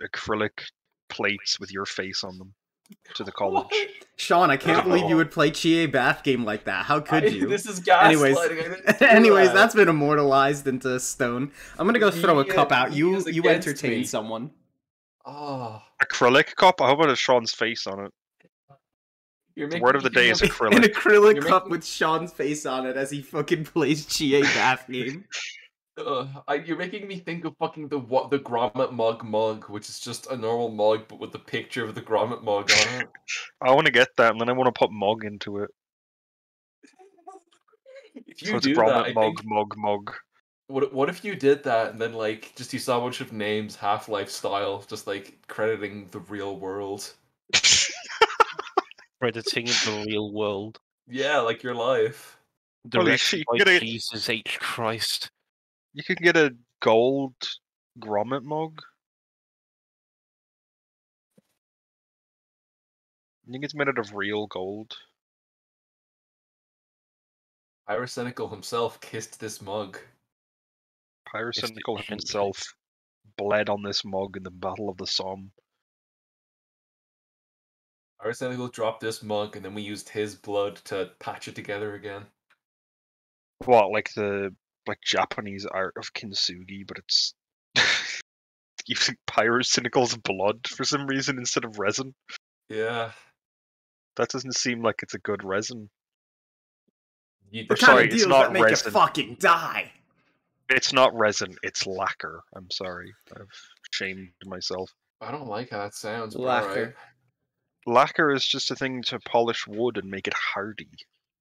acrylic plates with your face on them to the college. Sean, I can't believe you would play Chie Bath game like that. How could you? This is gaslighting. Anyways, that's been immortalized into stone. I'm gonna go throw a cup out. You entertain me. someone. Oh. Acrylic cup? How about a Sean's face on it? The word of the day is acrylic. An acrylic cup with Sean's face on it as he fucking plays Chie Bath game. You're making me think of fucking the grommet mug, which is just a normal mug but with the picture of the grommet mug on it. I want to get that, and then I want to put mug into it. If you do that, mug. What if you did that and then like just you saw a bunch of names Half-Life style, just like crediting the real world? Crediting the real world. Yeah, like your life. Directed by Jesus H. Christ. You could get a gold grommet mug. I think it's made out of real gold. Pyrocynical himself kissed this mug. Pyrocynical himself bled on this mug in the Battle of the Somme. Pyrocynical dropped this mug, and then we used his blood to patch it together again. What, like the Japanese art of kintsugi, but it's using Pyrocynical's blood for some reason instead of resin? Yeah. That doesn't seem like it's a good resin. The kind of deals that make you fucking die. It's not resin, it's lacquer. I'm sorry. I've shamed myself. I don't like how that sounds, lacquer. Right? Lacquer is just a thing to polish wood and make it hardy.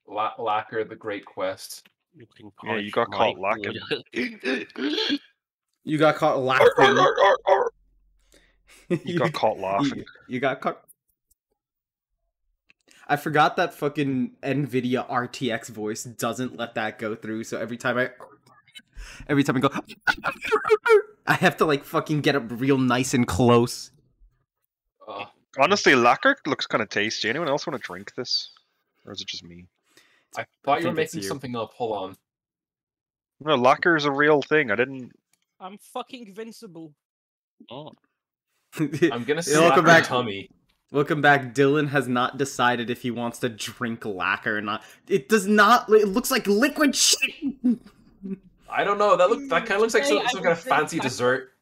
Lacquer, the great quest. Yeah, you got caught lacking. You got caught laughing. You got caught laughing. You got caught. I forgot that fucking NVIDIA RTX voice doesn't let that go through, so every time I go, I have to like fucking get up real nice and close. Honestly, lacquer looks kind of tasty. Anyone else want to drink this? Or is it just me? I thought you were making something up. Hold on. No, lacquer is a real thing. I didn't... I'm fucking invincible. Oh. I'm gonna slap your tummy. Welcome back. Dylan has not decided if he wants to drink lacquer or not. It does not. It looks like liquid shit. I don't know. That kind of looks like some kind of fancy dessert.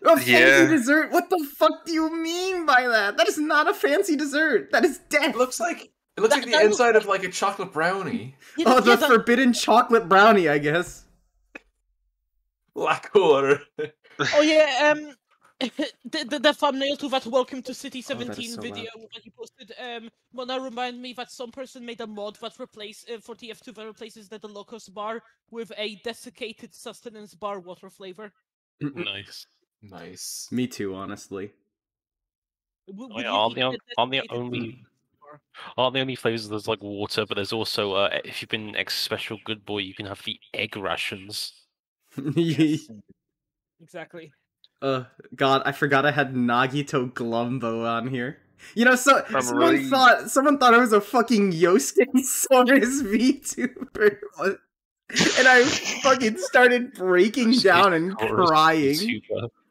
A fancy dessert? What the fuck do you mean by that? That is not a fancy dessert. That is death. It looks like the inside of like a chocolate brownie. The forbidden chocolate brownie, I guess. Lacquer. Oh yeah, the thumbnail to that Welcome to City 17 video that you posted, Mona, remind me that some person made a mod that for TF2 that replaces the Locos bar with a desiccated sustenance bar water flavor. Nice. Nice. Me too, honestly. Aren't the only flavors there's like water, but there's also if you've been special good boy, you can have the egg rations. Yes. Exactly. God, I forgot I had Nagito Glumbo on here. You know, someone thought I was a fucking Yosuke Saurus VTuber, and I fucking started breaking down and crying.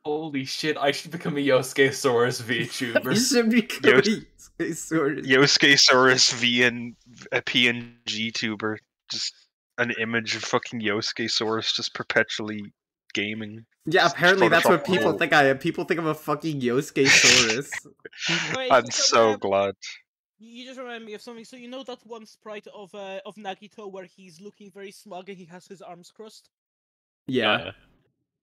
Holy shit! I should become a Yosuke Saurus VTuber. You should become a Yosuke Saurus. Yosuke Saurus V and a PNG tuber, just an image of fucking Yosuke Saurus just perpetually gaming. Yeah, apparently that's what people think I am. People think I'm a fucking Yosuke Saurus. I'm so glad. You just remind me of something. So you know that one sprite of Nagito where he's looking very smug and he has his arms crossed? Yeah.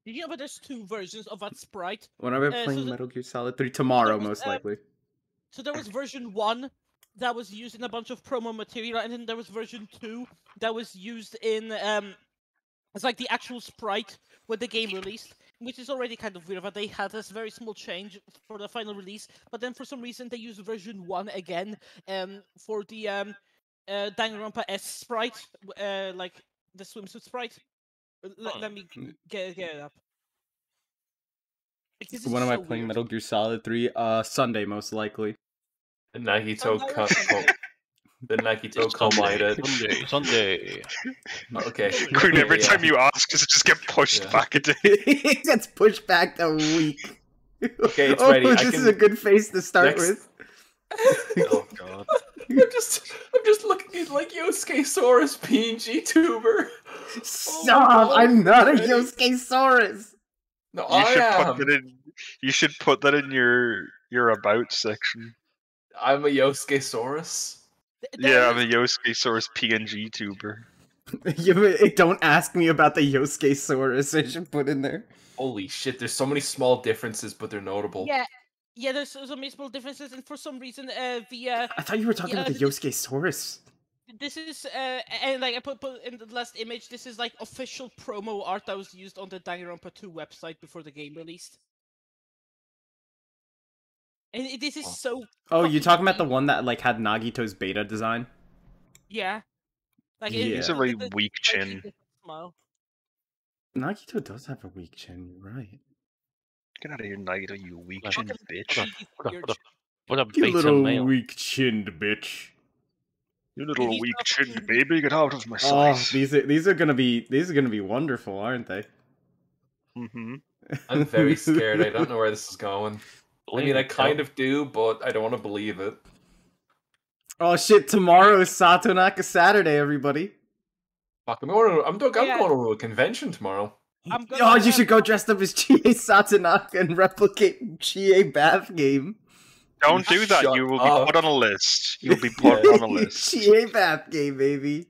Did you know that there's two versions of that sprite? When are we playing Metal Gear Solid 3? Tomorrow, most likely. So there was version 1 that was used in a bunch of promo material, and then there was version 2 that was used in it's like the actual sprite when the game released, which is already kind of weird that they had this very small change for the final release, but then for some reason they used version 1 again for the Danganronpa S sprite, like the swimsuit sprite. Let me get it up. When am I playing Metal Gear Solid 3? Sunday, most likely. The Nagito collided. Sunday. Okay. Every time you ask, does it just get pushed back a day? It gets pushed back a week. Okay, it's ready. This is a good face to start with. Oh god. I'm just looking at like Yosuke-saurus PNG tuber. Stop! I'm not a Yosuke-saurus! No, You I should am. put that in. You should put that in your about section. I'm a Yosuke-saurus. Yeah, I'm a Yosuke-saurus PNG tuber. Don't ask me about the Yosuke-saurus. I should put in there. Holy shit! There's so many small differences, but they're notable. Yeah. There's some small differences, and for some reason, I thought you were talking about the Yosuke-saurus. This is and like I put in the last image. This is like official promo art that was used on the Danganronpa 2 website before the game released. And this is so. Oh, you talking about the one that like had Nagito's beta design? Yeah. Like He's a very weak chin. Smile. Nagito does have a weak chin. You're right. Get out of here, Nagito, you weak chin bitch. What a You beta little male. weak-chinned bitch. You little weak chinned baby, get out of my Oh, sight. these are gonna be wonderful, aren't they? Mm-hmm. I'm very scared. I don't know where this is going. I mean, I kind of do, but I don't want to believe it. Oh shit! Tomorrow is Satonaka Saturday, everybody. Fuck, I'm going to a convention tomorrow. You should go dressed up as Chie Satonaka and replicate Chie Bath Game. Don't do that. You will be put on a list. You'll be put on a list. Chie Bath Game, baby.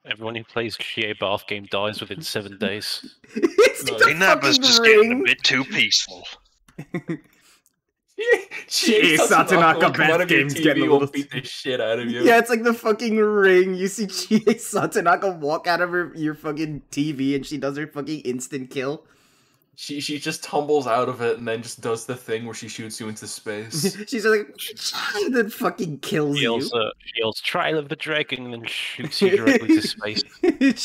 Everyone who plays Chie Bath Game dies within 7 days. Zainab just getting a bit too peaceful. Chie Satonaka Bath Game's getting a little beat the shit out of you. Yeah, it's like the fucking Ring. You see Chie Satonaka walk out of your fucking TV and she does her fucking instant kill. She just tumbles out of it and then just does the thing where she shoots you into space. She's like, and then fucking kills you. She yells, "Trial of the Dragon," and then shoots you directly to space.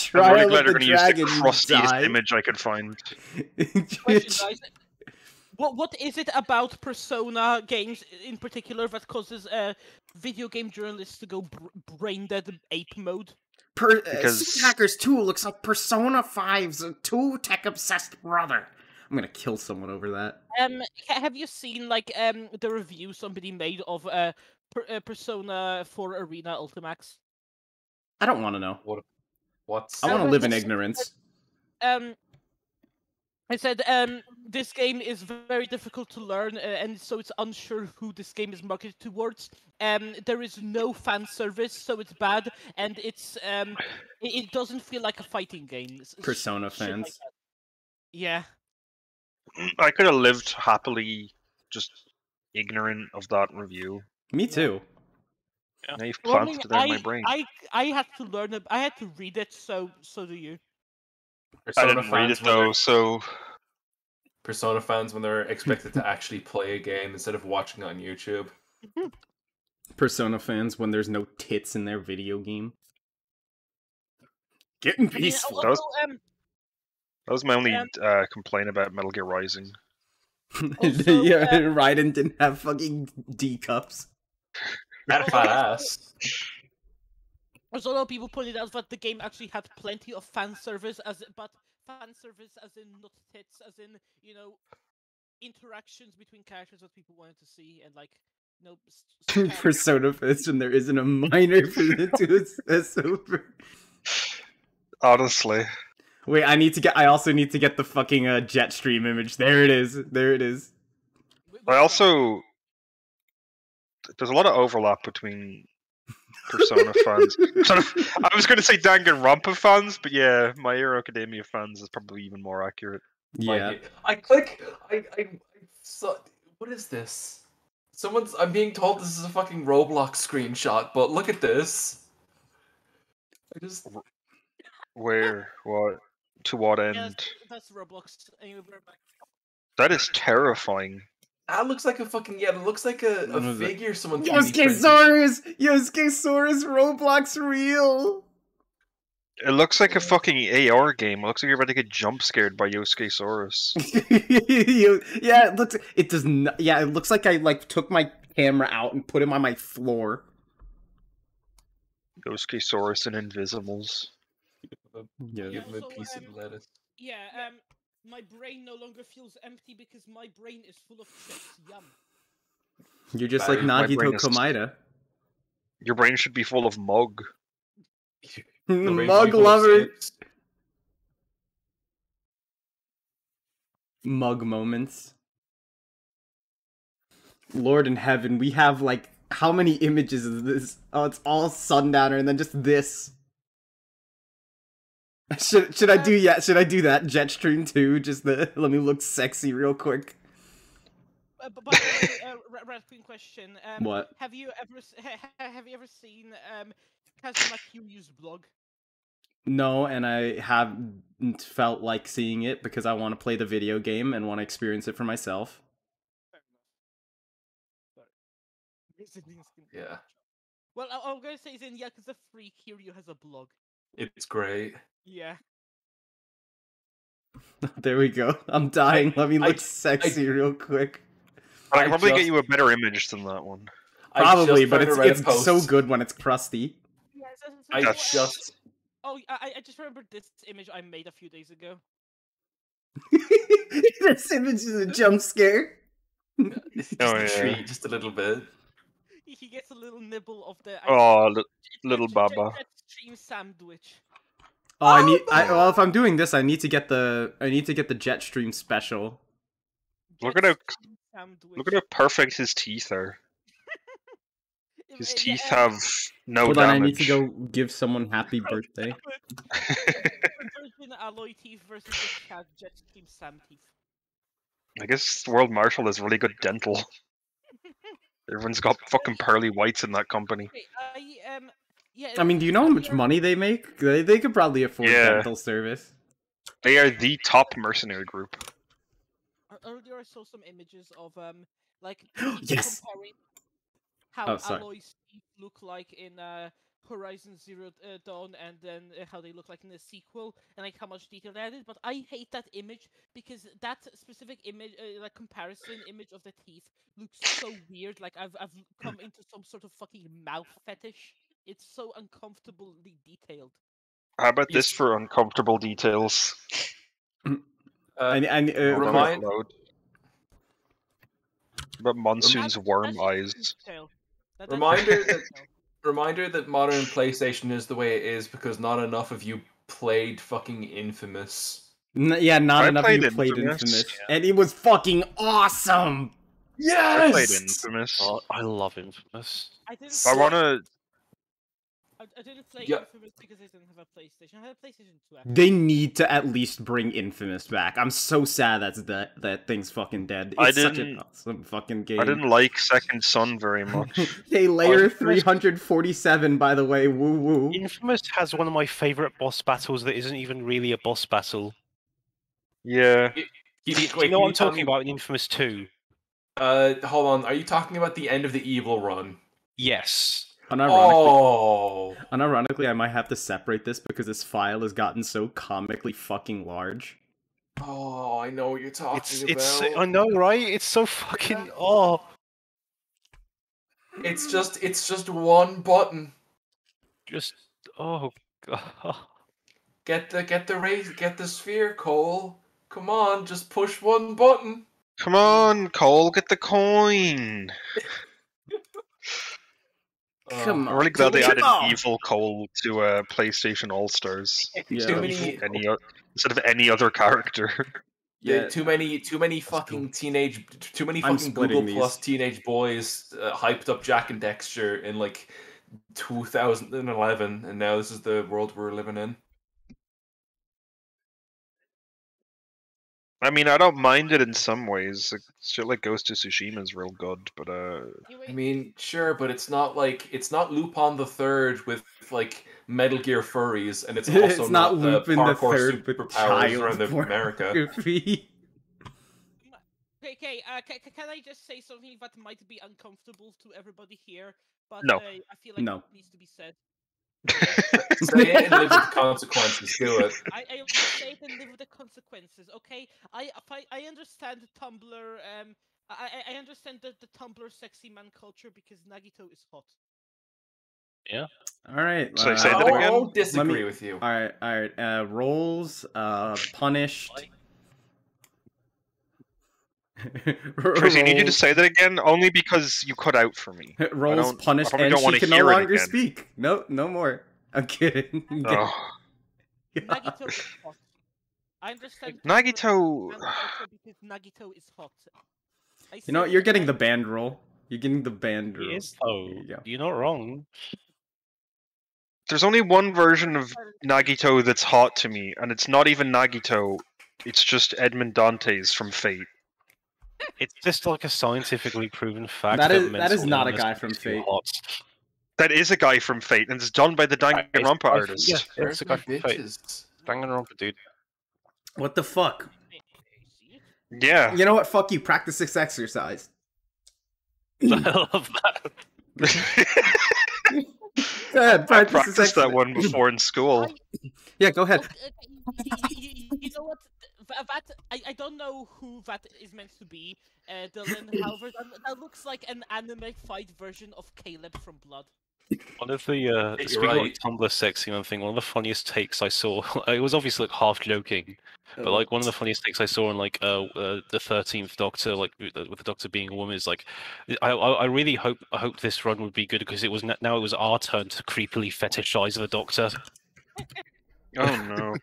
Trial I'm really glad of they're the going to use Dragon. the crustiest image I could find. Question, guys. What is it about Persona games in particular that causes video game journalists to go brain dead ape mode? Suit Hackers 2 looks like Persona 5's too tech-obsessed brother. I'm gonna kill someone over that. Have you seen like the review somebody made of Persona 4 Arena Ultimax? I don't want to know. What's? I want to live in ignorance. I said this game is very difficult to learn, and so it's unsure who this game is marketed towards. There is no fan service, so it's bad, and it doesn't feel like a fighting game. Persona fans. Like yeah. I could have lived happily, just ignorant of that review. Me too. Yeah. Now you've planted it in my brain. I had to learn it. I had to read it. So do you. Persona I didn't read it though, so. Persona fans when they're expected to actually play a game instead of watching it on YouTube. Persona fans when there's no tits in their video game. Getting peaceful. That was my only complaint about Metal Gear Rising. Also, yeah, Raiden didn't have fucking D cups. That fat ass. There's a lot of people pointed out that the game actually had plenty of fan service, but fan service as in not tits, as in, you know, interactions between characters that people wanted to see, and like, no. Persona fans, and there isn't a minor for the to assess over. Honestly. Wait, I also need to get the fucking Jetstream image. There it is. There it is. There's a lot of overlap between Persona fans. I was going to say Danganronpa fans, but yeah, My Hero Academia fans is probably even more accurate. Yeah. I saw. What is this? I'm being told this is a fucking Roblox screenshot, but look at this. Where? What? To what end? Yeah, that's Roblox. Anyway, we're back. That is terrifying. That looks like a fucking it looks like a figure someone. Yosuke-saurus Roblox real. It looks like a fucking AR game. It looks like you're about to get jump scared by Yosuke-saurus. Yeah, it looks. It does not. Yeah, it looks like I took my camera out and put him on my floor. Yosuke-saurus and Invisibles. Give him a piece of lettuce. Yeah. My brain no longer feels empty because my brain is full of chips. Yum. You're just like My Nagito brain is- Komaeda. Your brain should be full of mug. Mug lover. Mug moments. Lord in heaven, we have like how many images of this? Oh, it's all Sundowner and then just this. Should I do Should I do that Jetstream too? Just let me look sexy real quick. But by the way, Red Queen question. What? Have you ever seen Kazuma Kiryu's blog? No, and I haven't felt like seeing it because I want to play the video game and want to experience it for myself. Yeah. Well, I'm gonna say in Yakuza 3, Kiryu has a blog. It's great. Yeah. There we go. I'm dying. Let me look sexy real quick. I can probably get you a better image than that one. Probably, but it's so good when it's crusty. Yeah, Oh, I just remembered this image I made a few days ago. This image is a jump scare. Just a treat, just a little bit. He gets a little nibble of the. Little Baba. Stream sandwich. Oh, well, if I'm doing this, I need to get the Jetstream special. Look at how perfect his teeth are. His teeth have no Hold damage. on, I need to go give someone happy birthday. Virgin alloy teeth versus the Jetstream Sam teeth. I guess World Marshal has really good dental. Everyone's got fucking pearly whites in that company. I mean, do you know how much money they make? They could probably afford dental service. They are the top mercenary group. Earlier I saw some images of like yes. comparing how Alloy's teeth look like in Horizon Zero Dawn and then how they look like in the sequel and like how much detail they added. But I hate that image because that specific image, like comparison image of the teeth, looks so weird. Like I've come into some sort of fucking mouth fetish. It's so uncomfortably detailed. How about this for uncomfortable details? Remind. But Monsoon's worm eyes. Reminder that modern PlayStation is the way it is because not enough of you played fucking Infamous. Not enough of you played Infamous. Yeah. And it was fucking awesome! Yes! I played Infamous. Oh, I love Infamous. I didn't play Infamous because I didn't have a PlayStation. I had a PlayStation 2. Actually. They need to at least bring Infamous back. I'm so sad that thing's fucking dead. It's such an awesome fucking game. I didn't like Second Son very much. Hey, layer 347, by the way. Woo woo. Infamous has one of my favorite boss battles that isn't even really a boss battle. Yeah. Do you know what I'm talking about in Infamous 2? Hold on. Are you talking about the end of the evil run? Yes. Unironically, I might have to separate this because this file has gotten so comically fucking large. Oh, I know what you're talking about. I know, right? It's so fucking It's just one button. Just God. Get the sphere, Cole. Come on, just push one button. Come on, Cole, get the coin. Come on. I'm really glad they added Evil Cole to PlayStation All Stars. Yeah. Instead of any other character. Yeah, too many fucking Google Plus teenage boys hyped up Jack and Dexter in like 2011, and now this is the world we're living in. I mean, I don't mind it in some ways. Like, shit like Ghost of Tsushima is real good, but I mean, sure, but it's not Lupin the Third with like Metal Gear furries, and it's also not Lupin the Third with superpowers around America. Okay, can I just say something that might be uncomfortable to everybody here, but no. I feel like it needs to be said. Say it and live with the consequences. Do it. I will say it and live with the consequences. Okay, I understand Tumblr. I understand the Tumblr sexy man culture because Nagito is hot. Yeah. All right. So say that again. I won't disagree with you. All right. Roles. Punished. Tracy, I need you to say that again, only because you cut out for me. Rolls punished, probably and don't she wanna can no hear it longer again. speak. No more. I'm kidding. Oh. Nagito is hot. I understand. Nagito. Also because Nagito is hot. You know what? You're getting the band roll. You're getting the band roll. Yes, though. There you go. You're not wrong. There's only one version of Nagito that's hot to me, and it's not even Nagito. It's just Edmond Dantes from Fate. It's just like a scientifically proven fact That is mental not a illness guy from makes you Fate. hot. That is a guy from Fate, and it's done by the Danganronpa artist. Yeah, Where's it's a my guy from Fate. bitches? Danganronpa, dude. What the fuck? Yeah. You know what? Fuck you. Practice this exercise. I love that. Go ahead. I Practice this practiced that exercise. one before in school. Yeah, go ahead. You know what? That I don't know who that is meant to be, Dylan. However, that looks like an anime fight version of Caleb from Blood. One of the You're speaking of like, right. Tumblr sexy one thing, one of the funniest takes I saw. It was obviously like half joking, but like one of the funniest takes I saw in like the 13th Doctor, like with the Doctor being a woman, is like, I really hope this run would be good because it was now it was our turn to creepily fetishize the Doctor. Oh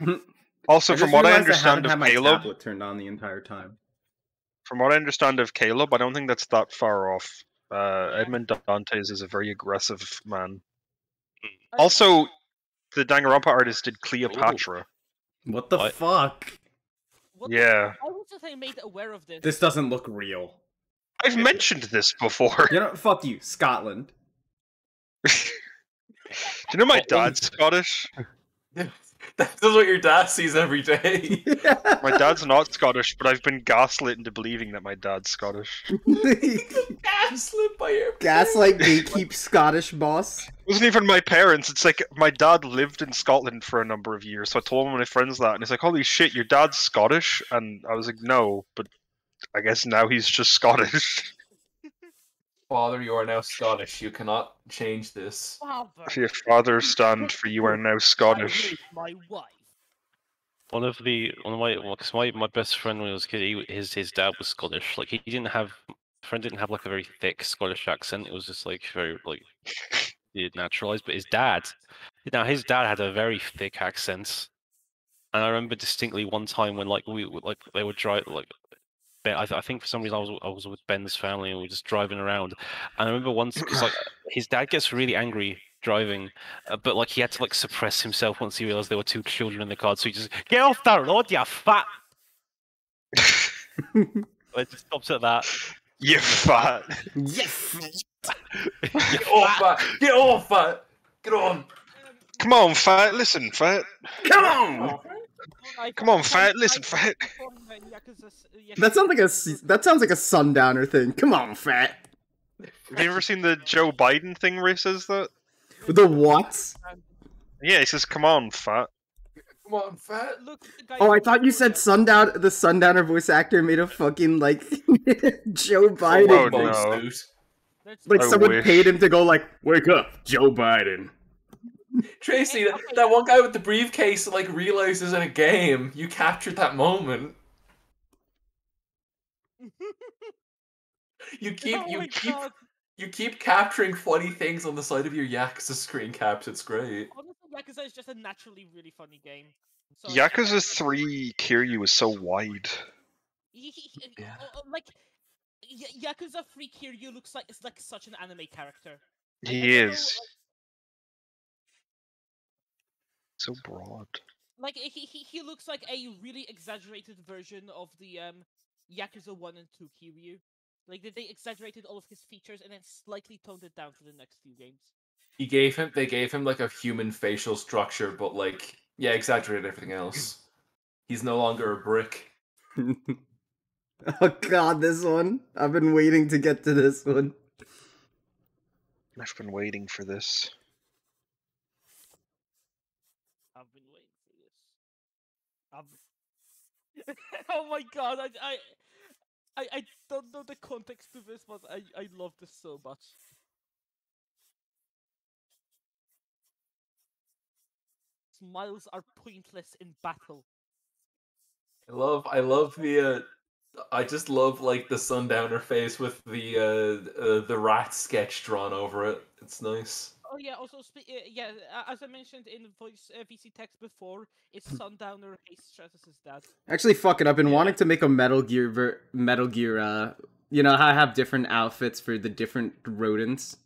no. Also, I from just what I realized understand haven't of had my Caleb, tablet turned on the entire time. from what I understand of Caleb, I don't think that's that far off. Edmond Dantes is a very aggressive man. Also, the Danganronpa artist did Cleopatra. What the What? fuck? Yeah. I wasn't made aware of this. This doesn't look real. I've mentioned this before. You know, fuck you, Scotland. Do you know my dad's Scottish? That's what your dad sees every day. My dad's not Scottish, but I've been gaslit into believing that my dad's Scottish. Gaslit by your Gaslight gatekeep Scottish boss. It wasn't even my parents. It's like my dad lived in Scotland for a number of years, so I told one of my friends that, and he's like, "Holy shit, your dad's Scottish?" And I was like, "No, but I guess now he's just Scottish." Father, you are now Scottish. You cannot change this. Father, Your father stand for you are now I Scottish. hate my wife. One of my best friend when he was a kid, his dad was Scottish. Like he didn't have friend didn't have like a very thick Scottish accent. It was just like very like naturalized. But his dad had a very thick accent. And I remember distinctly one time when like they would drive like I think for some reason I was with Ben's family and we were just driving around. And I remember once because like his dad gets really angry driving, but like he had to like suppress himself once he realized there were two children in the car. So he just get off that road, you fat. It just stops at that. You fat. Yes. Get off that! Get off that! Get on! Come on, fat. Listen, fat. Come on. Come on, fat. Listen, fat. That sounds like a Sundowner thing. Come on, fat. Have you ever seen the Joe Biden thing where he says that? The what? Yeah, he says, "Come on, fat." Come on, fat! Oh, I thought you said the Sundowner voice actor made a fucking like Joe Biden. Oh, no. Like I someone wish. paid him to go like, wake up, Joe Biden. Tracy, that one guy with the briefcase like realizes in a game. You captured that moment. You keep capturing funny things on the side of your Yakuza screen caps. It's great. Honestly, Yakuza is just a naturally really funny game. So Yakuza 3 Kiryu is so wide. Like Yakuza 3 Kiryu looks like it's like such an anime character. He is. So broad. Like he looks like a really exaggerated version of the Yakuza 1 and 2 Kiryu. Like they exaggerated all of his features and then slightly toned it down for the next few games. They gave him like a human facial structure, but like exaggerated everything else. He's no longer a brick. Oh god, this one. I've been waiting to get to this one. I've been waiting for this. I've been waiting for this. Oh my god, I don't know the context to this, but I love this so much. Smiles are pointless in battle. I love the I just love like the Sundowner face with the rat sketch drawn over it. It's nice. Oh yeah. Also, as I mentioned in voice VC text before, it's Sundowner hates Stratus's dad. Actually, fuck it. I've been wanting to make a Metal Gear. You know how I have different outfits for the different rodents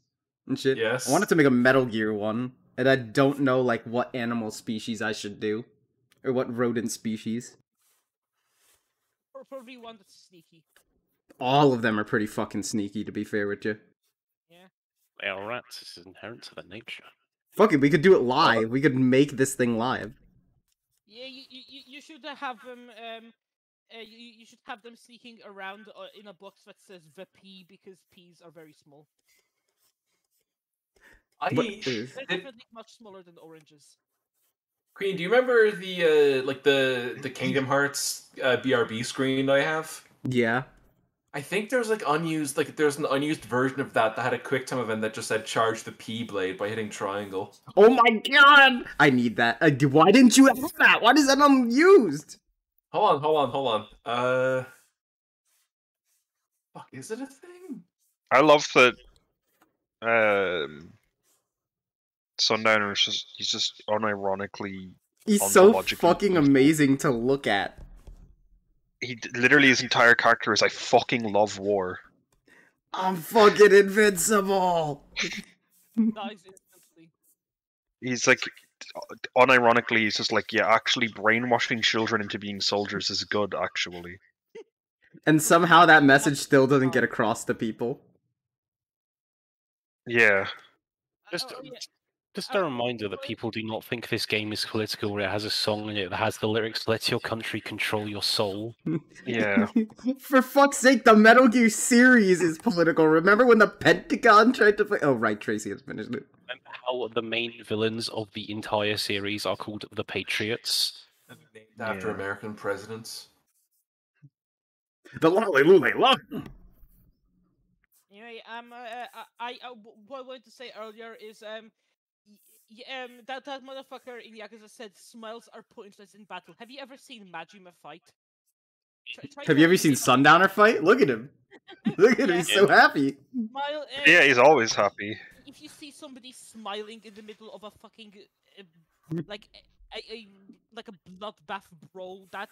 and shit. Yes. I wanted to make a Metal Gear one, and I don't know like what animal species I should do, or what rodent species. Or probably one that's sneaky. All of them are pretty fucking sneaky, to be fair with you. Yeah. They are rats. This is inherent to their nature. Fuck it, we could do it live. We could make this thing live. Yeah, you should have them. You should have them sneaking around in a box that says the P because P's are very small. They're definitely much smaller than oranges. Queen, do you remember the Kingdom Hearts BRB screen I have? Yeah. I think there's there's an unused version of that had a quick time event that just said charge the P blade by hitting triangle. Oh my god! I need that. Why didn't you have that? Why is that unused? Hold on. Fuck, is it a thing? I love that. Sundowner is he's just unironically. He's so fucking amazing to look at. Literally his entire character is I fucking love war. I'm fucking invincible. Dies instantly. He's like, unironically, he's just like, yeah, actually brainwashing children into being soldiers is good, actually. And somehow that message still doesn't get across to people. Yeah. Just a reminder that people do not think this game is political where it has a song in it that has the lyrics, "Let your country control your soul." Yeah. For fuck's sake, the Metal Gear series is political. Remember when the Pentagon tried to play? Oh, right, Tracy has finished it. Remember how the main villains of the entire series are called the Patriots? Named after American presidents. The Lolly Lule Love. Anyway, what I wanted to say earlier is that motherfucker in Yakuza said smiles are pointless in battle. Have you ever seen Majima fight? Have you ever seen Sundowner fight? Look at him. Look at him, he's so happy. Smile, yeah, he's always happy. If you see somebody smiling in the middle of a fucking like a bloodbath brawl, that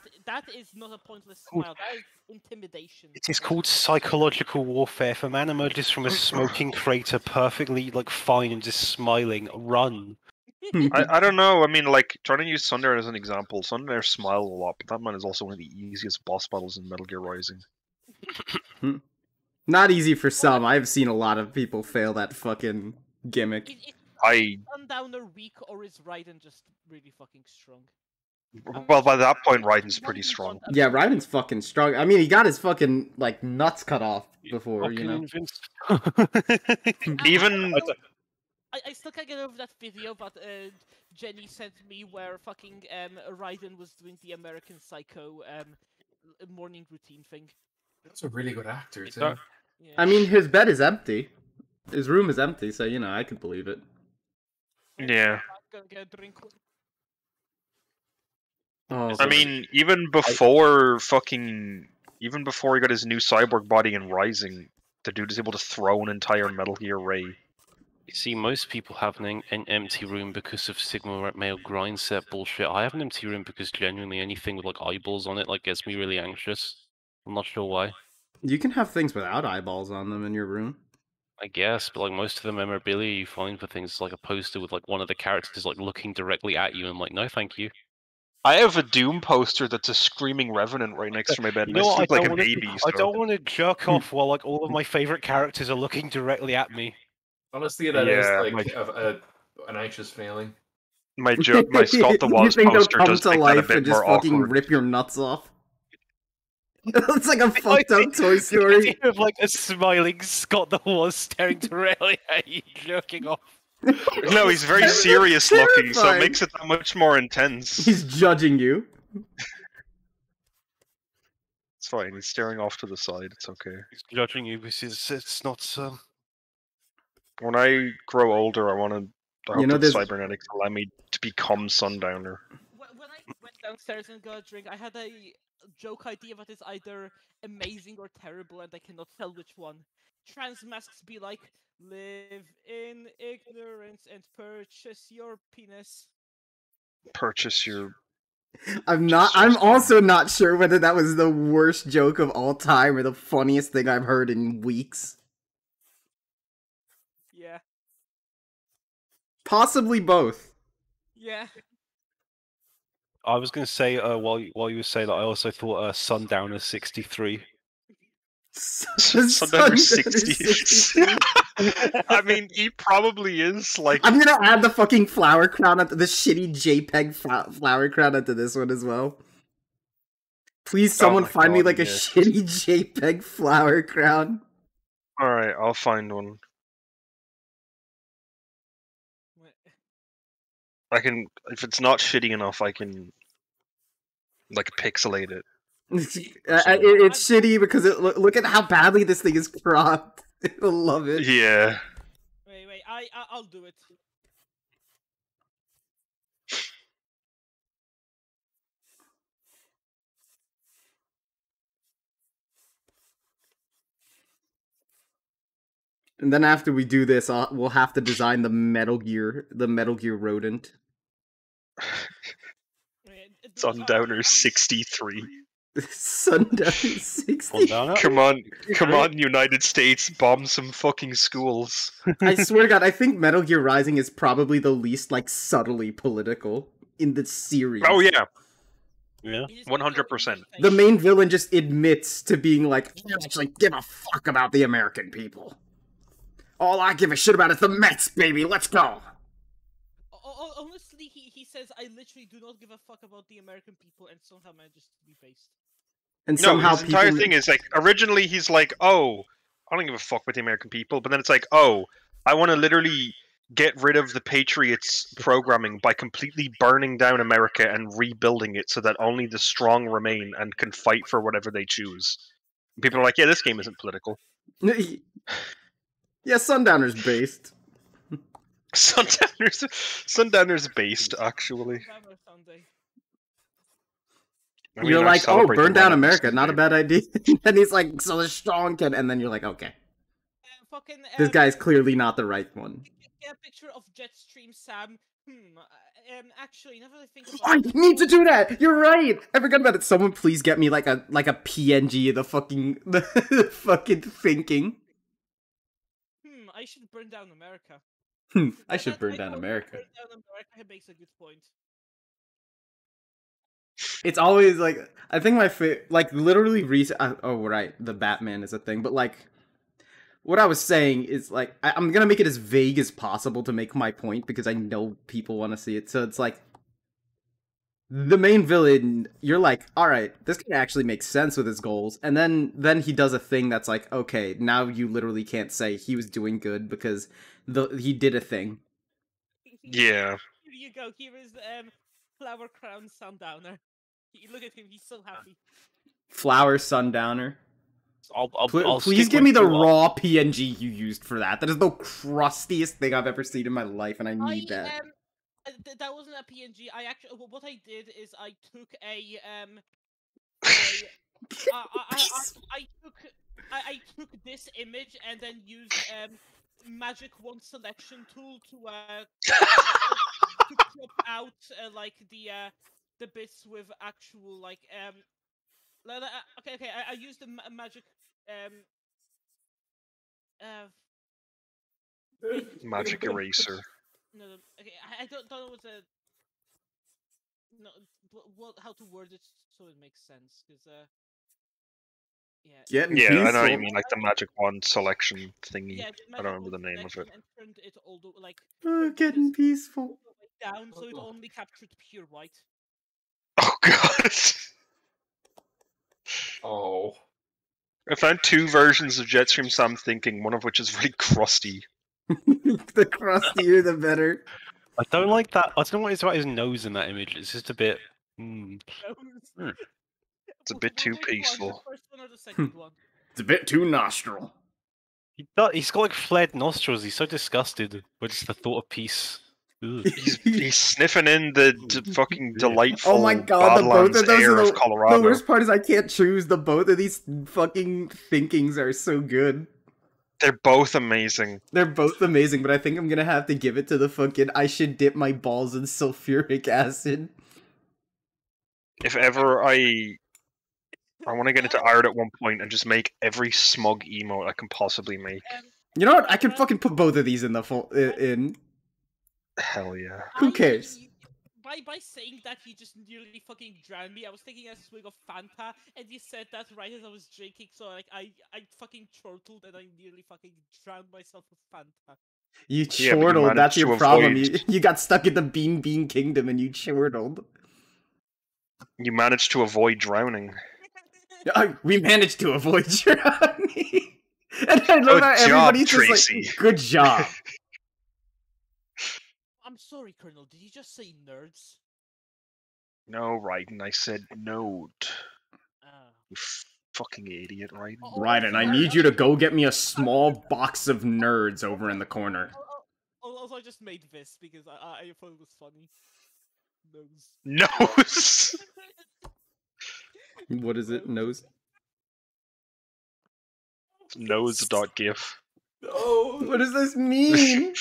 is not a pointless smile. That is intimidation. It is called psychological warfare. If a man emerges from a smoking crater perfectly fine and just smiling, run. I don't know. I mean, like, trying to use Sundowner as an example. Sundowner smiled a lot, but that man is also one of the easiest boss battles in Metal Gear Rising. Not easy for some. I've seen a lot of people fail that fucking gimmick. Sundowner weak, or is Raiden just really fucking strong? Well, by that point, Raiden's pretty strong. Yeah, Raiden's fucking strong. I mean, he got his fucking, like, nuts cut off before, you know? Even... I still can't get over that video that Jenny sent me where fucking Raiden was doing the American Psycho morning routine thing. That's a really good actor, too. Yeah. I mean, his bed is empty. His room is empty, so, you know, I could believe it. Yeah. Go get a drink. Oh, I mean, even before he got his new cyborg body in Rising, the dude is able to throw an entire Metal Gear Ray. You see, most people have an empty room because of Sigma male grind set bullshit. I have an empty room because genuinely anything with like eyeballs on it like gets me really anxious. I'm not sure why. You can have things without eyeballs on them in your room. I guess, but like most of the memorabilia you find for things is like a poster with like one of the characters like looking directly at you, and I'm like, no, thank you. I have a Doom poster that's a screaming Revenant right next to my bed, and I sleep like a baby. I don't want to jerk off while like all of my favorite characters are looking directly at me. Honestly, that is like an anxious feeling. My Scott the Woz poster does to make life that a bit and just more fucking awkward. rip your nuts off. It's like a fucked up Toy Story. The idea of like a smiling Scott the Woz staring directly at you, jerking off. No, he's very serious looking, so it makes it that much more intense. He's judging you. It's fine. He's staring off to the side. It's okay. He's judging you because it's not. When I grow older, I want to. I hope that cybernetics allow me to become Sundowner. When I went downstairs and got a drink. I had a joke idea that is either amazing or terrible, and I cannot tell which one. Trans masks be like, live in ignorance and purchase your penis. Purchase your. I'm Jesus. also not sure whether that was the worst joke of all time or the funniest thing I've heard in weeks. Yeah. Possibly both. Yeah. I was going to say, while you were saying that, I also thought Sundowner 63. Sundowner 60. I mean, he probably is, like... I'm gonna add the fucking flower crown at the shitty JPEG flower crown into this one as well. Please, someone find me like a shitty JPEG flower crown. Alright, I'll find one. I can... If it's not shitty enough, I can... like, pixelate it. It's shitty because look at how badly this thing is cropped. I love it. Yeah. Wait, I'll do it. And then after we do this, we'll have to design the Metal Gear rodent. Sundowner 63. Sundowner 60. Come on, United States, bomb some fucking schools. I swear to God, I think Metal Gear Rising is probably the least, like, subtly political in the series. Oh, yeah. Yeah. 100%. The main villain just admits to being like, I don't actually give a fuck about the American people. All I give a shit about is the Mets, baby, let's go! Honestly, he says, I literally do not give a fuck about the American people, and somehow manages to be based. And somehow his entire thing is like, originally he's like, oh, I don't give a fuck with the American people, but then it's like, oh, I want to literally get rid of the Patriots programming by completely burning down America and rebuilding it so that only the strong remain and can fight for whatever they choose. And people are like, yeah, this game isn't political. Yeah, Sundowner's based. Sundowner's based, actually. I mean, you're like, oh, burn down America, not a bad idea. And he's like, so the strong can, and then you're like, okay. This guy's clearly not the right one. Get a picture of Jetstream Sam. Actually, never think about I need to do that! You're right! I forgot about it. Someone please get me like a PNG of the fucking thinking. I should burn down America. I should burn down America. Burn down America makes a good point. It's always like, I think my like literally oh right, the Batman is a thing, but like what I was saying is like I'm gonna make it as vague as possible to make my point because I know people want to see it. So it's like the main villain, you're like, all right, this guy actually makes sense with his goals, and then he does a thing that's like, okay, now you literally can't say he was doing good because he did a thing. Yeah. Here you go. Here is Flower Crown Sundowner. Look at him. He's so happy. Flower Sundowner. I'll please give me the raw PNG you used for that. That is the crustiest thing I've ever seen in my life, and I need that. That wasn't a PNG. I actually, what I did is I took I took this image and then used Magic Wand selection tool to crop out like the bits with actual like okay. I used the magic magic eraser. No, okay. I don't know what the how to word it so it makes sense because yeah, I know what you mean, like the magic wand selection thingy. Yeah, I don't remember the name of it. And turned it all like getting peaceful down, so it only captured pure white. Oh god. Oh. I found two versions of Jetstream Sam Thinking, one of which is really crusty. The crustier, the better. I don't like that. I don't know what it's about his nose in that image. It's just a bit. It's a bit too peaceful. The first one or the second one? It's a bit too nostril. He's got like flared nostrils. He's so disgusted with just the thought of peace. Ugh. He's sniffing in the fucking delightful Oh my god, the both Badlands of those air are of Colorado. the worst part is I can't choose. The both of these fucking thinkings are so good. They're both amazing. They're both amazing, but I think I'm gonna have to give it to the fucking I should dip my balls in sulfuric acid. If ever I want to get into art at one point and just make every smug emote I can possibly make. You know what? I can fucking put both of these in the in. Hell yeah. Who cares? By saying that you just nearly fucking drowned me, I was taking a swig of Fanta, and you said that right as I was drinking, so like I fucking chortled and I nearly fucking drowned myself with Fanta. You Yeah, but you chortled, that's managed your to problem. avoid- You got stuck in the Bean Kingdom and you chortled. You managed to avoid drowning. We managed to avoid drowning. And I love Good how job, everybody's just Tracy. like, good job. I'm sorry, Colonel, did you just say nerds? No, Raiden, I said node. Ah. You fucking idiot, Raiden. Right, and I need you to go get me a small box of nerds over in the corner. Also, I just made this because I thought it was funny. Nose. Nose! What is it? Nose? Nose.gif. No. What does this mean?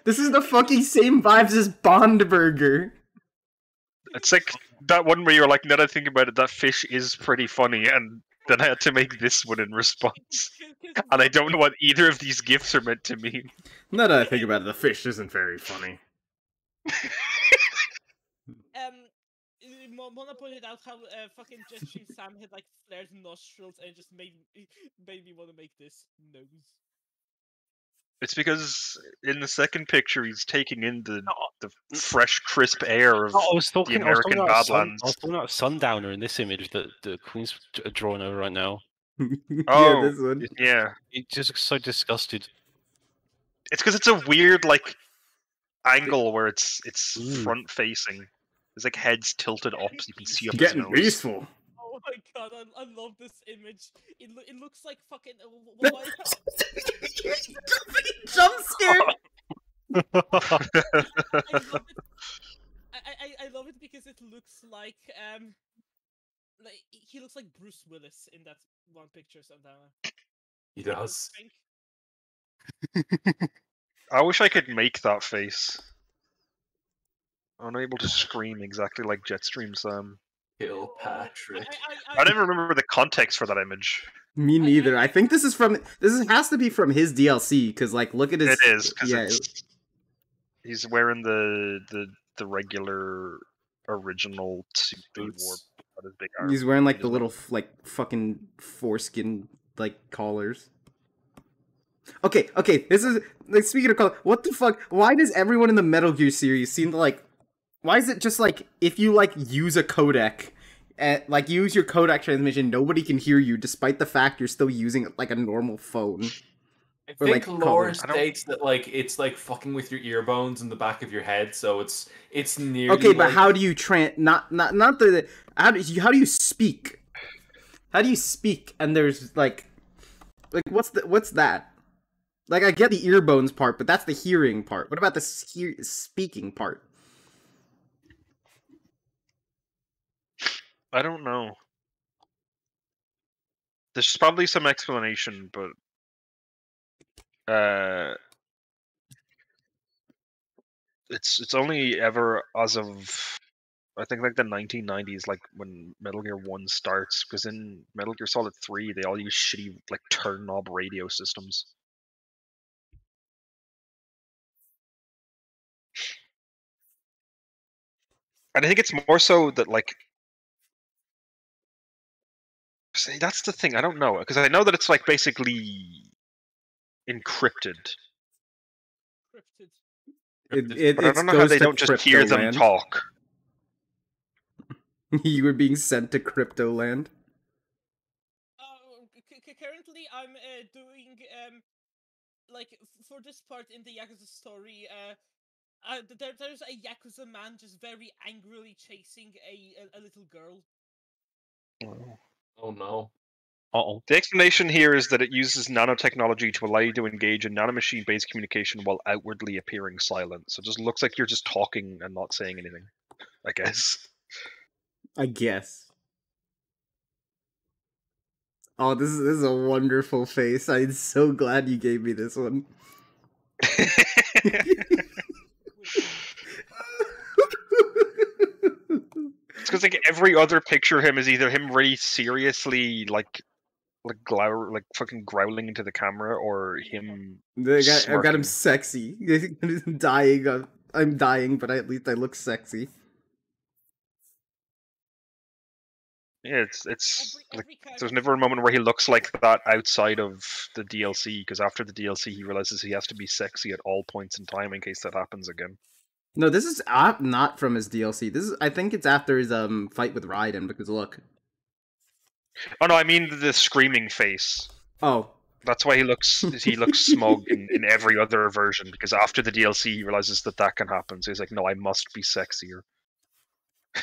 This is the fucking same vibes as Bond Burger. It's like that one where you're like, now that I think about it, that fish is pretty funny, and then I had to make this one in response. And I don't know what either of these gifs are meant to mean. Now that I think about it, the fish isn't very funny. Mona pointed out how fucking Jetstream Sam had like flared nostrils and it just made me want to make this nose. It's because in the second picture he's taking in the fresh, crisp air of I was talking, the American I was Badlands. talking about Sundowner in this image that the Queen's drawing over right now. Yeah, this one. Yeah. It just looks so disgusted. It's because it's a weird, like, angle where it's Mm. front facing. There's like heads tilted up so you can see up his Getting nose. peaceful. Oh my god, I love this image. It looks like fucking. Why? Jump scare! I love it because it looks like he looks like Bruce Willis in that one picture sometime. He does. I wish I could make that face. I'm unable to scream exactly like Jetstream Sam. Kill Patrick. I never remember the context for that image. Me neither. I think this is from. Has to be from his DLC because, like, look at his. It is because yeah. he's wearing the regular original suit that he wore. Got his big arm. He's wearing like He the doesn't little like fucking foreskin like collars. Okay. This is like speaking of color. What the fuck? Why does everyone in the Metal Gear series seem to like? Why is it just like if you like use a codec, like use your codec transmission, nobody can hear you despite the fact you're still using it like a normal phone. I Or, think like, lore colors. states that like it's like fucking with your ear bones in the back of your head, so it's nearly. Okay, but like... how do you not the how do you speak? How do you speak? And there's like what's that? Like I get the ear bones part, but that's the hearing part. What about the speaking part? I don't know. There's probably some explanation, but it's only ever as of I think like the 1990s, like when Metal Gear 1 starts, because in Metal Gear Solid 3 they all use shitty like turn knob radio systems. And I think it's more so that like see, that's the thing. I don't know because I know that it's like basically encrypted. But I don't know how they don't just hear them talk. You were being sent to Crypto Land. Currently, I'm doing like for this part in the Yakuza story. There's a Yakuza man just very angrily chasing a little girl. Oh no. Uh-oh. The explanation here is that it uses nanotechnology to allow you to engage in nanomachine-based communication while outwardly appearing silent. So it just looks like you're just talking and not saying anything, I guess. I guess. Oh, this is a wonderful face. I'm so glad you gave me this one. It's because like every other picture of him is either him really seriously like fucking growling into the camera, or him. I've got him smirking. sexy. I'm dying. I'm dying, but at least I look sexy. Yeah, it's like there's never a moment where he looks like that outside of the DLC, because after the DLC he realizes he has to be sexy at all points in time in case that happens again. No, this is not from his DLC. This is, I think it's after his fight with Raiden, because look. Oh no, I mean the screaming face. Oh. That's why he looks smug in every other version, because after the DLC he realizes that can happen. So he's like, no, I must be sexier. I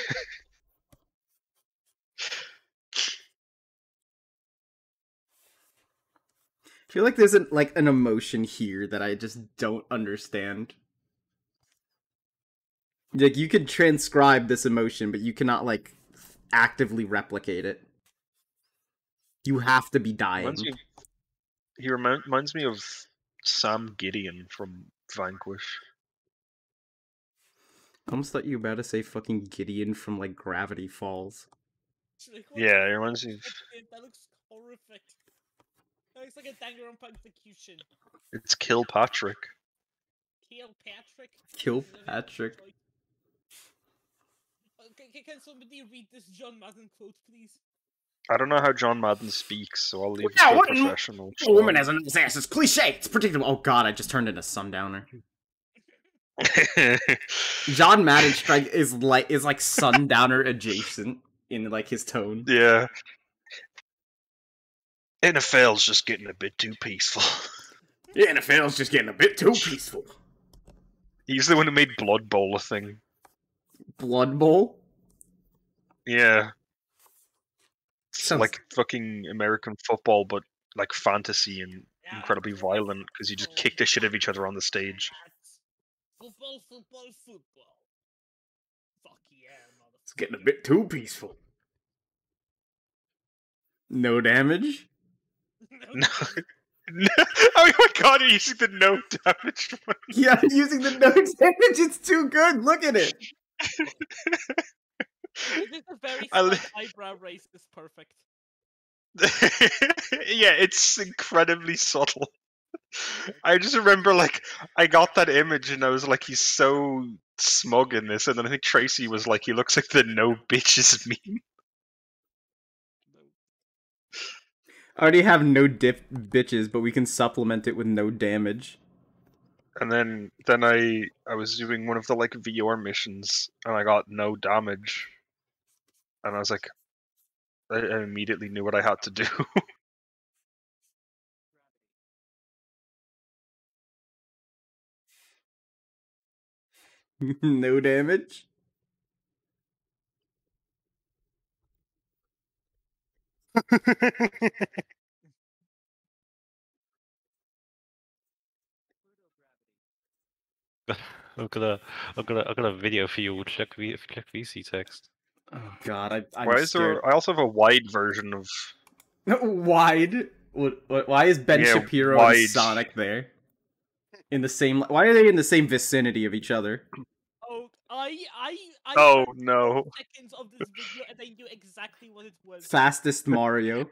feel like there's an emotion here that I just don't understand. Like, you could transcribe this emotion, but you cannot, like, actively replicate it. You have to be dying. He reminds me of Sam Gideon from Vanquish. I almost thought you were about to say fucking Gideon from, like, Gravity Falls. Yeah, it reminds me of... That looks horrific. That looks like a Danganronpa execution. It's Kilpatrick. Kilpatrick? Kilpatrick. Can somebody read this John Madden quote, please? I don't know how John Madden speaks, so I'll leave it to a professional. A woman has an ass. It's cliche. It's predictable. Oh god, I just turned into Sundowner. John Madden strike is like Sundowner adjacent in like his tone. Yeah. NFL's just getting a bit too peaceful. Yeah, NFL's just getting a bit too peaceful. He's the one who made Blood Bowl a thing. Blood Bowl? Yeah. It's like fucking American football, but like fantasy and incredibly violent, because you just kick the shit out of each other on the stage. Football. Fuck yeah, motherfucker. It's getting a bit too peaceful. No damage? No. Oh my god, you're using the no damage one. Yeah, using the no damage, it's too good. Look at it. This is a very slight eyebrow raise is perfect. Yeah, it's incredibly subtle. I just remember, like, I got that image and I was like, he's so smug in this, and then I think Tracy was like, he looks like the no bitches meme. I already have no bitches, but we can supplement it with no damage. And then I was doing one of the like VR missions and I got no damage. And I was like, I immediately knew what I had to do. No damage? I've got a video for you. Check VC text. Oh god, I'm Why is scared. there? I also have a wide version of. Wide? Why is Ben Shapiro wide. and Sonic there? In the same? Why are they in the same vicinity of each other? Oh, I Oh no! Seconds of this video, and I knew exactly what it was. Fastest Mario.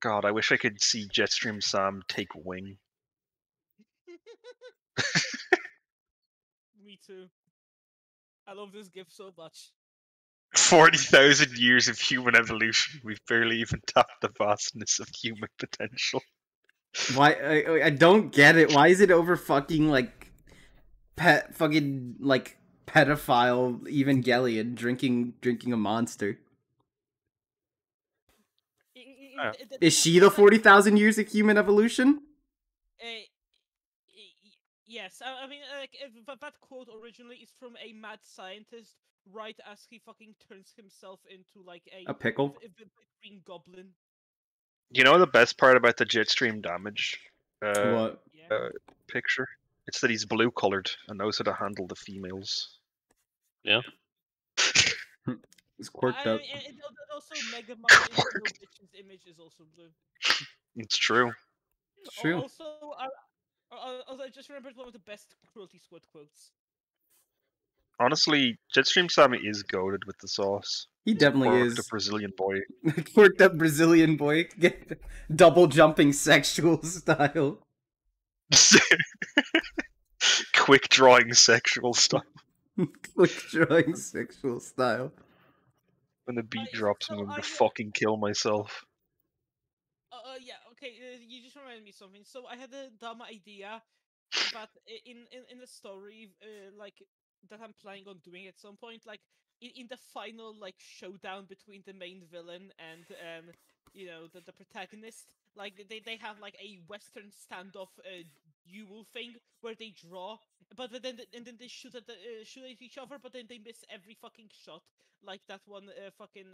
God, I wish I could see Jetstream Sam take wing. Me too. I love this GIF so much. 40,000 years of human evolution. We've barely even tapped the vastness of human potential. Why? I don't get it. Why is it over fucking like fucking like pedophile Evangelion drinking a monster? Is she the 40,000 years of human evolution? Yes, I mean, like that quote originally is from a mad scientist right as he fucking turns himself into like A pickle? a green goblin. You know the best part about the Jetstream damage What? Yeah. picture? It's that he's blue colored and knows how to handle the females. Yeah. He's quirked up. And also Megamind in No Bitch's image is also blue. It's true. It's true. Also, I just remembered one of the best Cruelty Squad quotes. Honestly, Jetstream Sammy is goated with the sauce. He definitely Quirked is. a Brazilian boy. Quirked up Brazilian boy. Double jumping sexual style. Quick drawing sexual stuff. Quick drawing sexual style. When the beat drops, I'm so going to fucking kill myself. Yeah, okay, you just reminded me of something. So I had a dumb idea that in the story, like, that I'm planning on doing at some point, like, in the final, like, showdown between the main villain and, you know, the protagonist, like, they have, like, a Western standoff, duel thing where they draw, but then they shoot at each other, but then they miss every fucking shot, like that one, fucking,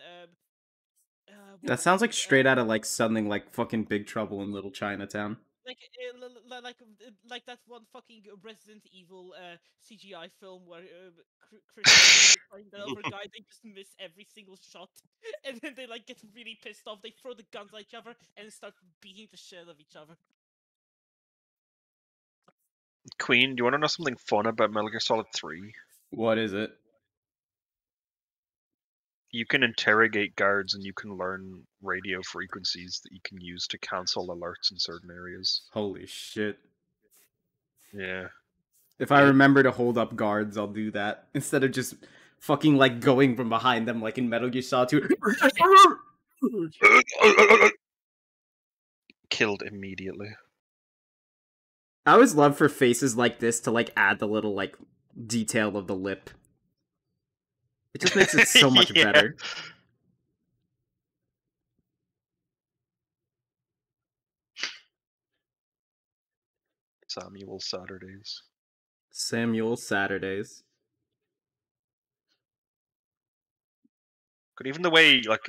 That sounds like straight out of like something like fucking Big Trouble in Little Chinatown. Like that one fucking Resident Evil CGI film where Chris find the other guy, they just miss every single shot, and then they like get really pissed off. They throw the guns at each other and start beating the shit out of each other. Queen, do you want to know something fun about Metal Gear Solid 3? What is it? You can interrogate guards and you can learn radio frequencies that you can use to cancel alerts in certain areas. Holy shit. Yeah. If I remember to hold up guards, I'll do that. Instead of just fucking like going from behind them like in Metal Gear Solid 2. Killed immediately. I always love for faces like this to like add the little like detail of the lip. It just makes it so much Yeah. better. Samuel Saturdays. Samuel Saturdays. But even the way, like,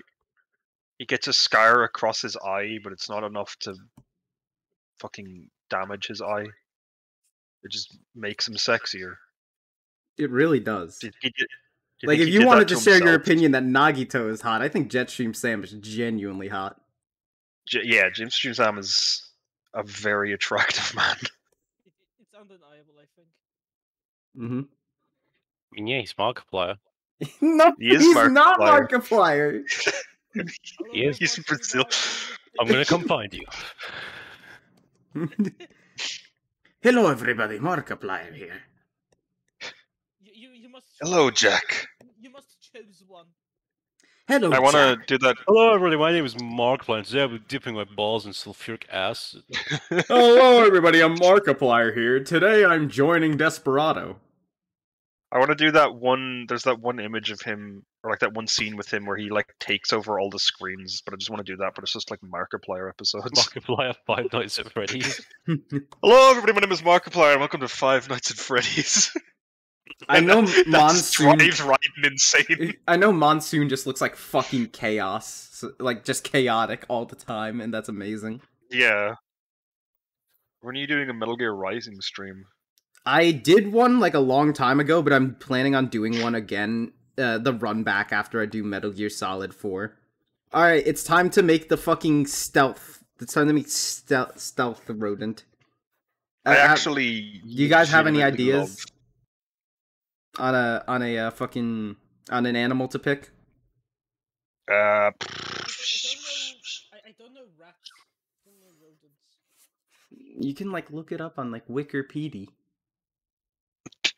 he gets a scar across his eye, but it's not enough to fucking damage his eye. It just makes him sexier. It really does. Do you Like, think if he you did wanted that to share your himself? opinion that Nagito is hot, I think Jetstream Sam is genuinely hot. Yeah, James Sam is a very attractive man. It's undeniable, I think. Mm-hmm. I mean, yeah, he's Markiplier. No, He is he's not Markiplier. Markiplier. He is. He's from Brazil. I'm gonna come find you. Hello, everybody. Markiplier here. You must. Hello, Jack. You must choose one. Hello, I want to Jack. do that. Hello, everybody. My name is Markiplier. and Today I'll be dipping my balls in sulfuric acid. Hello, everybody. I'm Markiplier here. Today I'm joining Desperado. I want to do that one. There's that one image of him, or like that one scene with him where he like takes over all the screens. But I just want to do that. But it's just like Markiplier episodes. Markiplier, Five Nights at Freddy's. Hello, everybody. My name is Markiplier, and welcome to Five Nights at Freddy's. I know That's Monsoon. drive right and insane. I know Monsoon just looks like fucking chaos, so, like just chaotic all the time, and that's amazing. Yeah. When are you doing a Metal Gear Rising stream? I did one like a long time ago, but I'm planning on doing one again. The run back after I do Metal Gear Solid 4. All right, it's time to make the fucking stealth. It's time to make stealth rodent. I actually. Do you guys have any legitimately ideas on an animal to pick? love- I don't know rats. I don't know rodents. You can like look it up on like Wikipedia.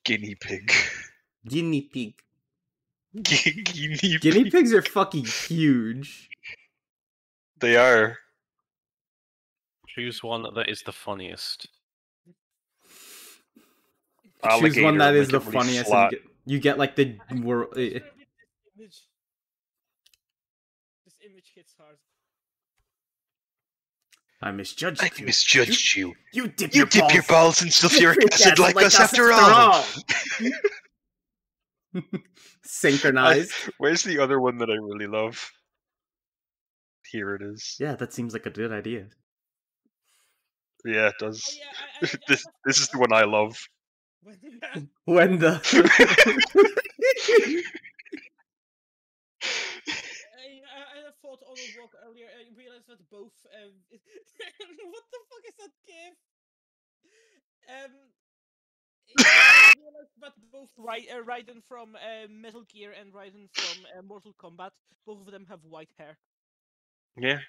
Guinea pig. Guinea pig. Guinea pig. Guinea pigs are fucking huge. They are. Choose one that is the funniest. Choose one Alligator, that is make the it really funniest. flat. And you get like the world. This image hits hard. I misjudged I you. misjudged you. You dip You your dip your balls balls in sulfuric acid like us after all. all. Synchronized. Where's the other one that I really love? Here it is. Yeah, that seems like a good idea. Yeah, it does. Oh, yeah, This is the one I love. When the I thought on a walk earlier. I realized that both. What the fuck is that gif? I realized that both Raiden from Metal Gear and Raiden from Mortal Kombat, both of them have white hair. Yeah.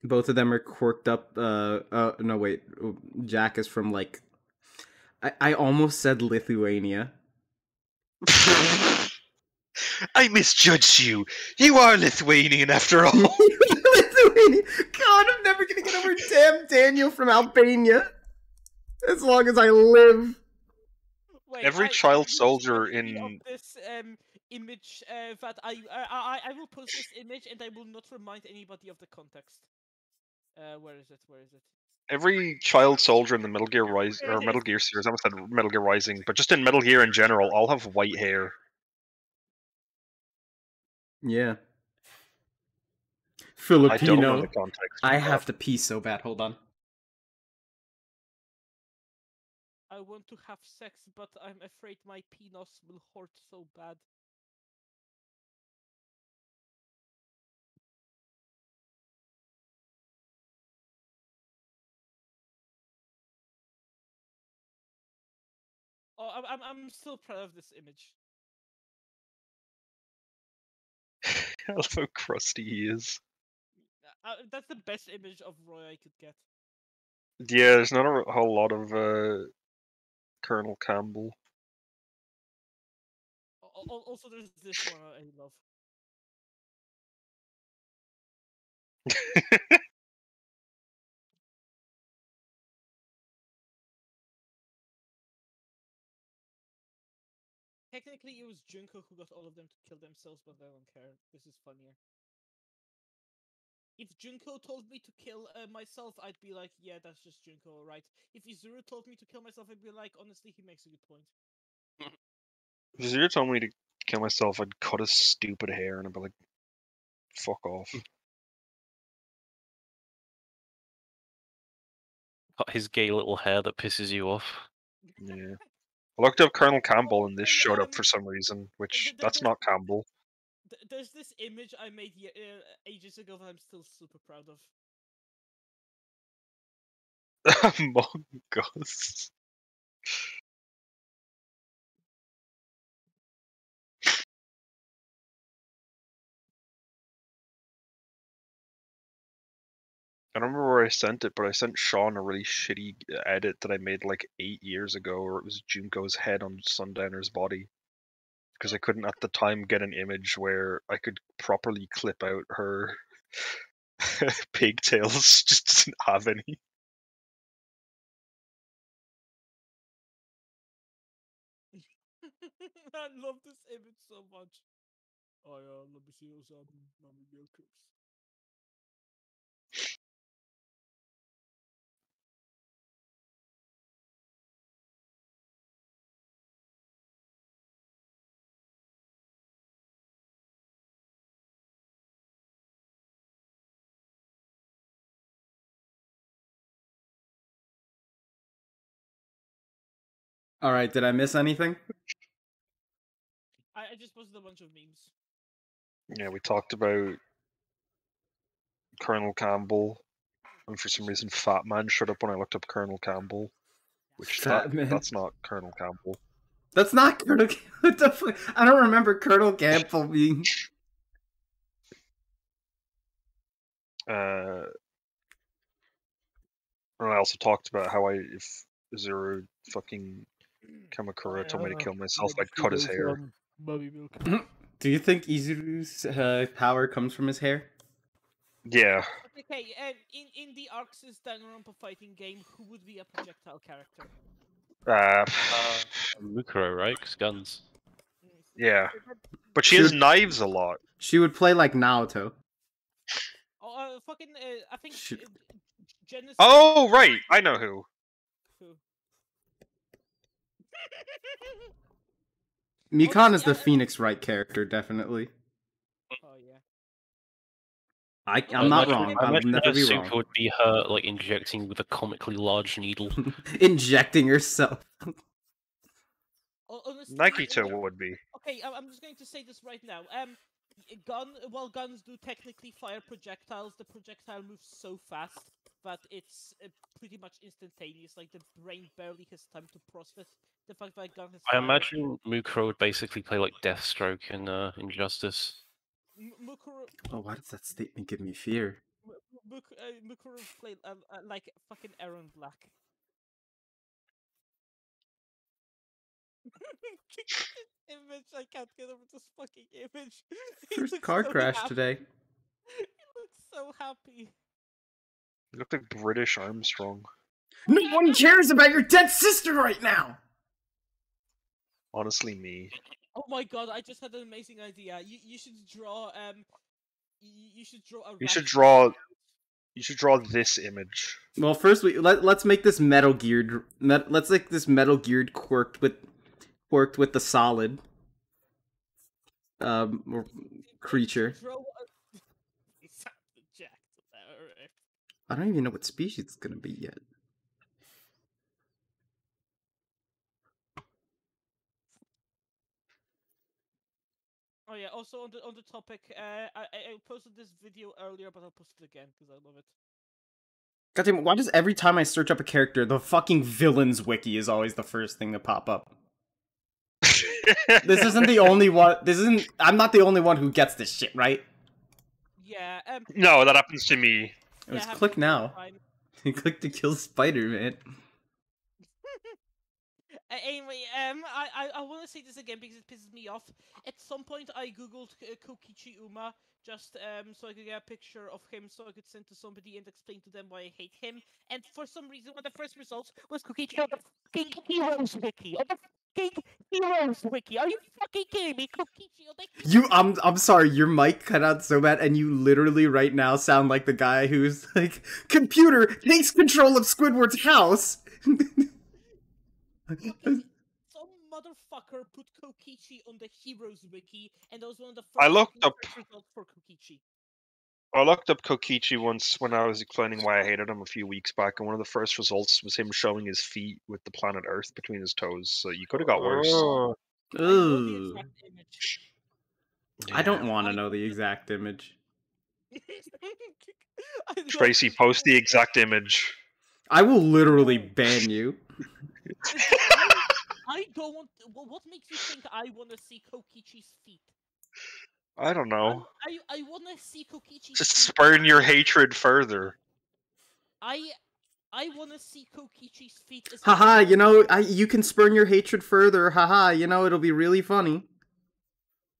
both of them are quirked up. No, wait. Jack is from like. I almost said Lithuania. I misjudged you. You are Lithuanian after all. Lithuania. God, I'm never gonna get over damn Daniel from Albania. As long as I live. Wait, Every I child will soldier share the in of this image that I will post this image and I will not remind anybody of the context. Where is it? Where is it? every child soldier in the Metal Gear There it Metal is. Gear series. I almost said Metal Gear Rising, but just in Metal Gear in general, all have white hair. Yeah. I don't know the Filipino. context. I have to pee so bad. Hold on. I want to have sex, but I'm afraid my penis will hurt so bad. Oh, I'm still proud of this image. I love how crusty he is. That's the best image of Roy I could get. Yeah, there's not a whole lot of Colonel Campbell. Also, there's this one I love. Technically, it was Junko who got all of them to kill themselves, but I don't care. This is funnier. If Junko told me to kill myself, I'd be like, yeah, that's just Junko, right? If Izuru told me to kill myself, I'd be like, honestly, he makes a good point. If Zero told me to kill myself, I'd cut his stupid hair and I'd be like, fuck off. Got his gay little hair that pisses you off. Yeah. I looked up Colonel Campbell and this and, showed up for some reason, which that's not Campbell. There's this image I made ages ago that I'm still super proud of. Among Us. I don't remember where I sent it, but I sent Sean a really shitty edit that I made like 8 years ago, where it was Junko's head on Sundowner's body. Because I couldn't at the time get an image where I could properly clip out her pigtails. Just didn't have any. I love this image so much. Oh yeah, let me see those mommy milkers. Alright, did I miss anything? I just posted a bunch of memes. Yeah, we talked about Colonel Campbell, and for some reason Fat Man showed up when I looked up Colonel Campbell. Which that's not Colonel Campbell. That's not Colonel Campbell. What the fuck? I don't remember Colonel Campbell being... And I also talked about how if Zero fucking Kamakura told me to kill myself, I'd cut his hair. Do you think Izuru's power comes from his hair? Yeah. Okay, in the Arx's Danganronpa fighting game, who would be a projectile character? Mukuro, right? 'Cause guns. Yeah. But she has knives a lot. She would play like Naoto. Oh, fucking, I think Genesis... Oh, right! I know who. Who? Mikan is the Phoenix Wright character, definitely. Oh yeah. I'm not wrong. I I'll imagine never her be super wrong. would be her like injecting with a comically large needle. Injecting herself. Honestly, Nagito would be. Okay, I'm just going to say this right now. While guns do technically fire projectiles, the projectile moves so fast that it's pretty much instantaneous. Like the brain barely has time to process the fact that a gun has. I imagine Mukuro would basically play like Deathstroke in Injustice. Mukuro. Oh, why does that statement give me fear? Mukuro played like fucking Aaron Black. Image, I can't get over this fucking image. First car crash today. He looks so happy. You look like British Armstrong. No one cares about your dead sister right now! Honestly, me. Oh my god, I just had an amazing idea. You should draw you should draw a You should Ratchet draw. You should draw this image. Well, first let's make this Metal Geared. Let's make this Metal Geared quirked with the solid creature. I don't even know what species it's gonna be yet. Oh yeah. Also on the topic, I posted this video earlier, but I'll post it again because I love it. Goddamn it, why does every time I search up a character, the fucking villains wiki is always the first thing to pop up? This isn't the only one. I'm not the only one who gets this shit, right? Yeah. No, that happens to me. It was click now. Click to kill Spider-Man. Anyway, I want to say this again because it pisses me off. At some point, I googled Kokichi Uma just so I could get a picture of him, so I could send to somebody and explain to them why I hate him. And for some reason, one of the first results was Kokichi on the fucking Heroes Wiki. On the fucking Heroes Wiki. Are you fucking kidding me? Kokichi on the I'm sorry, your mic cut out so bad, and you literally right now sound like the guy who's like, computer takes control of Squidward's house. Okay, some motherfucker put Kokichi on the Heroes Wiki, and that was one of the first results for Kokichi. I looked up Kokichi once when I was explaining why I hated him a few weeks back, and one of the first results was him showing his feet with the planet Earth between his toes, so you could have got worse. Ooh. I know the exact image. I don't want to know the exact image. Tracy, post the exact image. I will literally ban you. I don't want. What makes you think I want to see Kokichi's feet? I don't know. I want to see Kokichi's Just feet. spurn your hatred further. I want to see Kokichi's feet. Haha, you know, you can spurn your hatred further. Haha, you know, it'll be really funny.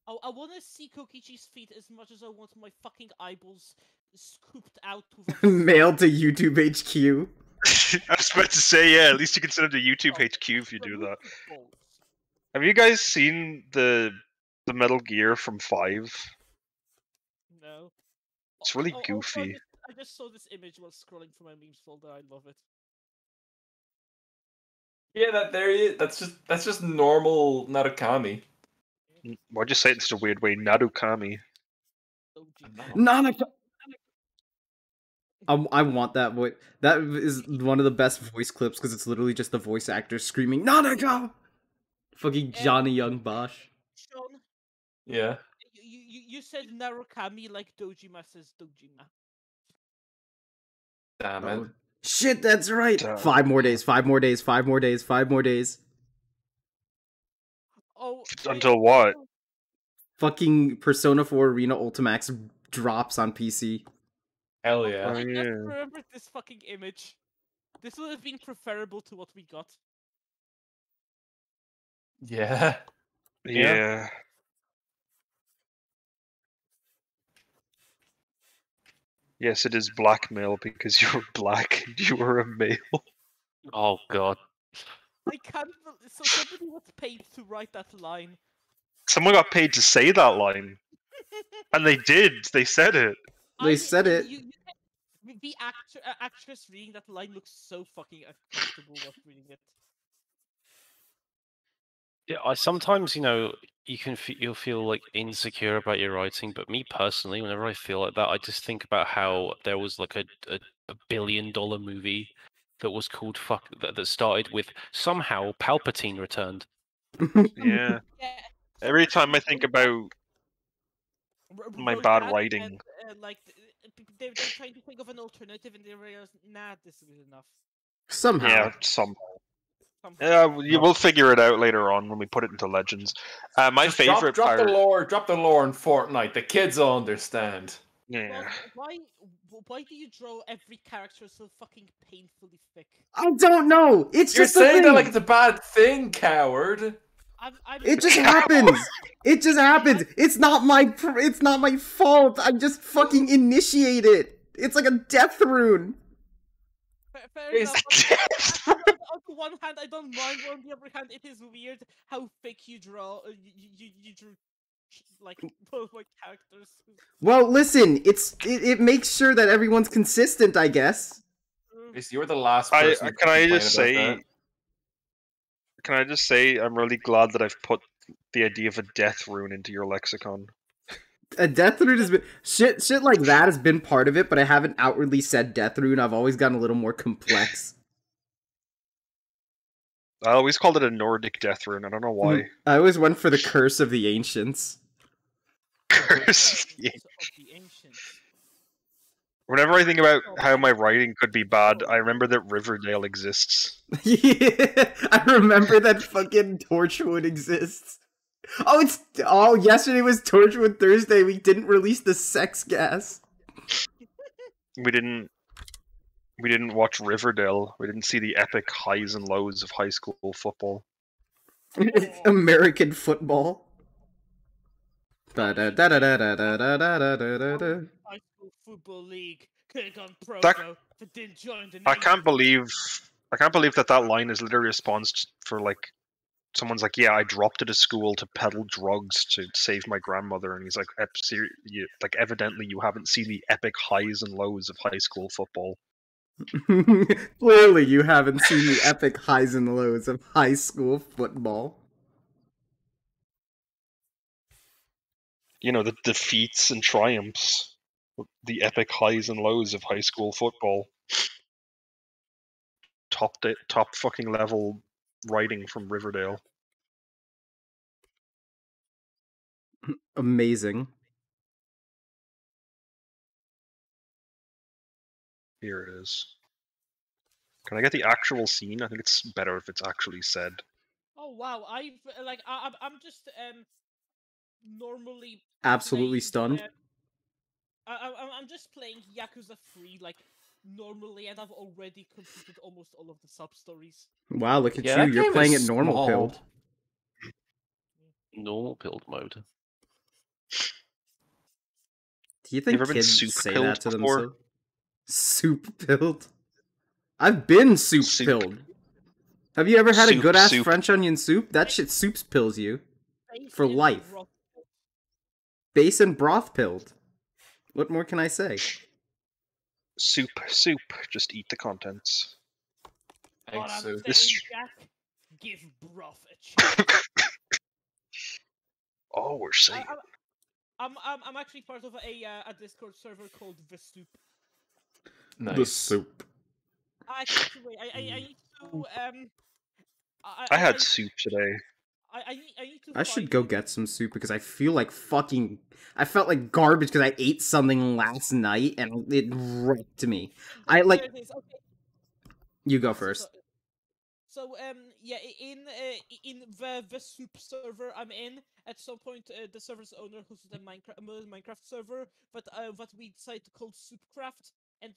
I want to see Kokichi's feet as much as I want my fucking eyeballs scooped out. Mailed to YouTube HQ. I was about to say, yeah, at least you can send it to YouTube HQ if you do that. Have you guys seen the Metal Gear from 5? No. It's really goofy. I just saw this image while scrolling through my memes folder. I love it. Yeah, there he is. That's just normal Narukami. Why'd you say it in such a weird way? Narukami. Nanaka. I want that voice. That is one of the best voice clips because it's literally just the voice actor screaming Nanaka. Fucking Johnny Young Bosch. Sean. Yeah. You said Narukami like Dojima says Dojima. Damn it. Shit, that's right. 5 more days. 5 more days. 5 more days. 5 more days. Oh. Until what? Fucking Persona 4 Arena Ultimax drops on PC. Hell yeah. I just remembered this fucking image. This would have been preferable to what we got. Yeah. Yeah. Yes, it is blackmail because you were black and you were a male. Oh god. I can't. So somebody was paid to write that line. Someone got paid to say that line. And they did. They said it. They said it. The actress reading that line looks so fucking uncomfortable while reading it. Yeah, I sometimes, you'll feel like insecure about your writing, but me personally, whenever I feel like that, I just think about how there was like a billion-dollar movie that was called that started with somehow Palpatine returned. Yeah. Yeah. Every time I think about my Wrote bad that, writing, and like they're trying to think of an alternative, and they realize, nah, this is enough. Somehow. yeah, somehow. Somehow. Yeah, you will figure it out later on when we put it into Legends. My Just favorite drop part. the lore in Fortnite. The kids will understand. Yeah. Why do you draw every character so fucking painfully thick? I don't know. It's You're just a saying thing. that like it's a bad thing, coward. It just happens. It just happens. It's not my fault. I just fucking initiate it. It's like a death rune. Fair enough. On the one hand, I don't mind. But on the other hand, it is weird how thick you draw. You drew like both my characters. Well, listen. It makes sure that everyone's consistent, I guess. You were the last person. Can I just say I'm really glad that I've put the idea of a death rune into your lexicon. A death rune has been shit like that has been part of it, but I haven't outwardly said death rune. I've always gotten a little more complex. I always called it a Nordic death rune. I don't know why. I always went for the curse of the ancients. Curse. Of the ancients. Whenever I think about how my writing could be bad, I remember that Riverdale exists. Yeah, I remember that fucking Torchwood exists. Yesterday was Torchwood Thursday. We didn't release the sex gas. We didn't watch Riverdale. We didn't see the epic highs and lows of high school football. American football. High school football league. Could have gone pro, though, but didn't join the. I can't believe that line is literally a response for like someone's like, yeah, I dropped out of school to peddle drugs to save my grandmother, and he's like, evidently you haven't seen the epic highs and lows of high school football. Clearly, you haven't seen the epic highs and lows of high school football. You know, the defeats and triumphs, the epic highs and lows of high school football. Top fucking level writing from Riverdale. Amazing. Here it is. Can I get the actual scene? I think it's better if it's actually said. Oh wow! I'm just normally absolutely stunned. I'm just playing Yakuza 3 like normally, and I've already completed almost all of the sub stories. Wow, look at you! You're playing it normal pilled. Normal pilled mode. Do you think kids say that to themselves? Soup pilled. I've been soup pilled. Have you ever had a good ass French onion soup? That shit soups pills you for life. Base and broth pilled. What more can I say? Soup. Just eat the contents. Egg soup. Jack, give broth a chance. Oh, we're safe. I'm actually part of a Discord server called The Soup. Nice. The Soup. I need to I had soup today. I should go get some soup because I feel like fucking. I felt like garbage because I ate something last night and it wrecked me. Okay. You go first. So yeah, in the soup server I'm in, at some point the server's owner hosted a Minecraft server, but what we decided to call Soupcraft, and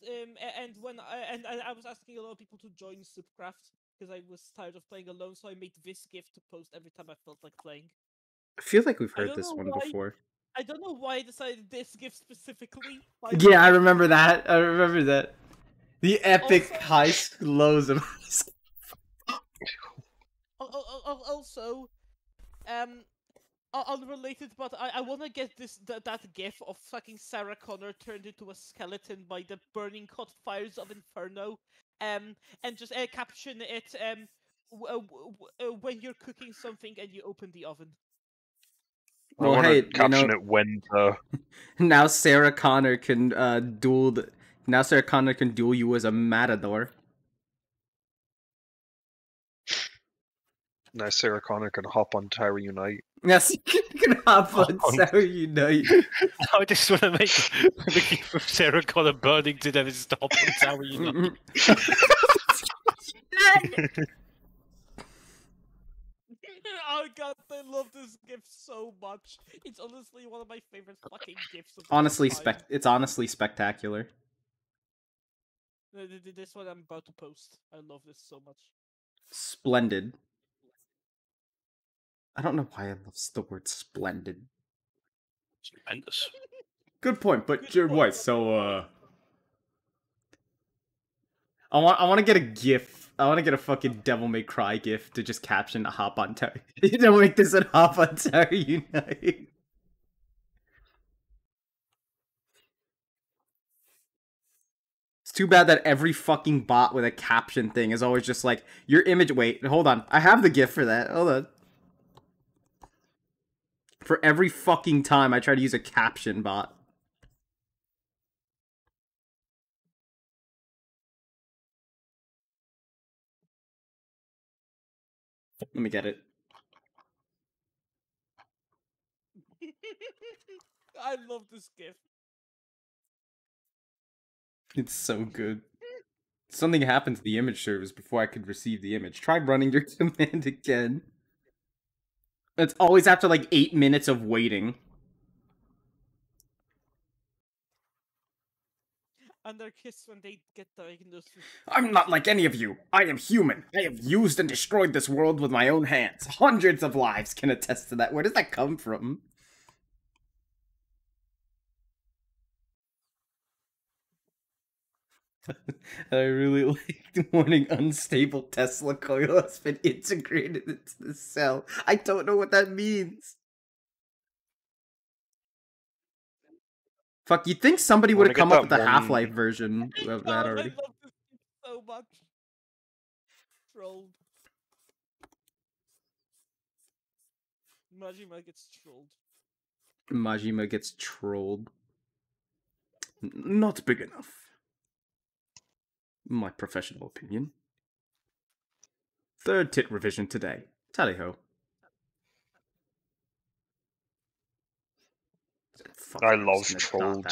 when I was asking a lot of people to join Soupcraft because I was tired of playing alone, so I made this GIF to post every time I felt like playing. I feel like we've heard this one before. I don't know why I decided this GIF specifically. Yeah, I remember that. The epic high lows of high school. Also, unrelated, but I want to get that gif of fucking Sarah Connor turned into a skeleton by the burning hot fires of Inferno, and just caption it when you're cooking something and you open the oven. I Well, want hey, to caption it when now Sarah Connor can Now Sarah Connor can duel you as a matador. now Sarah Connor can hop on Tower Unite. Yes, you can hop on Sarah Unite. I just want to make the gif of Sarah Connor burning to death and stop on Tower Unite. Oh god, I love this GIF so much. It's honestly one of my favorite fucking GIFs of Honestly, all time. it's honestly spectacular. This one I'm about to post. I love this so much. Splendid. I don't know why I love the word splendid. Tremendous. Good point, but Good Jared point, White, but- so I want to get a GIF. I want to get a fucking Devil May Cry GIF to just caption a hop on Tower. You don't make this a hop on Tower Unite. It's too bad that every fucking bot with a caption thing is always just like, your image. Wait, hold on. I have the GIF for that. Hold on. For every fucking time I try to use a caption bot. Let me get it. I love this GIF. It's so good. Something happened to the image service before I could receive the image. Try running your command again. It's always after like 8 minutes of waiting. And their kiss when they get diagnosed with... I'm not like any of you. I am human. I have used and destroyed this world with my own hands. Hundreds of lives can attest to that. Where does that come from? I really like the warning unstable Tesla coil has been integrated into the cell. I don't know what that means. Fuck, you'd think somebody would have come up with a Half-Life version of that already. I love this GIF so much. Trolled. Majima gets trolled. Majima gets trolled. Not big enough. My professional opinion. Third tit revision today. Tally-ho. I love trolled.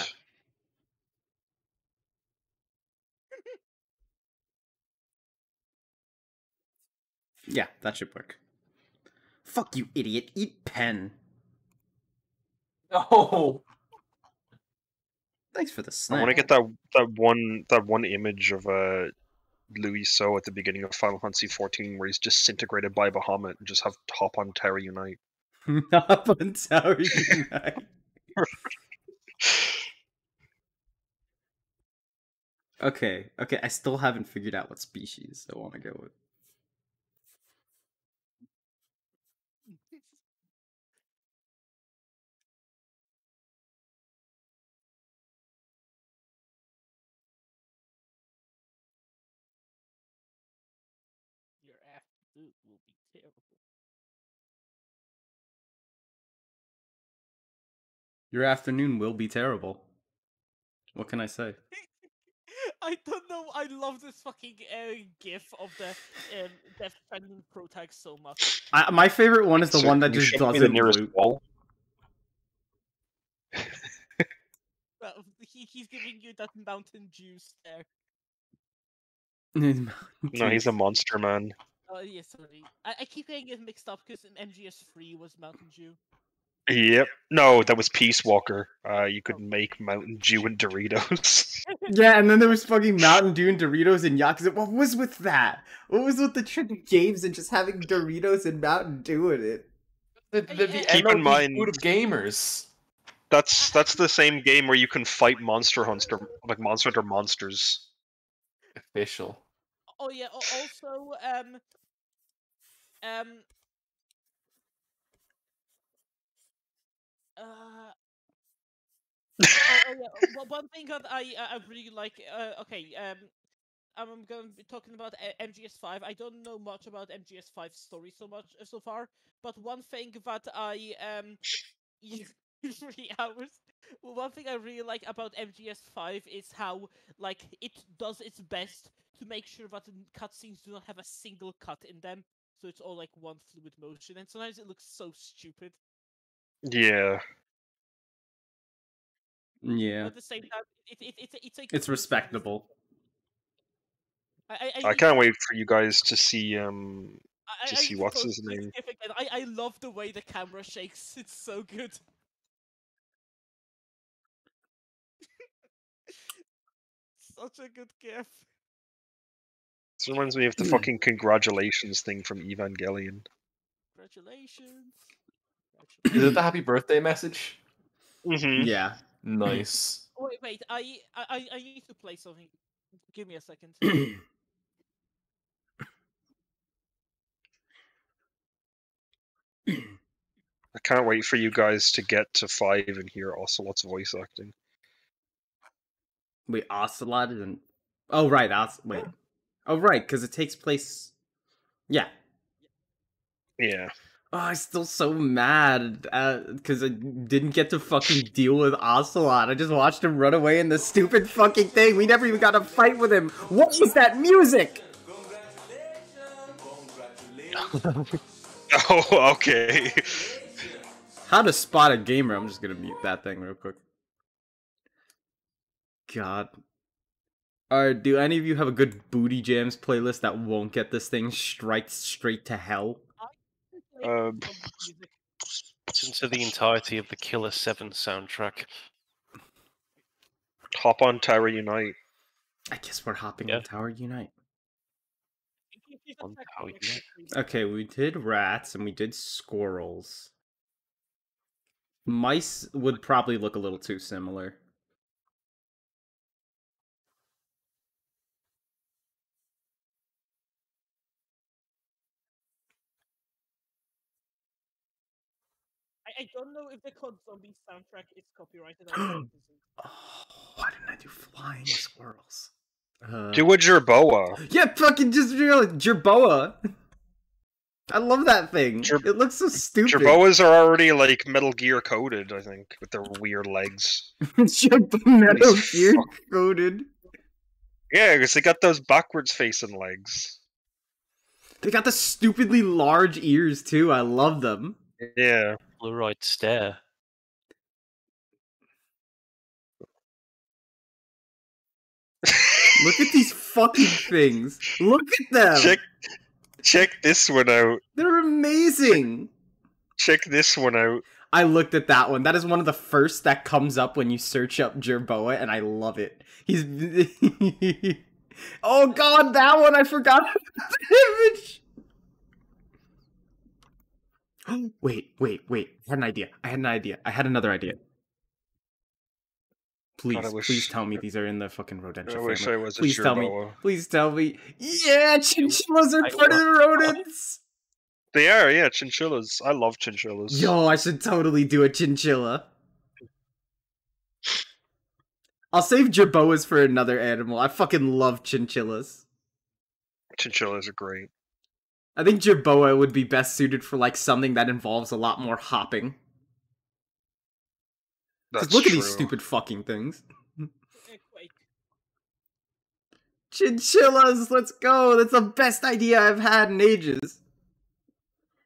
Yeah, that should work. Fuck you, idiot. Eat pen. Oh. Thanks for the I snack. want to get that one image of Louis So at the beginning of Final Fantasy XIV where he's disintegrated by Bahamut and just have hop on Tower Unite. Hop on Tower Unite. Okay, I still haven't figured out what species I want to go with. Your afternoon will be terrible. Your afternoon will be terrible. What can I say? I don't know. I love this fucking GIF of the Death Stranding protag so much. My favorite one is the So one that can you just show me doesn't the nearest loot. wall. He's giving you that Mountain Dew stare. No, he's a monster man. Oh yeah, sorry. I keep getting it mixed up because in MGS3 was Mountain Dew. Yep. No, that was Peace Walker. You could make Mountain Dew and Doritos. Yeah, and then there was fucking Mountain Dew and Doritos and Yakuza. What was with that? What was with the trick of games and just having Doritos and Mountain Dew in it? The Keep in MLB mind- food of gamers. That's the same game where you can fight Monster Hunter, like Monster Hunter monsters. Official. Oh yeah. Also, oh yeah. Well, one thing that I really like. Okay. I'm going to be talking about MGS5. I don't know much about MGS5's story so far, but one thing that I 3 hours. Well, one thing I really like about MGS5 is how like it does its best to make sure that the cutscenes do not have a single cut in them, so it's all like one fluid motion, and sometimes it looks so stupid. Yeah. Yeah. But at the same time, It's respectable. I can't wait for you guys to see what's his name. I love the way the camera shakes. It's so good. Such a good gif. This reminds me of the fucking congratulations thing from Evangelion. Congratulations. Is it the happy birthday message? Mm-hmm. Yeah. Nice. Wait. I need to play something. Give me a second. I can't wait for you guys to get to 5 and hear Ocelot's voice acting. Wait, Ocelot isn't. Oh right, wait. Oh right, because it takes place. Yeah. Yeah. Oh, I'm still so mad because I didn't get to fucking deal with Ocelot. I just watched him run away in the stupid fucking thing. We never even got to fight with him. What was that music? Oh, okay. How to spot a gamer. I'm just gonna mute that thing real quick. God. Alright, do any of you have a good Booty Jams playlist that won't get this thing straight to hell? Listen to the entirety of the Killer 7 soundtrack. Hop on Tower Unite. I guess we're hopping on Tower Unite. On Tower Unite. Okay, we did rats and we did squirrels. Mice would probably look a little too similar. I don't know if the COD Zombie soundtrack is copyrighted. Oh, why didn't I do flying squirrels? Do a Jerboa. Yeah, fucking just real Jerboa. I love that thing. It looks so stupid. Jerboas are already like Metal Gear coded, I think, with their weird legs. Metal Gear coded. Yeah, because they got those backwards facing legs. They got the stupidly large ears too. I love them. Yeah. Blue-eyed stare. Look at these fucking things. Look at them. Check this one out. They're amazing. Check this one out. I looked at that one. That is one of the first that comes up when you search up Jerboa, and I love it. He's... Oh god, that one! I forgot the image! Wait. I had another idea. Please tell me these are in the fucking Rodentia family. I wish I was Please a tell me. Jerboa. Please tell me. Yeah, chinchillas are part of the rodents! They are, yeah, chinchillas. I love chinchillas. Yo, I should totally do a chinchilla. I'll save jerboas for another animal. I fucking love chinchillas. Chinchillas are great. I think jerboa would be best suited for like something that involves a lot more hopping. Because look at these stupid fucking things. Chinchillas, let's go! That's the best idea I've had in ages.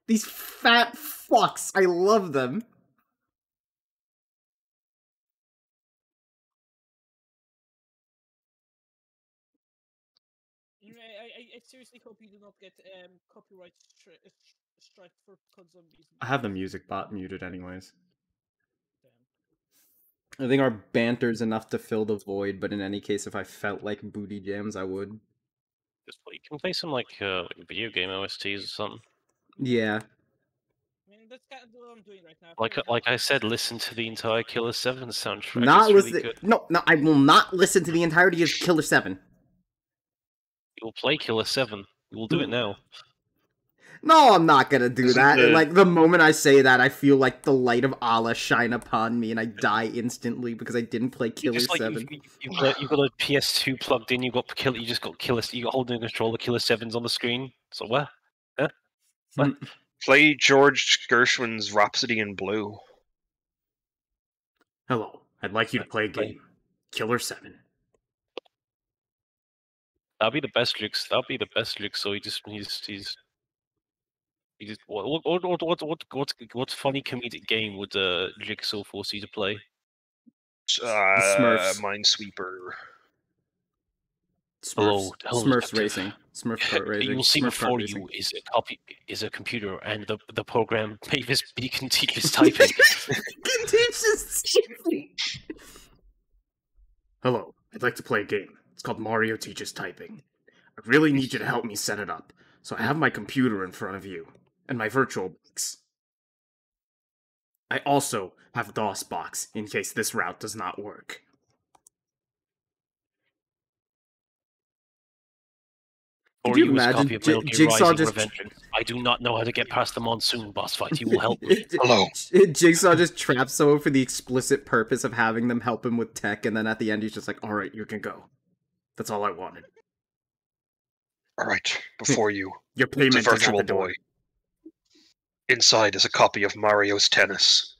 These fat fucks, I love them. I seriously hope you do not get copyright strike for COD Zombies. I have the music bot muted anyways. Damn. I think our banter's enough to fill the void, but in any case, if I felt like booty jams, I would. Just you can play some like video game OSTs or something. Yeah. I mean, that's kind of what I'm doing right now. Like I said, listen to the entire Killer 7 soundtrack. Not it's listen. Really good. No, I will not listen to the entirety of Killer 7. You will play Killer 7. You will do it now. No, I'm not gonna do Isn't that. the- Like, the moment I say that, I feel like the light of Allah shine upon me and I die instantly because I didn't play You Killer just like 7. you've got a PS2 plugged in. You got Killer. You just got Killer. You got holding the controller. Killer 7's on the screen. So what? Huh? What? Play George Gershwin's Rhapsody in Blue. Hello, I'd like you to play a game. Killer 7. That'd be the best Jigsaw. That'd be the best Jigsaw. He just what funny comedic game would Jigsaw force you to play? Smurfs. Minesweeper. Smurfs. Hello, Smurfs detective. Racing. Smurf kart racing. You will see Smurf kart before racing. you is a computer, and the program can teaches typing. Can teach us typing. Hello, I'd like to play a game. It's called Mario Teaches Typing. I really need you to help me set it up. So I have my computer in front of you, and my virtual box. I also have DOSBox, in case this route does not work. Or you you use a imagine copy of Metal Gear Jigsaw Rising just- Revengeance. I do not know how to get past the monsoon boss fight. You will help me. Hello. Jigsaw just traps someone for the explicit purpose of having them help him with tech, and then at the end he's just like, alright, you can go. That's all I wanted. Alright, before you, Your the payment is at virtual the door. boy. Inside is a copy of Mario's Tennis.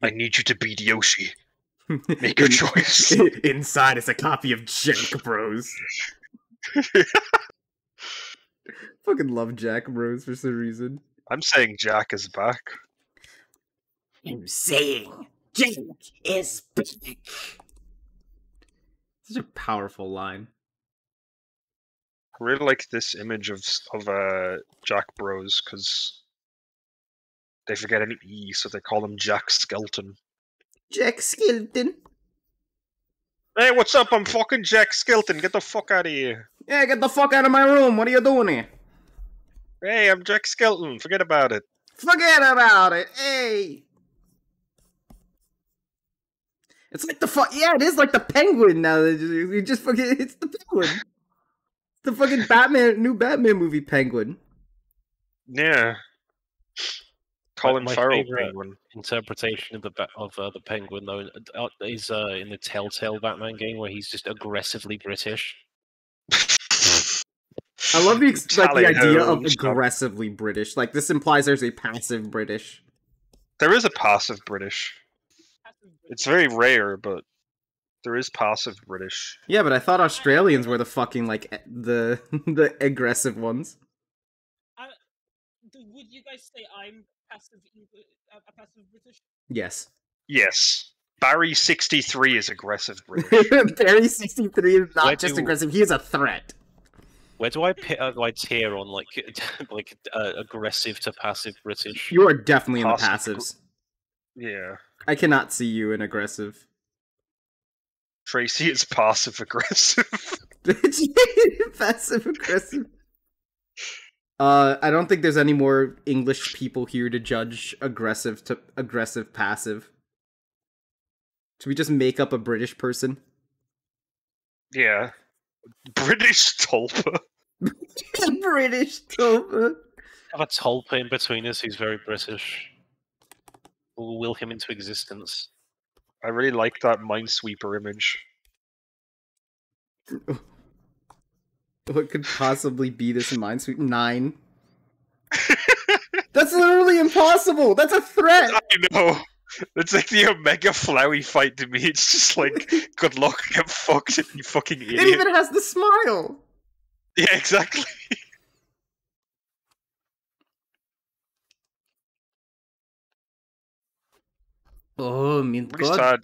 I need you to beat Yoshi. Make your choice. Inside is a copy of Jack Bros. Fucking love Jack Bros for some reason. I'm saying Jack is back. I'm saying Jack is back. Such a powerful line. I really like this image of Jack Bros because they forget any E, so they call him Jack Skelton. Jack Skeleton. Hey, what's up? I'm fucking Jack Skelton. Get the fuck out of here. Yeah, get the fuck out of my room. What are you doing here? Hey, I'm Jack Skelton. Forget about it. Forget about it. Hey. It's like the yeah, it is like the Penguin now. You just fucking, it's the Penguin. The fucking new Batman movie Penguin. Yeah. Colin My Farrell favorite Penguin. interpretation of the Penguin though is in the Telltale Batman game where he's just aggressively British. I love the idea of Tally-ho, stop. aggressively British. Like, this implies there's a passive British. There is a passive British. It's very rare, but there is passive British. Yeah, but I thought Australians were the fucking, like, the the aggressive ones. Would you guys say I'm a passive British? Yes. Yes. Barry 63 is aggressive British. Barry 63 is not Where just do- aggressive, he is a threat. Where do I tier on like aggressive to passive British? You are definitely in the Passive- passives. Yeah. I cannot see you in aggressive. Tracy is passive aggressive. Passive aggressive. I don't think there's any more English people here to judge aggressive to aggressive passive. Should we just make up a British person? Yeah. British Tulpa. British Topher. Have a Tulpa in between us who's very British. We'll will him into existence. I really like that Minesweeper image. What could possibly be this Minesweeper? 9. That's literally impossible! That's a threat! I know. It's like the Omega Flowey fight to me. It's just like, good luck, get fucked, you fucking idiot. It even has the smile! Yeah, exactly. Oh, mein Really God. sad.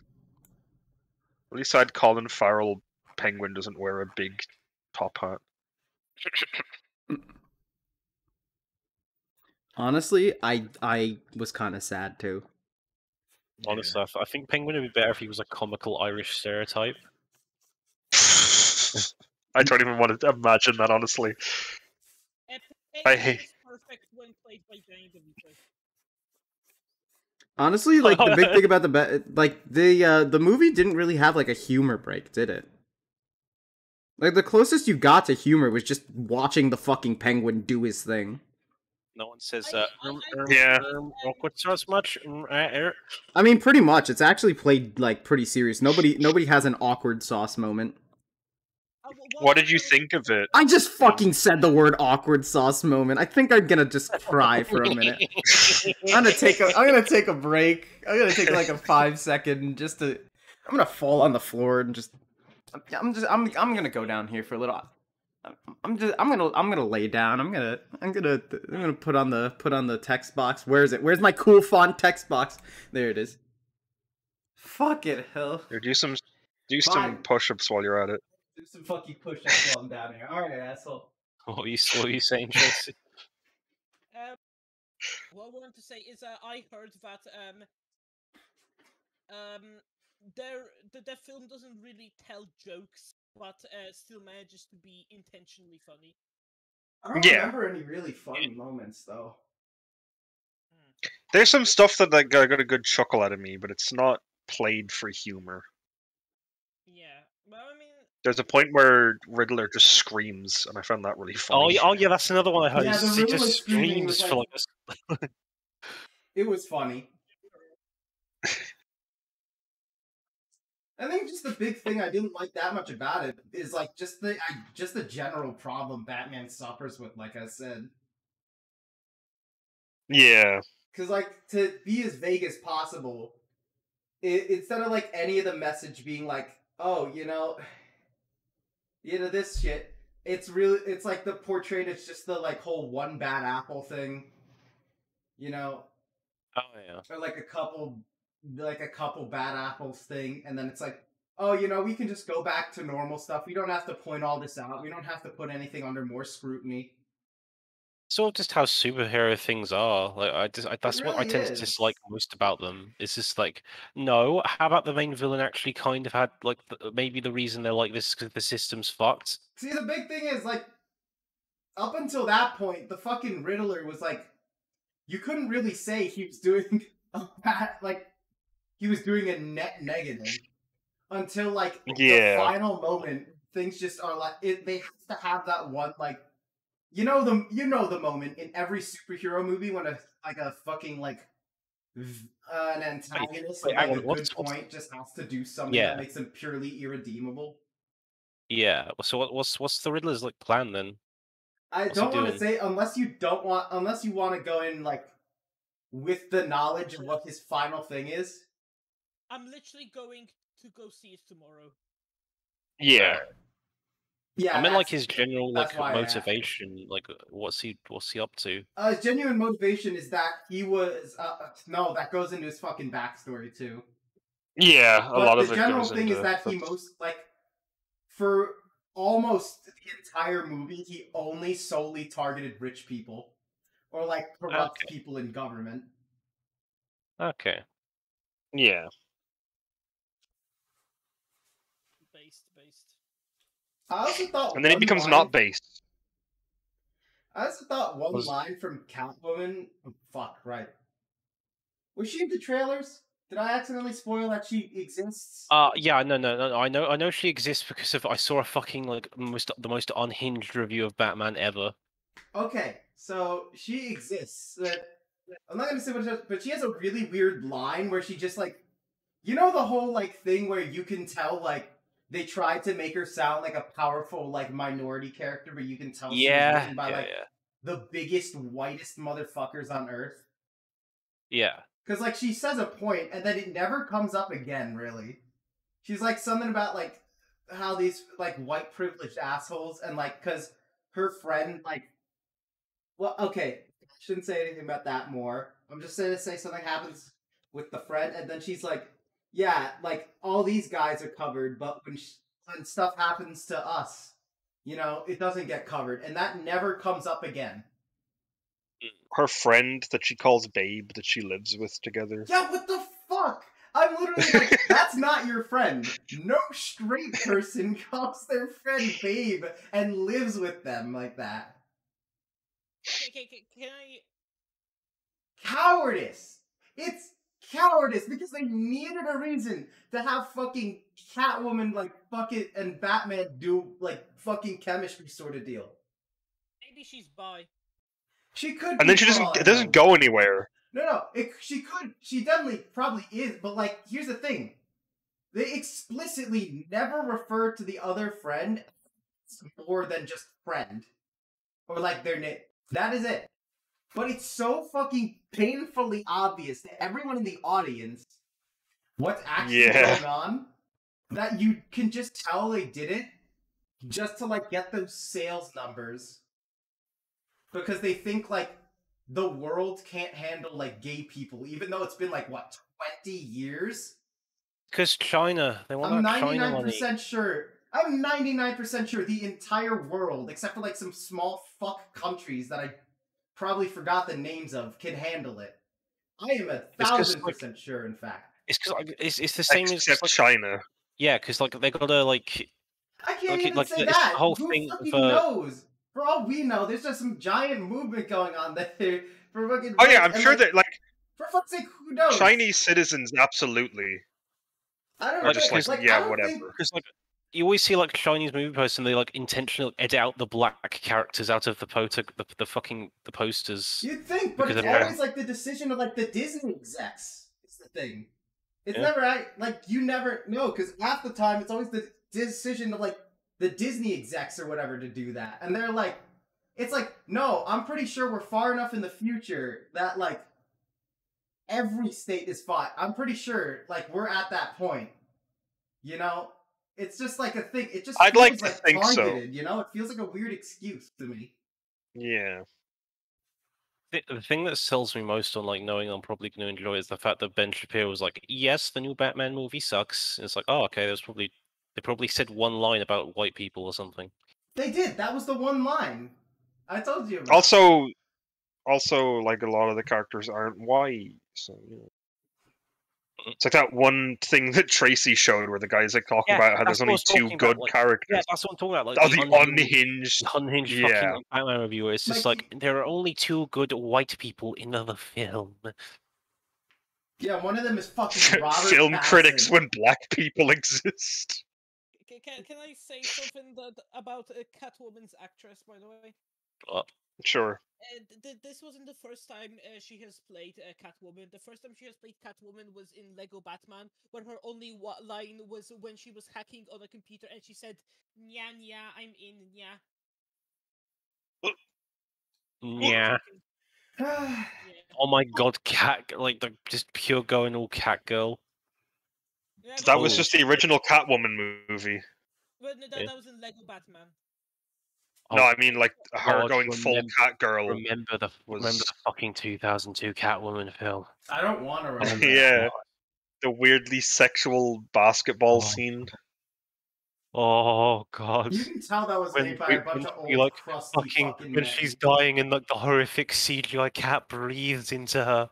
Really sad Colin Farrell Penguin doesn't wear a big top hat. Honestly, I was kind of sad too. Honestly, I think Penguin would be better if he was a comical Irish stereotype. I don't even want to imagine that, honestly. I hate- It's perfect when played by Danny DeVito. Honestly, like the big thing about the movie didn't really have like a humor break, did it? Like the closest you got to humor was just watching the fucking penguin do his thing. No one says Yeah. awkward sauce much. I mean, pretty much. It's actually played like pretty serious. Nobody has an awkward sauce moment. What did you think of it? I just fucking said the word awkward sauce moment. I think I'm gonna just cry for a minute. I'm gonna take a break. I'm gonna take like a 5-second just to. I'm gonna fall on the floor and just. I'm gonna go down here for a little. I'm gonna lay down. I'm gonna put on the text box. Where is it? Where's my cool font text box? There it is. Fuck it, hell. Here, do some Fine. push-ups while you're at it. Do some fucking push-ups while I'm down here. All right, asshole. What are you saying, Tracy? What I wanted to say is I heard that the film doesn't really tell jokes, but still manages to be intentionally funny. I don't remember any really funny moments though. There's some stuff that got a good chuckle out of me, but it's not played for humor. Yeah, well, I mean, there's a point where Riddler just screams, and I found that really funny. Oh yeah, that's another one I heard. Yeah, the he Riddler just screaming screams was for like- like. It was funny. I think just the big thing I didn't like that much about it is like just the general problem Batman suffers with, like I said. Yeah. Because like to be as vague as possible, instead of like any of the message being like, oh, this shit. It's like the portrait. It's just the like whole one bad apple thing. Oh yeah. Or like a couple bad apples thing, and then it's like, oh, we can just go back to normal stuff. We don't have to point all this out. We don't have to put anything under more scrutiny. Sort of just how superhero things are. Like that's what I really tend to is. dislike most about them. It's just like, no, how about the main villain actually kind of had like maybe the reason they're like this is because the system's fucked. See, the big thing is like, up until that point, the fucking Riddler was like, you couldn't really say he was doing he was doing a net negative until like the final moment. Things just are like they have to have that one like the moment in every superhero movie when a fucking like an antagonist with like a good point just has to do something that makes him purely irredeemable. Yeah. So what's the Riddler's like plan then? I don't want to say unless you want to go in like with the knowledge of what his final thing is. I'm literally going to go see it tomorrow. Yeah. Yeah. I mean, like his general like why motivation. Like, what's he up to? His genuine motivation is that he was. No, that goes into his fucking backstory too. Yeah, a lot of it. The general thing is that he for almost the entire movie, he only solely targeted rich people or like corrupt people in government. Okay. Yeah. Based. I also thought, and then he becomes not based. I also thought one line from Catwoman. Oh, fuck, right. Was she in the trailers? Did I accidentally spoil that she exists? Yeah, no. I know she exists because I saw a fucking like the most unhinged review of Batman ever. Okay, so she exists. I'm not gonna say what it is, but she has a really weird line where she just like, the whole like thing where you can tell like they tried to make her sound like a powerful like minority character, but you can tell she was written by the biggest whitest motherfuckers on earth. Yeah. Because, like, she says a point, and then it never comes up again, really. She's, like, something about, like, how these, like, white privileged assholes, and, like, because her friend, like... Well, okay, I shouldn't say anything about that more. I'm just going to say something happens with the friend, and then she's like, yeah, like, all these guys are covered, but when stuff happens to us, it doesn't get covered, and that never comes up again. Her friend that she calls Babe that she lives with together. Yeah, what the fuck? I'm literally like, that's not your friend. No straight person calls their friend Babe and lives with them like that. Can I... Cowardice! It's cowardice because they needed a reason to have fucking Catwoman like fuck it and Batman do like fucking chemistry sort of deal. Maybe she's bi. She could, and then she it doesn't go anywhere. No, she could. She definitely probably is. But like, here's the thing: they explicitly never refer to the other friend as more than just friend, or like their name. That is it. But it's so fucking painfully obvious to everyone in the audience what's actually going on that you can just tell they did it just to like get those sales numbers because they think like the world can't handle like gay people, even though it's been like what 20 years. Because China, they want that China money. I'm 99% sure the entire world, except for like some small fuck countries that I probably forgot the names of, can handle it. I am 1,000% sure. In fact, it's because it's the same except as China. Yeah, because like they gotta like. I can't even like, say that. The whole Who thing fucking knows? For all we know, there's just some giant movement going on there. For fucking oh yeah, I'm sure that like for fuck's sake, who knows? Chinese citizens absolutely. I don't are just like yeah, whatever. Because like you always see like Chinese movie posters, and they like intentionally edit out the black characters out of the the posters. You'd think, but it's always like the decision of like the Disney execs. Is the thing. It's never like you never know because half the time it's always the decision of like the Disney execs or whatever to do that, and they're like, it's like no, I'm pretty sure we're far enough in the future that like every state is fine. I'm pretty sure like we're at that point. You know, it's just like a thing. It just I'd feels like to think targeted, so. You know, it feels like a weird excuse to me. Yeah. The thing that sells me most on like knowing I'm probably going to enjoy is the fact that Ben Shapiro was like, "Yes, the new Batman movie sucks." And it's like, oh, okay, they probably said one line about white people or something. They did. That was the one line I told you about. Also, like a lot of the characters aren't white, so you know. It's like that one thing that Tracy showed where the guy's like talking about how there's only two good characters. Yeah, that's what I'm talking about. Like the unhinged fucking like, Batman reviewer. It's just like there are only two good white people in the film. Yeah, one of them is fucking Robert Film Pattinson. critics when black people exist. Can I say something about Catwoman's actress, by the way? Sure. This wasn't the first time she has played Catwoman. The first time she has played Catwoman was in Lego Batman, where her only line was when she was hacking on a computer and she said, "Nya nya, I'm in nya." Yeah. Oh my god, cat! Like the just pure going all cat girl. Yeah, that was just the original Catwoman movie. But no, that was in Lego Batman. No, I mean like her going full Catgirl. Remember the fucking 2002 Catwoman film. I don't want to remember. Yeah, the weirdly sexual basketball scene. Oh god! You can tell that was made by a bunch of old crusty fucking when she's dying and like the horrific CGI cat breathes into her.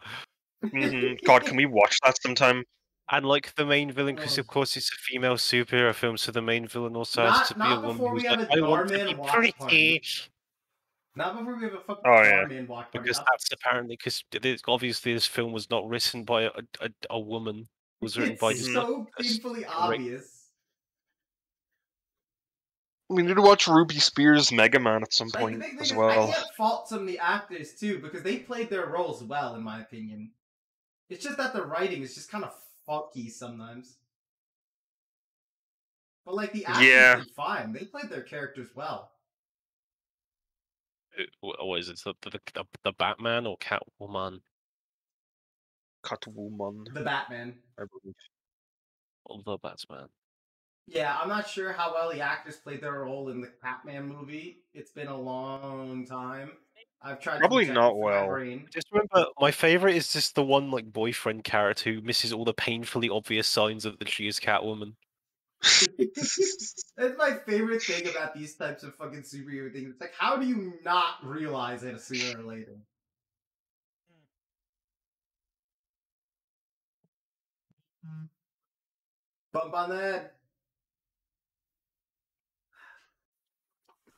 God, can we watch that sometime? And like the main villain, because of course it's a female superhero film, so the main villain also has to be a woman who's like, I want to be pretty. Not before we have a fucking Darman watch party. Because that's apparently obviously this film was not written by a woman. It was written by just so painfully obvious. We need to watch Ruby Spears' Mega Man at some point as well. I can't fault some of the actors too because they played their roles well, in my opinion. It's just that the writing is just kind of funky sometimes. But like the actors did fine. They played their characters well. What is it? The Batman or Catwoman? Catwoman. The Batman. I believe. Or the Batman. Yeah, I'm not sure how well the actors played their role in the Batman movie. It's been a long time. I've tried probably to not well. Just remember, my favorite is just the one like boyfriend character who misses all the painfully obvious signs of that she is Catwoman. That's my favorite thing about these types of fucking superhero things. It's like, how do you not realize it sooner or later? Bump on the head.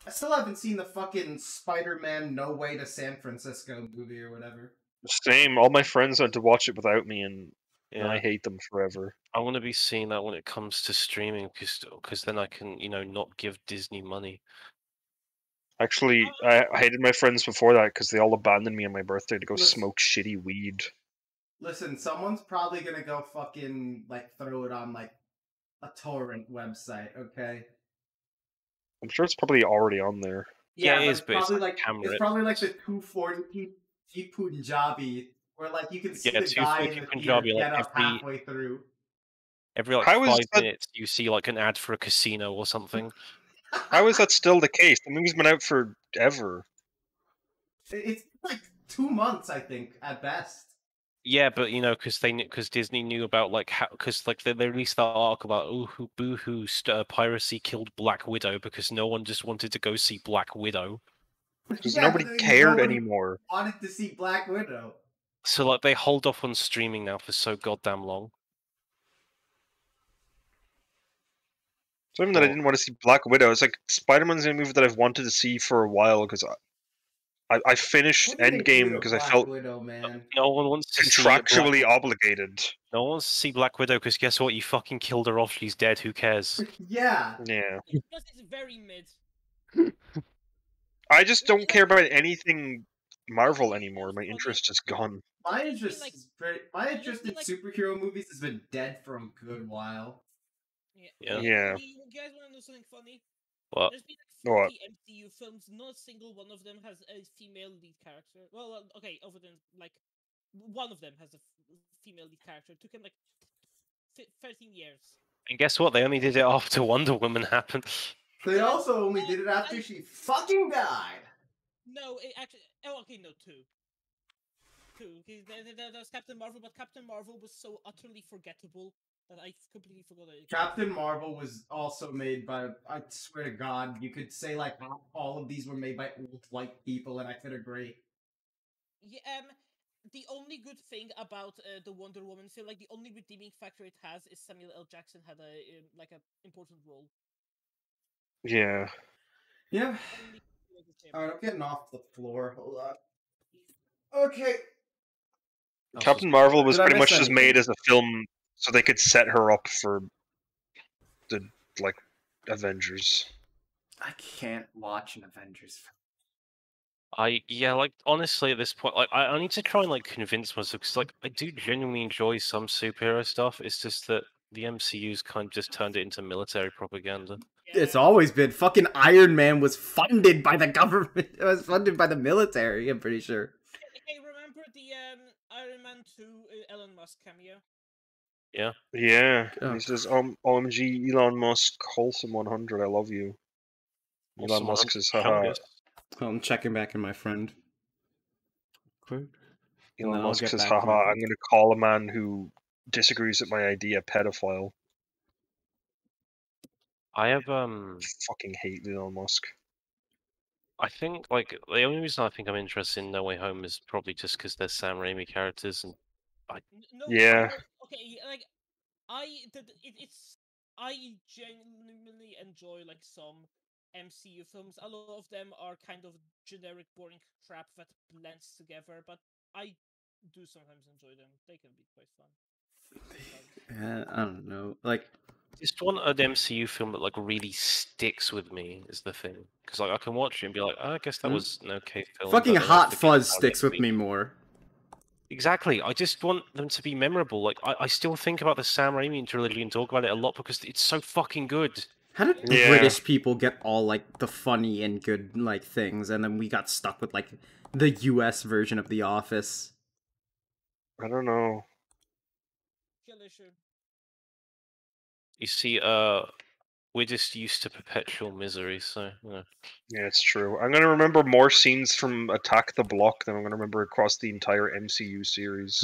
I still haven't seen the fucking Spider-Man No Way to San Francisco movie or whatever. Same. All my friends had to watch it without me, and I hate them forever. I want to be seeing that when it comes to streaming, because then I can, not give Disney money. Actually, I hated my friends before that because they all abandoned me on my birthday to go Listen. smoke shitty weed. Listen, someone's probably gonna go fucking like throw it on like a torrent website, okay? I'm sure it's probably already on there. Yeah, Yeah, it but is, it's but it's probably like like camera. it's probably like the 240p Punjabi, where like you can see Yeah, the guy 240p in the theater Punjabi, like get up halfway through. every like How is 5 minutes you see like an ad for a casino or something. How is that still the case? The movie's been out forever. It's like 2 months, I think, at best. Yeah, but you know, because Disney knew about like how, because like they released that arc about boohoo, piracy killed Black Widow because no one just wanted to go see Black Widow. Because Yeah, nobody but cared nobody anymore. wanted to see Black Widow. So like they hold off on streaming now for so goddamn long. So even that I didn't want to see Black Widow, it's like Spider-Man's a movie that I've wanted to see for a while because I finished What do you Endgame do to because I Black felt Widow, man? No one wants to see contractually obligated. No one wants to see Black Widow because guess what? You fucking killed her off. She's dead. Who cares? Yeah. Yeah. Because it's very mid. I just don't Like, care about anything Marvel it anymore. was My funny. interest is gone. My There's been, interest like- is my interest in like- superhero movies has been dead for a good while. Yeah. Yeah. You guys want to know something funny? What? There's been like What? 40 MCU films, not a single one of them has a female lead character. Well, okay, other than like one of them has a female lead character. It took him like 13 years. And guess what? They only did it after Wonder Woman happened. They also only did it after she fucking died. No, it actually. Oh, okay, no, two. There was Captain Marvel, but Captain Marvel was so utterly forgettable that I completely forgot it. Captain Marvel was also made by, I swear to God, you could say like all of these were made by old white people, and I could agree. Yeah, the only good thing about the Wonder Woman film, like the only redeeming factor it has, is Samuel L. Jackson had a like an important role. Yeah. Yeah. Only thing I could say Alright, about I'm getting off the floor. Hold on. Okay. Captain Marvel was Did I pretty miss much just anything? made as a film so they could set her up for the like Avengers. I can't watch an Avengers film. Like honestly at this point, like I need to try and like convince myself because like I do genuinely enjoy some superhero stuff. It's just that the MCU's kind of just turned it into military propaganda. It's always been. Fucking Iron Man was funded by the government. It was funded by the military, I'm pretty sure. Hey, remember the Iron Man 2 Elon Musk cameo? Yeah. Yeah. Oh. He says, OMG, Elon Musk, wholesome 100, I love you. Elon Musk says, haha. I'm checking back in my friend. And then Elon I'll Musk get says, back to my haha, friend. I'm going to call a man who disagrees with my idea pedophile. I have Fucking hate Elon Musk. I think like the only reason I think I'm interested in No Way Home is probably just because there's Sam Raimi characters and No, Yeah. no, okay, like I genuinely enjoy like some MCU films. A lot of them are kind of generic, boring crap that blends together, but I do sometimes enjoy them. They can be quite fun. I don't know. Like, just want an MCU film that like really sticks with me is the thing because like I can watch it and be like, oh, I guess that was an okay film. fucking but then I Hot forget Fuzz about it sticks with next me week. more. Exactly. I just want them to be memorable. Like I still think about the Sam Raimi trilogy and talk about it a lot because it's so fucking good. How did Yeah. British people get all like the funny and good like things, and then we got stuck with like the US version of The Office? I don't know. Kill issue. You see, we're just used to perpetual misery, so you know. Yeah, it's true. I'm going to remember more scenes from Attack the Block than I'm going to remember across the entire MCU series.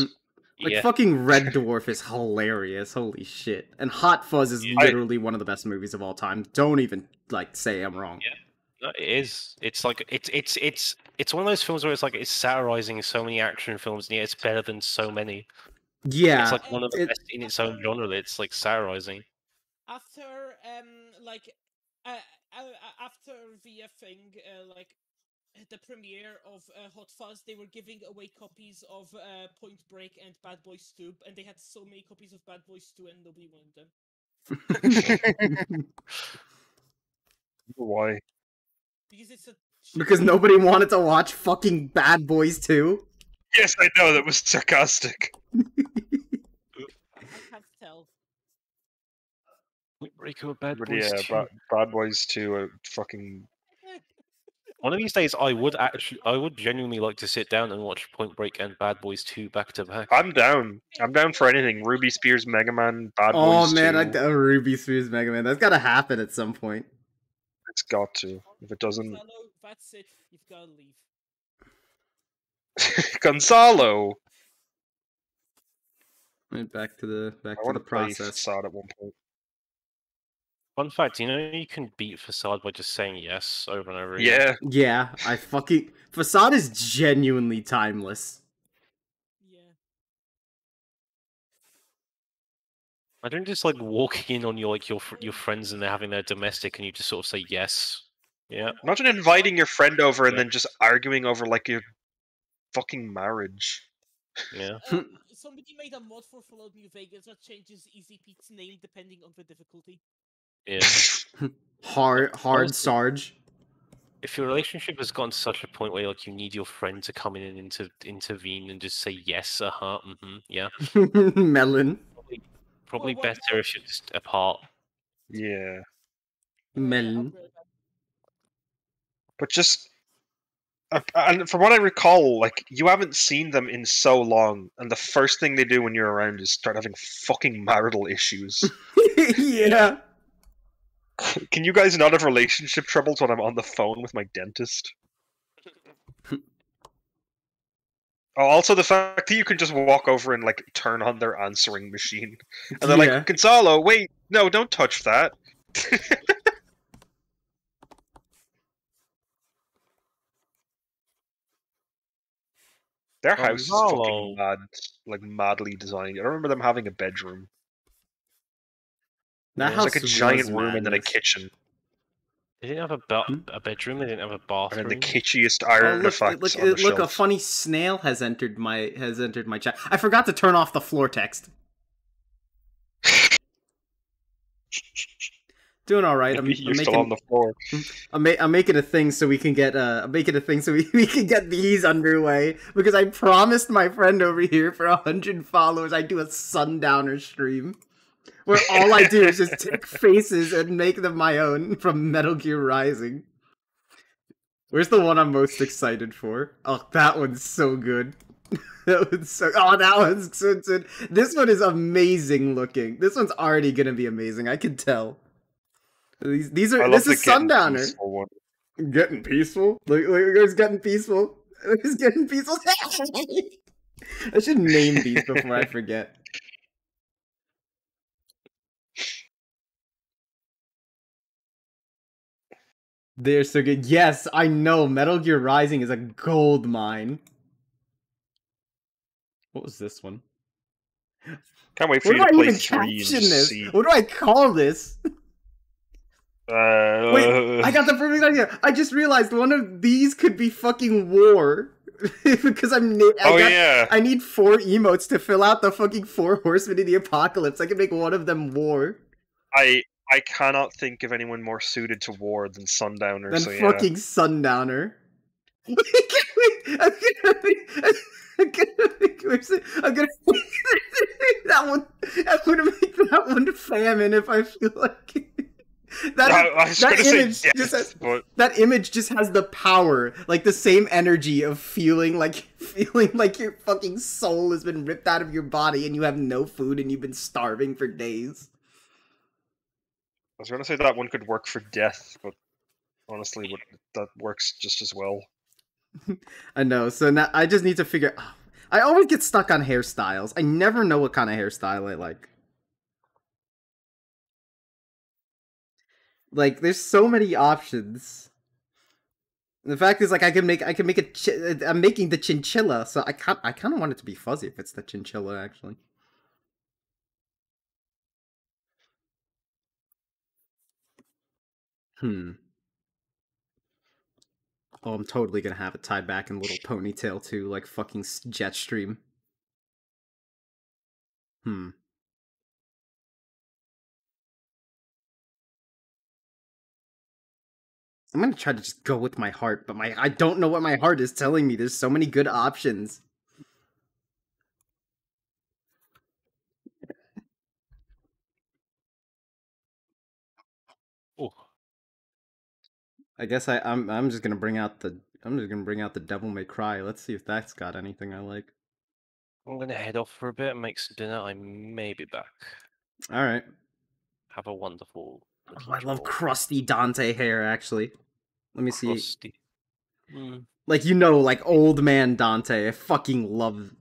Like, Yeah. fucking Red Dwarf is hilarious. Holy shit. And Hot Fuzz is literally one of the best movies of all time. Don't even, like, say I'm wrong. Yeah. No, it is. It's like it's one of those films where it's like it's satirizing so many action films, and yet it's better than so many. Yeah. It's like one of the best in its own genre. It's like satirizing. After like after the thing like the premiere of Hot Fuzz, they were giving away copies of Point Break and Bad Boys 2, and they had so many copies of Bad Boys 2 and nobody wanted them. Why? Because it's a Because nobody wanted to watch fucking Bad Boys 2. Yes, I know, that was sarcastic. I can't tell. Rico Bad But Boys yeah, 2. Bad Boys 2 are fucking... One of these days, I would genuinely like to sit down and watch Point Break and Bad Boys 2 back to back. I'm down. I'm down for anything. Ruby Spears, Mega Man, Bad Oh Boys man, 2. Ruby Spears Mega Man. That's gotta happen at some point. It's got to. If it doesn't... Gonzalo, that's it. You've got to leave. Gonzalo! Right, back to the I want to play process. Facade at one point. Fun fact, you can beat Facade by just saying yes over and over again. Yeah. Yeah, Facade is genuinely timeless. Yeah. I don't just like walking in on your friends and they're having their domestic and you just sort of say yes. Yeah. Imagine inviting your friend over and then just arguing over like your fucking marriage. Yeah. Somebody made a mod for Fallout New Vegas that changes Easy Pete's name depending on the difficulty. Yeah. Hard Sarge. If your relationship has gotten to such a point where like you need your friend to come in and intervene and just say yes, yeah. Melon. Probably Well, better if you're just apart. Yeah. Melon. But just... And from what I recall, like, you haven't seen them in so long, and the first thing they do when you're around is start having fucking marital issues. Yeah. Can you guys not have relationship troubles when I'm on the phone with my dentist? Also, the fact that you can just walk over and, like, turn on their answering machine. And they're Yeah. like, Gonzalo, wait, no, don't touch that. Their house is fucking mad, like, madly designed. I don't remember them having a bedroom. That It house was like a giant room and then a madness. kitchen. They didn't have a bedroom. They didn't have a bathroom. And then the kitschest Oh, artifacts on the look! A shelf. funny snail has entered my chat. I forgot to turn off the floor text. Doing all right. You're still on the floor. I'm making a thing so we can get we can get these underway because I promised my friend over here for 100 followers I'd do a Sundowner stream where all I do is just take faces and make them my own from Metal Gear Rising. Where's the one I'm most excited for? Oh, that one's so good. That one's so good. This one is amazing looking. This one's already gonna be amazing. I can tell. This is Sundowner. Getting peaceful? Look, it's getting peaceful. It's getting peaceful. I should name these before I forget. They're so good. Yes, I know. Metal Gear Rising is a gold mine. What was this one? Can't wait for you to play 3 and see. What do I call this? Wait, I got the perfect idea. I just realized one of these could be fucking war. Because I need 4 emotes to fill out the fucking 4 horsemen of the apocalypse. I can make one of them war. I cannot think of anyone more suited to war than Sundowner. Fucking Sundowner. I'm gonna make that one famine if I feel like it. That image just has the power, like the same energy of feeling like your fucking soul has been ripped out of your body and you have no food and you've been starving for days. I was gonna say that one could work for death, but honestly, that works just as well. I know. So now I just need to figure. I always get stuck on hairstyles. I never know what kind of hairstyle I like. Like, there's so many options. The fact is, like, I'm making the chinchilla, so I kind of want it to be fuzzy if it's the chinchilla, actually. Oh, I'm totally gonna have it tied back in a little ponytail too, like fucking Jetstream. I'm gonna try to just go with my heart, but I don't know what my heart is telling me. There's so many good options. Oh, I guess I'm just gonna bring out the Devil May Cry. Let's see if that's got anything I like. I'm gonna head off for a bit and make some dinner. I may be back. All right. Have a wonderful Oh, little I love tour. crusty Dante hair. Actually, let me see. Crusty. Like like old man Dante. I fucking love.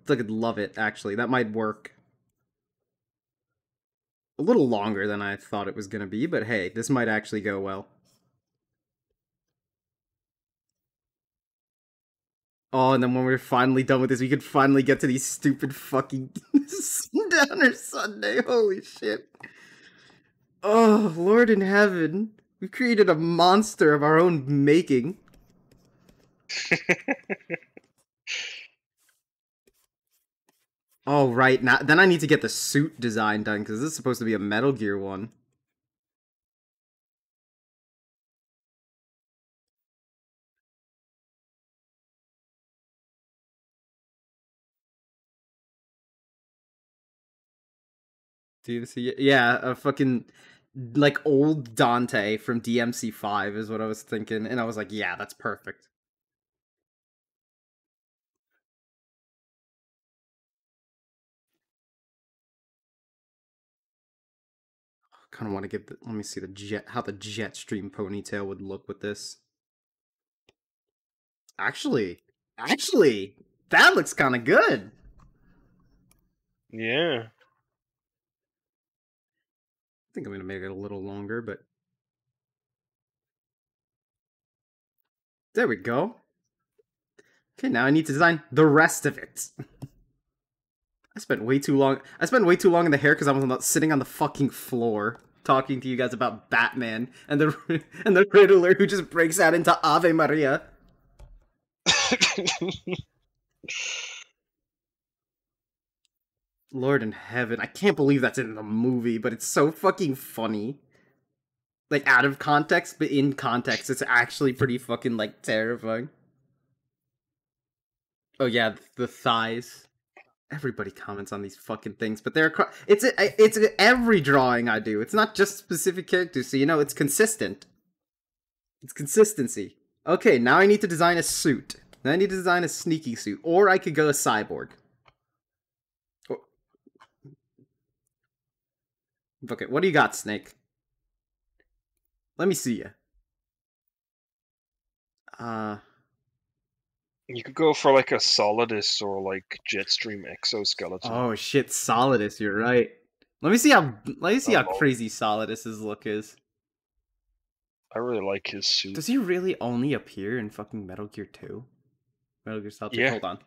I love it. Actually, that might work. A little longer than I thought it was gonna be, but hey, this might actually go well. Oh, and then when we're finally done with this, we could finally get to these stupid fucking Sundowner Sunday. Holy shit. Oh, Lord in heaven. We created a monster of our own making. Oh, right. Now, then I need to get the suit design done, because this is supposed to be a Metal Gear one. Do you see it? Yeah, a fucking, like, old Dante from DMC5 is what I was thinking, and I was like, yeah, that's perfect. Kind of want to get let me see how the jet stream ponytail would look with this. Actually, that looks kind of good. Yeah. I think I'm gonna make it a little longer, but there we go. Okay, now I need to design the rest of it. I spent way too long in the hair because I was sitting on the fucking floor talking to you guys about Batman and the and the Riddler who just breaks out into Ave Maria. Lord in heaven, I can't believe that's in the movie, but it's so fucking funny. Like, out of context, but in context, it's actually pretty fucking, like, terrifying. Oh yeah, the thighs. Everybody comments on these fucking things, but it's every drawing I do. It's not just specific characters, so you know it's consistent. It's consistency. Okay, now I need to design a suit. Now I need to design a sneaky suit, or I could go a cyborg. Okay, what do you got, Snake? Let me see you. You could go for like a Solidus or like Jetstream exoskeleton. Oh shit, Solidus, you're right. Let me see how crazy Solidus's look is. I really like his suit. Does he really only appear in fucking Metal Gear 2? Metal Gear Solid 2? Yeah. Hold on.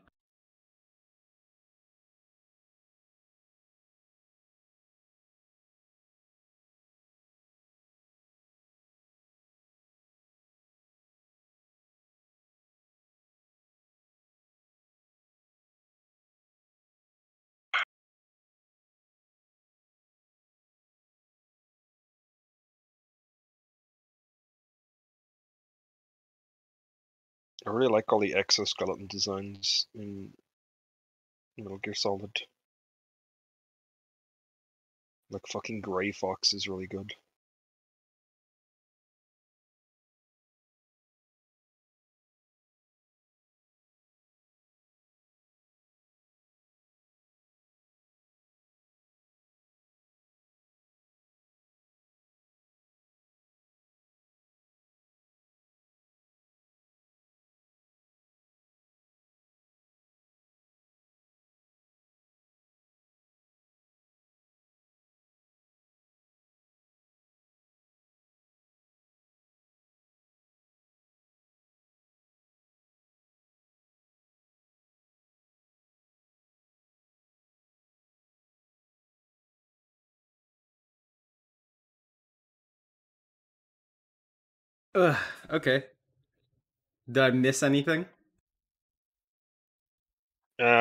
I really like all the exoskeleton designs in Metal Gear Solid. Like fucking Grey Fox is really good. Ugh, okay. Did I miss anything? I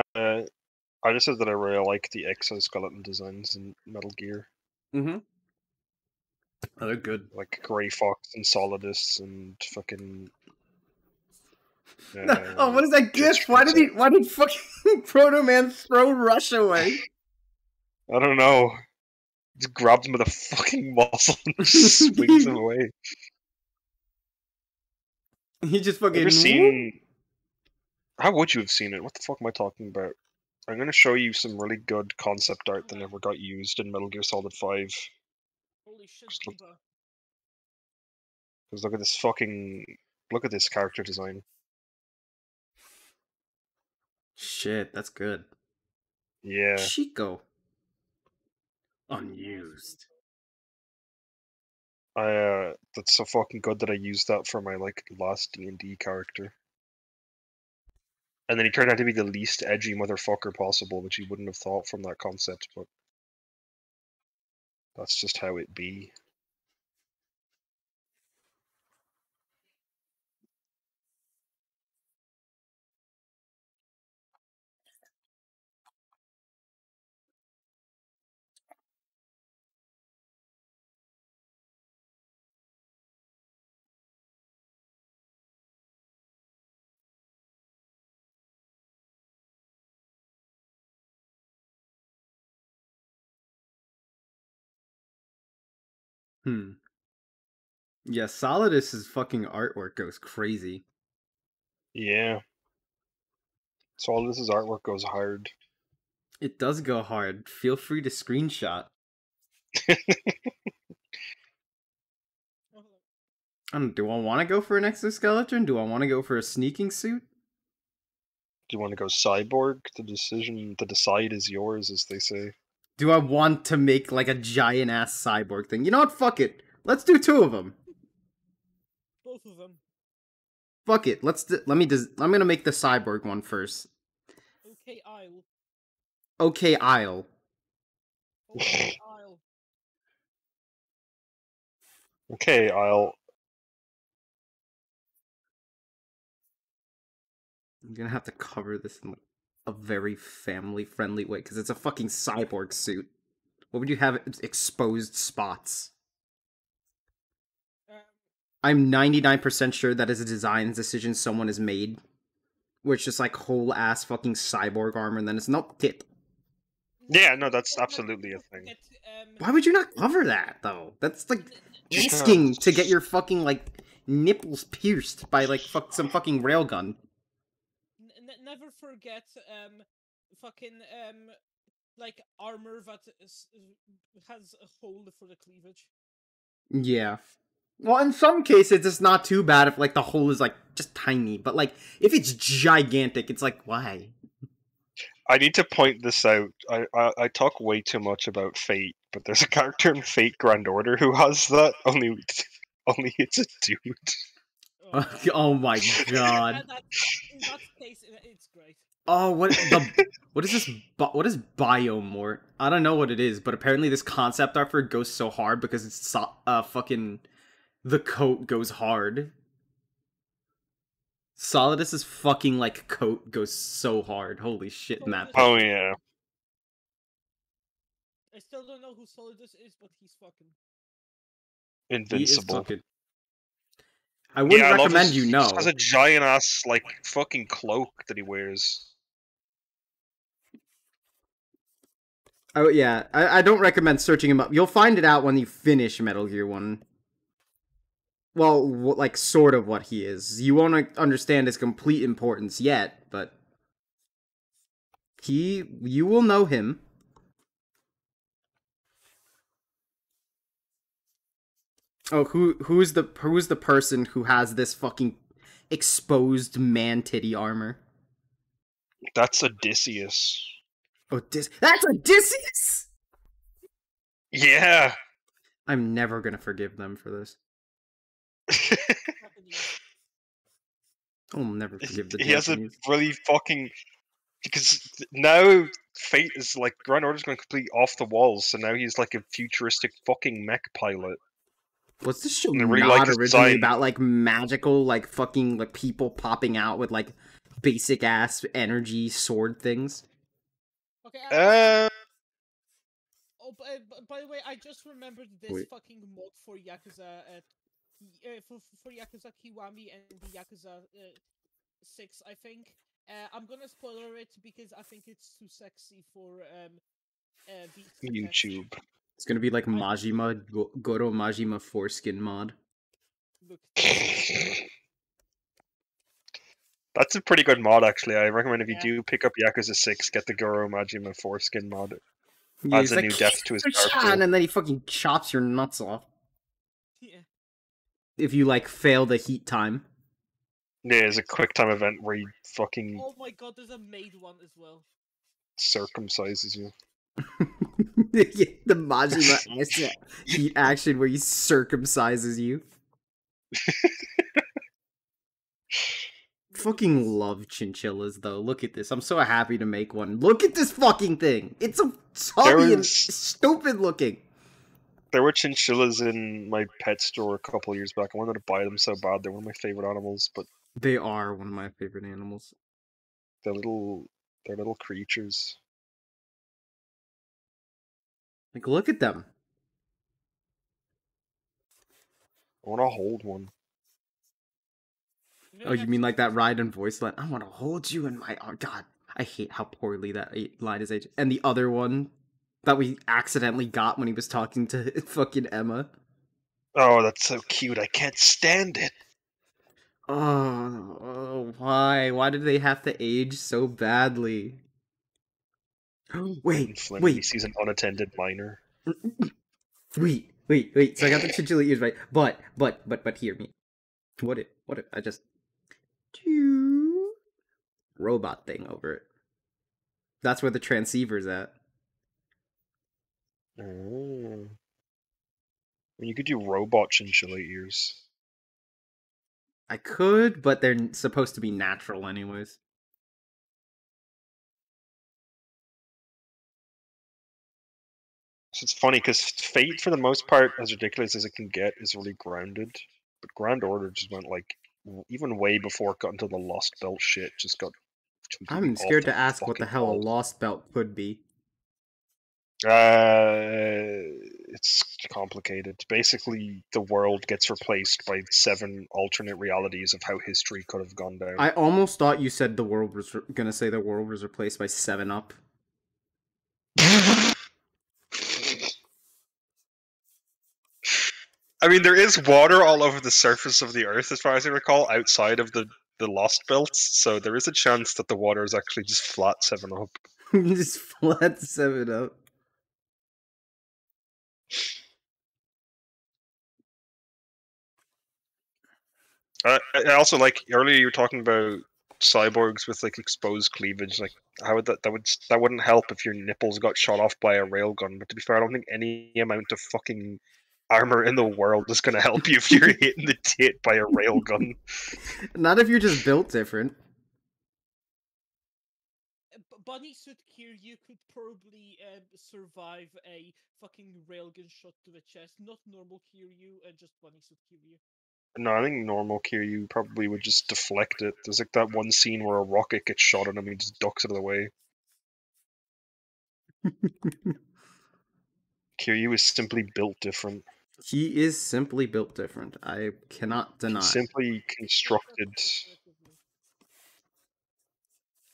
just said that I really like the exoskeleton designs in Metal Gear. Mm-hmm. Oh, they're good. Like Grey Fox and Solidus and fucking. Oh, what is that gif? Why did fucking Proto Man throw Rush away? I don't know. Just grabs him with a fucking muzzle and swings him away. He just fucking. Ever seen? How would you have seen it? What the fuck am I talking about? I'm gonna show you some really good concept art that never got used in Metal Gear Solid 5. Holy shit, Because look at this fucking. Look at this character design. Shit, that's good. Yeah. Chico. Unused. That's so fucking good that I used that for my like last D&D character. And then he turned out to be the least edgy motherfucker possible, which you wouldn't have thought from that concept, but that's just how it be. Yeah, Solidus's fucking artwork goes crazy. Yeah. So all this artwork goes hard. It does go hard. Feel free to screenshot. Do I want to go for an exoskeleton? Do I want to go for a sneaking suit? Do you want to go cyborg? The decide is yours, as they say. Do I want to make like a giant ass cyborg thing? You know what? Fuck it. Let's do two of them. Both of them. Fuck it. I'm gonna make the cyborg one first. Okay, Isle. Okay, Isle. Okay, Isle. Okay, I'll. I'm gonna have to cover this in like a very family-friendly way because it's a fucking cyborg suit. What would you have exposed spots? I'm 99% sure that is a design decision someone has made. Where it's just like whole ass fucking cyborg armor and then it's not tit. Yeah, no, that's absolutely a thing. Why would you not cover that though? That's like risking to get your fucking like nipples pierced by like some fucking railgun. Never forget fucking like armor that has a hole for the cleavage. Yeah. Well, in some cases, it's not too bad if, like, the hole is, like, just tiny. But, like, if it's gigantic, it's like, why? I need to point this out. I talk way too much about Fate, but there's a character in Fate Grand Order who has that, only it's a dude. Oh my god. In that case, it's great. Oh, what is this? What is Biomort? I don't know what it is, but apparently this concept art for it goes so hard because it's fucking... The coat goes hard. Solidus's fucking, like, coat goes so hard. Holy shit, in that. Oh, yeah. I still don't know who Solidus is, but he's fucking... Invincible. I wouldn't recommend you know. He has a giant-ass, like, fucking cloak that he wears. Oh, yeah. I don't recommend searching him up. You'll find it out when you finish Metal Gear 1. Well, like, sort of what he is. You won't understand his complete importance yet, but... You will know him. Oh, who's the person who has this fucking exposed man-titty armor? That's Odysseus. That's Odysseus?! Yeah! I'm never gonna forgive them for this. I'll never forgive the Japanese. He has a really fucking... Because now Fate is like... Grand Order's going completely off the walls, so now he's like a futuristic fucking mech pilot. Was this show really not originally about like magical, like fucking like people popping out with like basic ass energy sword things? Okay. Oh, by the way, I just remembered this fucking mod for Yakuza, for Yakuza Kiwami and the Yakuza 6, I think. I'm gonna spoiler it because I think it's too sexy for YouTube. It's gonna be like Majima, Goro Majima foreskin mod. Look. That's a pretty good mod, actually. I recommend if you do pick up Yakuza 6, get the Goro Majima foreskin mod. Yeah, adds a new depth to his character. And then he fucking chops your nuts off. Yeah. If you, like, fail the heat time. Yeah, there's a quick time event where he fucking... Oh my god, there's a maid one as well. Circumcises you. The Majima heat action where he circumcises you. Fucking love chinchillas, though. Look at this. I'm so happy to make one. Look at this fucking thing. It's so tubby and stupid looking. There were chinchillas in my pet store a couple of years back. I wanted to buy them so bad. They're one of my favorite animals, but they are one of my favorite animals. They're little creatures. Like, look at them. I want to hold one. Oh, you mean like that Raiden voice line? I want to hold you in my... Oh, God. I hate how poorly that line is aged. And the other one that we accidentally got when he was talking to fucking Emma. Oh, that's so cute. I can't stand it. Oh, why? Why did they have to age so badly? Wait. He sees an unattended minor. Wait. So I got the chinchilla ears right. But hear me. What if I just... robot thing over it. That's where the transceiver's at. Oh. You could do robot chinchilla ears. I could, but they're supposed to be natural anyways. So it's funny, because Fate, for the most part, as ridiculous as it can get, is really grounded. But Grand Order just went, like, even way before it got into the Lost Belt shit, just got... I'm scared to ask what the hell a Lost Belt could be. It's complicated. Basically, the world gets replaced by 7 alternate realities of how history could have gone down. I almost thought you said the world was gonna say the world was replaced by 7-Up. I mean, there is water all over the surface of the Earth, as far as I recall, outside of the Lost Belts, so there is a chance that the water is actually just flat 7-Up. Just flat 7-Up. I also, like, earlier you were talking about cyborgs with, like, exposed cleavage. Like, how would that wouldn't help if your nipples got shot off by a railgun. But to be fair, I don't think any amount of fucking armor in the world is gonna help you if you're hit in the tit by a railgun. Not if you're just built different. Bodysuit Kiryu could probably survive a fucking railgun shot to the chest. Not normal Kiryu, just bodysuit Kiryu. No, I think normal Kiryu probably would just deflect it. There's like that one scene where a rocket gets shot at him, he just ducks out of the way. Kiryu is simply built different. He is simply built different. I cannot deny. He's simply constructed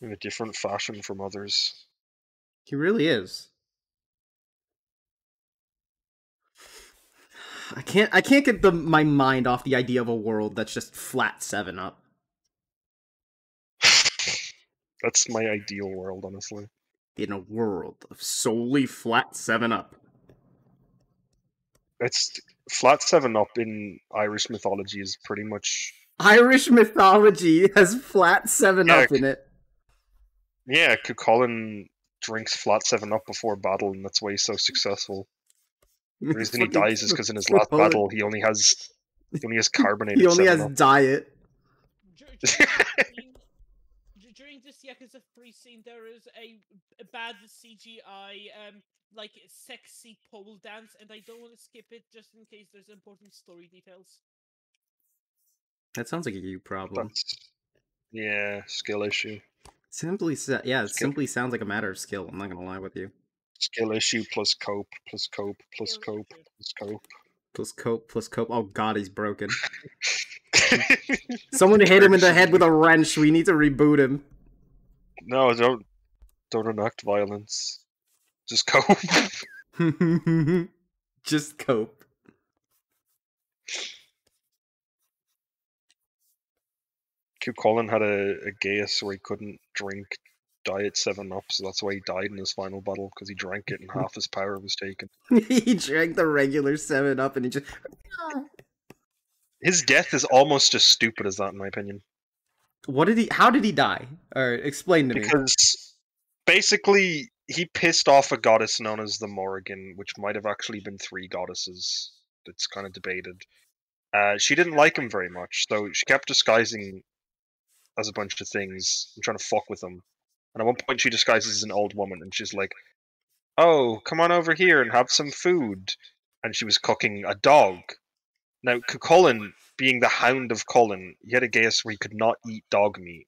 in a different fashion from others. He really is. I can't get my mind off the idea of a world that's just flat 7-Up. That's my ideal world, honestly. In a world of solely flat 7-Up. It's flat 7-Up in Irish mythology is pretty much... Irish mythology has flat 7-Up in it. Yeah, Cuchulainn drinks flat 7-Up before battle, and that's why he's so successure. The reason he dies is because in his last battle he only has carbonated. He only has diet. During this Yakuza 3 scene, there is a bad CGI, like sexy pole dance, and I don't want to skip it just in case there's important story details. That sounds like a you problem. Yeah, skill issue. Simply sounds like a matter of skill. I'm not gonna lie with you. Skill issue plus cope plus cope plus cope plus cope. Plus cope, plus cope. Oh god, he's broken. Someone hit him in the head with a wrench. We need to reboot him. No, don't enact violence. Just cope. Just cope. Q Colin had a geas where he couldn't drink Diet 7-Up, so that's why he died in his final battle, because he drank it and half his power was taken. He drank the regular 7-Up and he just... His death is almost as stupid as that, in my opinion. How did he die? Or explain to me. Because basically, he pissed off a goddess known as the Morrigan, which might have actually been 3 goddesses. It's kind of debated. She didn't like him very much, so she kept disguising as a bunch of things and trying to fuck with him. And at one point, she disguises as an old woman, and she's like, "Oh, come on over here and have some food." And she was cooking a dog. Now, Cuchulainn, being the Hound of Cullen, he had a geas where he could not eat dog meat.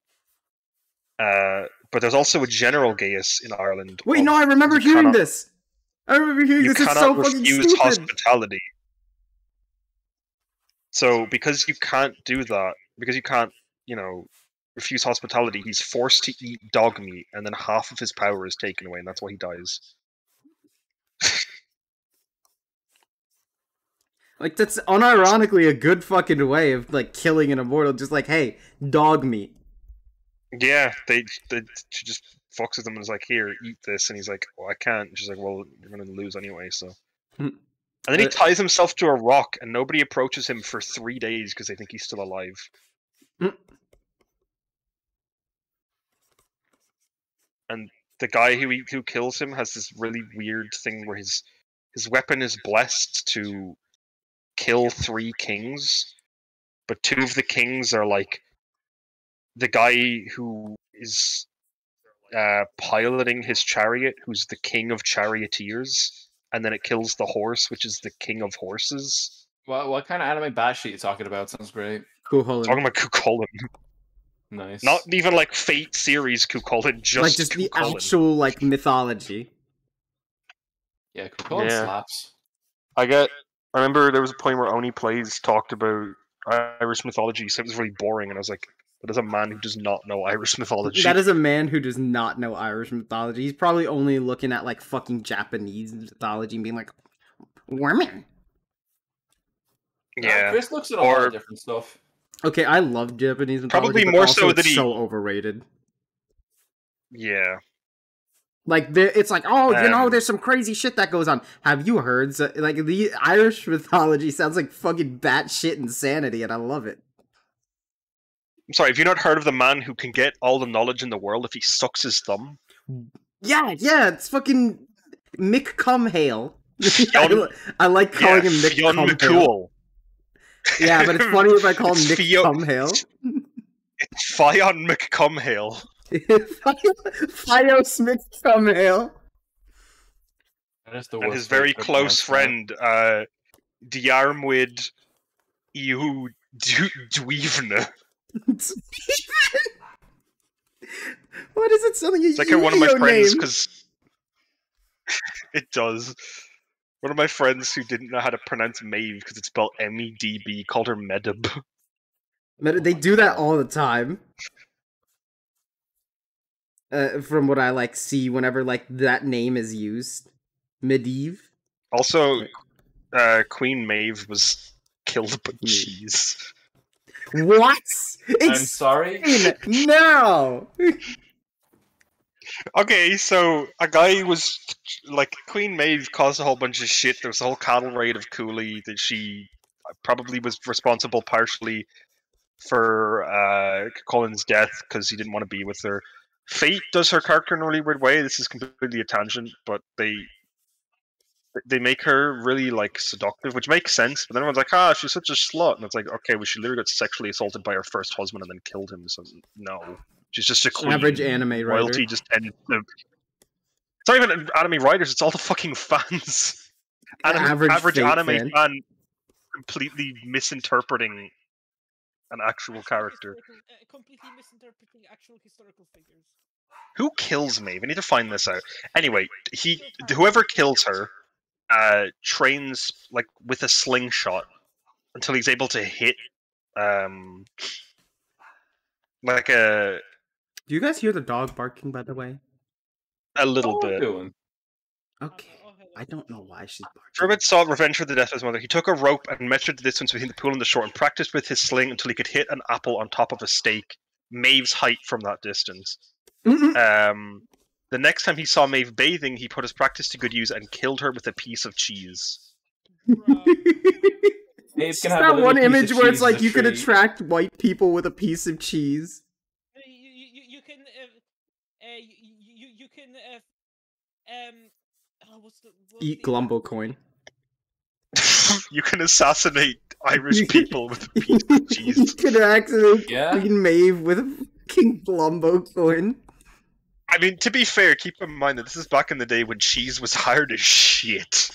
But there's also a general geas in Ireland. Wait, no, I remember hearing this. I remember hearing this. It's so fucking stupid. You cannot refuse hospitality. So, because you can't do that, because you can't, refuse hospitality, he's forced to eat dog meat, and then half of his power is taken away, and that's why he dies. Like, that's unironically a good fucking way of, like, killing an immortal. Just like, hey, dog meat. Yeah, she just fucks with him and is like, "Here, eat this," and he's like, "Well, I can't." And she's like, "Well, you're gonna lose anyway, so." And then he ties himself to a rock, and nobody approaches him for 3 days because they think he's still alive. And the guy who kills him has this really weird thing where his weapon is blessed to kill 3 kings, but 2 of the kings are like the guy who is piloting his chariot, who's the king of charioteers, and then it kills the horse, which is the king of horses. What kind of anime batshit you talking about? Sounds great. Cuchulainn. Talking about Cuchulainn. Nice. Not even like Fate series Cuchulainn, just the Cuchulainn. actual like mythology. Yeah, Cuchulainn slaps. I remember there was a point where Oni Plays talked about Irish mythology, so it was really boring, and I was like, that is a man who does not know Irish mythology. That is a man who does not know Irish mythology. He's probably only looking at like fucking Japanese mythology and being like, women. Yeah. Chris looks at a lot of different stuff. Okay, I love Japanese mythology, probably but more also so it's that he so overrated. Yeah. Like, it's like, oh, there's some crazy shit that goes on. Have you heard? So, like, the Irish mythology sounds like fucking batshit insanity, and I love it. I'm sorry, have you not heard of the man who can get all the knowledge in the world if he sucks his thumb? Yeah, it's fucking Mick Cumhale. I like calling him Mick Cumhale. Yeah, but it's funny if I call him Mick Cumhale. It's Fionn McCumhale. Fios Mick Cumhale. And his very close friend, Diarmid Iu Dweevna. What is it? Something it's like one of my friends, because it does. One of my friends who didn't know how to pronounce Maeve because it's spelled MEDB called her Medib. They do that all the time. From what I like see whenever like that name is used, Medivh. Also, Queen Maeve was killed by cheese. What? I'm sorry. No. Okay, so a guy was like Queen Maeve caused a whole bunch of shit. There was a whole cattle raid of Cooley that she probably was responsible partially for Colin's death because he didn't want to be with her. Fate does her character in a really weird way. This is completely a tangent, but they make her really like seductive, which makes sense. But then everyone's like, she's such a slut, and it's like, okay, well, she literally got sexually assaulted by her first husband and then killed him. So no, she's just a queen. Average anime writer. Royalty just tends to. It's not even anime writers; it's all the fucking fans. Average anime fan completely misinterpreting an actual character. Completely misinterpreting actual historical figures. Who kills Maeve? I need to find this out. Anyway, whoever kills her trains like with a slingshot until he's able to hit like a. Do you guys hear the dog barking, by the way? A little What are we bit. doing? Okay. I don't know why she's barking. Turbid sought revenge for the death of his mother. He took a rope and measured the distance between the pool and the shore and practiced with his sling until he could hit an apple on top of a stake, Maeve's height from that distance. The next time he saw Maeve bathing, he put his practice to good use and killed her with a piece of cheese. Maeve can It's have a that little one piece image of where it's cheese like as a you can treat. attract white people with a piece of cheese. You can you can what's Eat Glumbo coin. You can assassinate Irish people with a piece of You cheese. can accidentally Yeah. Queen Maeve with a King Glumbo coin. I mean, to be fair, keep in mind that this is back in the day when cheese was hard as shit.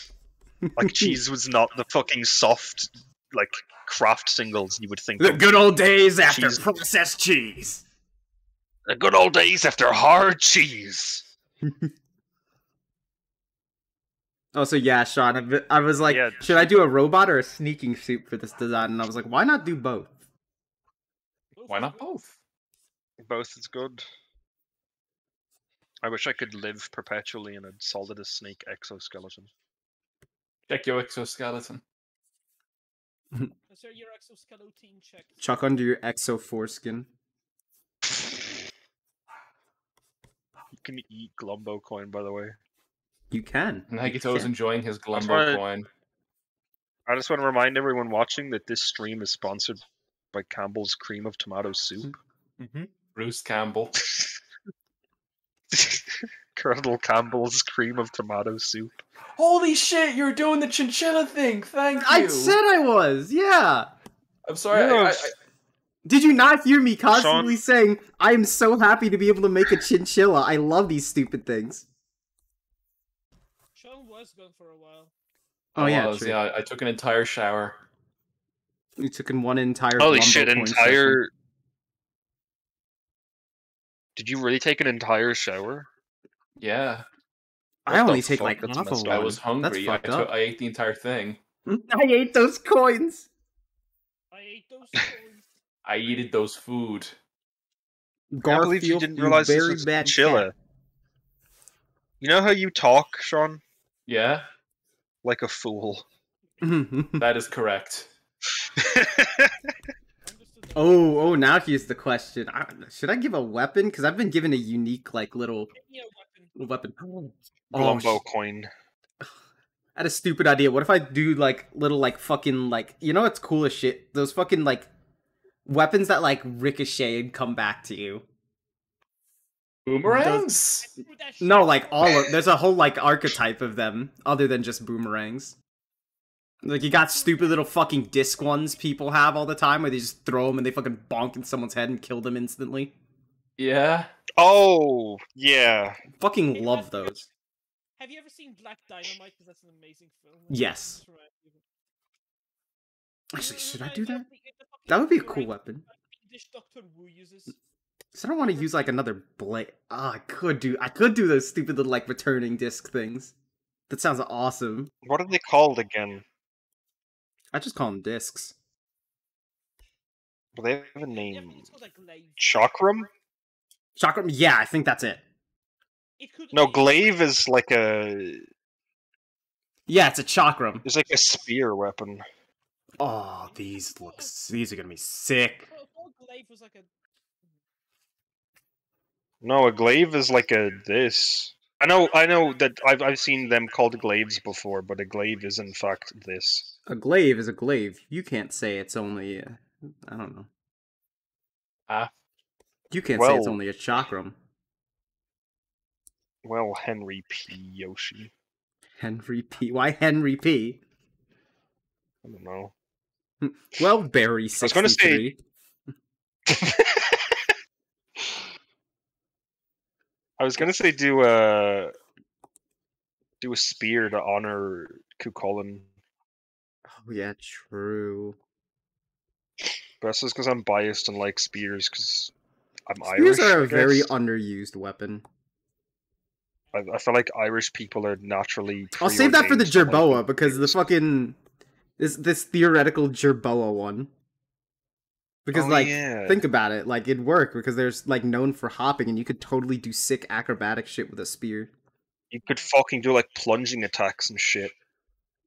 Like, cheese was not the fucking soft, like, craft singles you would think The of. good old days after Cheese. processed cheese. The good old days after hard cheese. Oh, so yeah, Sean, I was like, Yeah. should I do a robot or a sneaking suit for this design? And I was like, why not do both? Why not both? Both is good. I wish I could live perpetually in a solid as snake exoskeleton. Check your exoskeleton. Sir, your exoskeleton check. Chuck under your exo foreskin. You can eat Glumbo coin, by the way. You can. Nagito's enjoying his That's Glumbo right. coin. I just want to remind everyone watching that this stream is sponsored by Campbell's Cream of Tomato Soup. Bruce Campbell. Colonel Campbell's Cream of Tomato Soup. Holy shit, you're doing the chinchilla thing! Thank you! I said I was, yeah. I'm sorry, Yeah. Did you not hear me constantly saying, I am so happy to be able to make a chinchilla. I love these stupid things. Sean was gone for a while. Oh, yeah, was, true. yeah, I took an entire shower. You took in one entire Holy Glumbo shit, coin entire... Did you really take an entire shower? Yeah, I What only the take fuck? like That's half of messed one. up. I was hungry. I, That's fucked up. I ate the entire thing. I ate those coins. I ate those coins. I eated those food. I can't believe you didn't realize this very was bad chinchilla. cat. You know how you talk, Sean? Yeah, Like a fool. that is correct. Understood. Oh, now here's the question. Should I give a weapon? Because I've been given a unique, like, little Give me a weapon. weapon. Glumbo coin. I had a stupid idea. What if I do, like, little, like, fucking, like... You know what's cool as shit? Those fucking, like, weapons that, like, ricochet and come back to you. Boomerangs? Threw that shit No, like, far. all of... There's a whole, like, archetype of them, other than just boomerangs. Like, you got stupid little fucking disc ones people have all the time, where they just throw them and they fucking bonk in someone's head and kill them instantly. Yeah. Oh, yeah. Fucking Hey, love have you- those. Have you ever seen Black Dynamite? Because that's an amazing film. Yes. That's right. Actually, It should I reminds do me that? of the fucking That would be a boomerang cool weapon. that English Doctor Wu uses. So I don't want to use, like, another blade. Ah, I could do those stupid little, like, returning disc things. That sounds awesome. What are they called again? I just call them discs. Do they have a Yeah, name? it's called, like, glaive. Chakram? Chakram? Yeah, I think that's it. It could No, be- glaive is like a... Yeah, it's a chakram. It's like a spear weapon. Oh, these are gonna be sick. Well, glaive was like a. No, a glaive is like a this. I know that I've seen them called glaives before, but a glaive is in fact this. A glaive is a glaive. You can't say it's only, I don't know. Ah. You can't say it's Well- only a chakram. Well, Henry P. Yoshi. Henry P. Why Henry P? I don't know. Well, Barry was gonna say- 63. I was gonna say do a spear to honor Cuchulainn, Oh yeah, true. but that's just because I'm biased and like spears. Because I'm Spears Irish. are I a very guess. underused weapon. I feel like Irish people are naturally. I'll save that for the preordained to Jerboa like because the spears. fucking this theoretical Jerboa one. Because Oh like yeah. think about it, like it'd work because there's like known for hopping and you could totally do sick acrobatic shit with a spear. You could fucking do like plunging attacks and shit.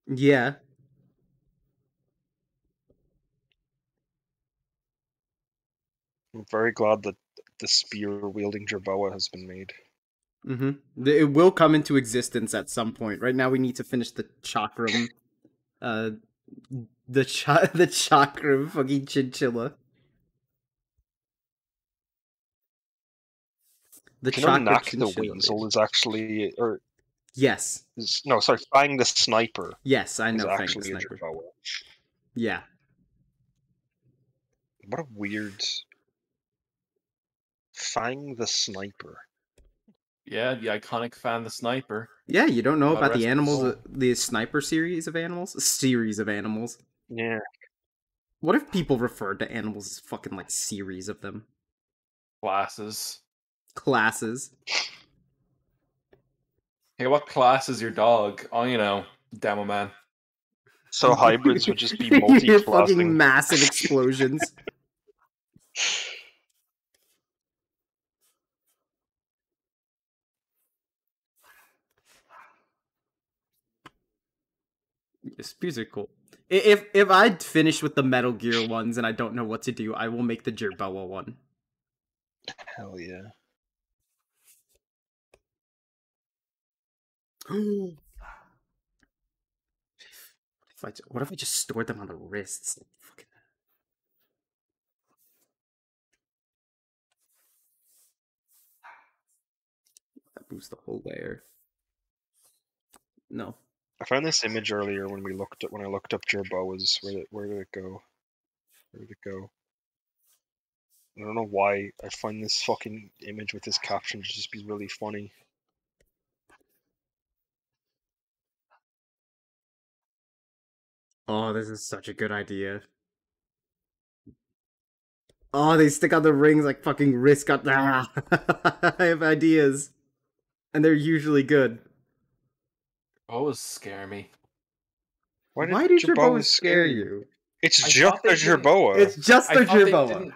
Yeah. I'm very glad that the spear wielding Jerboa has been made. Mm-hmm. It will come into existence at some point. Right now we need to finish the chakram the chakram fucking chinchilla. The You know, chakra Knack the chinchilla. Weasel Baby. is actually, or Yes. no, sorry, Fang the Sniper Yes, I is know Fang the actually a Sniper. Jerboa. Yeah. What a weird. Fang the Sniper. Yeah, the iconic Fan the Sniper. Yeah, you don't know God about the rest his animals, soul. the sniper series of animals? A series of animals. Yeah. What if people referred to animals as fucking like series of them? Classes. Classes. Hey, what class is your dog? Oh, you know, Demo Man. So hybrids would just be You hear fucking multi-classing. massive explosions. Spears are cool. If I'd finished with the Metal Gear ones and I don't know what to do, I will make the Jerboa one. Hell yeah. What if I just stored them on the wrists? Fucking... That boosts the whole layer. No. I found this image earlier when I looked up Jerboas. Where did it go? Where did it go? I don't know why I find this fucking image with this caption to just be really funny. Oh, this is such a good idea. Oh, they stick out the rings like fucking Risk got. Ah! I have ideas. And they're usually good. Always scare me. Why do Jerboas Jerboas scare you? It's I just thought a they didn't- Jerboa. It's just I the thought they Jerboa. didn't-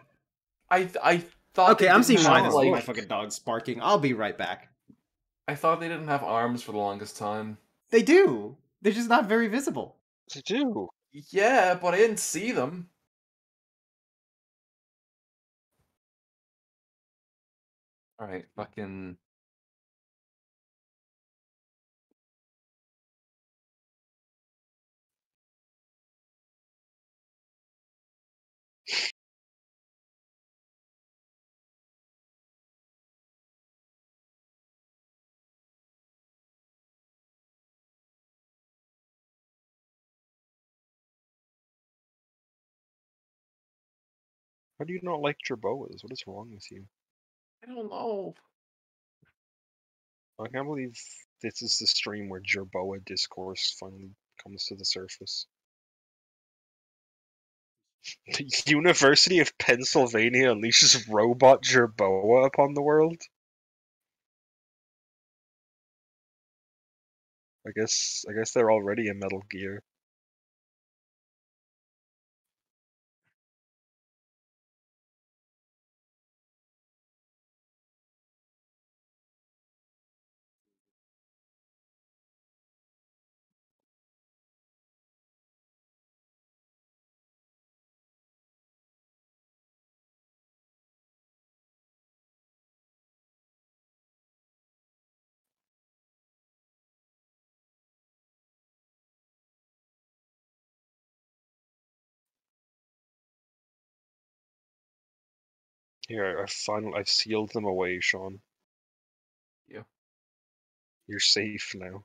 I thought Okay, they I'm didn't seeing have, my like, fucking dog's barking. I'll be right back. I thought they didn't have arms for the longest time. They do. They're just not very visible. They do. Yeah, but I didn't see them. Alright, fucking... How do you not like Jerboas? What is wrong with you? I don't know. I can't believe this is the stream where Jerboa discourse finally comes to the surface. The University of Pennsylvania unleashes robot Jerboa upon the world? I guess they're already a Metal Gear. Here, I've sealed them away, Sean. Yeah. You're safe now.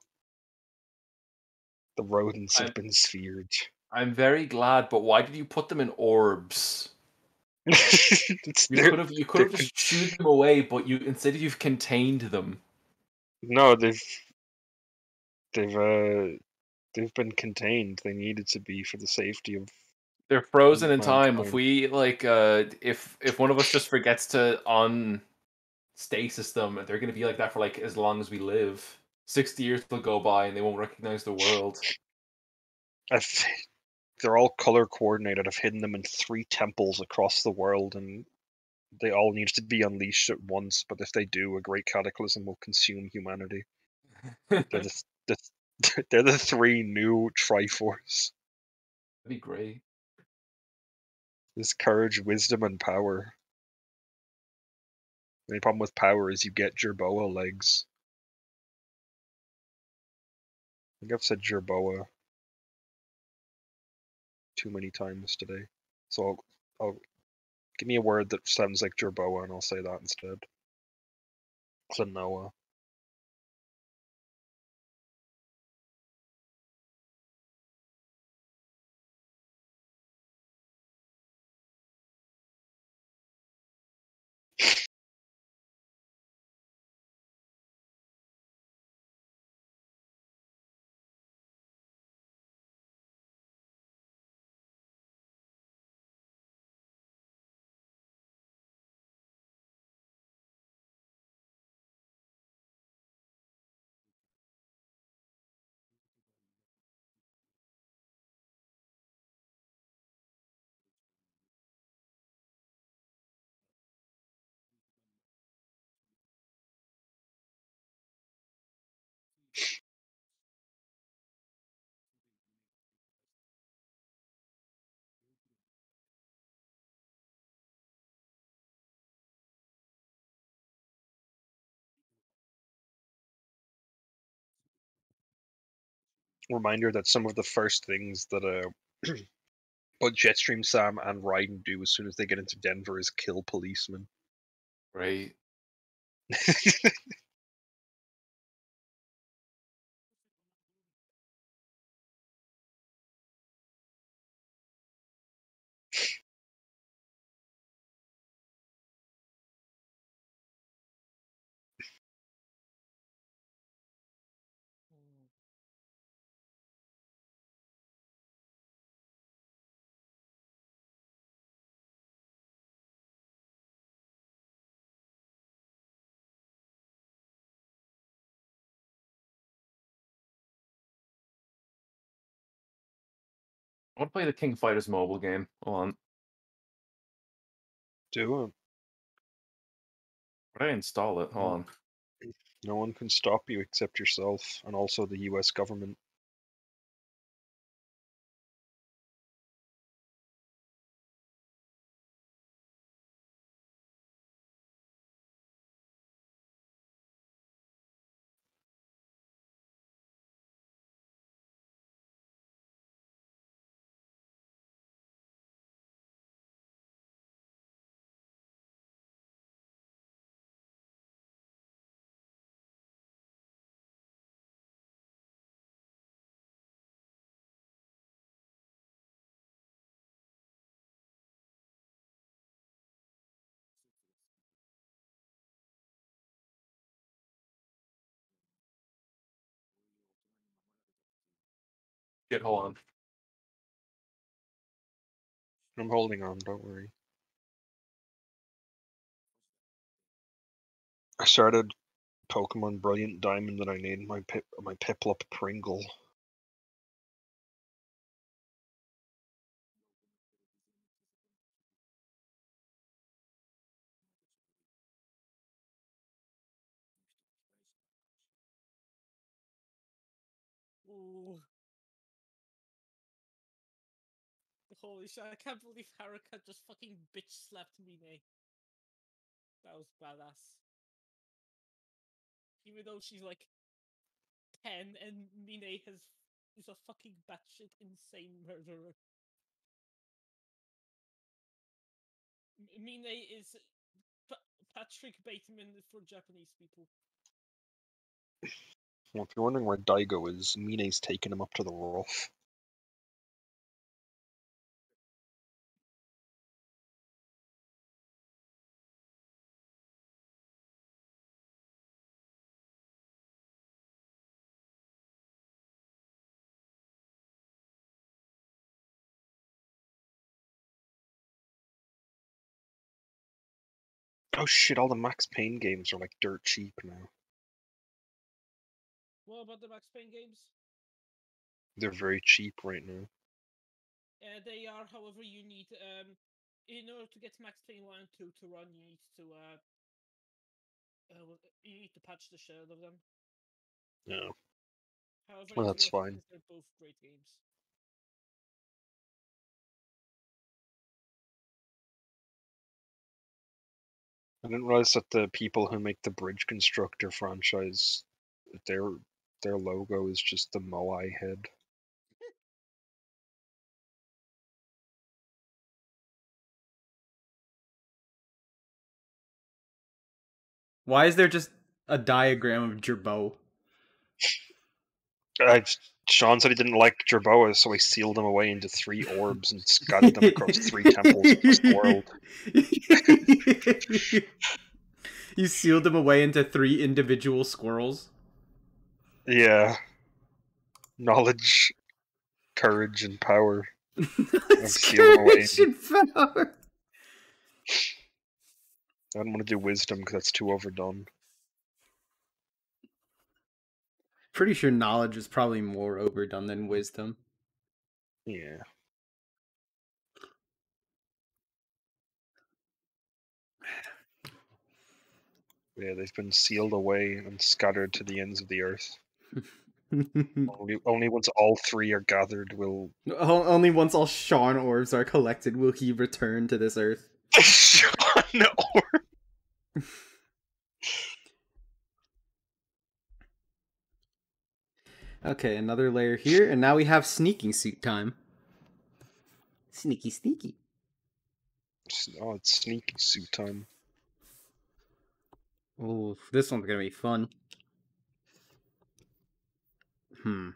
The rodents have been sphered. I'm very glad, but why did you put them in orbs? You could have just shooed them away, but instead you've contained them. No, they've been contained. They needed to be for the safety of They're frozen in time. Mankind. If we like, if one of us just forgets to stasis them, they're gonna be like that for like as long as we live. 60 years will go by and they won't recognize the world. They're all color coordinated. I've hidden them in 3 temples across the world, and they all need to be unleashed at once. But if they do, a great cataclysm will consume humanity. They're the they're the 3 new Triforce. That'd be great. There's courage, wisdom, and power. The only problem with power is you get Jerboa legs. I think I've said Jerboa too many times today. So I'll give me a word that sounds like Jerboa and I'll say that instead. Klonoa. Reminder that some of the first things that both Jetstream Sam and Raiden do as soon as they get into Denver is kill policemen. Right. I want to play the King Fighters mobile game. Hold on. Do it. Where did I install it? Hold on. No one can stop you except yourself, and also the US government. Shit, hold on. I'm holding on, don't worry. I started Pokemon Brilliant Diamond and I named my Piplup Pringle. Ooh. Holy shit, I can't believe Haruka just fucking bitch slapped Mine. That was badass. Even though she's like 10 and Mine is a fucking batshit insane murderer. Mine is Patrick Bateman for Japanese people. Well, if you're wondering where Daigo is, Mine's taken him up to the roof. Oh shit! All the Max Payne games are like dirt cheap now. What about the Max Payne games? They're very cheap right now. They are, however, you need in order to get Max Payne 1 and 2 to run, you need to patch the shit out of them. Yeah. However, Well, it's that's worth it fine. because they're both great games. I didn't realize that the people who make the Bridge Constructor franchise, their logo is just the Moai head. Why is there just a diagram of Jerboa? Sean said he didn't like Jerboa, so he sealed them away into 3 orbs and scattered them across 3 temples across the world. You sealed them away into 3 individual squirrels? Yeah. Knowledge, courage, and power. Courage and power. I don't want to do wisdom because that's too overdone. Pretty sure knowledge is probably more overdone than wisdom. Yeah. Yeah, they've been sealed away and scattered to the ends of the earth. Only once all 3 are gathered will... Only once all Sean orbs are collected will he return to this earth. Sean orb! Okay, another layer here, and now we have sneaking suit time. Sneaky, sneaky. Oh, it's sneaky suit time. Oh, this one's gonna be fun. And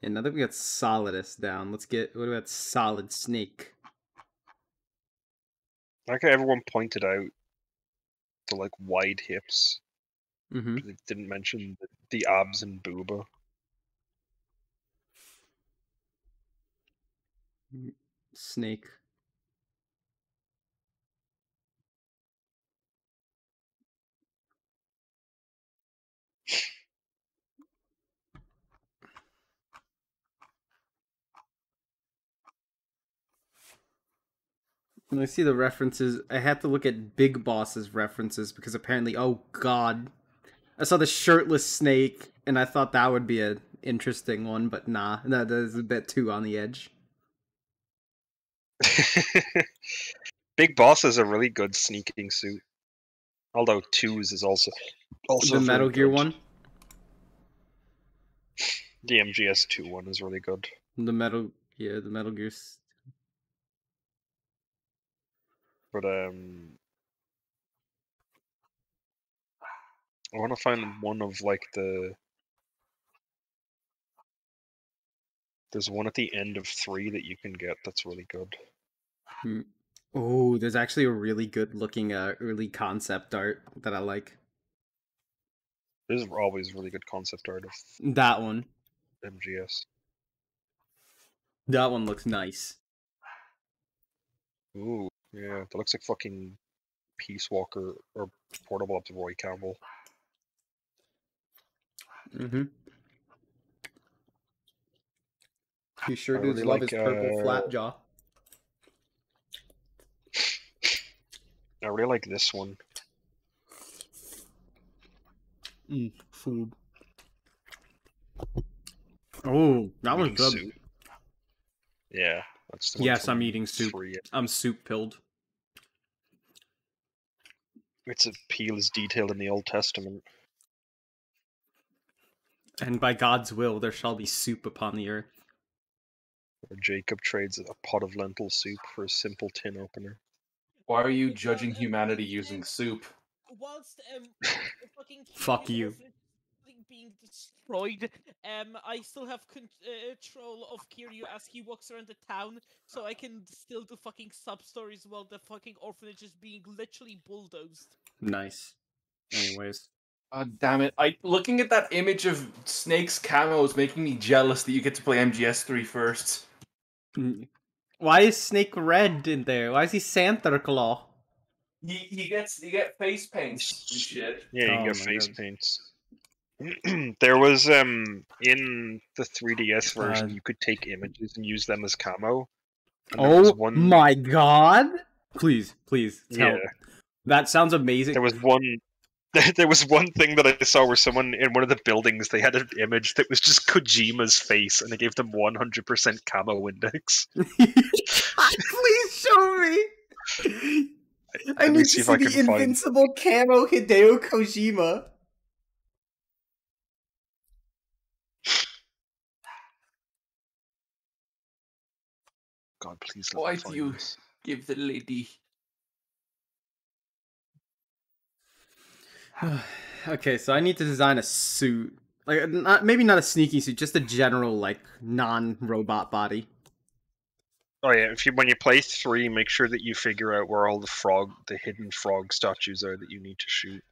now that we got Solidus down, let's get... What about Solid Snake? Like how everyone pointed out the, like, wide hips. Mm-hmm. They didn't mention the abs and booba. Snake. When I see the references, I had to look at Big Boss's references because apparently, oh god, I saw the shirtless snake and I thought that would be an interesting one, but nah, that is a bit too on the edge. Big Boss is a really good sneaking suit. Although 2's is also The Metal Gear good. one? The MGS2 one is really good. The Metal Gear. But I want to find one of like there's one at the end of 3 that you can get that's really good. Oh, there's actually a really good looking early concept art that I like. There's always really good concept art of that one. MGS. That one looks nice. Ooh, yeah, that looks like fucking Peace Walker or Portable up to Roy Campbell. Mm-hmm. He sure does really love like, his purple flat jaw. I really like this one. Food. Oh, that was good. Soup. Yeah, that's the one. Yes, I'm eating soup. 3. I'm soup pilled. Its appeal is detailed in the Old Testament. And by God's will, there shall be soup upon the earth. Where Jacob trades a pot of lentil soup for a simple tin opener. Why are you judging humanity using soup? Whilst fucking Fuck you. Being destroyed, I still have control of Kiryu as he walks around the town, so I can still do fucking sub-stories while the fucking orphanage is being literally bulldozed. Nice. Anyways. Damn it. Looking at that image of Snake's camo is making me jealous that you get to play MGS3 first. Why is Snake red in there? Why is he Santa Claus? You get face paints and shit. Yeah, you Oh get my face God. paints. There was in the 3DS version, God. you could take images and use them as camo. And there was Oh one. my God! Please, tell. Yeah, That sounds amazing. there was one. There was one thing that I saw where someone in one of the buildings they had an image that was just Kojima's face, and they gave them 100% camo index. Please show me. I Let me need see to if see I the can find. invincible camo Hideo Kojima. God, please let Why me do find you this. give the lady? Okay, so I need to design a suit. Like, maybe not a sneaky suit, just a general, like, non-robot body. Oh yeah, when you play 3, make sure that you figure out where all the hidden frog statues are that you need to shoot.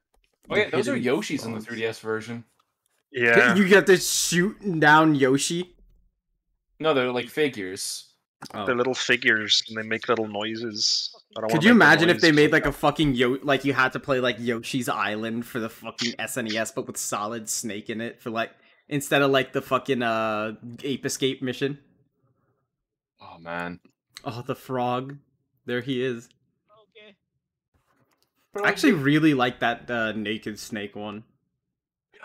Oh yeah, those are hidden Yoshi's in the frogs. 3DS version. Yeah, You get to shoot down Yoshi? No, they're like figures. Oh. they're little figures and they make little noises. I don't Could wanna you make the imagine if noise they 'cause made I like a can't- fucking like you had to play like Yoshi's Island for the fucking SNES, but with Solid Snake in it for like instead of like the fucking Ape Escape mission? Oh man. Oh, the frog, there he is. Okay. I actually really like that Naked Snake one.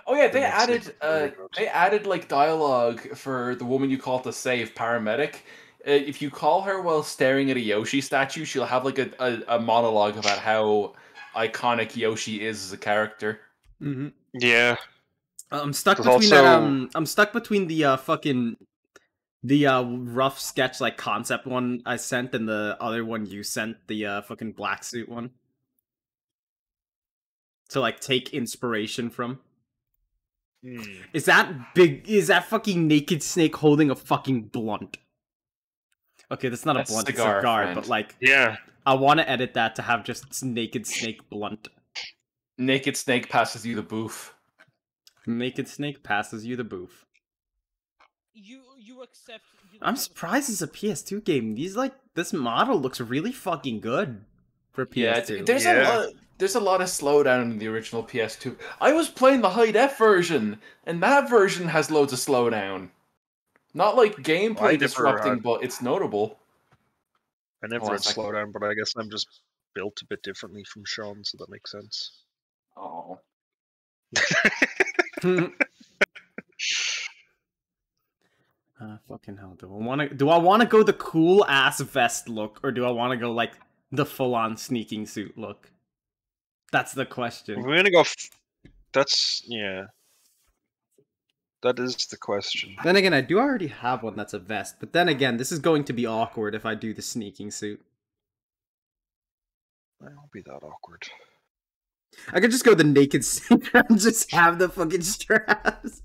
Oh yeah, The next thing is very good. they added like dialogue for the woman you call to save paramedic. If you call her while staring at a Yoshi statue, she'll have like a monologue about how iconic Yoshi is as a character. Mm-hmm. Yeah. I'm stuck There's between that. also- I'm stuck between the fucking the rough sketch like concept one I sent and the other one you sent, the fucking black suit one. To like take inspiration from. Is that fucking Naked Snake holding a fucking blunt? Okay, that's not That's a blunt, cigar, cigar, friend. but like Yeah. I want to edit that to have just Naked Snake blunt. Naked Snake passes you the booth. Naked Snake passes you the booth. You accept. I'm surprised it's a PS2 game. This model looks really fucking good for PS2. Yeah, there's a lot of slowdown in the original PS2. I was playing the high def version, and that version has loads of slowdown. Not like gameplay disrupting, but it's notable. I never had slowdown, but I guess I'm just built a bit differently from Sean, so that makes sense. Oh. Fucking hell. Do I wanna go the cool ass vest look, or do I wanna go like the full on sneaking suit look? That's the question. We're gonna go yeah. That is the question. Then again, I do already have one that's a vest, but then again, this is going to be awkward if I do the sneaking suit. It won't be that awkward. I could just go the naked suit and just have the fucking straps.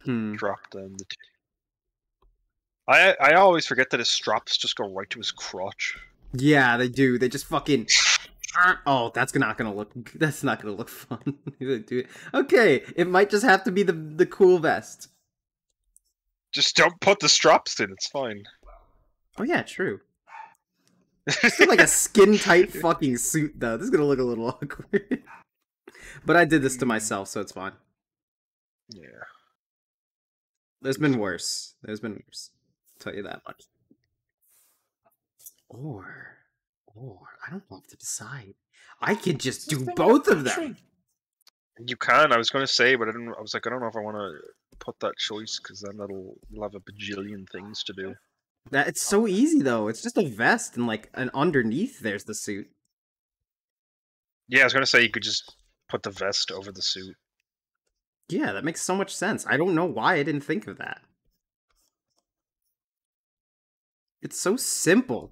Drop down the I always forget that his straps just go right to his crotch. Yeah, they do. They just fucking. Oh, that's not gonna look. That's not gonna look fun. Okay, it might just have to be the cool vest. Just don't put the straps in. It's fine. Oh yeah, true. It's like a skin tight fucking suit though. This is gonna look a little awkward. But I did this to myself, so it's fine. Yeah. There's been worse. I'll tell you that much. Or I don't have to decide. I could just do both of them. You can. I was going to say, but I didn't. I was like, I don't know if I want to put that choice because then we'll have a bajillion things to do. It's so easy though. It's just a vest and like an underneath. There's the suit. Yeah, I was going to say you could just put the vest over the suit. Yeah, that makes so much sense. I don't know why I didn't think of that. It's so simple.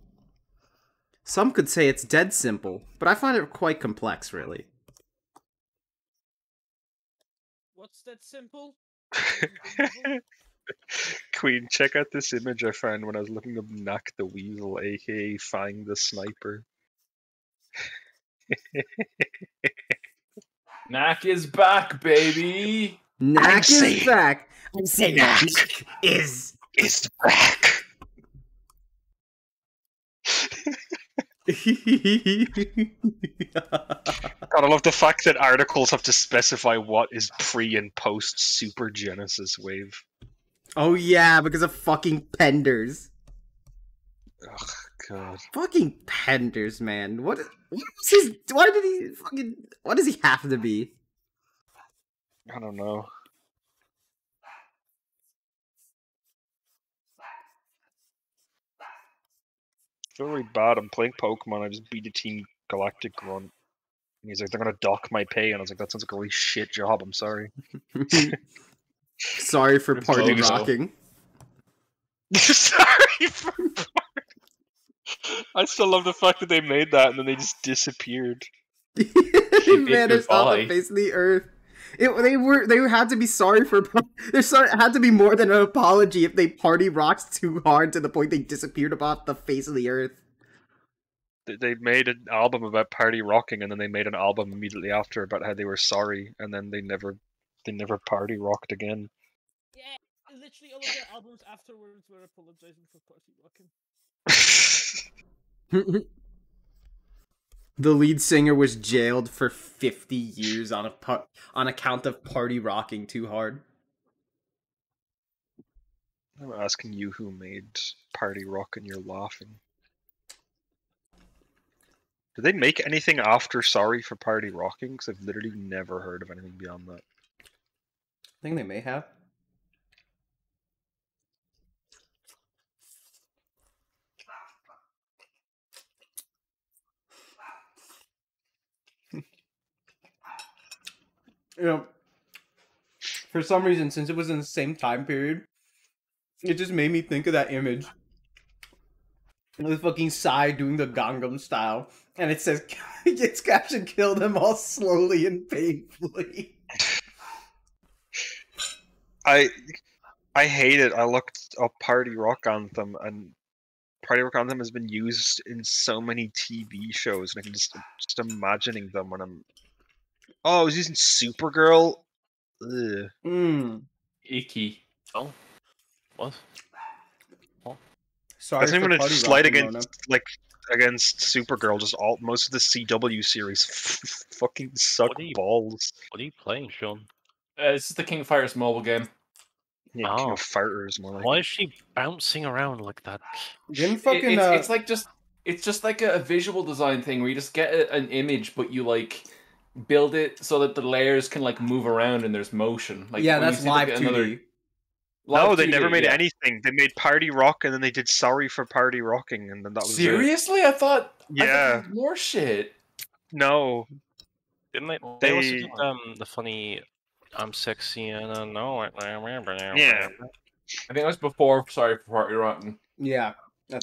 Some could say it's dead simple, but I find it quite complex, really. What's that simple? Queen, check out this image I found when I was looking up Knack the Weasel, aka Fang the Sniper. Knack is back, baby! Knack is back. I'm saying Knack is back. God, I love the fact that articles have to specify what is pre and post Super Genesis Wave. Oh yeah, because of fucking Penders. Ugh, God. Fucking Penders, man. What was his? Why did he fucking? What does he have to be? I don't know. I feel really bad. I'm playing Pokemon. I just beat a Team Galactic Grunt. And he's like, they're gonna dock my pay, and I was like, that sounds like a really shit job. I'm sorry. Sorry for party rocking. Sorry for. I still love the fact that they made that and then they just disappeared. They vanished off the face of the earth. They had to be sorry for. Had to be more than an apology if they party rocked too hard to the point they disappeared off the face of the earth. They made an album about party rocking, and then they made an album immediately after about how they were sorry, and then they never party rocked again. Yeah, literally all of their albums afterwards were apologizing for party rocking. The lead singer was jailed for 50 years on account of party rocking too hard. I'm asking you who made Party Rock and you're laughing. Did they make anything after Sorry for Party Rocking? Because I've literally never heard of anything beyond that. I think they may have. You know, for some reason, since it was in the same time period, it just made me think of that image. With fucking Psy doing the Gangnam style. And it says, gets cash and kill them all slowly and painfully. I hate it. I looked up Party Rock Anthem, and Party Rock Anthem has been used in so many TV shows, and I can just imagining them when I'm... Oh, I was using Supergirl? Ugh. Icky. Oh. What? Sorry, I think I'm gonna slide against Supergirl. Just most of the CW series fucking suck balls. What are you playing, Sean? This is the King of Fighters mobile game. Yeah, King of Fighters more like. Why is she bouncing around like that? Didn't fucking it's like it's just like a visual design thing where you just get an image, but you like build it so that the layers can like move around and there's motion. Like yeah, that's live 2D. No, they never made anything. They made Party Rock, and then they did Sorry for Party Rocking, and then that was seriously. I thought yeah, more shit. No, didn't they? They also did the funny "I'm sexy and I know it." Yeah, I think that was before Sorry for Party Rocking. Yeah,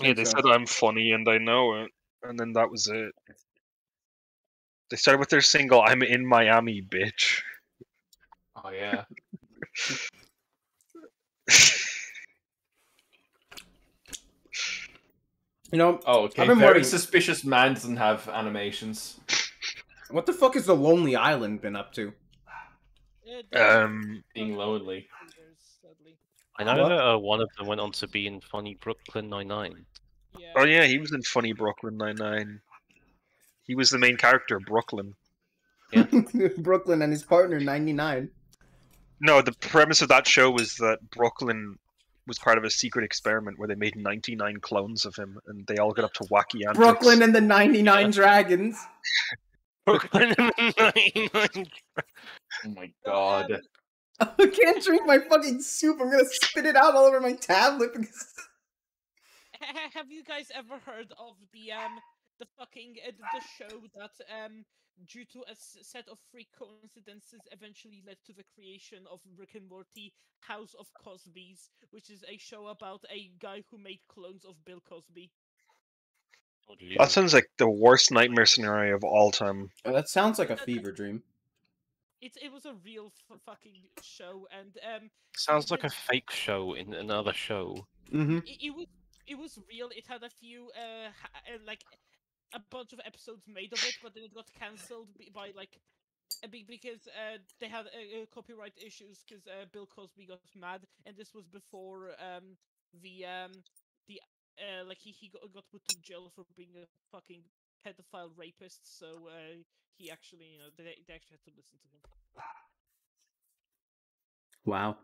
they said I'm funny and I know it, and then that was it. They started with their single "I'm in Miami, bitch." Oh yeah. You know, okay. Very suspicious man doesn't have animations. What the fuck has the Lonely Island been up to? Being lonely. I know that one of them went on to be in Funny Brooklyn Nine-Nine. Yeah. Oh yeah, he was in Funny Brooklyn Nine-Nine. He was the main character, Brooklyn. Yeah. Brooklyn and his partner, 99. No, the premise of that show was that Brooklyn was part of a secret experiment where they made 99 clones of him, and they all got up to wacky antics. Brooklyn and the 99 Dragons. Brooklyn and the 99. Oh my god. I can't drink my fucking soup. I'm gonna spit it out all over my tablet because... Have you guys ever heard of the fucking the show that due to a set of freak coincidences eventually led to the creation of Rick and Morty, House of Cosby's, which is a show about a guy who made clones of Bill Cosby. That sounds like the worst nightmare scenario of all time. Oh, that sounds like a fever dream. It was a real fucking show, and sounds like a fake show in another show. Mm-hmm. It was real. It had a few like a bunch of episodes made of it, but then it got cancelled by like because they had copyright issues because Bill Cosby got mad, and this was before the like he got put to jail for being a fucking pedophile rapist. So he actually they actually had to listen to him. Wow.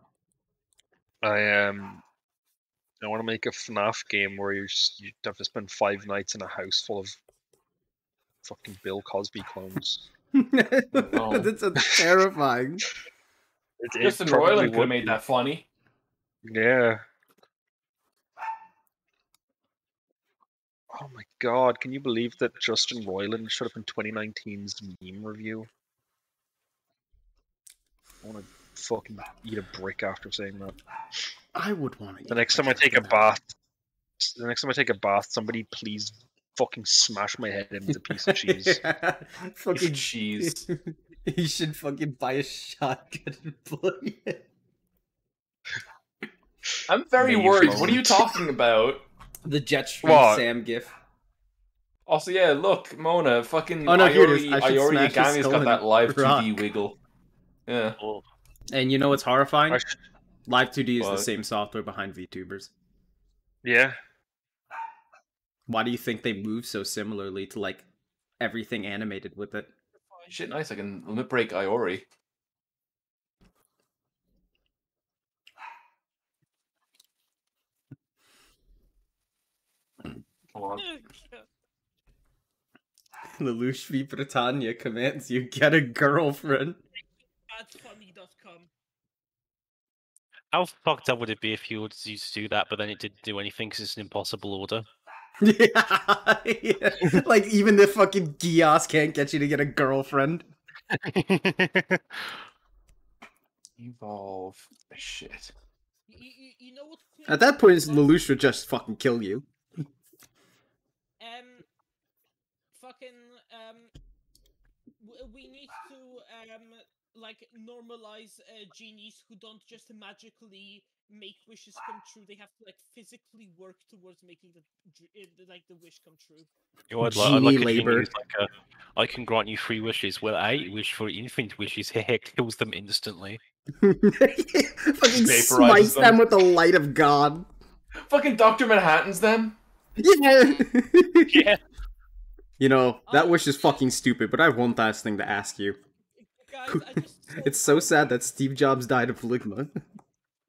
I want to make a FNAF game where you have to spend 5 nights in a house full of fucking Bill Cosby clones. That's terrifying. Justin Roiland could have made that funny. Yeah. Oh my god, can you believe that Justin Roiland showed up in 2019's meme review? I want to fucking eat a brick after saying that. I would want to. The next time I take a bath, somebody please fucking smash my head in with a piece of cheese. Fucking cheese. You should fucking buy a shotgun and blow it. I'm very worried. What are you talking about? The Jetstream Sam gif. Also, yeah, look, Mona, fucking oh, no, Iori Yagami's got that live 2D wiggle. Yeah. And you know what's horrifying? Live 2D is the same software behind VTubers. Yeah. Why do you think they move so similarly to, like, everything animated with it? Shit, nice. I can limit break Iori. Come on. Lelouch v Britannia commands you get a girlfriend. Adfunny.com. How fucked up would it be if you were to do that, but then it didn't do anything because it's an impossible order? Yeah. Like, even the fucking Gios can't get you to get a girlfriend. Evolve. Shit. You know what? At that point, Lelouch would just fucking kill you. We need to like normalize genies who don't just magically make wishes come true. They have to like physically work towards making the wish come true. You know, I'd like a genie who's like I can grant you 3 wishes. Well, I wish for infinite wishes. Kills them instantly. Fucking smites them with the light of God. Fucking Dr. Manhattan's them. Yeah. Yeah. You know, that wish is fucking stupid, but I have one last thing to ask you. Guys, it's so sad that Steve Jobs died of ligma.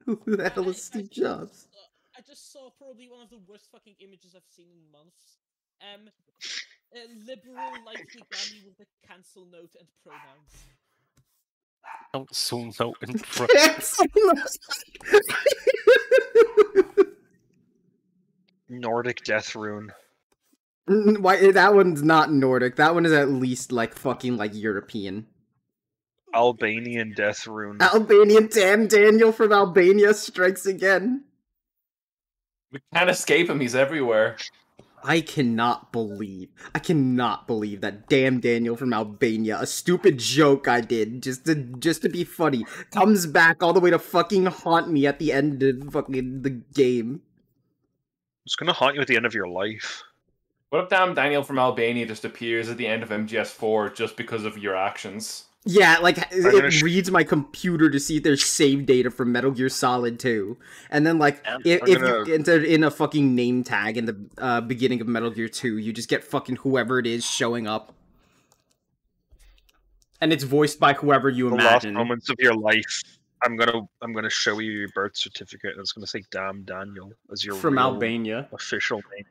Who the hell is Steve Jobs? I just saw probably one of the worst fucking images I've seen in months. Liberal like Yagami with a cancel note and pronouns. Cancel note and pronouns. Nordic death rune. Why that one's not Nordic. That one is at least like fucking like European. Albanian death rune. Albanian, damn Daniel from Albania strikes again. We can't escape him. He's everywhere. I cannot believe that damn Daniel from Albania, a stupid joke I did just to be funny, comes back all the way to fucking haunt me at the end of fucking the game. It's gonna haunt you at the end of your life. What if damn Daniel from Albania just appears at the end of MGS4 just because of your actions? Yeah, like, it reads my computer to see if there's save data from Metal Gear Solid 2. And then, like, if you enter in a fucking name tag in the beginning of Metal Gear 2, you just get fucking whoever it is showing up. And it's voiced by whoever you imagine. The last moments of your life, I'm gonna show you your birth certificate, and it's gonna say "Damn Daniel" as your from Albania official name.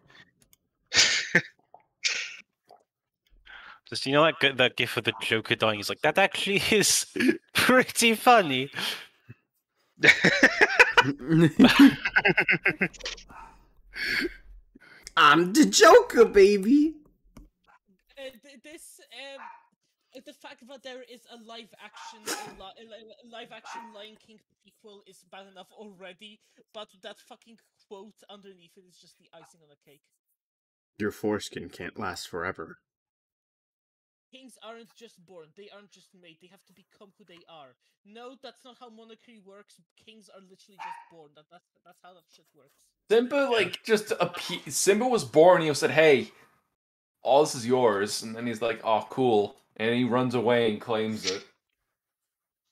Just, you know that gif of the Joker dying? He's like, that actually is pretty funny. I'm the Joker, baby. The fact that there is a live action Lion King prequel is bad enough already, but that fucking quote underneath it is just the icing on the cake. Your foreskin can't last forever. Kings aren't just born, they aren't just made, they have to become who they are. No, that's not how monarchy works. Kings are literally just born. That's how that shit works. Simba, like, Simba was born and he said, hey, all this is yours, and then he's like, oh, cool, and he runs away and claims it.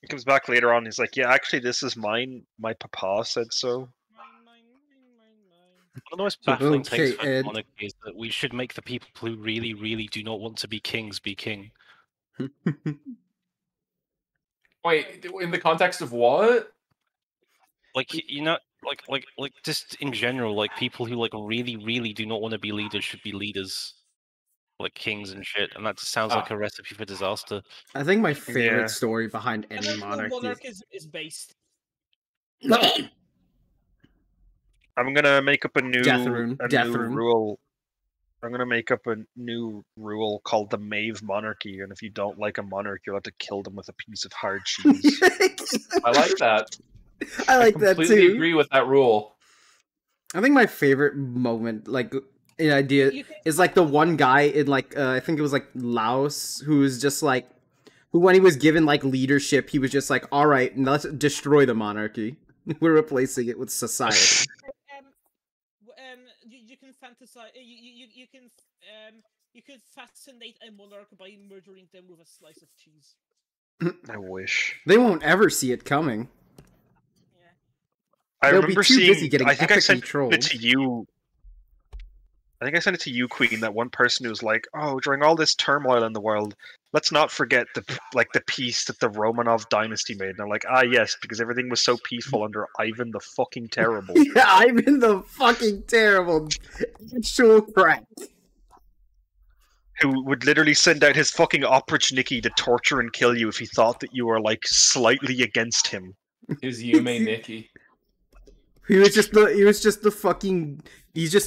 He comes back later on. He's like, "Yeah, actually, this is mine. My papa said so." Mine. One of the most baffling things Okay, for Ed. monarchy is that we should make the people who really, really do not want to be kings be king. Wait, in the context of what? Like you know, like just in general, like people who like really, really do not want to be leaders should be leaders, like kings and shit. And that just sounds like a recipe for disaster. I think my favorite Yeah. story behind And any that's where monarchy monarchism is based. I'm gonna make up a new Deathroom. rule. I'm gonna make up a new rule called the Mave Monarchy, and if you don't like a monarch, you'll have to kill them with a piece of hard cheese. I like that. I like that too. Completely agree with that rule. I think my favorite moment, like an idea, is like the one guy in like I think it was like Laos, who was just like, who when he was given like leadership, he was just like, all right, let's destroy the monarchy. We're replacing it with society. You can fantasize. You could fascinate a monarch by murdering them with a slice of cheese. I wish. They won't ever see it coming. I They'll remember be too seeing. busy getting I think I epically sent trolled. it to you. I think I sent it to you, Queen. That one person who was like, "Oh, during all this turmoil in the world, let's not forget the peace that the Romanov dynasty made." And I'm like, "Ah, yes, because everything was so peaceful under Ivan the fucking Terrible." Yeah, Ivan the fucking Terrible. Actual crap. Who would literally send out his fucking Oprichniki to torture and kill you if he thought that you were like slightly against him. His Yume Nikki. He's just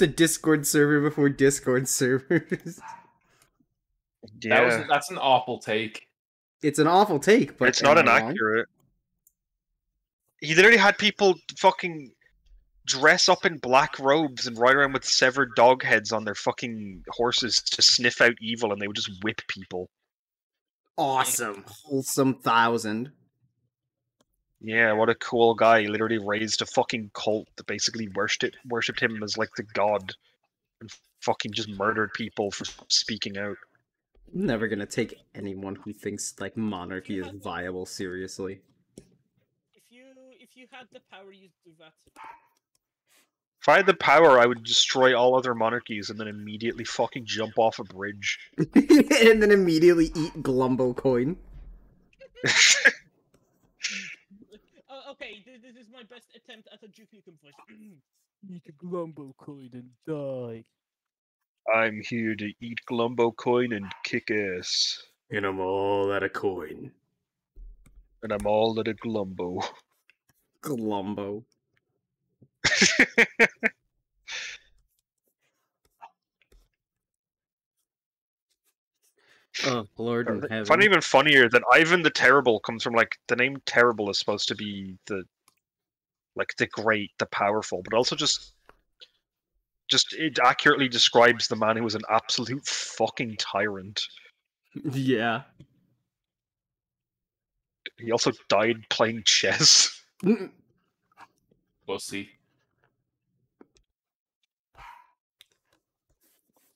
a Discord server before Discord servers. Yeah, That's an awful take. It's an awful take, but it's not inaccurate. He literally had people fucking dress up in black robes and ride around with severed dog heads on their fucking horses to sniff out evil, and they would just whip people. Awesome. Wholesome 1000. Yeah, what a cool guy. He literally raised a fucking cult that basically worshipped him as like the god, and fucking just murdered people for speaking out. I'm never gonna take anyone who thinks like monarchy is viable seriously. If you had the power, you'd do that. If I had the power, I would destroy all other monarchies and then immediately fucking jump off a bridge. And then immediately eat Glumbo coin. Okay, this is my best attempt at a Duke Nukem voice. Eat a Glumbo coin and die. I'm here to eat Glumbo coin and kick ass. And I'm all out of coin. And I'm all at a Glumbo. Glumbo. Oh, Lord in heaven. Funny, even funnier that Ivan the Terrible comes from like the name Terrible is supposed to be the great, the powerful, but also just it accurately describes the man who was an absolute fucking tyrant. Yeah. He also died playing chess. Pussy.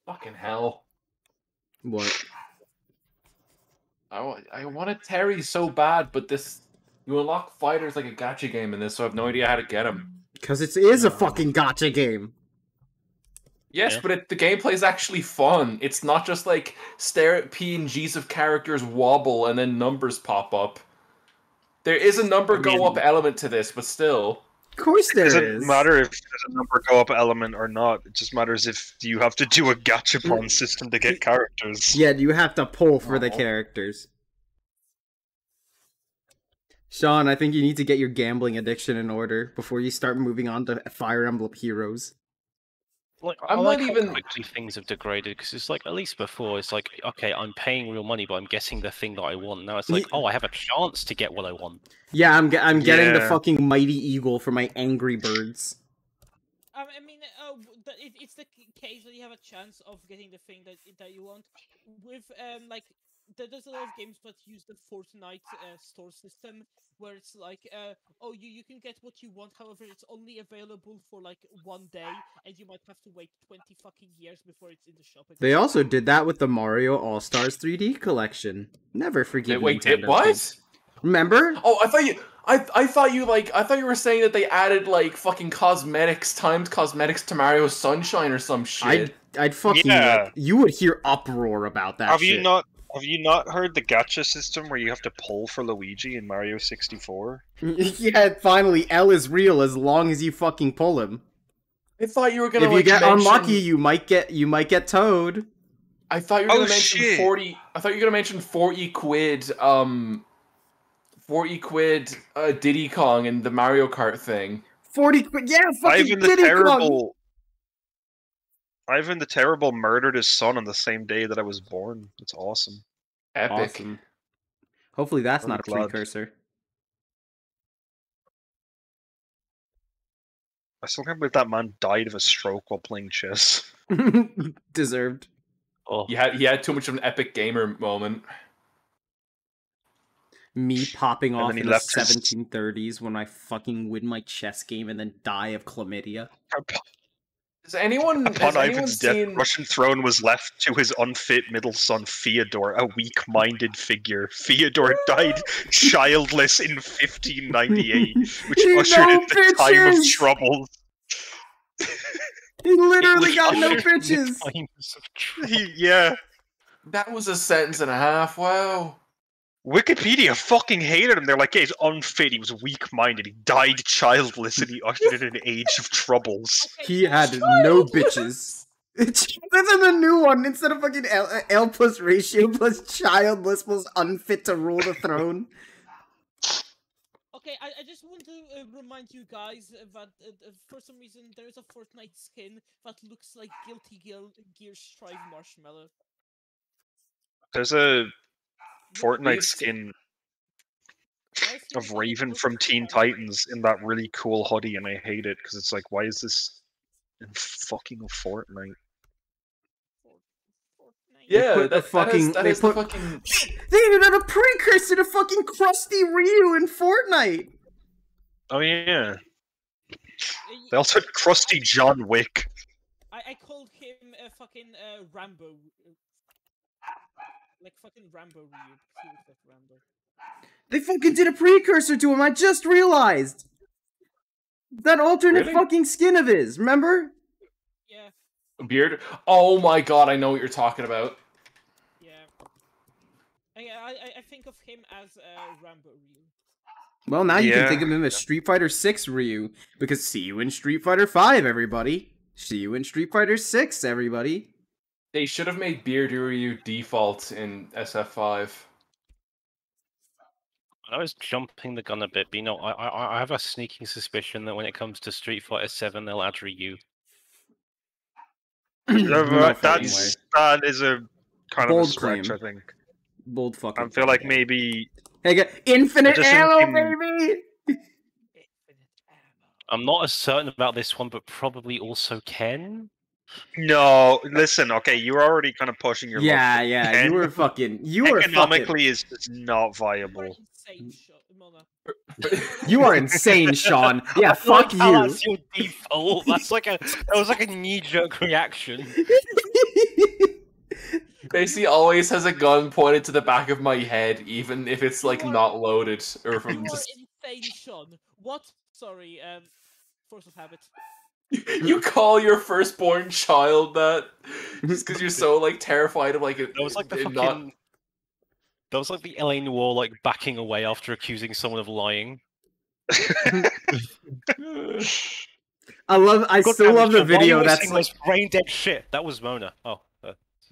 Fucking hell. What? I wanted Terry so bad, but you unlock fighters like a gacha game in this, so I have no idea how to get him. Because it is a fucking gacha game. Yes, Yeah. but the gameplay is actually fun. It's not just like stare at PNGs of characters wobble and then numbers pop up. There is a number go up element to this, but still. Of course there is. It doesn't matter if there's a number go up element or not. It just matters if you have to do a gachapon system to get characters. Yeah, you have to pull for the characters. Sean, I think you need to get your gambling addiction in order before you start moving on to Fire Emblem Heroes. Like, I'm I like not how even- quickly things have degraded, because it's like, at least before, it's like, okay, I'm paying real money, but I'm getting the thing that I want. Now it's like, oh, I have a chance to get what I want. Yeah, I'm getting the Yeah. fucking Mighty Eagle for my Angry Birds. I mean, it's the case that you have a chance of getting the thing that you want with like there's a lot of games that use the Fortnite store system, where it's like, oh, you can get what you want, however, it's only available for like 1 day, and you might have to wait 20 fucking years before it's in the shop again. They also did that with the Mario All Stars 3D collection. Never forgive Nintendo. What? Kids. Remember? Oh, I thought you were saying that they added like fucking timed cosmetics to Mario Sunshine or some shit. I'd fucking you would hear uproar about that. Have you not heard the gacha system where you have to pull for Luigi in Mario 64? Yeah, finally, L is real as long as you fucking pull him. I thought you were gonna. If you get unlucky, you might get Toad. I thought you were gonna mention 40. I thought you were gonna mention 40 quid. 40 quid. Diddy Kong and the Mario Kart thing. 40 quid. Yeah, fucking Diddy Kong. Ivan the Terrible murdered his son on the same day that I was born. It's awesome. Epic. Awesome. Hopefully that's not a precursor. I still can't believe that man died of a stroke while playing chess. Deserved. Oh. He had too much of an epic gamer moment. Me popping off in the 1730s when I fucking win my chess game and then die of chlamydia. Has anyone Ivan's seen... death, Russian throne was left to his unfit middle son Fyodor, a weak-minded figure. Fyodor died childless in 1598, which ushered in the time of troubles. He literally got no bitches. Yeah. That was a sentence and a half. Wow. Wikipedia fucking hated him. They're like, hey, he's unfit, he was weak-minded, he died childless, and he ushered in an age of troubles. He had no bitches. That's in the new one. Instead of fucking L plus ratio plus childless plus unfit to rule the throne. Okay, I just want to remind you guys that for some reason there's a Fortnite skin that looks like Guilty Gear Strive Marshmallow. There's a Fortnite skin of Raven from Teen Titans in that really cool hoodie, and I hate it because it's like, why is this in fucking Fortnite? Yeah, that is the fucking. They even had a precursor to fucking Krusty Ryu in Fortnite. Oh yeah. They also had Krusty John Wick. I called him fucking Rambo. Like fucking Rambo Ryu. He looks like Rambo. They fucking did a precursor to him, I just realized! That alternate fucking skin of his, remember? Yeah. Beard? Oh my god, I know what you're talking about. Yeah. I think of him as Rambo Ryu. Well, now you can think of him as Street Fighter 6 Ryu, because see you in Street Fighter 5, everybody. See you in Street Fighter 6, everybody. They should have made Beard Ryu default in SF5. I was jumping the gun a bit, but you know, I have a sneaking suspicion that when it comes to Street Fighter 7, they'll add Ryu. That is a kind of a stretch, I think. Bold fucking. I feel like maybe. Hey, infinite ammo, baby. I'm not as certain about this one, but probably also Ken. No, listen. Okay, you were already kind of pushing your. Yeah, yeah. Ken, you were fucking. Economically, is not viable. You are insane, Sean. Yeah, fuck you. That's your default. That was like a knee-jerk reaction. Basically, always has a gun pointed to the back of my head, even if it's like not loaded or from. You are insane, Sean. What? Sorry, force of habit. You call your firstborn child that just because you're so like terrified of like it. That was like the fucking. That was like the LA Noire like backing away after accusing someone of lying. I still love the video. That's like brain dead shit. That was Mona. Oh,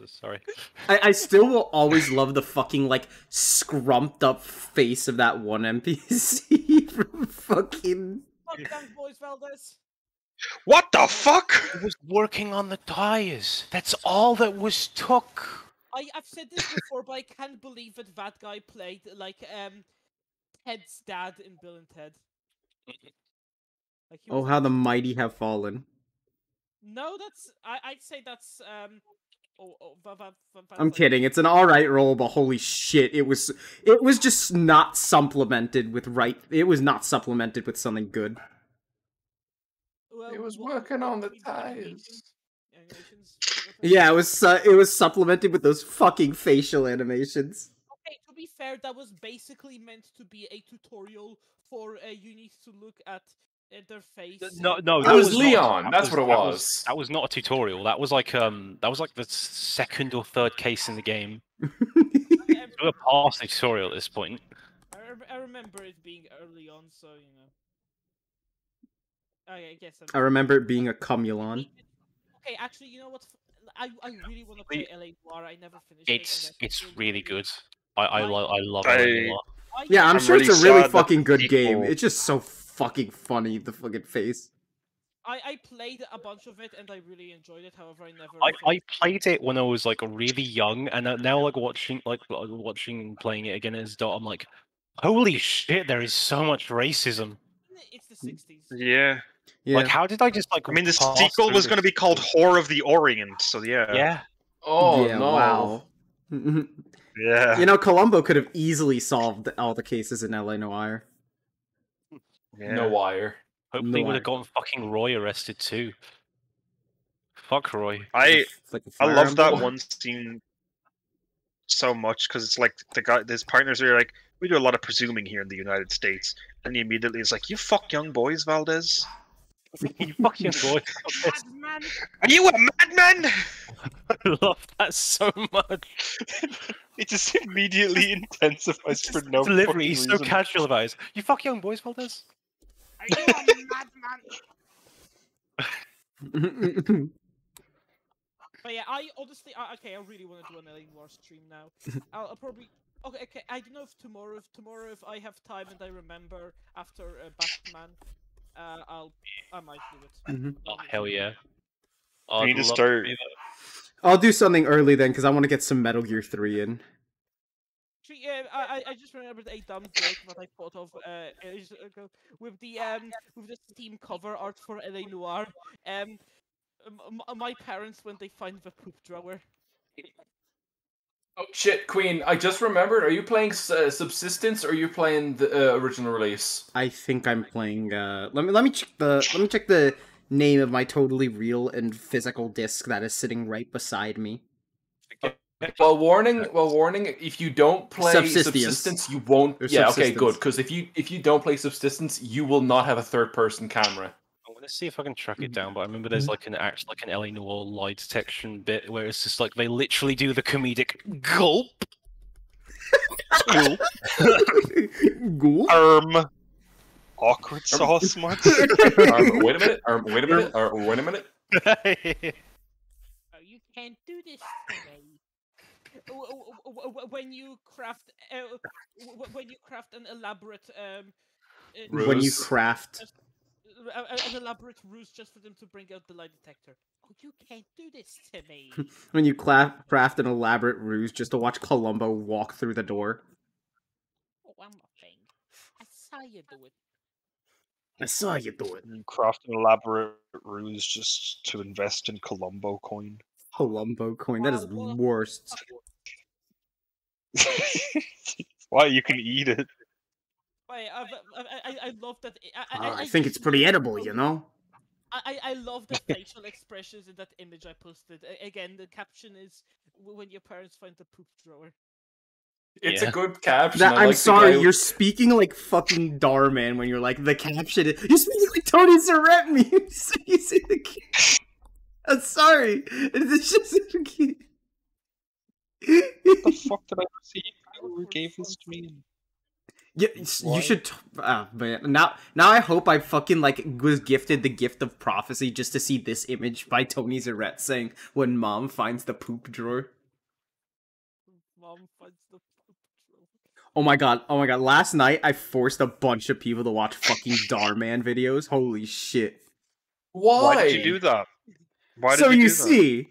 sorry. I still will always love the fucking like scrumped up face of that one NPC from fucking. Fuck them boys, Valdez. What the fuck? He was working on the tires. That's all that was took. I've said this before, but I can't believe that guy played like Ted's dad in Bill and Ted. Like, oh, how the mighty have fallen. No, that's I'd say that's I'm kidding. It's an alright roll, but holy shit, it was just not supplemented with It was not supplemented with something good. It was working on the ties. Animations. Yeah, it was supplemented with those fucking facial animations. Okay, to be fair, that was basically meant to be a tutorial for you need to look at their face. No, It was Leon. That's what it was. That was not a tutorial. That was like the second or third case in the game. We're past the tutorial at this point. I remember it being early on, so you know. I guess I remember it being a cumulon. Okay, actually, you know what? I really want to play LA Noire. I never finished it. It's really good. I love LA Noire. Yeah, I'm sure really it's a really sad fucking good people- game. It's just so fucking funny, the fucking face. I played a bunch of it and I really enjoyed it. However, I never. I played it when I was like really young, and now like watching and playing it again as an adult, I'm like, holy shit! There is so much racism. It's the 60s. Yeah. Yeah. Like, how did I just like? I mean, the pass sequel through was this? going to be called Whore of the Orient, so yeah. Yeah. Oh yeah, no! wow. Yeah. You know, Columbo could have easily solved all the cases in LA Noire. Yeah. No wire. Hopefully, No would have wire. gotten fucking Roy arrested too. Fuck Roy. I Like a I Fire love that Emblem. one scene so much because it's like his partners are like, we do a lot of presuming here in the United States, and he immediately is like, "You fuck young boys, Valdez. You fucking boy. Man, Are you a madman?" I love that so much. It just immediately intensifies for no Delivery, fucking he's so reason. casual about it. You fuck young boys, Valdez. are you a madman? But yeah, I honestly, okay, I really want to do an LA Noire stream now. I'll probably. Okay, I don't know if tomorrow if I have time and I remember after Batman, I might do it. Oh hell yeah! We need to I'd love start- do that. I'll do something early then, because I want to get some Metal Gear 3 in. Actually, yeah, I just remembered a dumb joke that I thought of ages ago with the Steam cover art for LA Noire. My parents when they find the poop drawer. Oh shit, Queen! I just remembered. Are you playing Subsistence or are you playing the original release? I think I'm playing. Let me check the name of my totally real and physical disc that is sitting right beside me. Well, warning. If you don't play Subsistence. Subsistence, you won't. Or Yeah, okay, Subsistence. good. Because if you don't play Subsistence, you will not have a third-person camera. I'm gonna see if I can track it down, but I remember there's like an LA Noire lie detection bit where it's just like they literally do the comedic gulp. Gulp. Ghoul? Awkward sauce much. Wait a minute. Wait a minute. Wait a minute. Oh, you can't do this to me. When you craft an elaborate When you Ruse. craft. an elaborate ruse just for them to bring out the lie detector. Oh, you can't do this to me. When you craft an elaborate ruse just to watch Columbo walk through the door. Oh, I'm a thing. I saw you do it. I saw you do it. And craft an elaborate ruse just to invest in Columbo coin. Columbo coin. That is worst. Why, you can eat it. Wait, I love that. I think it's pretty edible, you know? I love the facial expressions in that image I posted. Again, the caption is when your parents find the poop drawer. It's Yeah. a good caption. That, I I'm like the sorry, guy- you're speaking like fucking Darman when you're like, the caption is... You're speaking like Tony Zarette memes! You say the... I'm sorry! It's just... What the fuck did I receive? Who gave this to me? Yeah, you should. But now I hope I fucking like was gifted the gift of prophecy just to see this image by Tony Zarette saying when mom finds the poop drawer. Mom finds the poop drawer. Oh my god! Last night I forced a bunch of people to watch fucking Darman videos. Holy shit! Why did you do that? Why So did you do that? see,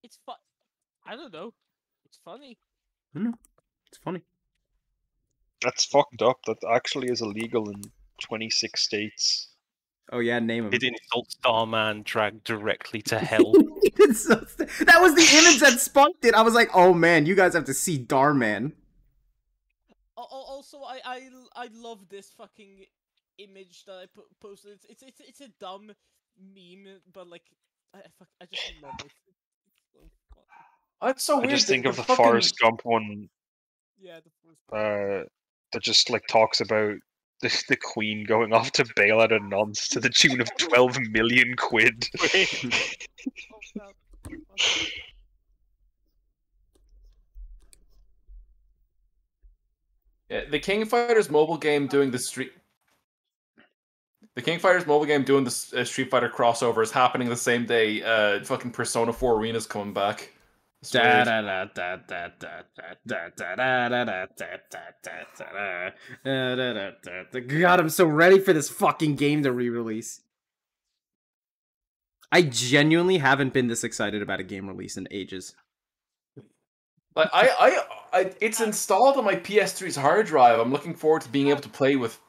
It's fun. I don't know. It's funny. it's funny. That's fucked up. That actually is illegal in 26 states. Oh yeah, name him. Did insult Starman dragged directly to hell? That was the image that sparked it. I was like, oh man, you guys have to see Darman. Also, I love this fucking image that I posted. It's a dumb meme, but like I just love it. It's so funny. That's so I weird. just think of the fucking... Forrest Gump one. Yeah, the first. That just like talks about the Queen going off to bail out a nonce to the tune of 12 million quid. Oh, God. Yeah, the King Fighters mobile game doing the Street Fighter crossover is happening the same day. Fucking Persona 4 Arena's coming back. God, I'm so ready for this fucking game to re-release. I genuinely haven't been this excited about a game release in ages. Like it's installed on my PS3's hard drive. I'm looking forward to being able to play with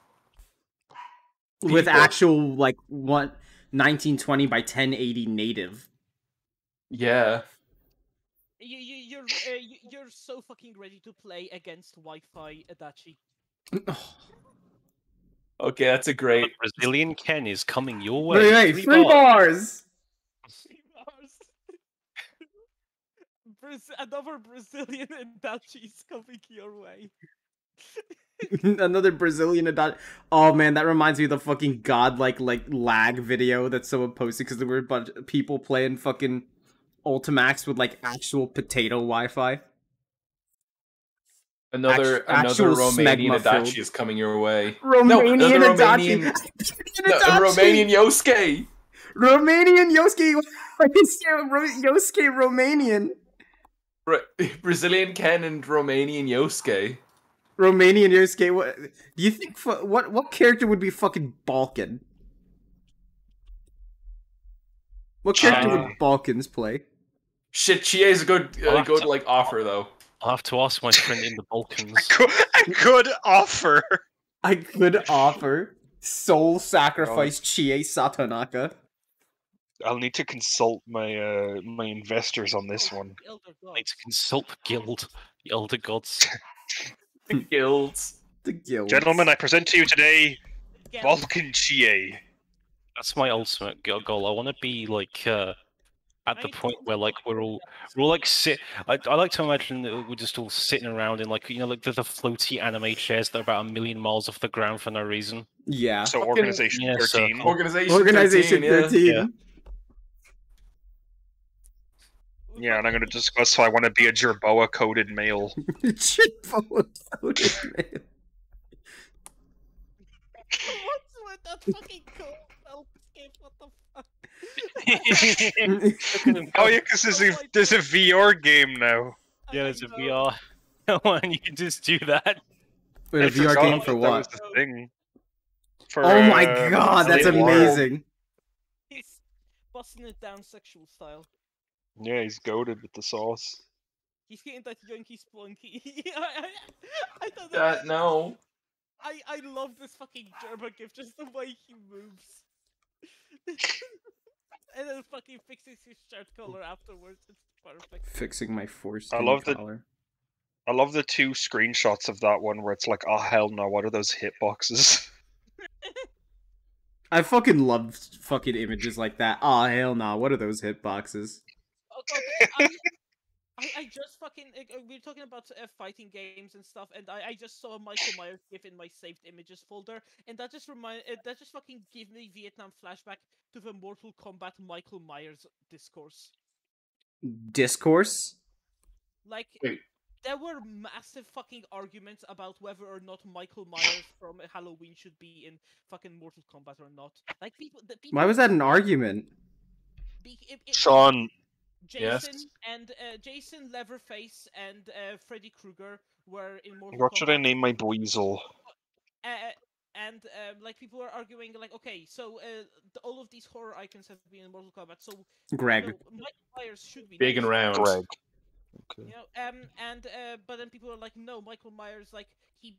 actual like 1920 by 1080 native. Yeah. You're so fucking ready to play against Wi-Fi, Adachi. Okay, that's a great. Brazilian Ken is coming your way. Wait, 3 bars. 3 bars. Another Brazilian Adachi is coming your way. Another Brazilian Adachi. Oh man, that reminds me of the fucking godlike like lag video that someone posted because there were a bunch of people playing fucking Ultimax with like actual potato Wi-Fi. Another Romanian Adachi is coming your way. Romanian Adachi. Romanian Yosuke. Romanian Yosuke. Yosuke Romanian. Brazilian Ken and Romanian Yosuke. Romanian Yosuke. What do you think? What character would be fucking Balkan? What character would Balkans play? Shit, Chie's a good like offer though. I'll have to ask my friend in the Balkans. I could offer. I could offer soul sacrifice Chie Satonaka. I'll need to consult my my investors on this one. I need to consult the guild, the elder gods. The guilds. The guilds. Gentlemen, I present to you today Balkan Chie. That's my ultimate goal. I want to be like at the point where like we're all like sit. I like to imagine that we're just all sitting around in like like the floaty anime chairs that are about 1,000,000 miles off the ground for no reason. Yeah. So Organization 13. Organization 13. Yeah. Yeah, and I'm going to discuss how I want to be a Jerboa coded male. Jerboa coded male. What's with that fucking cool skip? What the fuck? Oh yeah, because there's a VR game now. Yeah, there's a VR one. You can just do that. Wait, a VR game for what? That was the thing. For, oh my god, that's amazing. He's busting it down sexual style. Yeah, he's goated with the sauce. He's getting that yonky splunky. I thought that. No. I love this fucking German gift, just the way he moves. And then fucking fixes his shirt collar afterwards. It's perfect. Fixing my forced collar. I love the 2 screenshots of that one where it's like, oh hell no, what are those hitboxes? I fucking love fucking images like that. Oh hell no, what are those hitboxes? Okay, I just fucking we're talking about fighting games and stuff, and I just saw a Michael Myers gif in my saved images folder, and that just fucking gave me Vietnam flashback to the Mortal Kombat Michael Myers discourse. Discourse? Like, there were massive fucking arguments about whether or not Michael Myers from Halloween should be in fucking Mortal Kombat or not. Like people. Why was that an argument? Sean. Jason and Jason, Leatherface, and Freddy Krueger were in Mortal Kombat. What should I name my Boezel? And like people were arguing, like, okay, so all of these horror icons have been in Mortal Kombat, so Greg, Michael Myers should be big and round. Greg. Okay. You know, but then people are like, no, Michael Myers, like he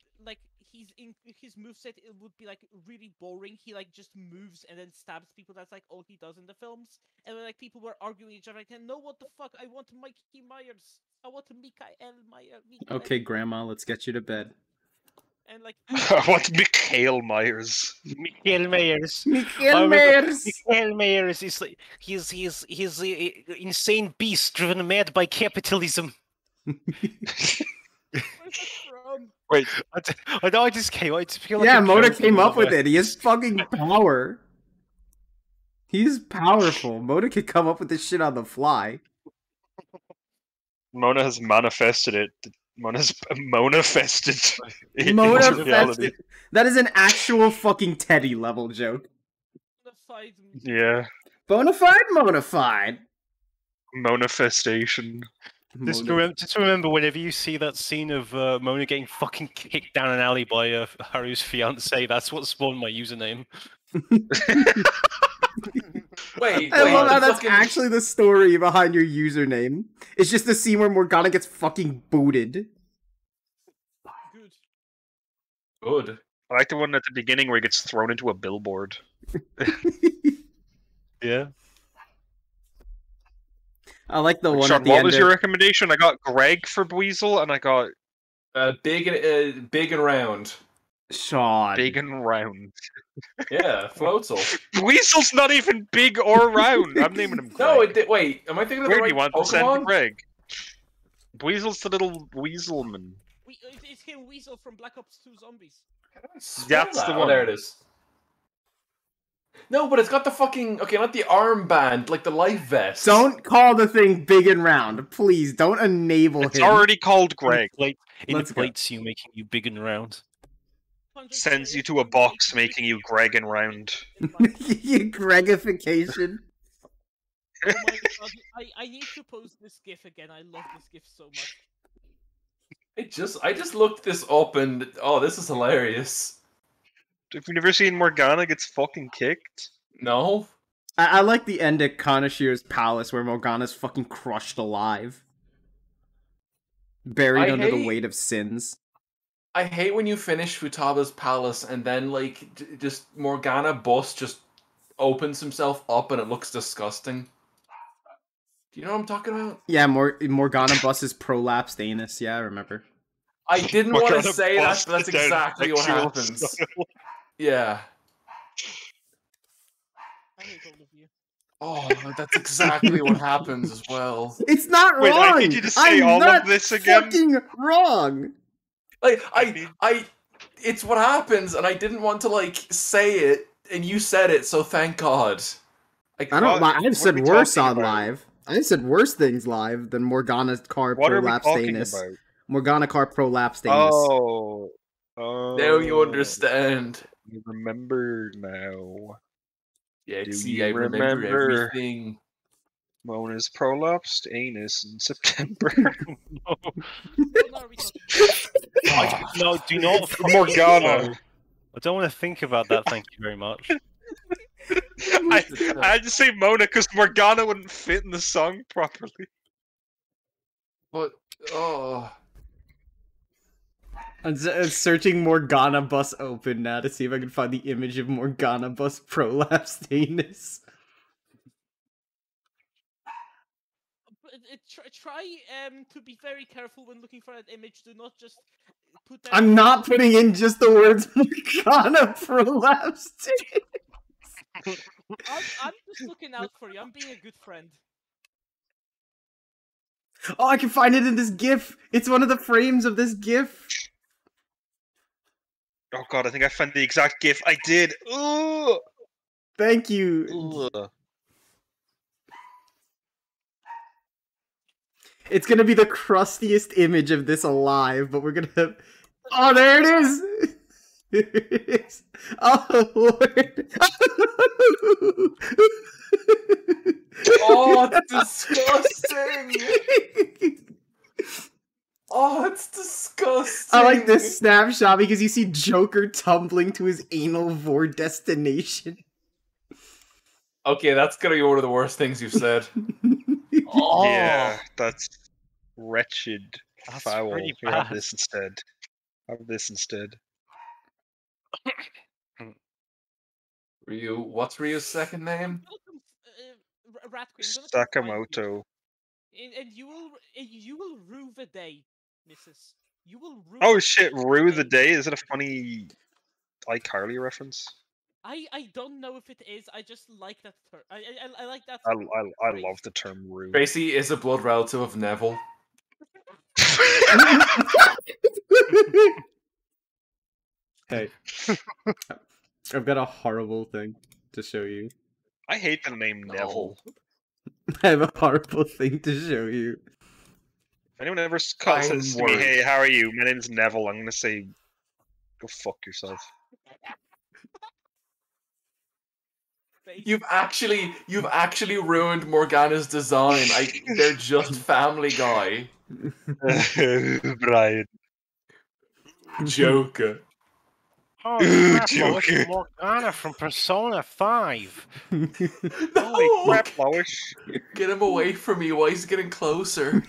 his moveset it would be like really boring. He like just moves and then stabs people. That's like all he does in the films. And like people were arguing each other like, no, what the fuck? I want Mikey Myers. I want Mikael Myers. Okay, Grandma, let's get you to bed. And like I want Mikhail Myers. Mikael Myers. Mikael Myers! Mikael Myers is like he's an insane beast driven mad by capitalism. where's that from? Wait, I know I just came. I just feel like Yeah, a Mona joke came or up with whatever. it. He has fucking power. He's powerful. Mona could come up with this shit on the fly. Mona has manifested it. Mona's manifested Mona into reality. fested. That is an actual fucking Teddy level joke. Bonafide. Yeah, Bonafide. manifestation. Just remember, whenever you see that scene of Mona getting fucking kicked down an alley by Haru's fiance, that's what spawned my username. Wait, I love how the that's fucking- actually the story behind your username. It's just the scene where Morgana gets fucking booted. Good. Good. I like the one at the beginning where he gets thrown into a billboard. Yeah. I like the one Sean, at the what end. was your recommendation? I got Greg for Weasel, and I got Big and round. Sean. Big and Round. Yeah, Floatzel. Weasel's not even big or round. I'm naming him Greg. No, it did. Wait, am I thinking of the Where do right you want to send Pokemon? Greg? Weasel's the little Weaselman. It's him, Weasel from Black Ops 2 Zombies. That's the Oh, one. there it is. No, but it's got the fucking not the armband, like the life vest. Don't call the thing big and round. Please, don't enable It's him. already called Greg. Let's go. Inflates you, making you big and round. Sends you to a box, making you Greg and Round. Gregification. Oh my god, I need to post this GIF again. I love this GIF so much. I just looked this up and this is hilarious. Have you never seen Morgana gets fucking kicked? No. I like the end at Kanashiro's palace where Morgana's fucking crushed alive. Buried under the weight of sins. I hate when you finish Futaba's palace and then like just Morgana Bus just opens himself up and it looks disgusting. Do you know what I'm talking about? Yeah, Morgana busts prolapsed anus. Yeah, I remember. I didn't want to Morgana say that, busts but that's down exactly what sexual happens. style. Yeah. I hate all of you. Oh, that's exactly what happens as well. It's not Wait, wrong. I need you to say I'm all of not this again? fucking wrong. Like it's what happens, and I didn't want to like say it, and you said it, so thank God. I don't. What I've said are we worse talking on about? live. I said worse things live than Morgana's car What are we prolapsed talking anus. about? Morgana car prolapsed anus. Oh. Now you understand. You remember now. Yeah, Do see, you I remember remember? everything. Mona's prolapsed anus in September. What are we talking No, do not. Morgana. I don't want to think about that. Thank you very much. I had to say Mona because Morgana wouldn't fit in the song properly. But I'm searching Morgana bus open now to see if I can find the image of Morgana bus prolapsed anus. Try to be very careful when looking for that image. Do not just put that. I'm not putting in just the words Morgana prolapsed anus. I'm just looking out for you. I'm being a good friend. Oh, I can find it in this GIF. It's one of the frames of this GIF. Oh god, I think I found the exact gif. I did. Ugh. Thank you. Ugh. It's gonna be the crustiest image of this alive, but we're gonna have... Oh, there it is! There it is. Oh, Lord. oh, it's disgusting. Oh, it's disgusting. I like this snapshot because you see Joker tumbling to his anal vor destination. Okay, that's gonna be one of the worst things you've said. Oh, Yeah, that's wretched. That's Foul. pretty Here, have bad. this instead. Have this instead. Ryu, what's Ryu's second name? Rat Queen. I'm gonna confine you. Sakamoto. And you will rue the day, Mrs. You will rue. Oh shit, Rue the Day? Is it a funny iCarly reference? I don't know if it is. I just like that term. I like that. I love the term Rue. Tracy is a blood relative of Neville. Hey, I've got a horrible thing to show you. I hate the name Neville. I have a horrible thing to show you. If anyone ever says to me, "Hey, how are you? My name's Neville," I'm gonna say, "Go fuck yourself." You've actually ruined Morgana's design. They're just Family Guy. Brian. Joker. Oh, Joker. Morgana from Persona 5. No! Crap, Loish. Get him away from me. Why is he getting closer?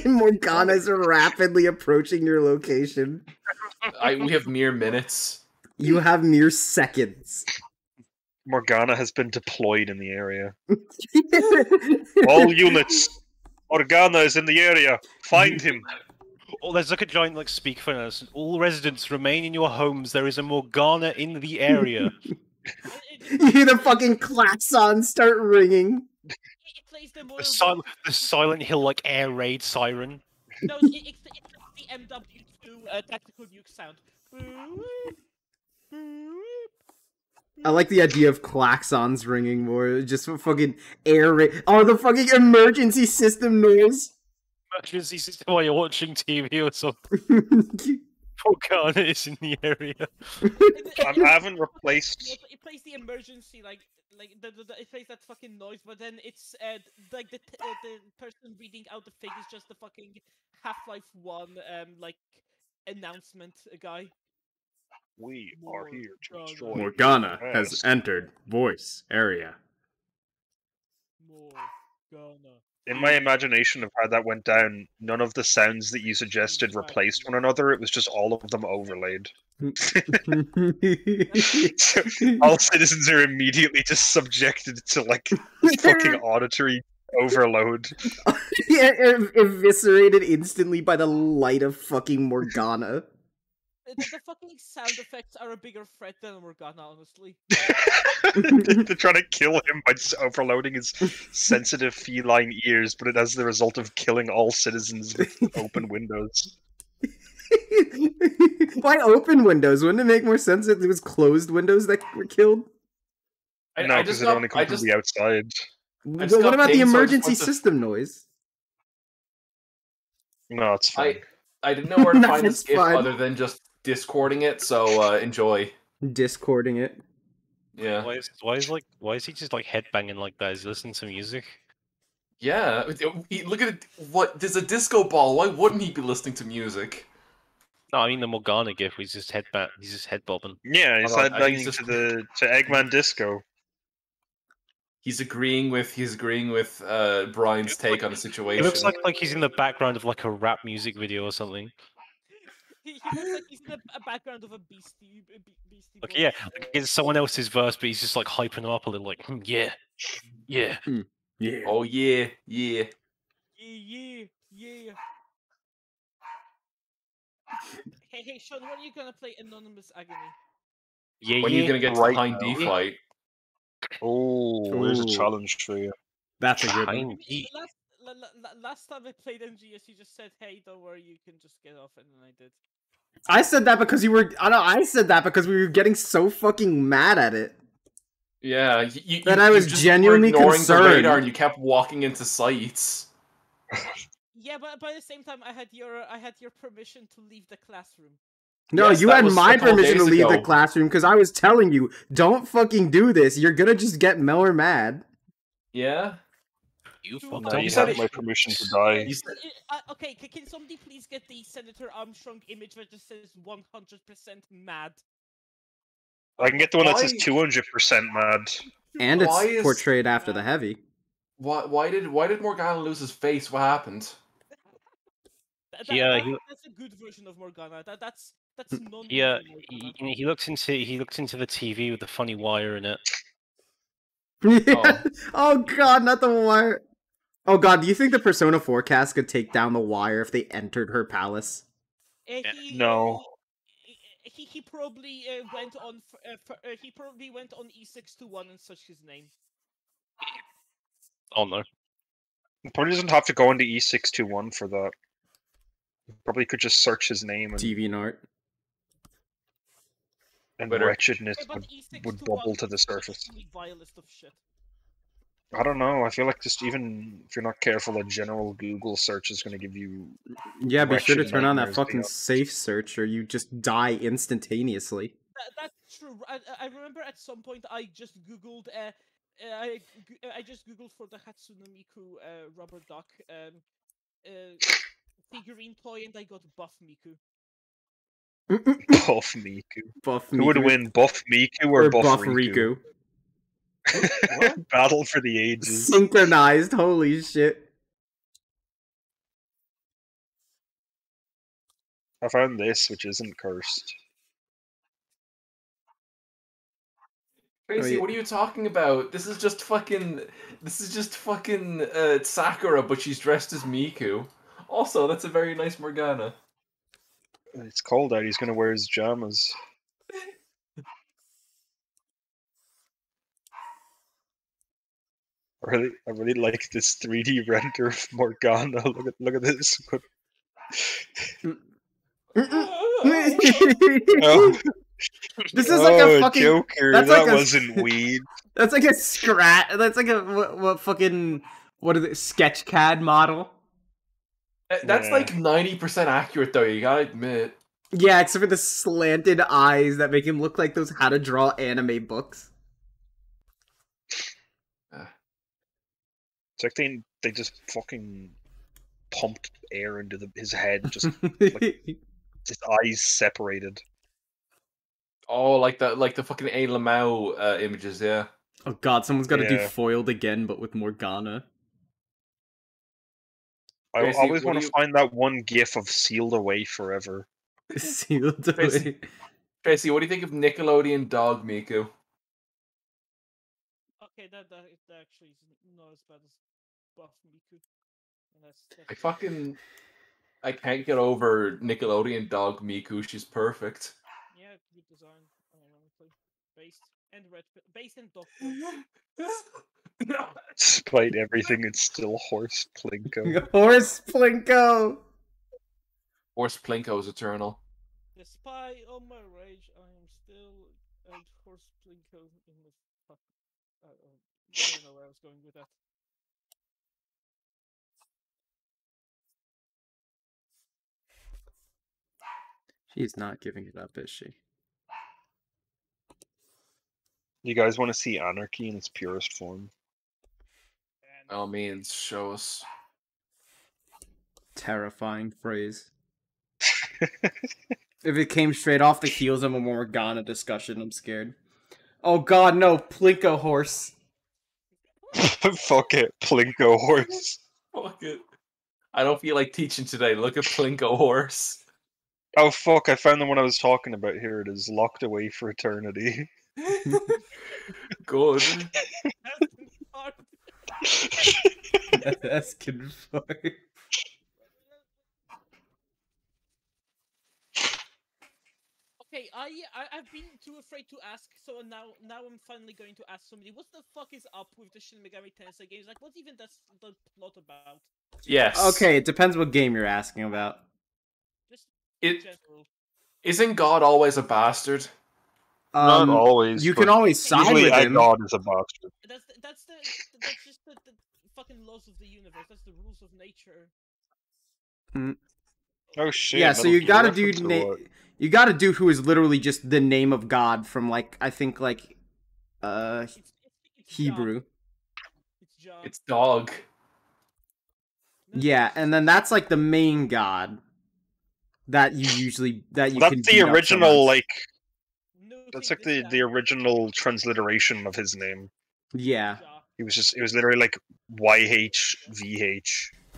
Morgana's rapidly approaching your location. We have mere minutes. You have mere seconds. Morgana has been deployed in the area. All units. Morgana is in the area. Find him. Oh, there's like a giant like speakerphone. And it's, all residents remain in your homes. There is a Morgana in the area. You hear the fucking klaxons start ringing. It plays the The Silent Hill like air raid siren. No, it's the MW2 tactical nuke sound. I like the idea of klaxons ringing more. Just fucking air raid. Oh, the fucking emergency system noise. Emergency system while you're watching TV or something. Morgana is in the area. I haven't replaced. It plays the emergency it plays that fucking noise, but then it's like the person reading out the thing is just the fucking Half-Life 1 like announcement guy. We are here to destroy. Morgana has entered voice area. Morgana. In my imagination of how that went down, none of the sounds that you suggested replaced one another. It was just all of them overlaid. So all citizens are immediately just subjected to like fucking auditory overload. Yeah, eviscerated instantly by the light of fucking Morgana. The fucking sound effects are a bigger threat than Morgana, honestly. They're trying to kill him by just overloading his sensitive feline ears, but it has the result of killing all citizens with open windows. Why open windows? Wouldn't it make more sense if it was closed windows that were killed? No, because it only comes from the outside. But what about the emergency system noise? No, it's fine. I didn't know where to find this GIF other than just Discording it, so enjoy. Discording it. Yeah. Why is he just like headbanging like that? Is he listening to music? Yeah. Look at it. What? There's a disco ball. Why wouldn't he be listening to music? No, I mean the Morgana GIF. He's just head bobbing. Yeah, he's headbanging to Eggman Disco. He's agreeing with Brian's take on the situation. It looks like he's in the background of like a rap music video or something. He looks like he's in a background of a Beastie Okay, yeah, like it's someone else's verse, but he's just like hyping him up a little, like, yeah, yeah, yeah, oh yeah, yeah, yeah. Hey, Sean, when are you gonna play Anonymous Agony? Yeah, when are you gonna get to the Hind D fight? Oh, there's a challenge for you. That's a good one. Last time I played MGS, you just said, "Hey, don't worry, you can just get off," and then I did. I said that because you were. I said that because we were getting so fucking mad at it. Yeah, that I was genuinely concerned. The radar and you kept walking into sites. Yeah, but by the same time, I had your permission to leave the classroom. No, yes, you had my permission to leave the classroom because I was telling you, don't fucking do this. You're gonna just get Miller mad. Yeah. You had my permission to die. Okay, can somebody please get the Senator Armstrong image that just says 100% mad? I can get the one that says 200% mad. And it's portrayed after the heavy. Why did Morgana lose his face? What happened? That's a good version of Morgana. That's That's non. Yeah, he looked into the TV with the funny wire in it. Yeah. Oh god, not the wire. Oh god, do you think the Persona 4 cast could take down the wire if they entered her palace? No. He probably went on. He probably went on E621 and such his name. Oh no. He probably doesn't have to go into E621 for that. Probably could just search his name and DeviantArt. and Twitter. wretchedness Yeah, but would E621 bubble to the is such a surface. silly vilest of shit. I don't know. I feel like just even if you're not careful, a general Google search is going to give you. Yeah, be sure to wretched turn on that nightmares fucking beyond. safe search or you just die instantaneously. That's true. I remember at some point I just googled. I just googled for the Hatsune Miku rubber duck figurine toy, and I got Buff Miku. Buff Miku. Buff Who would Miku win, Buff Miku or Buff Riku? Battle for the ages. Synchronized, holy shit. I found this, which isn't cursed. Tracy, yeah. what are you talking about? This is just fucking Sakura, but she's dressed as Miku. Also, that's a very nice Morgana. It's cold out. He's going to wear his pajamas. I really like this 3D render of Morgana. Look at this. Oh. This is like a fucking Joker. That's That like a, wasn't weed. That's like a scratch. That's like a what fucking what is it? Sketchcad model. That's like 90% accurate, though. You gotta admit. Yeah, except for the slanted eyes that make him look like those how to draw anime books. It's like they just fucking pumped air into his head, just like his eyes separated. Oh, like the fucking A. Lamau images, yeah. Oh god, someone's got to do Yeah. foiled again, but with Morgana. I Tracy, always what want do to you- find that one gif of Sealed Away Forever. Sealed Tracy- away. Tracy, what do you think of Nickelodeon Dog Miku? Okay, that actually is not as bad as Buff Miku. And I can't get over Nickelodeon Dog Miku. She's perfect. Yeah, good design, ironically. Based and dog. Despite everything, it's still Horse Plinko. Horse Plinko. Horse Plinko is eternal. Despite all my rage, I am still a Horse Plinko in the fuck. I don't know where I was going with that. She's not giving it up, is she? You guys want to see anarchy in its purest form? By all means, show us. Terrifying phrase. If it came straight off the heels of a Morgana discussion, I'm scared. Oh god, no, Plinko horse. Fuck it, Plinko Horse. Fuck it. I don't feel like teaching today. Look at Plinko Horse. Oh fuck, I found the one I was talking about. Here it is, Locked Away for Eternity. Good. That's confirmed. Okay, I've been too afraid to ask, so now I'm finally going to ask somebody. What the fuck is up with the Shin Megami Tensei games? Like, what's even the plot about? Yes. Okay, it depends what game you're asking about. Just in It general. isn't God always a bastard? Not always. You but can always side usually with a him. god is a bastard. That's just the fucking laws of the universe. That's the rules of nature. Oh shit. Yeah, so Metal you Gear gotta do reference or what? you gotta do who is literally just the name of God from like I think like It's Hebrew. It's John. It's dog. Yeah, and then that's like the main God that you usually that you That's can the beat up original, someone. like No, that's take like this the down. original transliteration of his name. Yeah. Ja. It was literally like YHVH.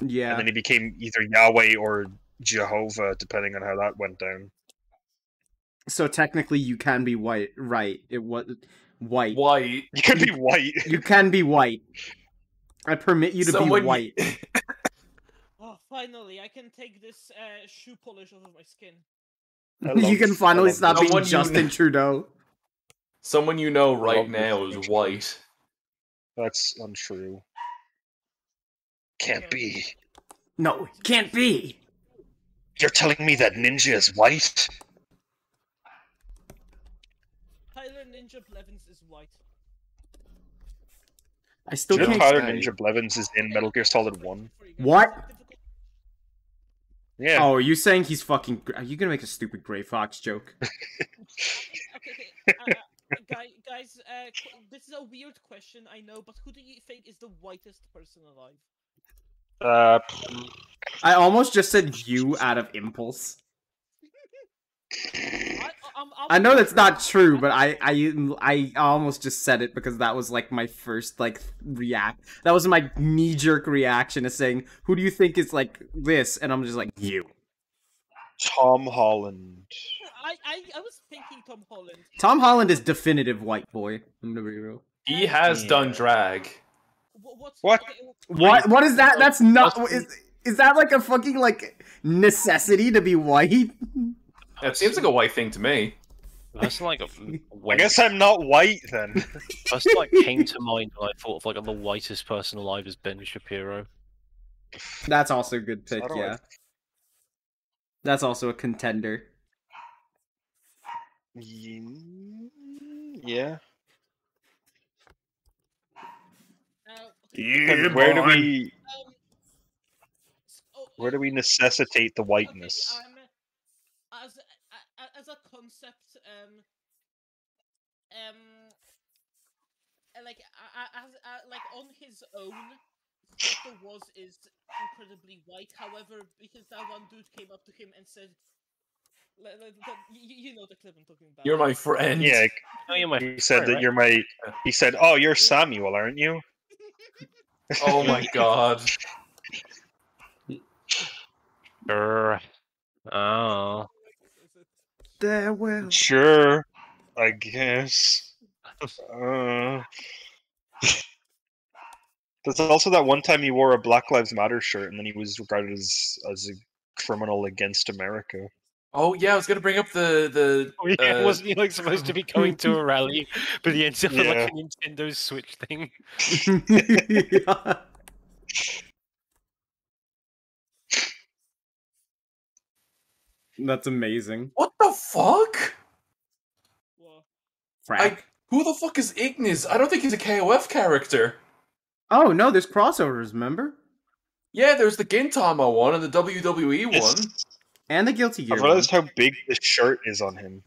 Yeah. And then he became either Yahweh or Jehovah, depending on how that went down. So technically, you can be white. Right? It was white. White. You can be white. You can be white. I permit you to be white. Oh, finally, I can take this shoe polish off of my skin. You can finally stop being Someone you Justin know- Trudeau. Someone you know right love this now is picture. white. That's untrue. Can't be. No, it can't be. You're telling me that Ninja is white? Tyler Ninja Blevins is white. I still Do you know can't. Tyler Ninja Blevins is in Metal Gear Solid 1? What? Yeah. Oh, are you saying he's fucking? Are you gonna make a stupid Gray Fox joke? Okay. Guys, this is a weird question, I know, but who do you think is the whitest person alive? I almost just said you out of impulse. I know that's not true, but I almost just said it because that was like my first like react. That was my knee-jerk reaction to saying, "Who do you think is like this?" And I'm just like, you. Tom Holland. I was thinking Tom Holland. Tom Holland is definitive white boy. I'm gonna be real. He has done drag. What? What is that? That's not. Is that like a fucking like necessity to be white? That seems like a white thing to me. That's like I guess I'm not white then. First, like came to mind when I thought of like the whitest person alive is Ben Shapiro. That's also a good pick. I don't Yeah. like- That's also a contender. Yeah. Yeah, And where do we necessitate the whiteness? Okay, as a concept, like like on his own, Dr. Was is incredibly white. However, because that one dude came up to him and said, you know the clip I'm talking about. You're my friend. Yeah. Oh, you're my He said friend, that right? you're my. He said, "Oh, you're Samuel, aren't you?" Oh my god. Oh. There will. Sure, I guess. There's also that one time he wore a Black Lives Matter shirt, and then he was regarded as a criminal against America. Oh yeah, I was gonna bring up the Oh, yeah, wasn't he like supposed to be going to a rally, but he ends up with like a Nintendo Switch thing? Yeah. That's amazing. What the fuck? Frack. Who the fuck is Ignis? I don't think he's a KOF character. Oh no, there's crossovers, remember? Yeah, there's the Gintama one and the WWE one. And the Guilty Gear I've one. realized how big this shirt is on him.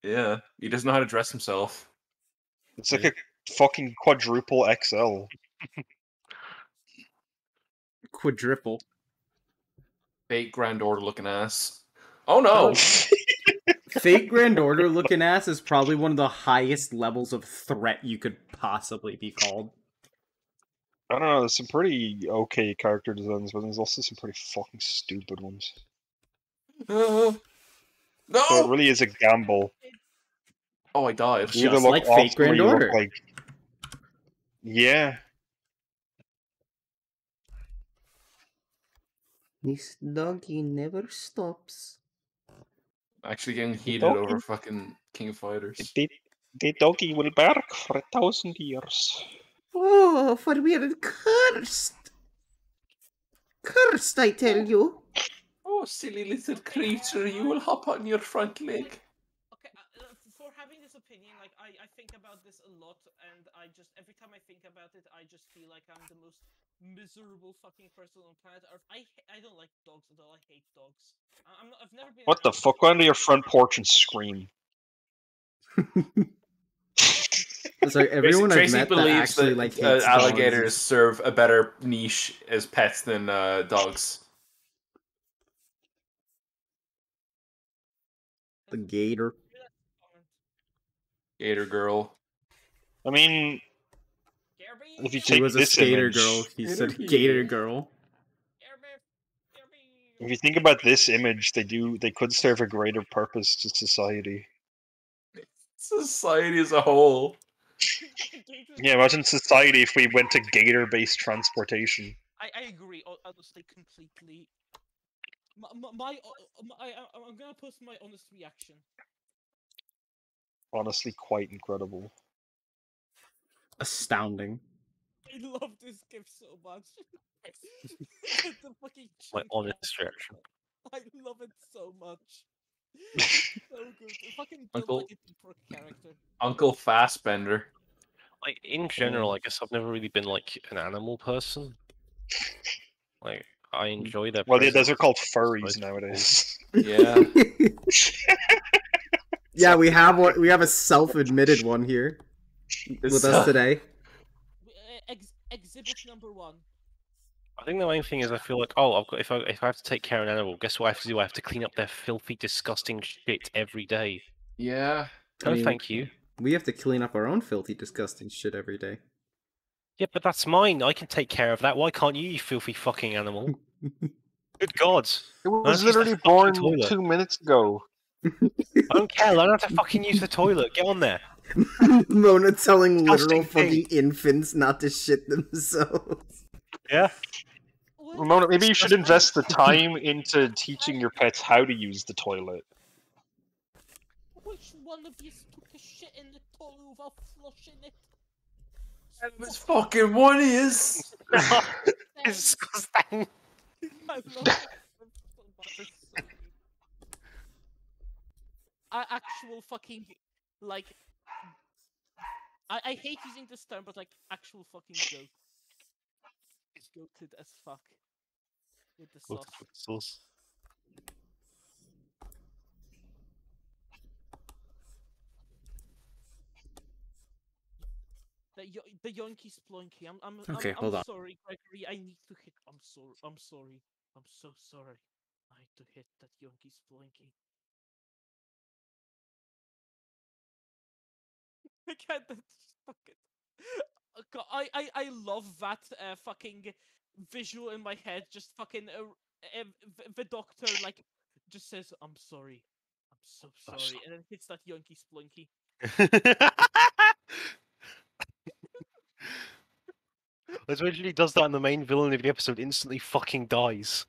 Yeah, he doesn't know how to dress himself. It's like a fucking quadruple XL. Quadruple. Fake Grand Order looking ass. Oh no! Fate Grand Order looking ass is probably one of the highest levels of threat you could possibly be called. I don't know, there's some pretty okay character designs, but there's also some pretty fucking stupid ones. No! So it really is a gamble. Oh, I died. You either Just look like awesome Fate Grand or you look Order. like... Yeah. This doggy never stops. Actually getting heated doggy. over fucking King of Fighters. The doggy will bark for 1,000 years. Oh, for we are cursed. Cursed, I tell you. Oh, silly little creature, you will hop on your front leg. Okay, for having this opinion, like I think about this a lot, and I just every time I think about it, I just feel like I'm the most miserable fucking person on planet Earth. I don't like dogs at all. I hate dogs. I've never been. What the fuck? Go onto your front porch and scream. It's like everyone I've Tracy met that believes actually that like hates alligators dogs. serve a better niche as pets than dogs. The gator. Gator girl. I mean, if you She take was a this skater image, girl. He said gator girl. If you think about this image, they could serve a greater purpose to society. Society as a whole. Yeah, imagine society if we went to gator-based transportation. I agree, honestly, completely. I'm gonna post my honest reaction. Honestly, quite incredible. Astounding. I love this gift so much. The fucking My chunk honest reaction. I love it so much. It's so good. It fucking built Uncle- like a deeper character. Uncle Fassbender. Like in general, I guess I've never really been like an animal person. Like I enjoy their. Well, yeah, those are called presence. furries nowadays. Yeah. Yeah, we have one. We have a self-admitted one here with us today. Exhibit number 1. I think the main thing is I feel like, oh, I've got if I have to take care of an animal, guess what I have to do? I have to clean up their filthy, disgusting shit every day. Yeah. Oh, thank you. We have to clean up our own filthy, disgusting shit every day. Yeah, but that's mine. I can take care of that. Why can't you, you filthy fucking animal? Good God. It was Let's use literally the fucking born toilet. 2 minutes ago. I don't care. Learn how to fucking use the toilet. Get on there. Mona telling literal Disgusting thing. fucking infants not to shit themselves. Yeah. Ramona, maybe you should invest the time into teaching your pets how to use the toilet. Which one of you took a shit in the toilet without flushing it? This fucking one is. It's disgusting. I love it so much. It's so good. Actual fucking, like, I hate using this term, but like actual fucking goat. It's goated as fuck. With the sauce. The Yonky Splunky. Okay, I'm hold on. sorry, Gregory. I need to hit. I'm sorry. I'm sorry. I'm so sorry. I had to hit that Yonky Splunky. I can't. Fucking. I love that fucking visual in my head. Just fucking the doctor like just says, "I'm sorry. I'm so sorry," and then hits that Yonky Splunky. Literally does that, and the main villain of the episode instantly fucking dies.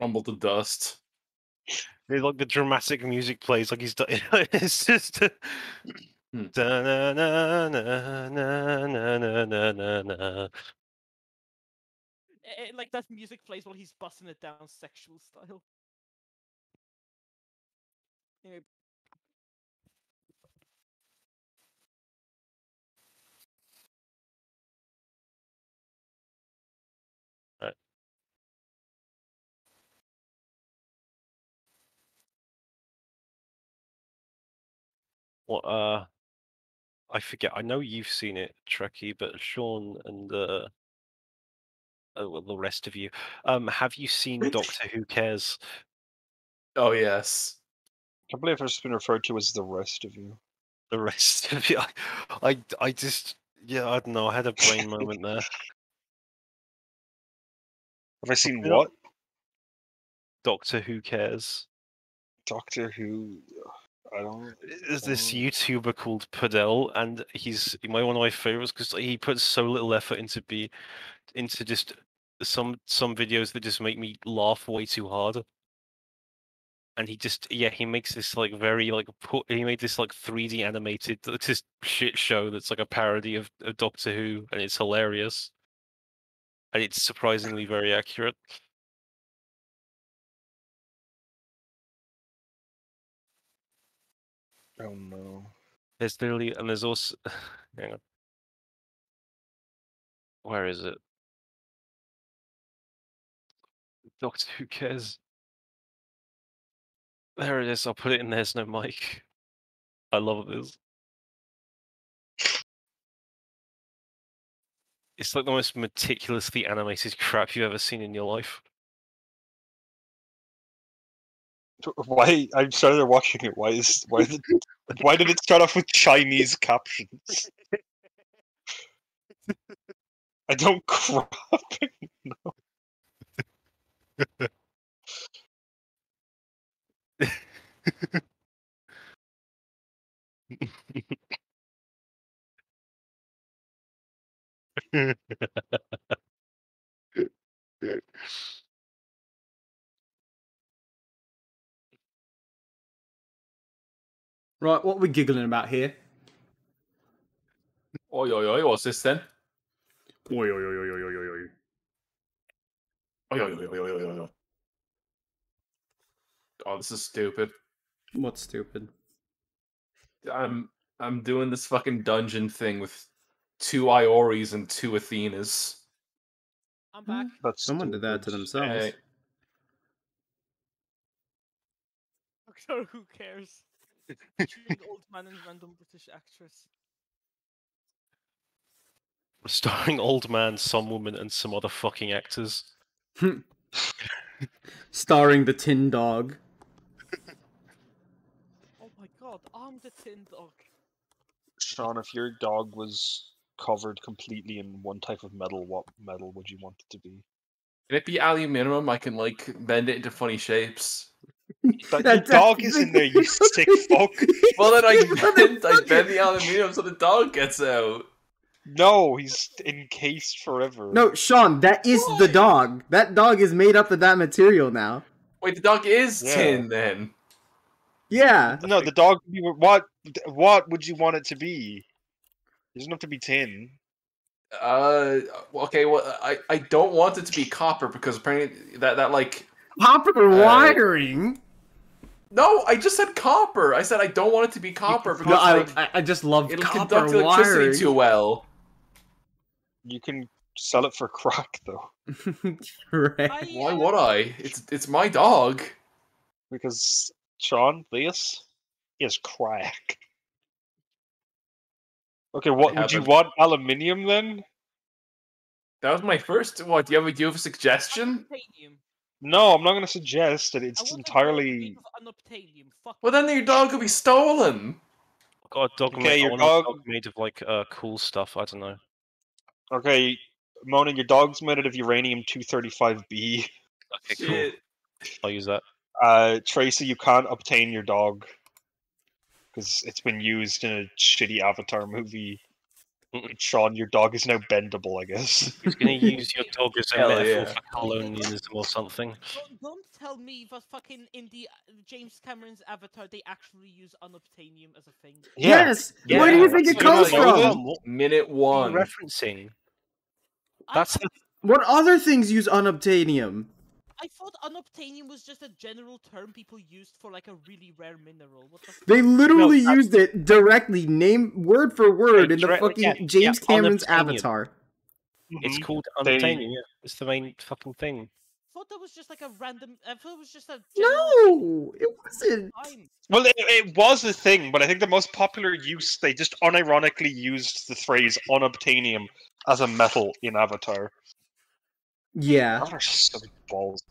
Rumble to dust. It's like the dramatic music plays, like he's dying. It's just. Like that music plays while he's busting it down sexual style. Anyway. Right. What I forget. I know you've seen it, Trekkie, but Sean and well, the rest of you, have you seen Doctor Who Cares? Oh yes. I can't believe it's been referred to as the rest of you. The rest of you, I just, yeah, I don't know. I had a brain moment there. Have I seen You know- what? Doctor Who Cares. Doctor Who. I don't. There's this YouTuber called Padel, and he's one of my favorites because he puts so little effort into just some videos that just make me laugh way too hard. And he makes this like very like he made this like 3D animated just shit show that's like a parody of Doctor Who, and it's hilarious, and it's surprisingly very accurate. Oh no. There's literally, and there's also, hang on, where is it? Doctor Who Cares. There it is. I'll put it in There's No Mic. I love this. It's like the most meticulously animated crap you've ever seen in your life. Why? I started watching it. Why did it start off with Chinese captions? I don't cry. Right, what are we giggling about here? Oi, oi, oi, what's this then? Oi, oi, oi, oi, oi, oi, oi. Oi, oi, oi, oi, oi, oi, oi. Oh, this is stupid. What's stupid? I'm doing this fucking dungeon thing with 2 Ioris and 2 Athenas. I'm back. That's Someone did that to stupid. themselves. Hey. So who cares? Featuring old man and random British actress. Starring old man, some woman, and some other fucking actors. Starring the Tin Dog. Oh my god, I'm the tin dog. Sean, if your dog was covered completely in one type of metal, what metal would you want it to be? Can it be aluminum? I can, like, bend it into funny shapes. Your dog is in there, you sick fuck! Well, then I bend the aluminium so the dog gets out. No, he's encased forever. No, Sean, that is the dog. That dog is made up of that material now. Wait, the dog is Yeah. tin then. Yeah. No, the dog. What would you want it to be? It doesn't have to be tin. Okay, well, I don't want it to be copper because apparently that like... Copper wiring? No, I just said copper. I said I don't want it to be copper because No, I just love it'll copper conduct electricity wiring. too well. You can sell it for crack though, Right. Why would I? It's my dog. because Sean, this is crack. Okay, what would you haven't. want? Aluminium then? That was my first. What? Do you have a suggestion? Unobtainium. No, I'm not going to suggest that I it's want a dog entirely. made of unobtainium. Fuck Well, then your dog could be stolen. I've got a dog, Okay, I your want a dog- dog made of like cool stuff. I don't know. Okay, Mona, your dog's made out of uranium-235B. Okay, cool. Shit. I'll use that. Tracy, you can't obtain your dog because it's been used in a shitty Avatar movie. Sean, your dog is now bendable, I guess. He's gonna use your dog as a Hell metaphor yeah. for colonialism or something. Don't tell me that fucking in the James Cameron's Avatar they actually use unobtainium as a thing. Yes! Yeah, Where do you think that's it comes what I know from? What Minute are you one. referencing? I- That's I, the What other things use unobtainium? I thought unobtainium was just a general term people used for like a really rare mineral. What the fuck? They literally No, used it directly, word for word, in the directly, fucking yeah, James yeah, Cameron's unobtainium. Avatar. It's called They- unobtainium. Yeah, it's the main fucking thing. I thought that was just like a random. I thought it was just a general No! It wasn't! time. Well, it was a thing, but I think the most popular use, they just unironically used the phrase unobtainium as a metal in Avatar. Yeah. Avatar so balls.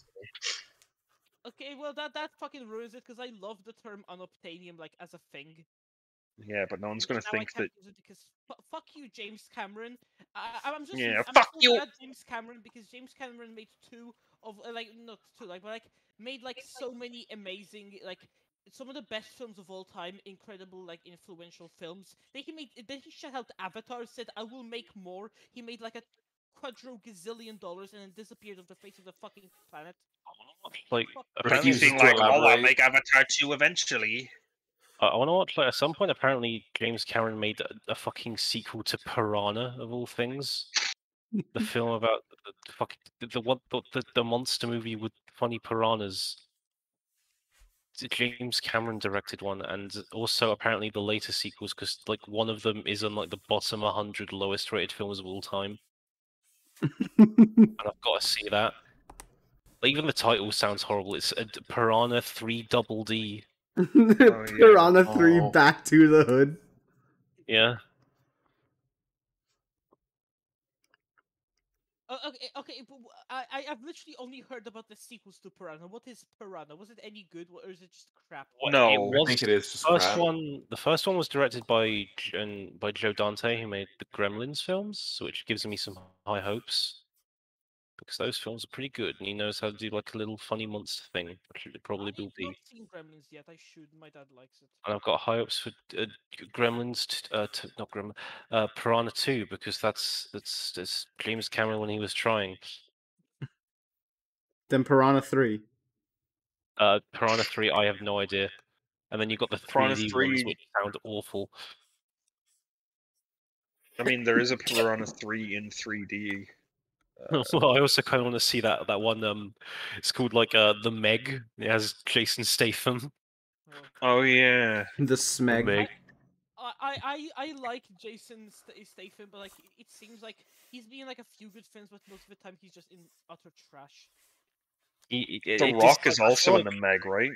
Okay, well that fucking ruins it because I love the term unobtainium like as a thing. Yeah, but no one's Which going to now I think can't that. use it because fuck you, James Cameron. I'm just Yeah, I'm fuck so you. mad at James Cameron because James Cameron made two of like not two like but like made like so many amazing like some of the best films of all time, incredible like influential films. Then he shut out Avatar, said I will make more. He made like a quadro-gazillion dollars and then disappeared off the face of the fucking planet. Like, Fuck. apparently, Refuses to elaborate. Avatar 2 eventually. I want to watch. Like, at some point, apparently, James Cameron made a fucking sequel to Piranha of all things. The film about the fucking the monster movie with funny piranhas. James Cameron directed one, and also apparently the later sequels, because like one of them is on like the bottom 100 lowest rated films of all time, and I've got to see that. Like, even the title sounds horrible. It's a Piranha 3 Double D. Piranha 3 Oh. Back to the Hood. Yeah. Okay, but I've literally only heard about the sequels to Piranha. What is Piranha? Was it any good, or is it just crap? No. It was I think it is just first crap. one. The first one was directed by Joe Dante, who made the Gremlins films, which gives me some high hopes. because those films are pretty good, and he knows how to do like a little funny monster thing, which it probably will I've be. not seen Gremlins yet. I should. My dad likes it. And I've got high hopes for Gremlins, not Gremlin, Piranha 2, because that's James Cameron when he was trying. Then Piranha 3. Piranha 3, I have no idea. And then you got the 3D Piranha ones, 3. which sound awful. I mean, there is a Piranha 3 in 3D. Well, I also kind of want to see that one. It's called like The Meg. It has Jason Statham. Oh yeah, The Smeg. Meg. I like Jason Statham, but like it seems like he's been in like a few good films, but most of the time he's just in utter trash. The Rock is also in the Meg, right?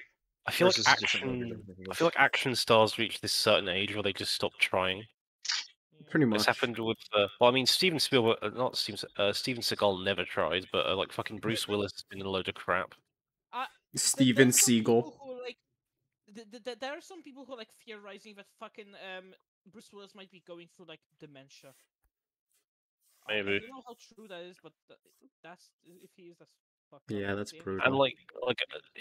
I feel Or like is this a different movie action. that I'm thinking I of? feel like action stars reach this certain age where they just stop trying. Pretty This much. happened with well, I mean, Steven Spielberg, not Steven, Steven Seagal never tried, but like fucking Bruce Willis has been in a load of crap. Steven Seagal. There are some people who are like theorizing that fucking Bruce Willis might be going through like dementia. Maybe. I don't know how true that is, but that's if he is, that's fucked Yeah, up. that's Yeah. brutal. And like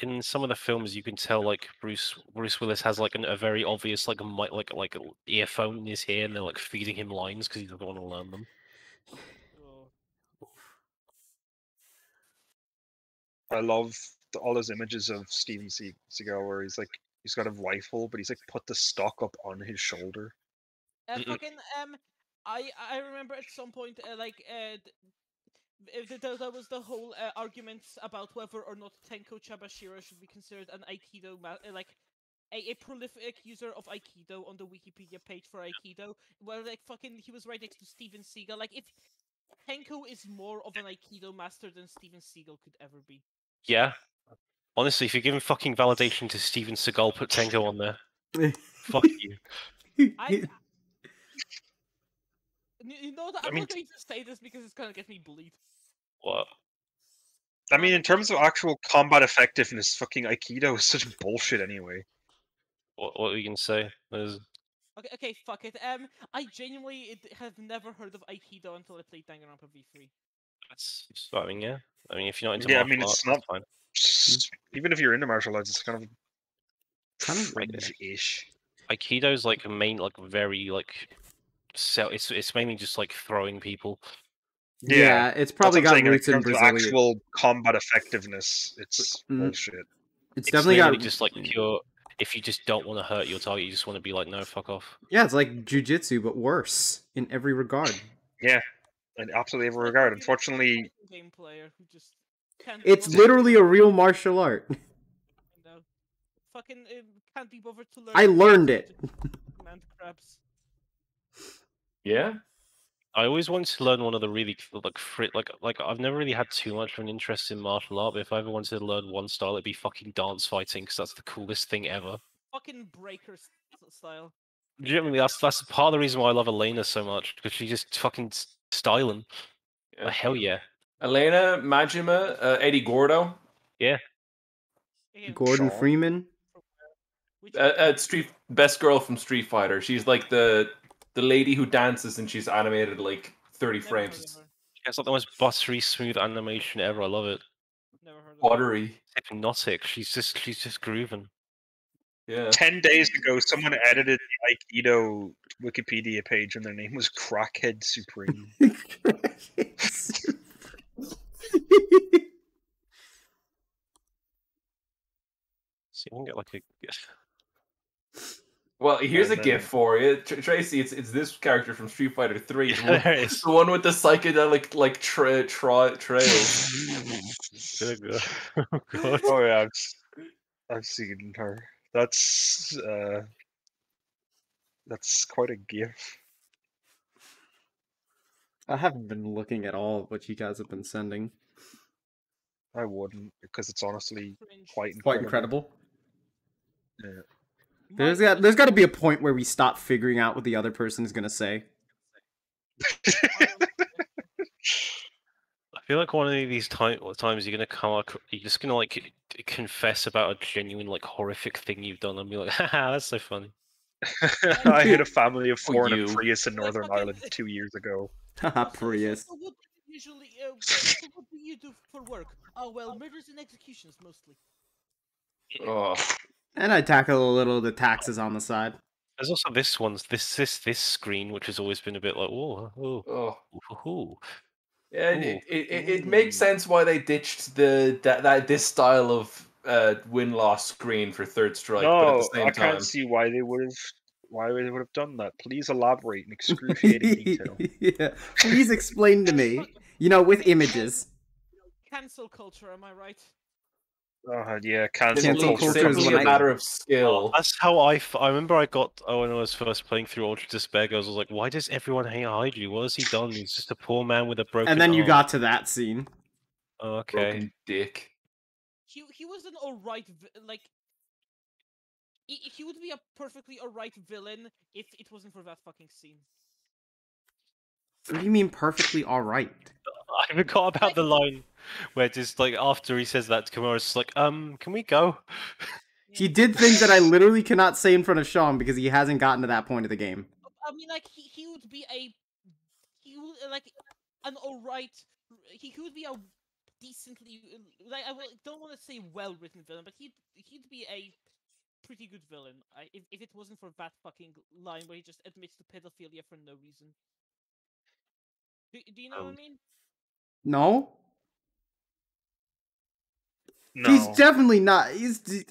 in some of the films, you can tell like Bruce Willis has like a very obvious like a mic like an earphone in his ear, and they're like feeding him lines because he doesn't want to learn them. Oh. I love all those images of Steven Seagal where he's got a rifle, but he's like put the stock up on his shoulder. Fucking I remember at some point there was the whole arguments about whether or not Tenko Chabashira should be considered an Aikido like a prolific user of Aikido on the Wikipedia page for Aikido, where like fucking he was right next to Steven Seagal. Like if Tenko is more of an Aikido master than Steven Seagal could ever be. Yeah. Honestly, if you're giving fucking validation to Steven Seagal, put Tenko on there. Fuck you. You know that I'm not going to say this because it's gonna get me bullied. What? I mean, in terms of actual combat effectiveness, fucking Aikido is such bullshit anyway. What are you gonna say? Okay, fuck it. I genuinely have never heard of Aikido until I played Danganronpa V3. That's, I mean, yeah. I mean, if you're not into Yeah, I martial mean, arts, it's not. that's fine. Even if you're into martial arts, it's kind of Like, fringe-ish. Aikido's like a main, like very like, it's mainly just like throwing people. Yeah, it's probably got roots in Brazilian. Actual combat effectiveness, it's bullshit. It's definitely got just like pure. If you just don't want to hurt your target, you just want to be like, no, fuck off. Yeah, it's like jujitsu, but worse in every regard. Yeah, in absolutely every regard. Unfortunately, game player who just can't it's literally a real martial art. Fucking can't be bothered to learn. I learned it. Command crabs. Yeah. I always wanted to learn one of the really like I've never really had too much of an interest in martial art, but if I ever wanted to learn one style, it'd be fucking dance fighting, because that's the coolest thing ever. Fucking breaker style. Genuinely, that's part of the reason why I love Elena so much, because she just fucking styling. Yeah. Hell yeah. Elena, Majima, Eddie Gordo. Yeah. Gordon Freeman. Best girl from Street Fighter. She's like the lady who dances and she's animated like 30 frames. It's like the most buttery smooth animation ever. I love it. Never heard of Watery. It's hypnotic. She's just grooving. Yeah. 10 days ago, someone edited the Aikido Wikipedia page and their name was Crackhead Supreme. See, I can get like a. Well, here's a gift for you, Tracy. It's this character from Street Fighter 3. The one with the psychedelic like trails. Oh god. Oh yeah, I've seen her. That's quite a gif. I haven't been looking at all of what you guys have been sending. I wouldn't, because it's honestly quite incredible. Yeah. There's got to be a point where we stop figuring out what the other person is gonna say. I feel like one of these times you're gonna you're just gonna like confess about a genuine like horrific thing you've done and be like, haha, that's so funny. I hit a family of 4 in a Prius in Northern Ireland 2 years ago. Haha, Prius. So would you do for work? Oh well, murders and executions mostly. Oh. And I tackle a little of the taxes on the side. There's also this screen, which has always been a bit like, Oh. ooh. Yeah, it makes sense why they ditched this style of win-loss screen for Third Strike, but at the same I can't see why they would have done that. Please elaborate in excruciating detail. Yeah. Please explain to me. You know, with images. Cancel culture, am I right? Yeah, cancel Cancel culture culture is comes when a I- matter of skill. That's how I remember I got when I was first playing through Ultra Despair Girls. I was like, why does everyone hate Haiju? What has he done? He's just a poor man with a broken And then you arm. got to that scene. Okay. Broken dick. He was an alright like. He would be a perfectly alright villain if it wasn't for that fucking scene. What do you mean perfectly alright? I forgot about the line where just like after he says that to Kimura, it's like, can we go? He did things that I literally cannot say in front of Sean because he hasn't gotten to that point of the game. I mean, like he would be like an alright. He would be a decently like don't want to say well-written villain, but he'd be a pretty good villain. If it wasn't for that fucking line where he just admits to pedophilia for no reason. Do you know what I mean? No? No. He's definitely not. He's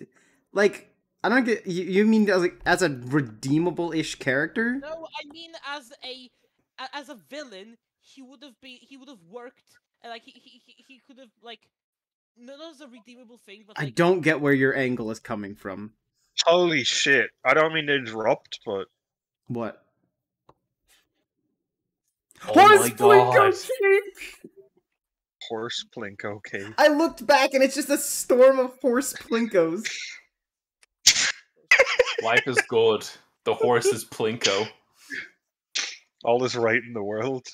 like, I don't get. You mean as a redeemable-ish character? No, I mean as a villain, he would have worked. Like he could have like. No, not as a redeemable thing, but like, I don't get where your angle is coming from. Holy shit! I don't mean to interrupt, but What? Oh Horse my god. horse plinko cake. I looked back and it's just a storm of horse plinkos. Life is good. The horse is Plinko. All is right in the world.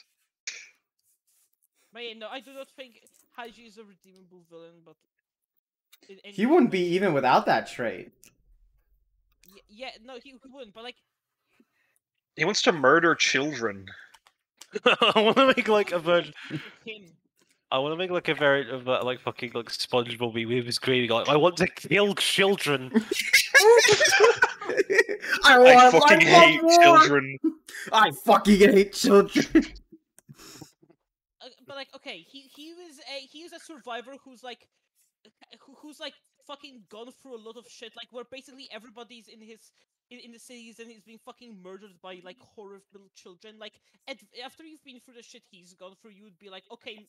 man, no, I do not think Haiji is a redeemable villain, but He wouldn't be even without that trait. Yeah, no, he wouldn't. But like, He wants to murder children. I want to make like a version. him. I want to make like a very like fucking like SpongeBob with his gravy. Like, I want to kill children. I fucking hate children. I fucking hate children. But like, okay, he was a survivor who's like fucking gone through a lot of shit. Like, where basically everybody's in the cities and he's being fucking murdered by like horrible little children. Like, after you've been through the shit he's gone through, you would be like, okay,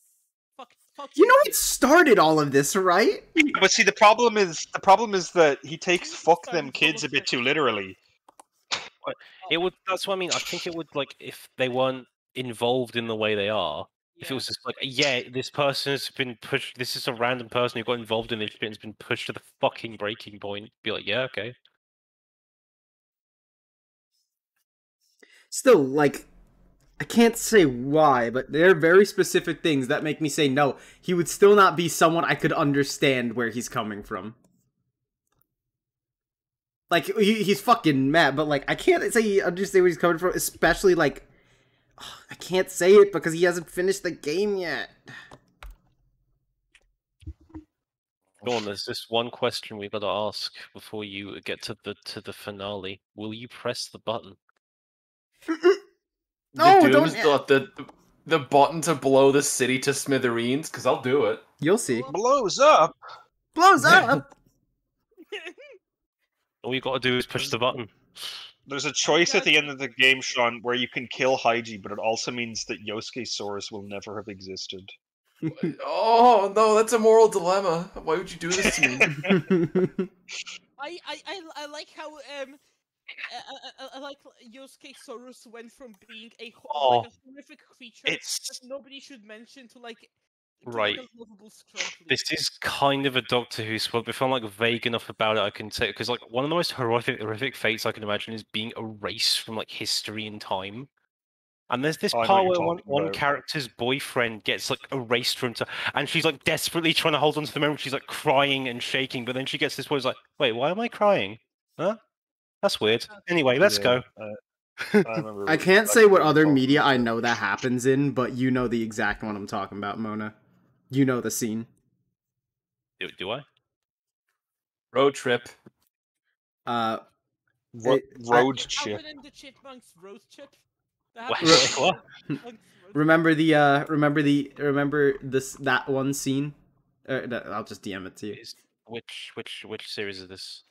fuck. You know what started all of this, right? But see, the problem is that he takes "fuck them kids" a bit too literally. It would. That's what I mean. I think it would like if they weren't involved in the way they are. If it was just like, yeah, this person has been pushed. This is a random person who got involved in this shit and has been pushed to the fucking breaking point. Be like, yeah, okay. Still, like, I can't say why, but there are very specific things that make me say no. He would still not be someone I could understand where he's coming from. Like, he's fucking mad, but like, I can't say I understand where he's coming from, especially like, I can't say it because he hasn't finished the game yet. Go on. There's just one question we've got to ask before you get to the finale. Will you press the button? No, the button to blow the city to smithereens, because I'll do it. You'll see. Blows up. Blows up. All you got to do is push the button. There's a choice at the end of the game, Sean, where you can kill Haiji, but it also means that Yosuke Saurus will never have existed. Oh no, that's a moral dilemma. Why would you do this to me? I like how I like Yosuke Saurus went from being like a horrific creature that nobody should mention to like right. Like a lovable scrumptious. This is kind of a Doctor Who spoiler, but if I'm like vague enough about it, I can say because like one of the most horrific fates I can imagine is being erased from like history and time. And there's this part where one character's boyfriend gets like erased from and she's like desperately trying to hold on to the memory. She's like crying and shaking, but then she gets this point. It's like, wait, why am I crying? Huh? That's weird. Anyway, let's go. I can't say what other media I know that happens in, but you know the exact one I'm talking about, Mona. You know the scene. Do I? Road trip. Road chip. Alvin and the Chipmunks road trip. What? What? Remember that one scene? I'll just DM it to you. Which series is this?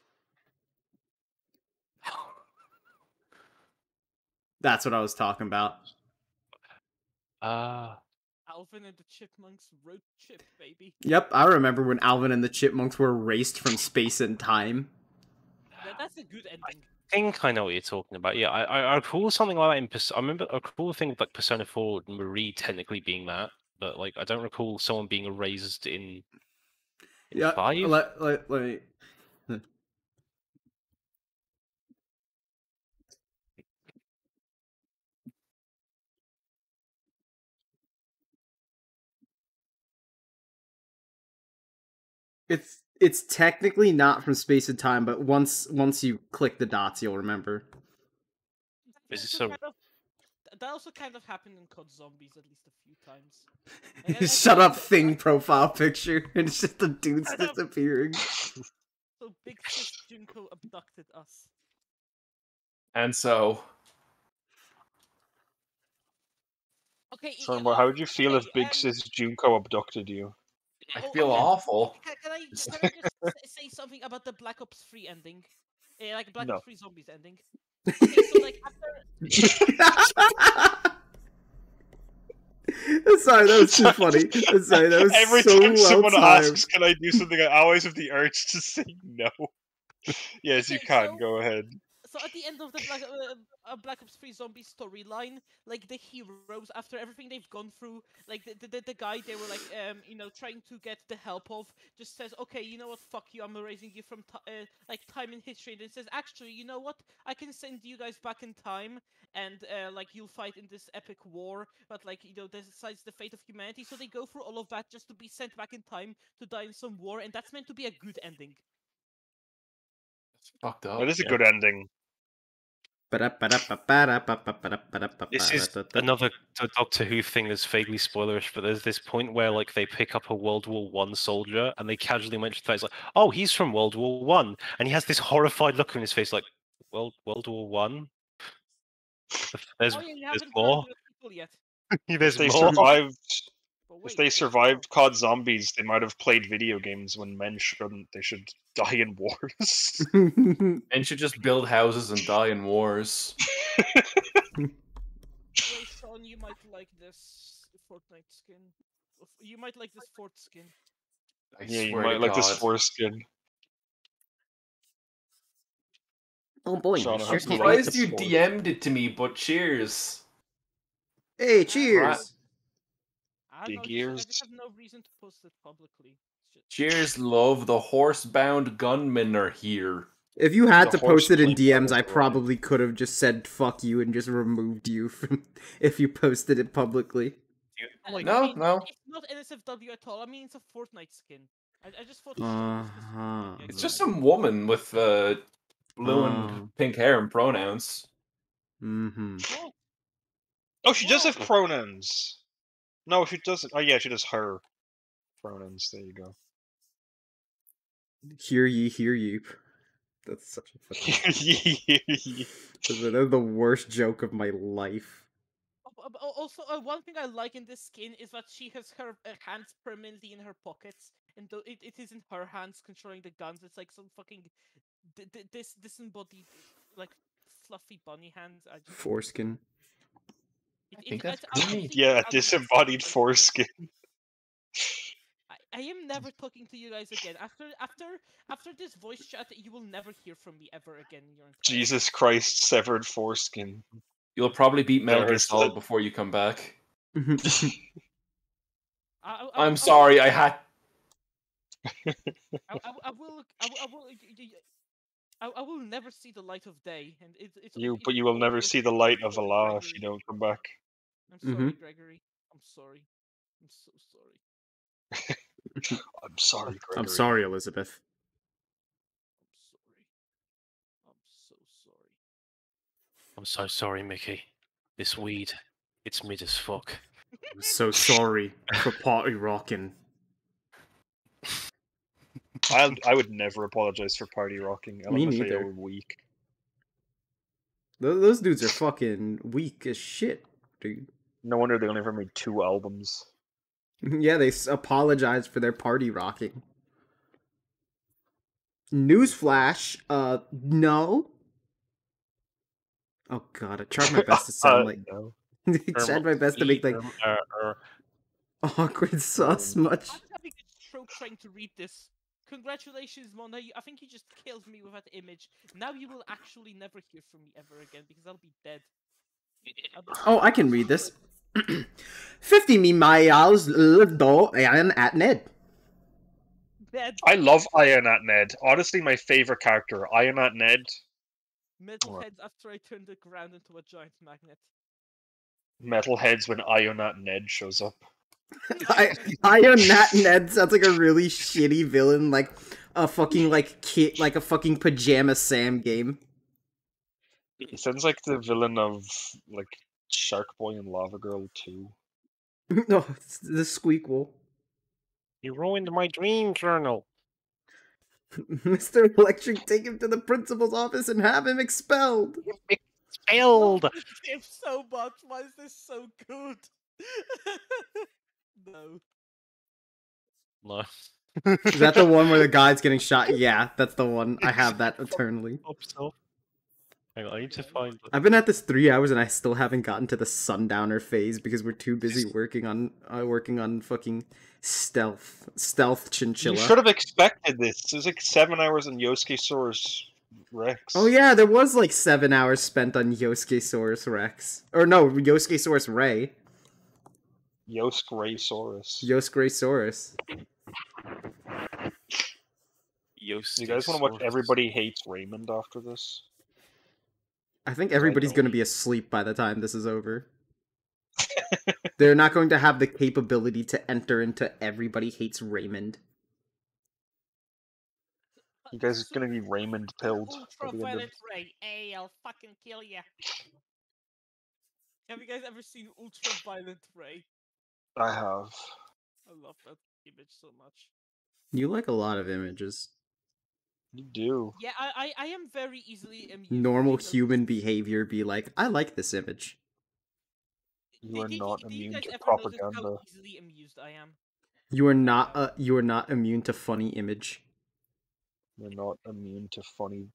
That's what I was talking about. Alvin and the Chipmunks road trip, baby. Yep, I remember when Alvin and the Chipmunks were erased from space and time. That's a good ending. I think I know what you're talking about. Yeah, I recall something like that in I remember a cool thing with like Persona 4 Marie technically being that, but like I don't recall someone being erased in Yeah, 5. let me. It's technically not from space and time, but once you click the dots, you'll remember. Is this a... That also kind of happened in COD Zombies at least a few times. Shut up, thing profile picture. It's just the dudes disappearing. So Big Sis Junko abducted us. And so... Okay. So, how would you feel if Big Sis Junko abducted you? I feel awful. Can I just say something about the Black Ops 3 ending? Like Black Ops 3 Zombies ending. Okay, so like Sorry, that was too funny. Sorry, that was Every so time someone well-timed. asks, "Can I do something?" I always have the urge to say no. Yes, you can. Go ahead. So at the end of the Black Ops 3 zombie storyline, like the heroes, after everything they've gone through, like the guy they were like trying to get the help of, just says, okay, you know what, fuck you, I'm erasing you from like time in history. And it says, actually, you know what, I can send you guys back in time, and like you'll fight in this epic war, but like decides the fate of humanity. So they go through all of that just to be sent back in time to die in some war, and that's meant to be a good ending. It's fucked up. That is a good ending. This is another Doctor Who thing that's vaguely spoilerish, but there's this point where like they pick up a World War One soldier and they casually mention that it's like, oh, he's from World War One, and he has this horrified look on his face, like, World War One. There's more. Yet. There's if they survived COD Zombies, they might have played video games when men shouldn't. They should die in wars. Men should just build houses and die in wars. Wait, Sean, you might like this Fortnite skin. You might like this Fort skin. You might like this foreskin. Oh boy, I'm surprised you DM'd it to me, but cheers. Hey, cheers! Big ears. I just have no reason to post it publicly. Cheers, love. The horse-bound gunmen are here. If you had to post it in DMs, I probably could have just said fuck you and just removed you from if you posted it publicly. No. It's not NSFW at all. I mean, it's a Fortnite skin. I just thought. It's just some woman with blue and pink hair and pronouns. Mm-hmm. Oh, she does have pronouns. No, she doesn't. Oh, yeah, she does her pronouns. There you go. Hear ye. That's such a fucking... That's the worst joke of my life. Also, one thing I like in this skin is that she has her hands permanently in her pockets, and it isn't her hands controlling the guns. It's like some fucking disembodied, like fluffy bunny hands. Foreskin. I think that's yeah, disembodied foreskin. I am never talking to you guys again. After this voice chat, you will never hear from me ever again in your entire Jesus Christ, severed foreskin. You'll probably beat Metal Gear Solid before you come back. I'm sorry, I had. I will never see the light of day, and but you will never see the light of Allah if you don't come back. I'm sorry, Gregory. I'm sorry. I'm so sorry. I'm sorry, Gregory. I'm sorry, Elizabeth. I'm so sorry. I'm so sorry, Mickey. This weed, it's mid as fuck. I'm so sorry for party rocking. I would never apologize for party rocking. Me LMFAO neither. are weak. Those dudes are fucking weak as shit, dude. No wonder they only ever made 2 albums. Yeah, they apologized for their party rocking. Newsflash, no. Oh god, I tried my best to sound like... No. I tried my best to make like awkward sauce much. I'm having a stroke trying to read this. Congratulations, Mona. I think you just killed me with that image. Now you will actually never hear from me ever again because I'll be dead. Oh, I can read this. 50 miles do Iron at Ned. Ned. I love Iron at Ned. Honestly, my favorite character, Iron at Ned. Metalheads after I turned the ground into a giant magnet. Metalheads when Iron at Ned shows up. Iron at Ned sounds like a really shitty villain, like a fucking like a fucking Pajama Sam game. He sounds like the villain of like Shark Boy and Lava Girl 2. No, it's the Squeakquel. You ruined my dream journal. Mr. Electric, take him to the principal's office and have him expelled. Expelled. If so much, why is this so good? No. No. Is that the one where the guy's getting shot? Yeah, that's the one. I have that eternally. Hang on, I need to find. I've been at this 3 hours and I still haven't gotten to the Sundowner phase because we're too busy working on fucking stealth chinchilla. You should have expected this. There's like 7 hours on Yosuke Sora's Rex. Oh yeah, there was like 7 hours spent on Yosuke Saurus Rex. Or no, Yosuke Saurus Ray. Yosuke Saurus. Yosuke Saurus. You guys want to watch Everybody Hates Raymond after this? I think everybody's going to be asleep by the time this is over. They're not going to have the capability to enter into Everybody Hates Raymond. You guys are going to be Raymond pilled. Ultraviolet ray. Hey, I'll fucking kill ya. Have you guys ever seen Ultraviolet ray? I have. I love that image so much. You like a lot of images. You do. Yeah, I am very easily amused. Normal human behavior be like, I like this image. You are not immune to How propaganda. easily amused I am? You are not immune to funny image. You're not immune to funny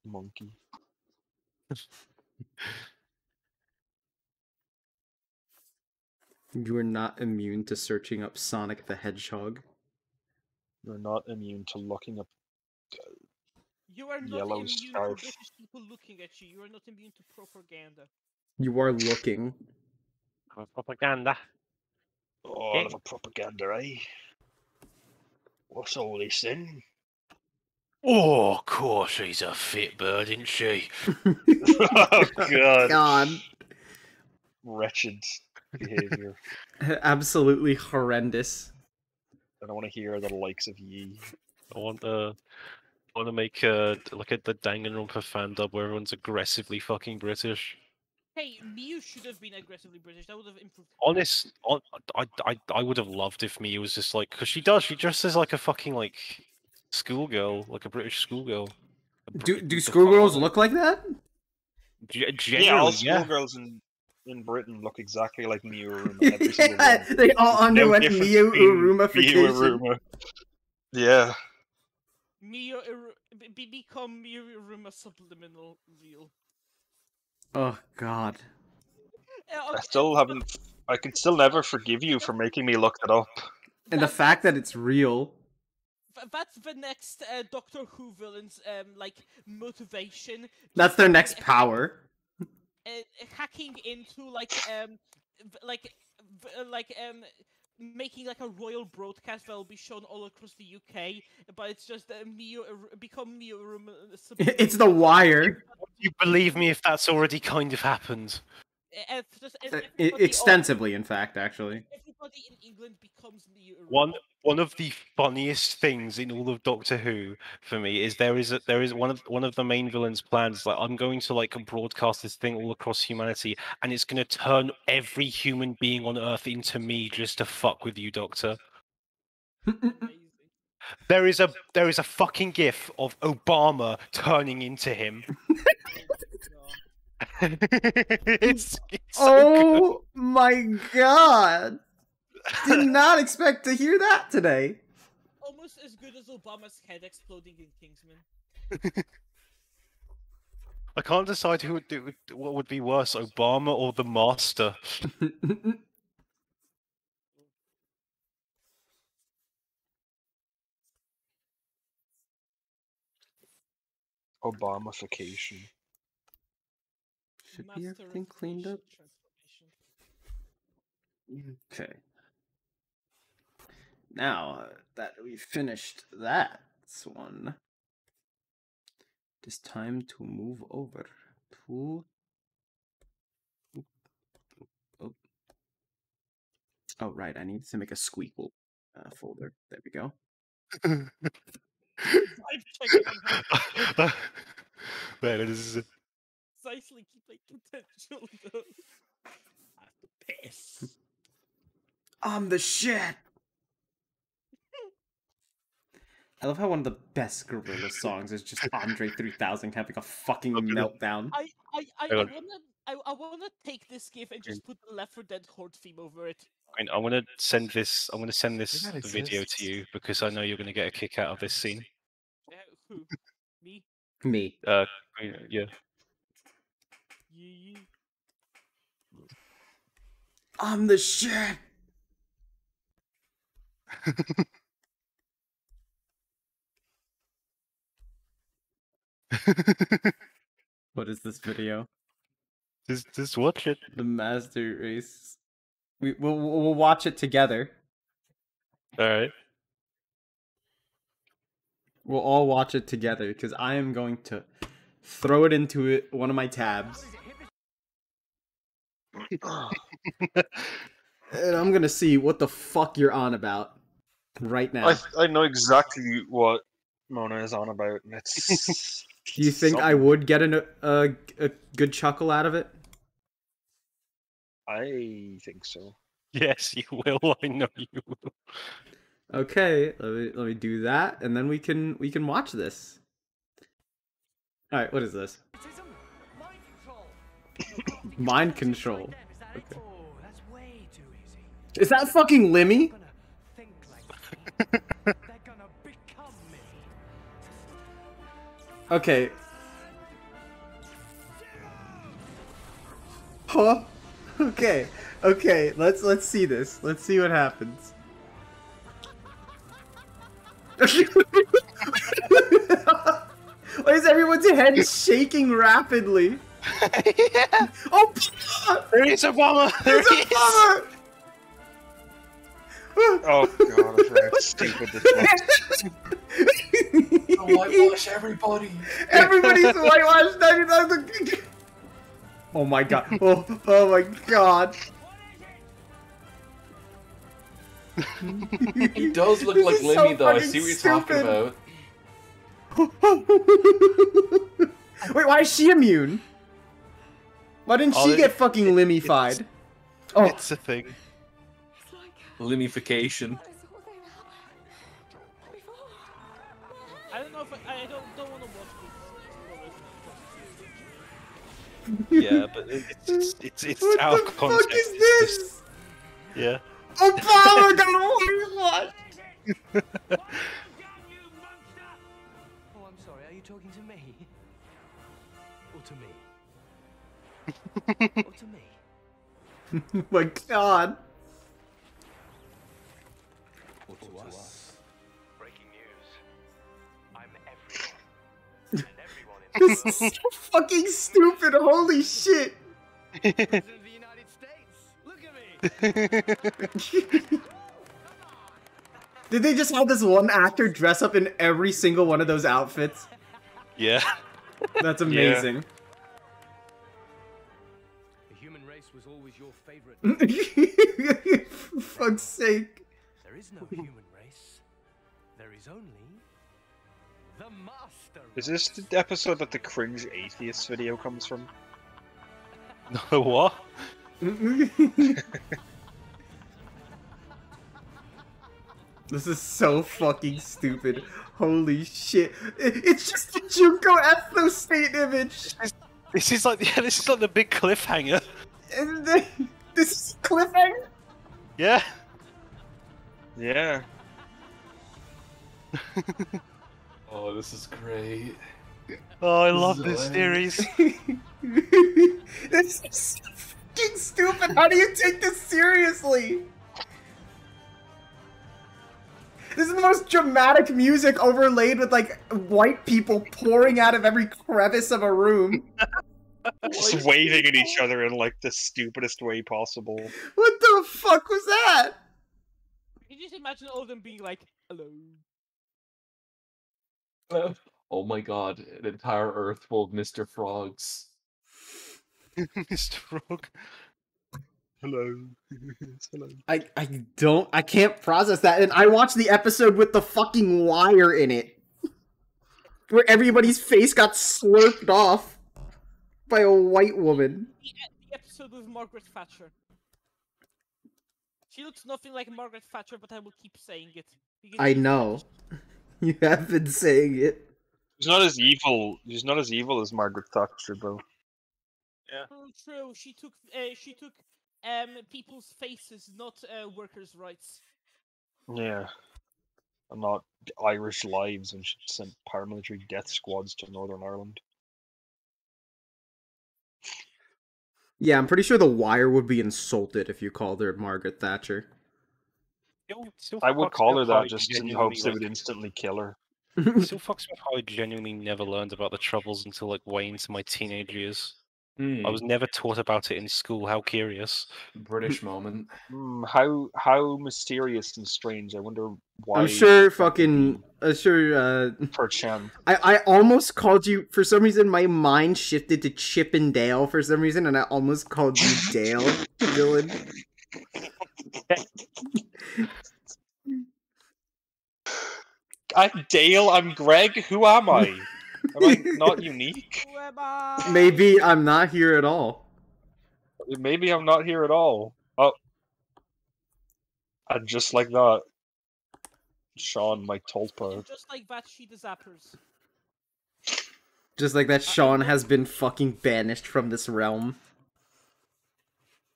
monkey. You are not immune to searching up Sonic the Hedgehog. You're not immune to looking up You are not yellow immune scarf. to British people looking at you. You are not immune to propaganda. You are looking. Propaganda. Oh, I love a propaganda, eh? What's all this then? Oh, of course, she's a fit bird, isn't she? Oh, God. God. Wretched behavior. Absolutely horrendous. I don't want to hear the likes of ye. I want to make like the Danganronpa fan dub where everyone's aggressively fucking British. Hey, Mew should have been aggressively British. That would have improved. I would have loved if Mia was just like, because she dresses like a fucking like schoolgirl, like a British schoolgirl. Do schoolgirls look like that? Yeah, all schoolgirls in Britain look exactly like Miu Uruma. Every single Yeah, one. they all underwent difference Miu between Urumification. Miu Uruma. Yeah. Become Mew Uruma subliminal real. Oh God. I can still never forgive you for making me look that up. And the fact that it's real. That's the next Doctor Who villain's like motivation. That's their next power. Hacking into making like a royal broadcast that will be shown all across the UK, but it's just become Mew Uruma. It's The Wire. You believe me if that's already kind of happened. Extensively, in fact, actually. Everybody in England becomes Mew Uruma. One of the funniest things in all of Doctor Who for me is there is one of the main villains' plans, like, I'm going to like broadcast this thing all across humanity, and it's going to turn every human being on Earth into me just to fuck with you, Doctor. Amazing. There is a fucking gif of Obama turning into him. it's so good. My god! Did not expect to hear that today. Almost as good as Obama's head exploding in Kingsman. I can't decide who would do what would be worse, Obama or the Master. Obamification. Should be everything cleaned up. Okay. Now that we've finished that one, it's time to move over to. Oh, right. I need to make a squeakle folder. There we go. Man, it is. Precisely keep my potential though. I have to piss. I'm the shit. I love how one of the best Gorilla songs is just Andre 3000 having a fucking meltdown. I wanna take this gif and just put the Left 4 Dead Horde theme over it. I'm gonna send this video to you because I know you're gonna get a kick out of this scene. Who? Me? Me. Yeah. Yeah. I'm the shit. What is this video? Just watch it. The Master Race. We'll watch it together. All right. We'll all watch it together because I am going to throw it into one of my tabs. And I'm gonna see what the fuck you're on about right now. I know exactly what Mona is on about. It's Do you think I would get a good chuckle out of it? I think so. Yes, you will. I know you will. Okay, let me do that, and then we can watch this. All right, what is this? Mind control. Okay. Is that fucking Limmy? Okay. Huh? Okay. Okay. Let's see this. Let's see what happens. Why is everyone's head shaking rapidly? Yeah. Oh, there is Obama. There's Obama. Oh god, I forgot how stupid this was. Whitewash everybody. Everybody's whitewashed. Oh my god. Oh my god. He does look like Limmy though. I see what you're talking about. Wait, why is she immune? Why didn't she get fucking Limmy-fied? Oh, it's a thing. Limification. I don't know if I don't want to watch this. Yeah, but it's what out the of context. fuck is this? Yeah. Obama got whitewashed! Oh, I'm sorry, are you talking to me? Or to me? Or to me? Oh my god. Or to us? Breaking news. I'm everyone. And everyone in the This is so fucking stupid, holy shit! President of the United States! Look at me! Did they just have this one actor dress up in every single one of those outfits? Yeah. That's amazing. The human race was always your favorite. For fuck's sake. There is no human race. There is only the master. Is this the episode that the cringe atheist video comes from? No, what? This is so fucking stupid. Holy shit. It's just a Junko ethno state image. This is like the big cliffhanger. And this is cliffhanger? Yeah. Yeah. Oh, this is great. Oh, I love this series. This is so fucking stupid. How do you take this seriously? This is the most dramatic music overlaid with, like, white people pouring out of every crevice of a room. Just waving at each other in, like, the stupidest way possible. What the fuck was that? Can you just imagine all of them being like, hello? Oh my god, an entire Earth full of Mr. Frogs. Mr. Frog. Hello. Hello. I can't process that. And I watched the episode with the fucking wire in it. Where everybody's face got slurped off by a white woman. The episode with Margaret Thatcher. She looks nothing like Margaret Thatcher, but I will keep saying it. I know. You have been saying it. He's not as evil. He's not as evil as Margaret Thatcher, though. Yeah. True. She took people's faces, not workers' rights. Yeah. And not Irish lives, and she sent paramilitary death squads to Northern Ireland. Yeah, I'm pretty sure the wire would be insulted if you called her Margaret Thatcher. I would call her that just in hopes they would instantly kill her. It still fucks me up how I genuinely never learned about the Troubles until like way into my teenage years. I was never taught about it in school. How curious. British moment. How mysterious and strange. I wonder why. I'm sure fucking... sure, Perchance. I almost called you... For some reason, my mind shifted to Chip and Dale for some reason, and I almost called you Dale, Dylan. I'm Dale, I'm Greg, who am I? Am I not unique? Who am I? Maybe I'm not here at all. Maybe I'm not here at all. Oh. And just like that, Sean, my tulpa. And just like that, she the zappers. Just like that, Sean has been fucking banished from this realm.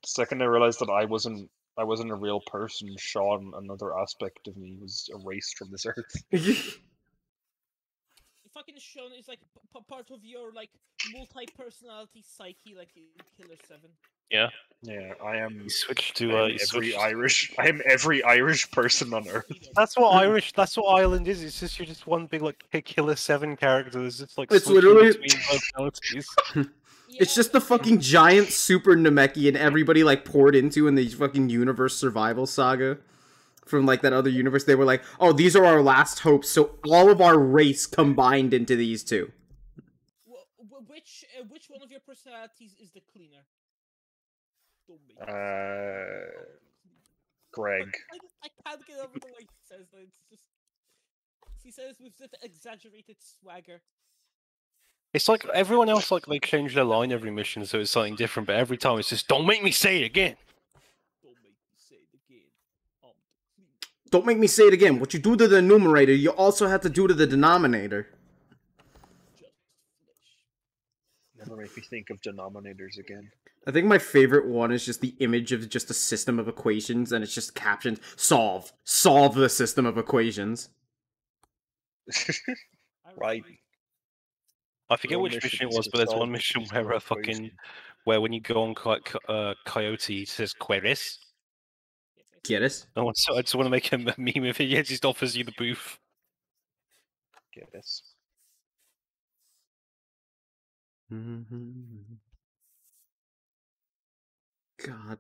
The second I realized that I wasn't a real person, Sean, another aspect of me, was erased from this earth. Fucking Sean is like part of your like multi-personality psyche, like in Killer 7. Yeah. Yeah, I am. You switched to I am every Irish person on earth. That's what Irish. That's what Ireland is. It's just you're just one big like Killer 7 character. It's just like It's switching literally- between localities. It's just the fucking giant super Namekian everybody like poured into in the fucking universe survival saga. From like that other universe, they were like, oh, these are our last hopes, so all of our race combined into these two. Which one of your personalities is the cleaner? Greg. I can't get over the way he says that. It's just he says with such exaggerated swagger. It's like everyone else, like they change their line every mission, so it's something different. But every time it's just, "Don't make me say it again." Don't make me say it again. Don't make me say it again. What you do to the numerator, you also have to do to the denominator. Never make me think of denominators again. I think my favorite one is just the image of just a system of equations, and it's just captioned, solve. Solve the system of equations. Right. I forget One which mission it is was, to but there's solve one the mission system where equation. where when you go on Coyote, it says Queris. Get it? I just want to make a meme of it. Yeah, it just offers you the booth. Get this. God.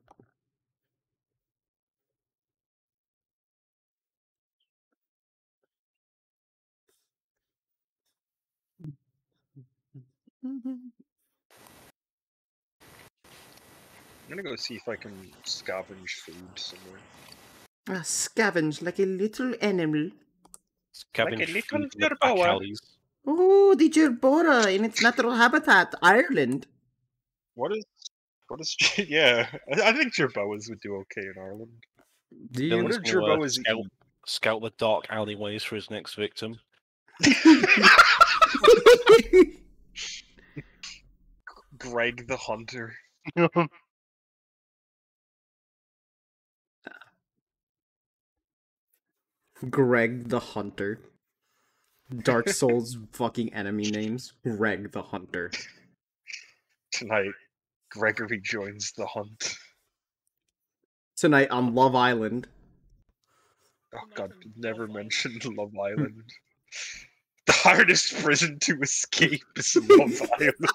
I'm gonna go see if I can scavenge food somewhere. Scavenge like a little animal. Scavenge Like a little food in the back Jerboa. alleys. Oh, the Gerbora in its natural habitat, Ireland. What is yeah? I think Jerboas would do okay in Ireland. Do What you? do Dylan's gonna, Jerboas scout, eat? scout the dark alleyways for his next victim. Greg the Hunter. Greg the Hunter. Dark Souls fucking enemy names. Greg the Hunter. Tonight, Gregory joins the hunt. Tonight on Love Island. Oh Tonight god, on never Love mentioned Love Island. The hardest prison to escape is Love Island.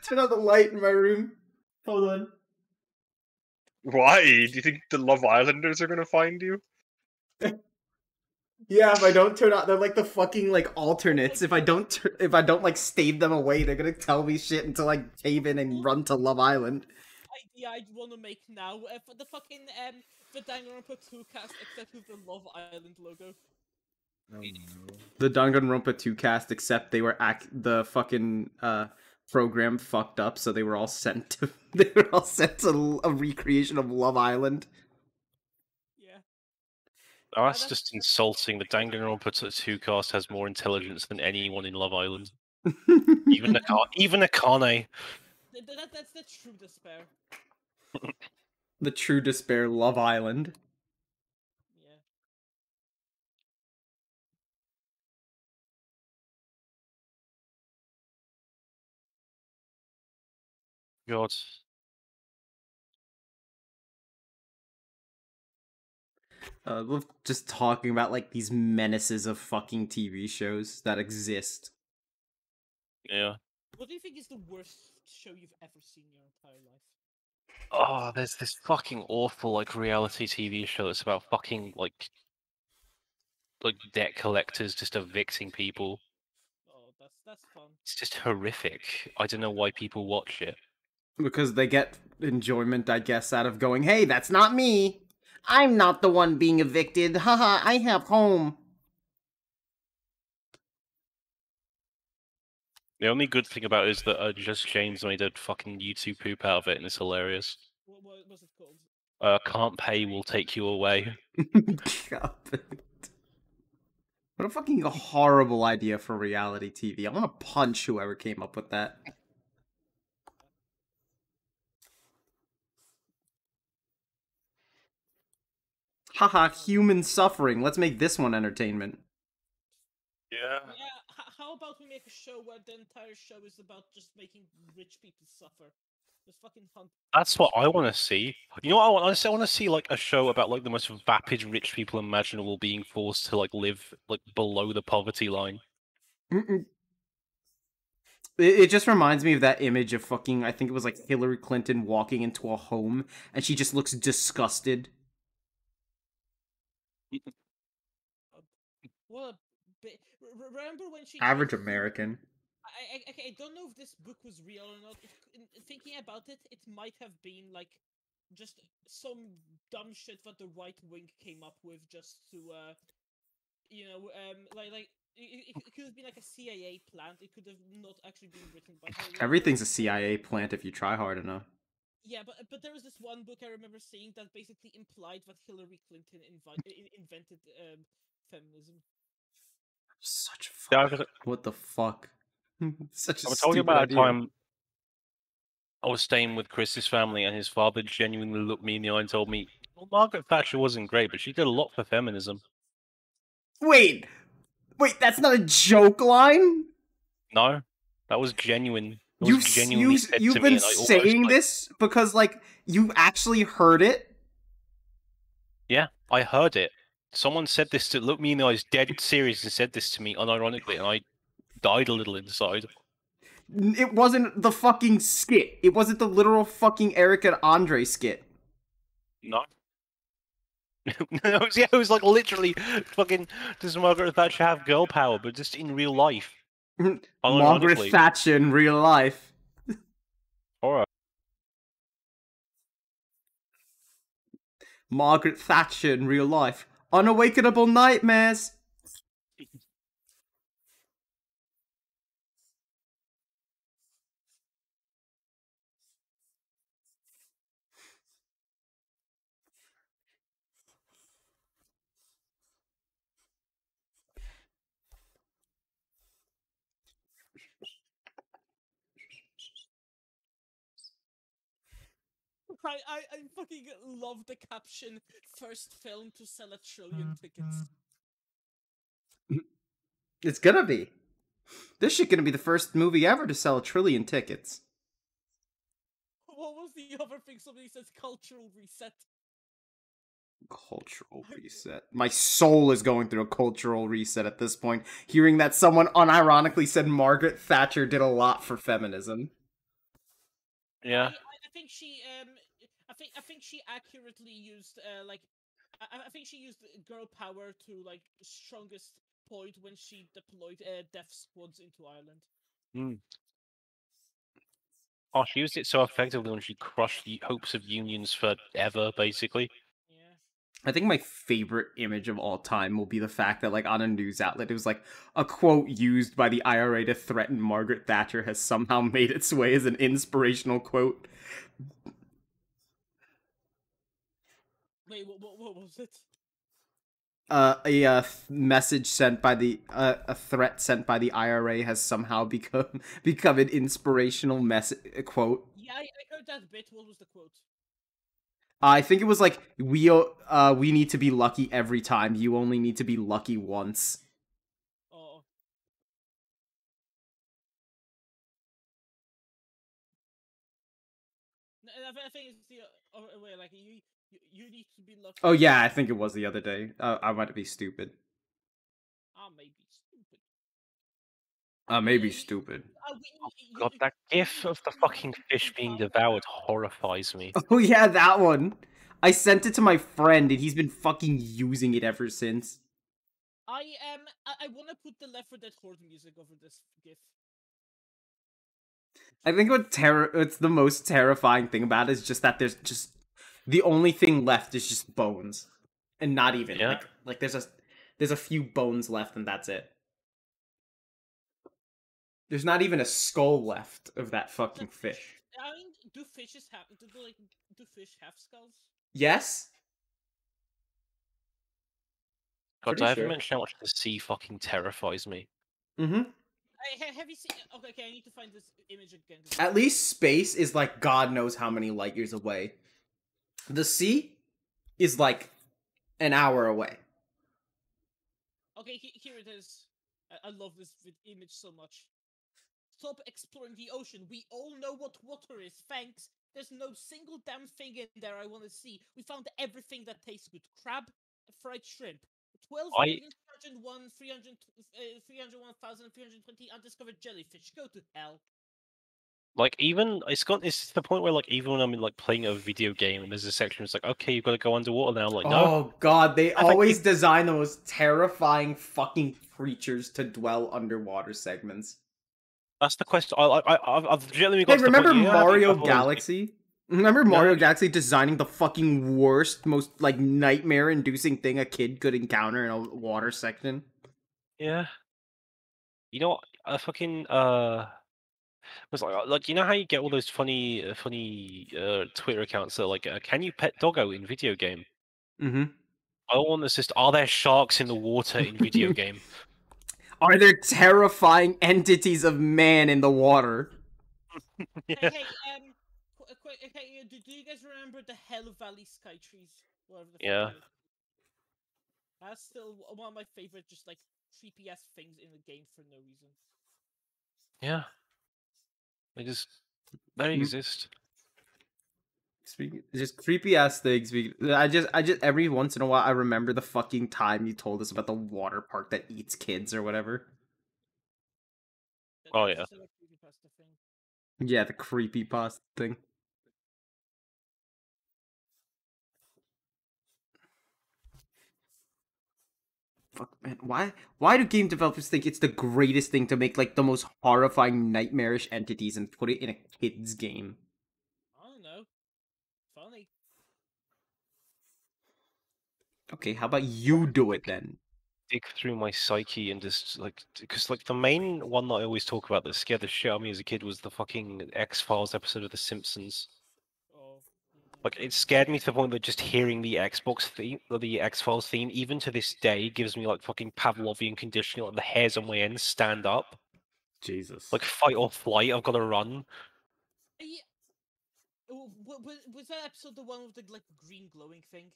Turn on the light in my room. Hold on. Why? Do you think the Love Islanders are gonna find you? Yeah, if I don't turn out, they're like the fucking like alternates. If I don't like stave them away, they're gonna tell me shit until I cave in and run to Love Island. Idea I'd want to make now for the fucking the Danganronpa 2 cast, except with the Love Island logo. Oh no. The Danganronpa 2 cast, except they were the fucking program fucked up, so they were all sent to a recreation of Love Island. Yeah. Oh, that's that's- just insulting. The Danganronpa 2 cast has more intelligence than anyone in Love Island. Even Akane. That's the true despair. The true despair, Love Island. Yeah. God. We're just talking about like these menaces of fucking TV shows that exist. Yeah. What do you think is the worst show you've ever seen in your entire life? Oh, there's this fucking awful like reality TV show that's about fucking like debt collectors just evicting people. Oh, that's fun. It's just horrific. I don't know why people watch it. Because they get enjoyment, I guess, out of going, hey, that's not me. I'm not the one being evicted. Haha, I have home. The only good thing about it is that Just James made a fucking YouTube poop out of it, and it's hilarious. What was it called? Can't pay will take you away. God. What a fucking horrible idea for reality TV. I want to punch whoever came up with that. Haha, human suffering. Let's make this one entertainment. Yeah. Yeah. How about we make a show where the entire show is about just making rich people suffer? Just fucking hunt. That's what I want to see. You know what I want? Honestly, I want to see like a show about like the most vapid rich people imaginable being forced to like live like below the poverty line. It just reminds me of that image of fucking, I think it was like Hillary Clinton walking into a home and she just looks disgusted. What a bit. Remember when she Average tried to- American. I don't know if this book was real or not. Thinking about it, it might have been like just some dumb shit that the right wing came up with just to, it could have been like a CIA plant. It could have not actually been written by her. Everything's a CIA plant if you try hard enough. Yeah, but there was this one book I remember seeing that basically implied that Hillary Clinton invented feminism. Such Yeah, fuck. What the fuck? Such a I'm talking stupid about idea. a time I was staying with Chris's family, and his father genuinely looked me in the eye and told me, "Well, Margaret Thatcher wasn't great, but she did a lot for feminism." Wait, that's not a joke line? No, that was genuine. It was genuinely said you've to been me, and I almost, saying like, this because like you actually heard it. Yeah, I heard it. Someone said this to look me in the eyes, dead serious, and said this to me unironically, and I died a little inside. It wasn't the fucking skit. It wasn't the literal fucking Eric and Andre skit. No. It was like literally fucking. Does Margaret Thatcher have girl power? But just in real life. Margaret Unironically. Thatcher in real life. Alright. Margaret Thatcher in real life. Unawakenable nightmares. I fucking love the caption, first film to sell 1 trillion tickets. It's gonna be. This shit gonna be the first movie ever to sell 1 trillion tickets. What was the other thing? Somebody says cultural reset. Cultural reset. My soul is going through a cultural reset at this point, hearing that someone unironically said Margaret Thatcher did a lot for feminism. Yeah. I think she I think she accurately used like I think she used girl power to like strongest point when she deployed death squads into Ireland. Mm. Oh, she used it so effectively when she crushed the hopes of unions forever, basically. Yeah. I think my favorite image of all time will be the fact that, like, on a news outlet, it was like a quote used by the IRA to threaten Margaret Thatcher has somehow made its way as an inspirational quote. Wait, what was it? A message sent by a threat sent by the IRA has somehow become an inspirational quote. Yeah, I heard that bit. What was the quote? I think it was like we need to be lucky every time. You only need to be lucky once. Oh. No, I think it's the other way. Like you need to be lucky. Oh yeah, I think it was the other day. I might be stupid. Maybe stupid. Maybe stupid. God, that gif of the fucking fish being devoured horrifies me. Oh yeah, that one. I sent it to my friend, and he's been fucking using it ever since. I want to put the Left 4 Dead horde music over this gif. I think what's the most terrifying thing about it is just that there's just the only thing left is just bones, and not even like there's a few bones left, and that's it. There's not even a skull left of that fucking fish. I mean, do fish have skulls? Yes. God, Pretty I haven't sure. mentioned how much the sea fucking terrifies me. Mm-hmm. Have you seen? Okay, I need to find this image again. At least space is like God knows how many light years away. The sea is like an hour away. Okay, here it is. I love this image so much. Stop exploring the ocean. We all know what water is. Thanks. There's no single damn thing in there I want to see. We found everything that tastes good. Crab, fried shrimp. 301,320 undiscovered jellyfish. Go to hell. Like, even it's to the point where, like, even when I'm like playing a video game and there's a section that's like, okay, you've got to go underwater, then I'm like, no. Oh God, they always design the most terrifying fucking creatures to dwell underwater segments. That's the question. I've genuinely got. Hey, to the remember point, Mario Galaxy? Remember Mario Galaxy designing the fucking worst, most like nightmare-inducing thing a kid could encounter in a water section? Yeah. You know what? Fucking was like you know how you get all those funny Twitter accounts that are like, can you pet doggo in video game? Mm-hmm. I want this. Just are there sharks in the water in video game? Are there terrifying entities of man in the water? Yeah. Hey, do you guys remember the Hell Valley Sky Trees? Yeah. That's still one of my favorite, just like creepy ass things in the game for no reason. Yeah. They exist. Just creepy ass things. I just every once in a while I remember the fucking time you told us about the water park that eats kids or whatever. Oh yeah. Yeah, the creepypasta thing. Fuck, man. Why do game developers think it's the greatest thing to make like the most horrifying nightmarish entities and put it in a kid's game? I don't know. Funny. Okay, how about you do it then? Dig through my psyche and just like, because like the main one that I always talk about that scared the shit out of me as a kid was the fucking X-Files episode of The Simpsons. Oh. Like, it scared me to the point that just hearing the Xbox theme, or the X-Files theme, even to this day, gives me like fucking Pavlovian conditioning, like the hairs on my end stand up. Jesus. Like fight or flight, I've got to run. Was that episode the one with the like green glowing thing?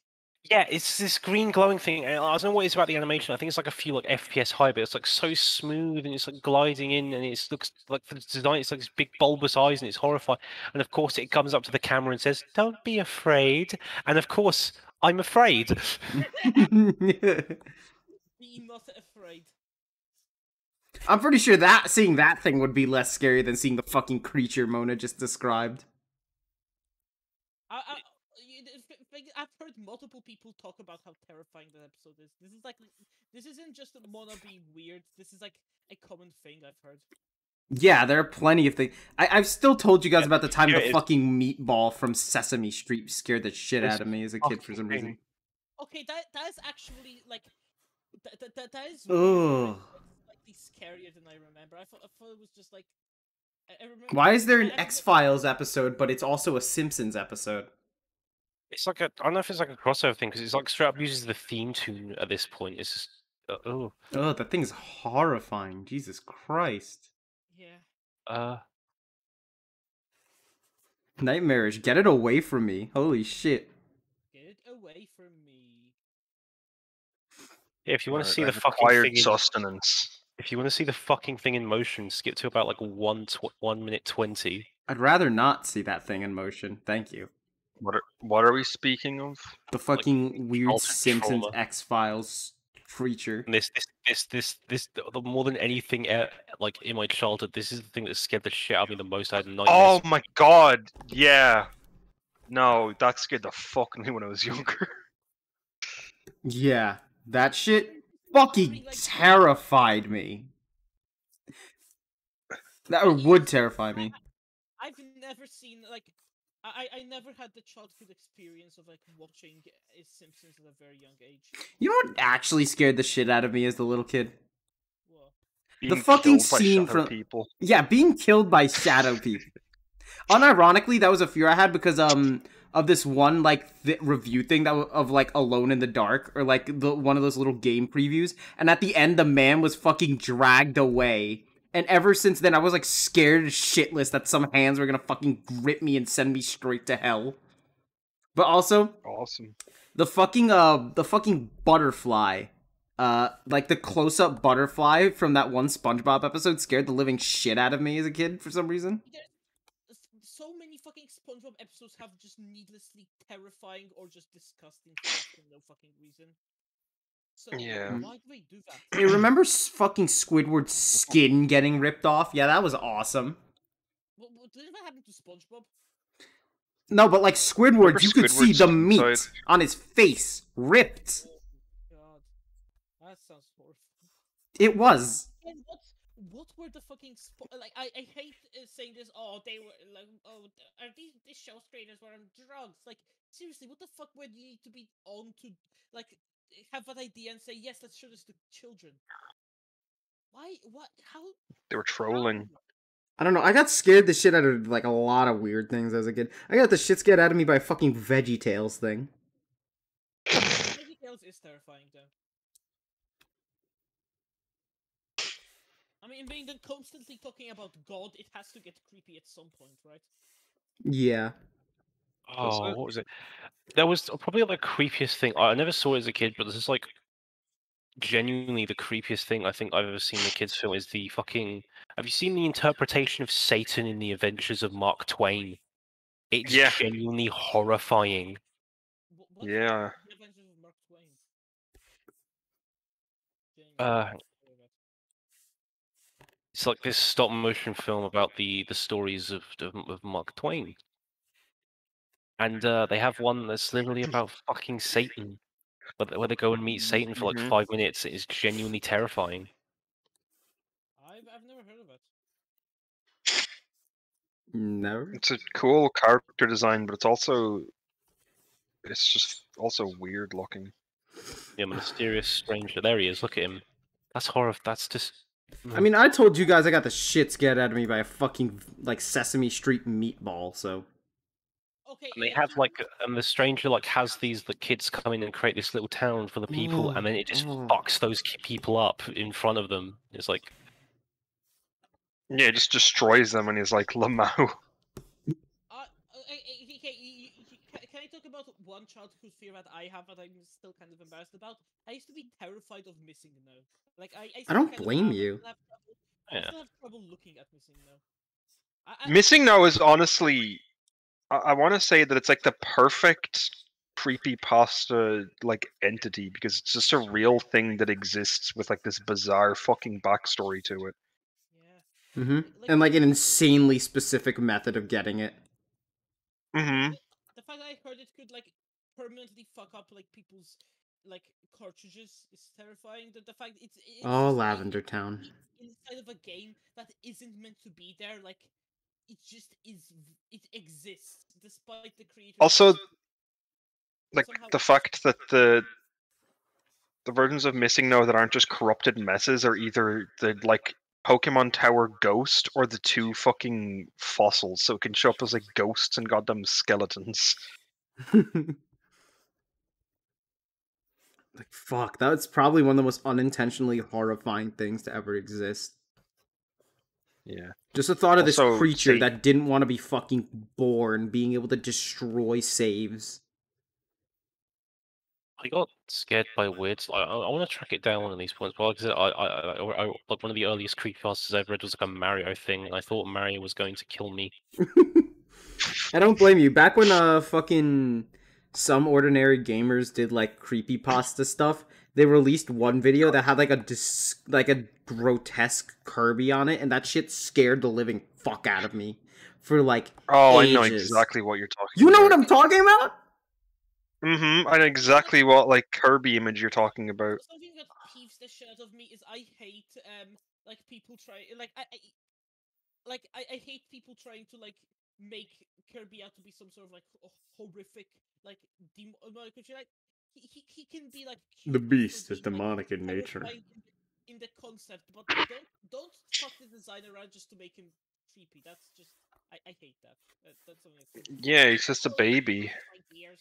Yeah, it's this green glowing thing. And I don't know what it's about the animation. I think it's like a few like FPS high, but it's like so smooth and it's like gliding in, and it looks like the design. It's like this big bulbous eyes, and it's horrifying. And of course, it comes up to the camera and says, "Don't be afraid." And of course, I'm afraid. Be not afraid. I'm pretty sure that seeing that thing would be less scary than seeing the fucking creature Mona just described. I've heard multiple people talk about how terrifying that episode is. This isn't just Mona being weird. This is like a common thing I've heard. Yeah, there are plenty of things. I've still told you guys about the time Yeah, the fucking meatball from Sesame Street scared the shit out of me as a kid for some reason. Okay, that is actually like that is Ugh. slightly scarier than I remember. I thought it was just like I remember. Why is there an X-Files episode, but it's also a Simpsons episode? It's like I don't know if it's like a crossover thing because it's like straight up uses the theme tune at this point. It's just Oh, that thing's horrifying. Jesus Christ. Yeah. Nightmarish. Get it away from me. Holy shit. Get it away from me. Yeah, if you want to see the I've fucking acquired thing, sustenance. if you want to see the fucking thing in motion, skip to about like 1 minute 20. I'd rather not see that thing in motion. Thank you. What are we speaking of? The fucking weird altered Simpsons trauma. X-Files creature. And the more than anything, like in my childhood, this is the thing that scared the shit out of me the most. I had nightmares. Oh my god! Yeah. No, that scared the fuck out of me when I was younger. Yeah, that shit fucking terrified me. That would terrify me. I've never seen like I never had the childhood experience of like watching Simpsons at a very young age. You know what actually scared the shit out of me as the little kid? What? Being fucking killed by scene shadow from- people. Yeah, being killed by shadow people. Unironically, that was a fear I had because of this one like review thing that of like Alone in the Dark or like one of those little game previews, and at the end the man was fucking dragged away. And ever since then, I was like scared shitless that some hands were gonna fucking grip me and send me straight to hell. But also, Awesome. the fucking butterfly, like the close-up butterfly from that one SpongeBob episode scared the living shit out of me as a kid for some reason. So many fucking SpongeBob episodes have just needlessly terrifying or just disgusting stuff for no fucking reason. So Yeah. why do they do that? Hey, remember fucking Squidward's skin getting ripped off? Yeah, that was awesome. Did that happen to SpongeBob? No, but like Squidward, Remember you could see Squidward's the meat inside? on his face ripped. God, that sounds horrible. It was. And what were the fucking like? I hate saying this. Oh, they were like, oh, are these show creators were on drugs? Like, seriously, what the fuck would you need to be on to like have that idea and say yes, let's show this to children? Why? What? How? They were trolling. I don't know. I got scared the shit out of like a lot of weird things as a kid. I got the shit scared out of me by a fucking VeggieTales thing. VeggieTales is terrifying, though. I mean, being constantly talking about God, it has to get creepy at some point, right? Yeah. Oh, what was it? That was probably the creepiest thing. I never saw it as a kid, but this is like genuinely the creepiest thing I think I've ever seen in a kids' film is the fucking. Have you seen the interpretation of Satan in the Adventures of Mark Twain? It's Yeah. genuinely horrifying. What Yeah. The Adventures of Mark Twain. It's like this stop motion film about the stories of Mark Twain. And they have one that's literally about fucking Satan. Where they go and meet Satan for like Mhm. 5 minutes. It is genuinely terrifying. I've never heard of it. Never. It's a cool character design, but it's just also weird looking. Yeah, mysterious stranger. There he is. Look at him. That's horror. That's just. I mean, I told you guys I got the shit scared out of me by a fucking like Sesame Street meatball. So. Okay. And they yeah, have so- like, and the stranger like has the kids come in and create this little town for the people, and then it just fucks those people up in front of them. It's like, Yeah, it just destroys them, and he's like Lamau. can I talk about one childhood fear that I have that I'm still kind of embarrassed about? I used to be terrified of missing no. Like I I still don't kind of blame am. you. I Yeah. still have trouble looking at missing no. Missing Now is honestly, I want to say that it's like the perfect creepypasta like entity because it's just a real thing that exists with like this bizarre fucking backstory to it. Yeah. And like an insanely specific method of getting it. Mm-hmm. The fact that I heard it could like permanently fuck up like people's like cartridges is terrifying. The fact it's Oh, just Lavender Town. inside of a game that isn't meant to be there. Like it just is. It exists despite the creators. Also, like somehow the fact that the versions of Missing No that aren't just corrupted messes are either the like Pokemon Tower Ghost or the two fucking fossils, so it can show up as like ghosts and goddamn skeletons. Like, fuck, that's probably one of the most unintentionally horrifying things to ever exist. Yeah. Just the thought of this Also, creature that didn't want to be fucking born, being able to destroy saves. I got scared by weird. I want to track it down one of these points, but like I said, I like one of the earliest creepypastas I've read was like a Mario thing, and I thought Mario was going to kill me. I don't blame you. Back when fucking some ordinary gamers did like creepypasta stuff, they released one video that had like a grotesque Kirby on it, and that shit scared the living fuck out of me for like ages. I know exactly what you're talking You about. know what I'm talking about? Mm-hmm. I know exactly what like Kirby image you're talking about. Something that peeves the shit out of me is I hate like people try I hate people trying to like make Kirby out to be some sort of like horrific like demonic creature. Like he can be like The cute, beast is sweet, like, demonic in nature. terrifying in the concept, but don't fuck the design around just to make him creepy. That's just I hate that. That's something. Yeah, he's just a baby. Years.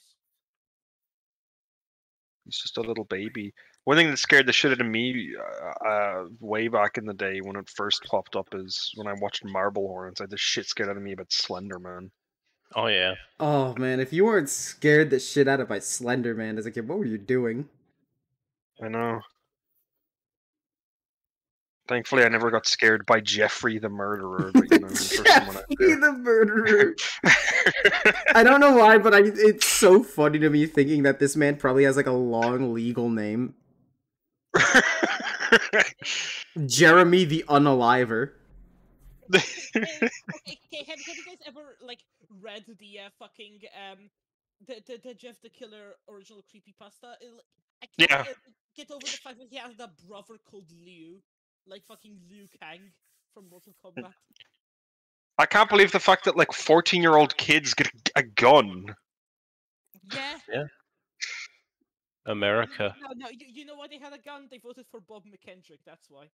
He's just a little baby. One thing that scared the shit out of me way back in the day when it first popped up is when I watched Marble Horns. I had the shit scared out of me about Slender Man. Oh yeah. Oh man, if you weren't scared the shit out of by Slender Man as a kid, what were you doing? I know. Thankfully, I never got scared by Jeffrey the Murderer. But, you know, Jeffrey the Murderer. I don't know why, but it's so funny to me thinking that this man probably has like a long legal name. Jeremy the Unaliver. Okay, have you guys ever like read the fucking the Jeff the Killer original creepypasta? I can't get over the fact that he has a brother called Liu, like fucking Liu Kang from Mortal Kombat. I can't believe the fact that like 14-year-old kids get a gun. Yeah. Yeah. America. No, you know why they had a gun? They voted for Bob McKendrick, that's why.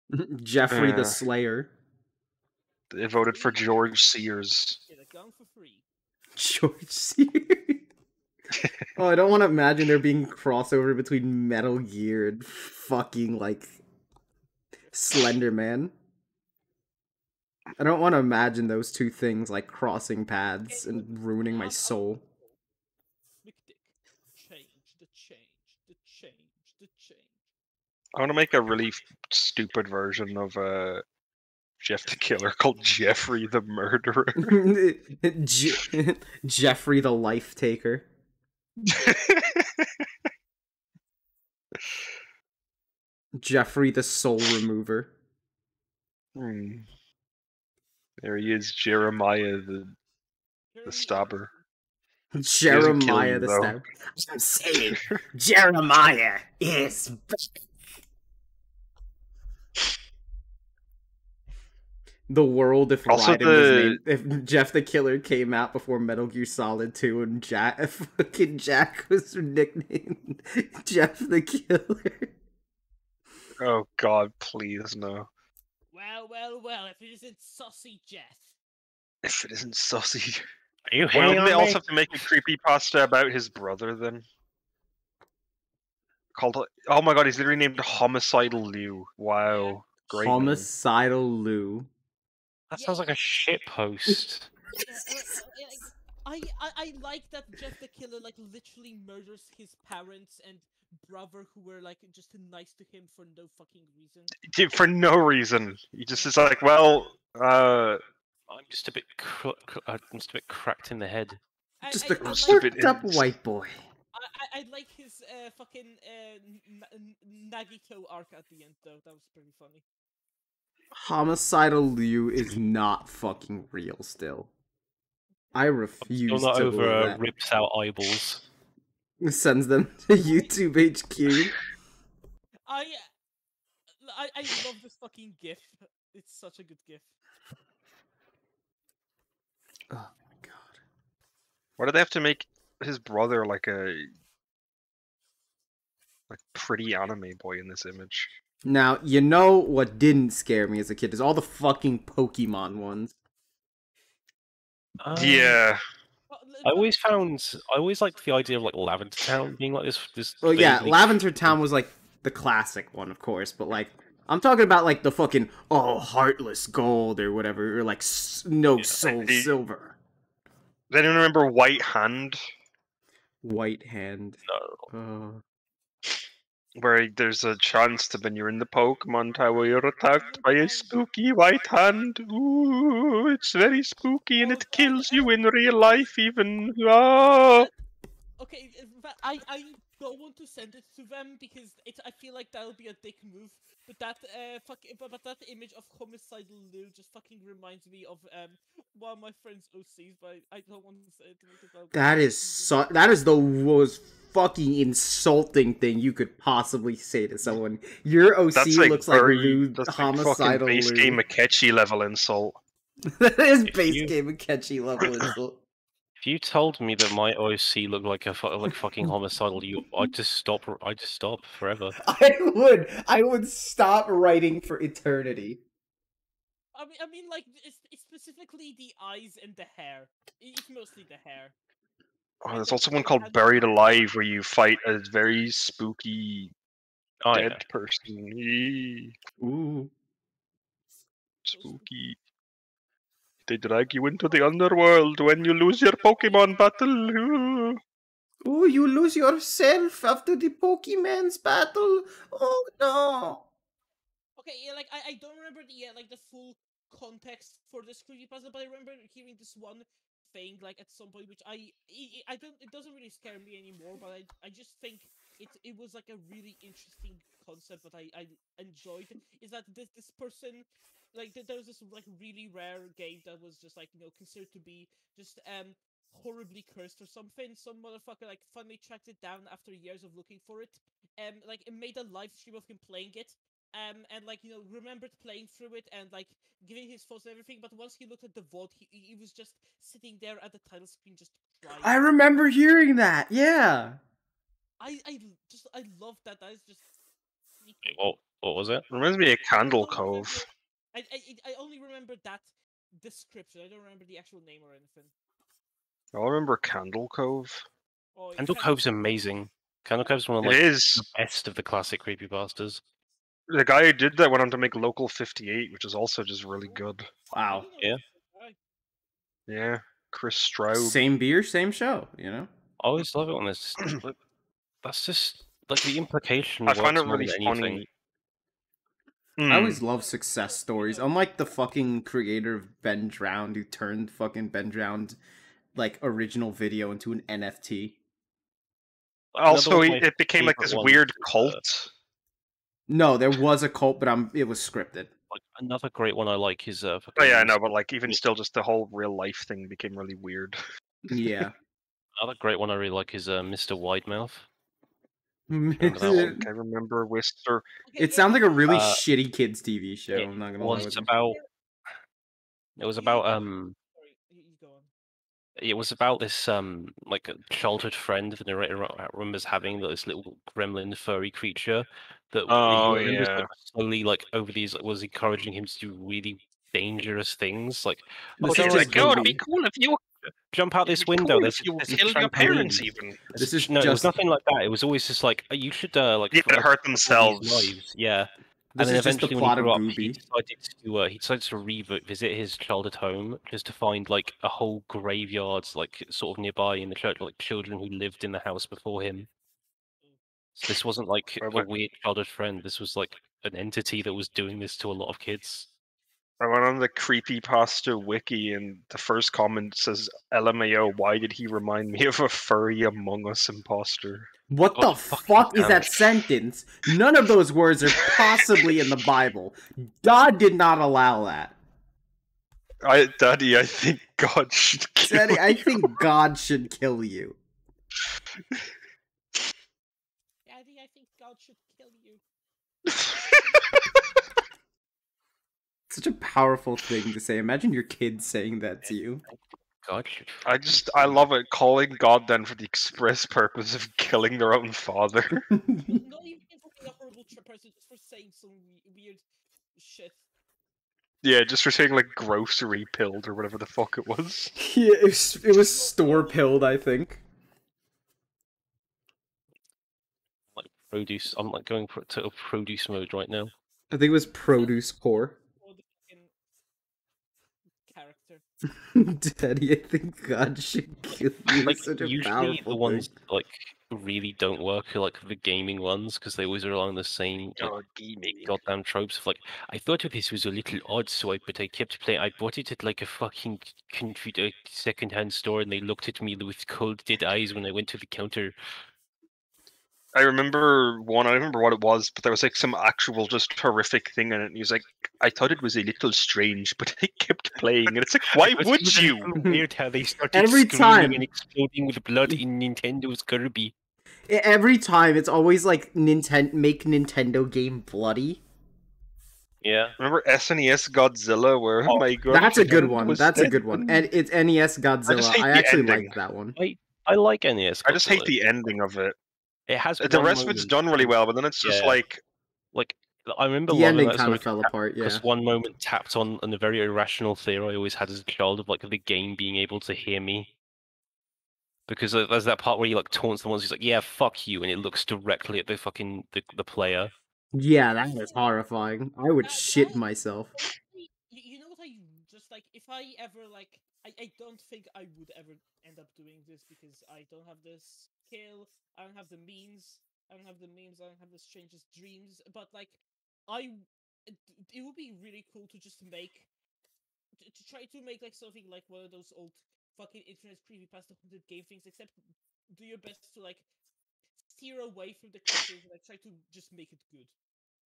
Jeffrey the Slayer. They voted for George Sears. Get a gun for free. George Sears. Oh, I don't want to imagine there being crossover between Metal Gear and fucking like Slender Man. I don't want to imagine those two things like crossing paths and ruining my soul. I want to make a really stupid version of Jeff the Killer called Jeffrey the Murderer. Jeffrey the Life Taker. Jeffrey the Soul Remover. There he is, Jeremiah the Stabber. Jeremiah the Stabber. I'm saying, Jeremiah is back. The world if also Raiden was named, if Jeff the Killer came out before Metal Gear Solid 2 and fucking Jack was nicknamed Jeff the Killer. Oh god, please no. Well, if it isn't Saucy Jeff. If it isn't Saucy. Are you Well, hanging on they me? also have to make a creepypasta about his brother then. Called, oh my god, he's literally named Homicidal Liu. Wow. Great Homicidal Lou. That sounds like a shit post. I like that Jeff the Killer like literally murders his parents and brother who were like just nice to him for no fucking reason. For no reason. He just is like, well, I'm just a bit I'm just a bit cracked in the head. Just I a like, quirked up white boy. I like his fucking Nagito arc at the end though. That was pretty funny. Homicidal Liu is not fucking real still. I refuse Still not to over believe that. rips out eyeballs. Sends them to YouTube HQ. I love this fucking gif. It's such a good gif. Oh my god. why do they have to make his brother like pretty anime boy in this image? Now, you know what didn't scare me as a kid is all the fucking Pokemon ones. Yeah. I always liked the idea of like Lavender Town being like this. Well, yeah, vaguely- Lavender Town was like the classic one, of course, but like I'm talking about like the fucking Heartless Gold or whatever, or like No Soul the- Silver. Does anyone remember White Hand? White Hand. No. Where there's a chance that when you're in the Pokemon Tower, you're attacked by a spooky white hand. Ooh, it's very spooky and it kills you in real life even. Oh. Okay, I don't want to send it to them because I feel like that'll be a dick move. But that but that image of homicidal Lou just fucking reminds me of one of my friend's OCs, but I don't want to say it because That is the most fucking insulting thing you could possibly say to someone. Your OC looks like Lou homicidal fucking base Lou. game Akechi level insult. That is base game Akechi level insult. If you told me that my OC looked like a fucking homicidal, I'd just stop. I'd just stop forever. I would stop writing for eternity. I mean, like it's specifically the eyes and the hair. It's mostly the hair. Oh, there's also one called Buried Alive where you fight a very spooky dead person. Eee. Ooh. Spooky. They drag you into the underworld when you lose your Pokemon battle. Ooh. Oh, you lose yourself after the Pokemon's battle. Oh no. Okay, yeah, like I don't remember the full context for this creepypasta, but I remember hearing this one thing like at some point, which I don't, it doesn't really scare me anymore, but I just think it was like a really interesting concept that I enjoyed. Is that this person, like there was this like really rare game that was just like considered to be just horribly cursed or something. Some motherfucker like finally tracked it down after years of looking for it, like it made a live stream of him playing it. And like remembered playing through it and like giving his thoughts and everything, but once he looked at the VOD, he was just sitting there at the title screen just crying. I remember hearing that. Yeah. I love that. That is just. What was it? Reminds me of Candle Cove. I only remember that description. I don't remember the actual name or anything. I remember Candle Cove. Oh, Candle Cove's amazing. Candle Cove's one of It like is. the best of the classic creepypastas. The guy who did that went on to make Local 58, which is also just really good. Wow. Yeah. Yeah, Chris Stroud. Same beer, same show, you know? I always love it when there's that's just like the implication. I find it works more really than funny. anything. I always love success stories. Unlike the fucking creator of Ben Drowned who turned fucking Ben Drowned like original video into an NFT. Also, it became like this weird cult. No, there was a cult, but it was scripted. Like another great one I like is Oh yeah, I know, but like even still, just the whole real life thing became really weird. Yeah. Another great one I really like is Mr. Widemouth. It I remember Whistler. sounds like a really shitty kids TV show. I'm not gonna lie with you. It was about Sorry, you go on. it was about this like a childhood friend the narrator remembers having this little gremlin furry creature that he remembers, like, slowly like over these was encouraging him to do really dangerous things like This It's is like, just oh, it'd be cool if you jump out this it'd be window. cool There's if you this killed your trampoline. parents even. This is No, it was just nothing like that. It was always just like you should like Yeah, fight hurt for these themselves. lives. Yeah, This and then is just the eventually, when he plot of grew up, Booby. he decided to revisit his childhood home just to find like a whole graveyard, like sort of nearby in the church, like children who lived in the house before him. So this wasn't like I a went, weird childhood friend. This was like an entity that was doing this to a lot of kids. I went on the creepypasta wiki, and the first comment says, "LMAO, why did he remind me of a furry Among Us imposter?" What God the fucking fuck is damn that it. sentence? None of those words are possibly in the Bible. God did not allow that. Daddy, I think God should kill Daddy, I you. think God should kill you. Daddy, I think God should kill you. Such a powerful thing to say. Imagine your kid saying that to you. God should. I love it, calling God then for the express purpose of killing their own father. Not even for being a horrible person, just for saying some weird shit. Yeah, just for saying like grocery pilled or whatever the fuck it was. Yeah, it was store pilled, I think. Like produce. I'm like going to a produce mode right now. I think it was produce core. Or the fucking character. Daddy, I think God should kill you. Like It's such a usually powerful the ones thing. that, like really don't work are like the gaming ones because they always rely on the same like God, gaming. goddamn tropes of like I thought this was a little odd, so but I kept playing. I bought it at like a fucking computer second-hand store, and they looked at me with cold dead eyes when I went to the counter. I remember one. I don't remember what it was, but there was like some actual just horrific thing in it. And he was like, "I thought it was a little strange, but I kept playing." And it's like, why It was would a you? little weird how they started Every screaming time. and exploding with blood in Nintendo's Kirby. Every time, it's always like make Nintendo game bloody. Yeah. Remember SNES Godzilla, where Oh, my god, That's a good hand one. was That's a good one. dead. And it's NES Godzilla. hate I the actually ending. like that one. I like NES. I just hate Godzilla. the ending of it. It has The one rest of it's moment- done really well, but then it's just Yeah. like, Like I remember The loving ending that kind story of fell apart, yeah. because one moment tapped on a very irrational fear I always had as a child of like the game being able to hear me. Because there's that part where he like taunts the ones he's like, "Yeah, fuck you," and it looks directly at the fucking the player. Yeah, that was horrifying. I would shit myself. You know what I just like? If I ever like, I don't think I would ever end up doing this because I don't have the skill, I don't have the means, I don't have the memes, I don't have the strangest dreams. But like, it would be really cool to just make, to try to make like something like one of those old fucking internet creepypasta haunted game things. Except do your best to like steer away from the creatures and like try to just make it good.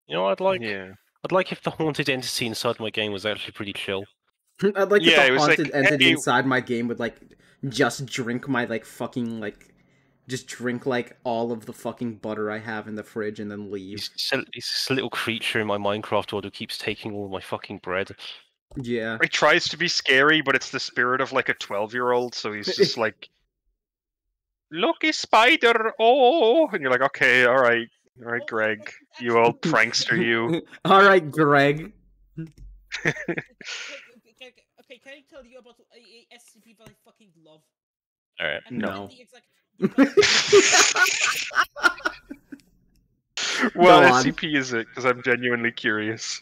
You know, I'd like yeah, if the haunted entity inside my game was actually pretty chill. I'd like Yeah, if it the was like, haunted entity hey- inside my game would like just drink my like fucking like just drink like all of the fucking butter I have in the fridge and then leave. He's this little creature in my Minecraft world who keeps taking all my fucking bread. Yeah. it tries to be scary, but it's the spirit of like a 12-year-old, so he's just like, "Look, a spider! Oh!" And you're like, "Okay, all right, Greg, you old prankster, you." Alright, Greg. Okay, can I tell you about a SCP that I fucking love? All right. I forget No. the exact. What Go on. SCP is it? Because I'm genuinely curious.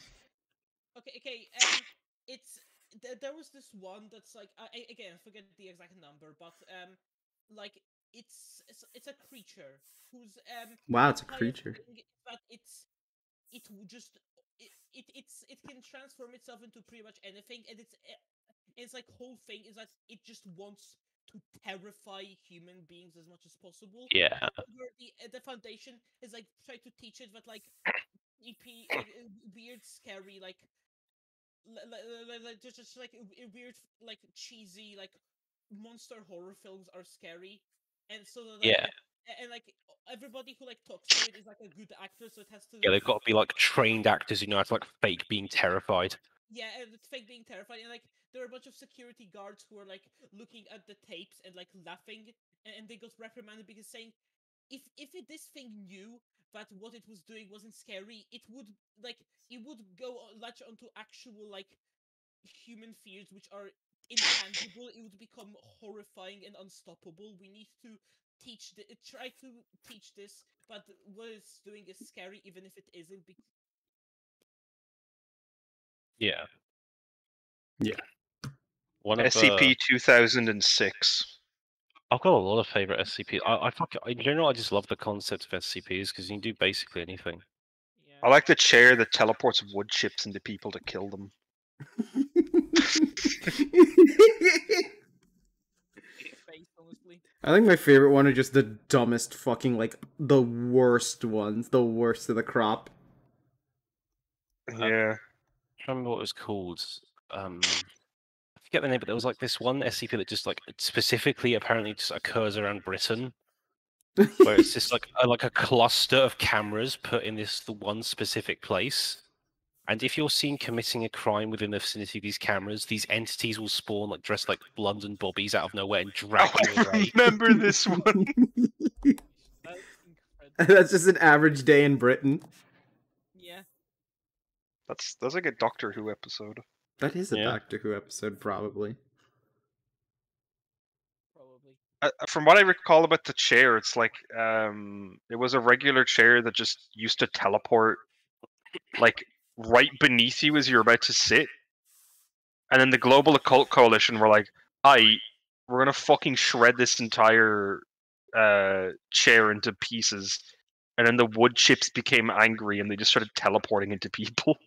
Okay. It's there was this one that's like I again forget the exact number, but like it's a creature whose Wow, it's a entire creature. thing is that it will just it can transform itself into pretty much anything, and its like whole thing is that it just wants to terrify human beings as much as possible. Yeah. However, the foundation is like try to teach it that like EP like weird, scary, like just like weird, like cheesy, like monster horror films are scary, and so like, Yeah. and like everybody who like talks to it is like a good actor, so it has to Yeah, they've got to be like trained actors who know how to like fake being terrified. yeah, and it's fake being terrified, and like there are a bunch of security guards who are like looking at the tapes and like laughing, and they got reprimanded because saying this thing knew that what it was doing wasn't scary, it would go latch onto actual like human fears which are intangible. It would become horrifying and unstoppable. We need to try to teach this, but what it's doing is scary, even if it isn't. Yeah. Yeah. One of SCP-2006. I've got a lot of favorite SCP. In general, I just love the concept of SCPs because you can do basically anything. Yeah. I like the chair that teleports wood chips into people to kill them. Space, honestly. I think my favorite one are just the dumbest fucking, like, the worst ones. The worst of the crop. Yeah. I remember what it was called. I forget the name, but there was like this one SCP that just like specifically apparently just occurs around Britain, where it's just like a cluster of cameras put in this one specific place. And if you're seen committing a crime within the vicinity of these cameras, these entities will spawn like dressed like London bobbies out of nowhere and drag Oh, you away. I remember this one. That's incredible. That's just an average day in Britain. Yeah. That's like a Doctor Who episode. That is a Yeah. Doctor Who episode, probably. Probably. From what I recall about the chair, it's like it was a regular chair that just used to teleport like right beneath you as you're about to sit. And then the Global Occult Coalition were like, "Hi, we're gonna fucking shred this entire chair into pieces." And then the wood chips became angry and they just started teleporting into people.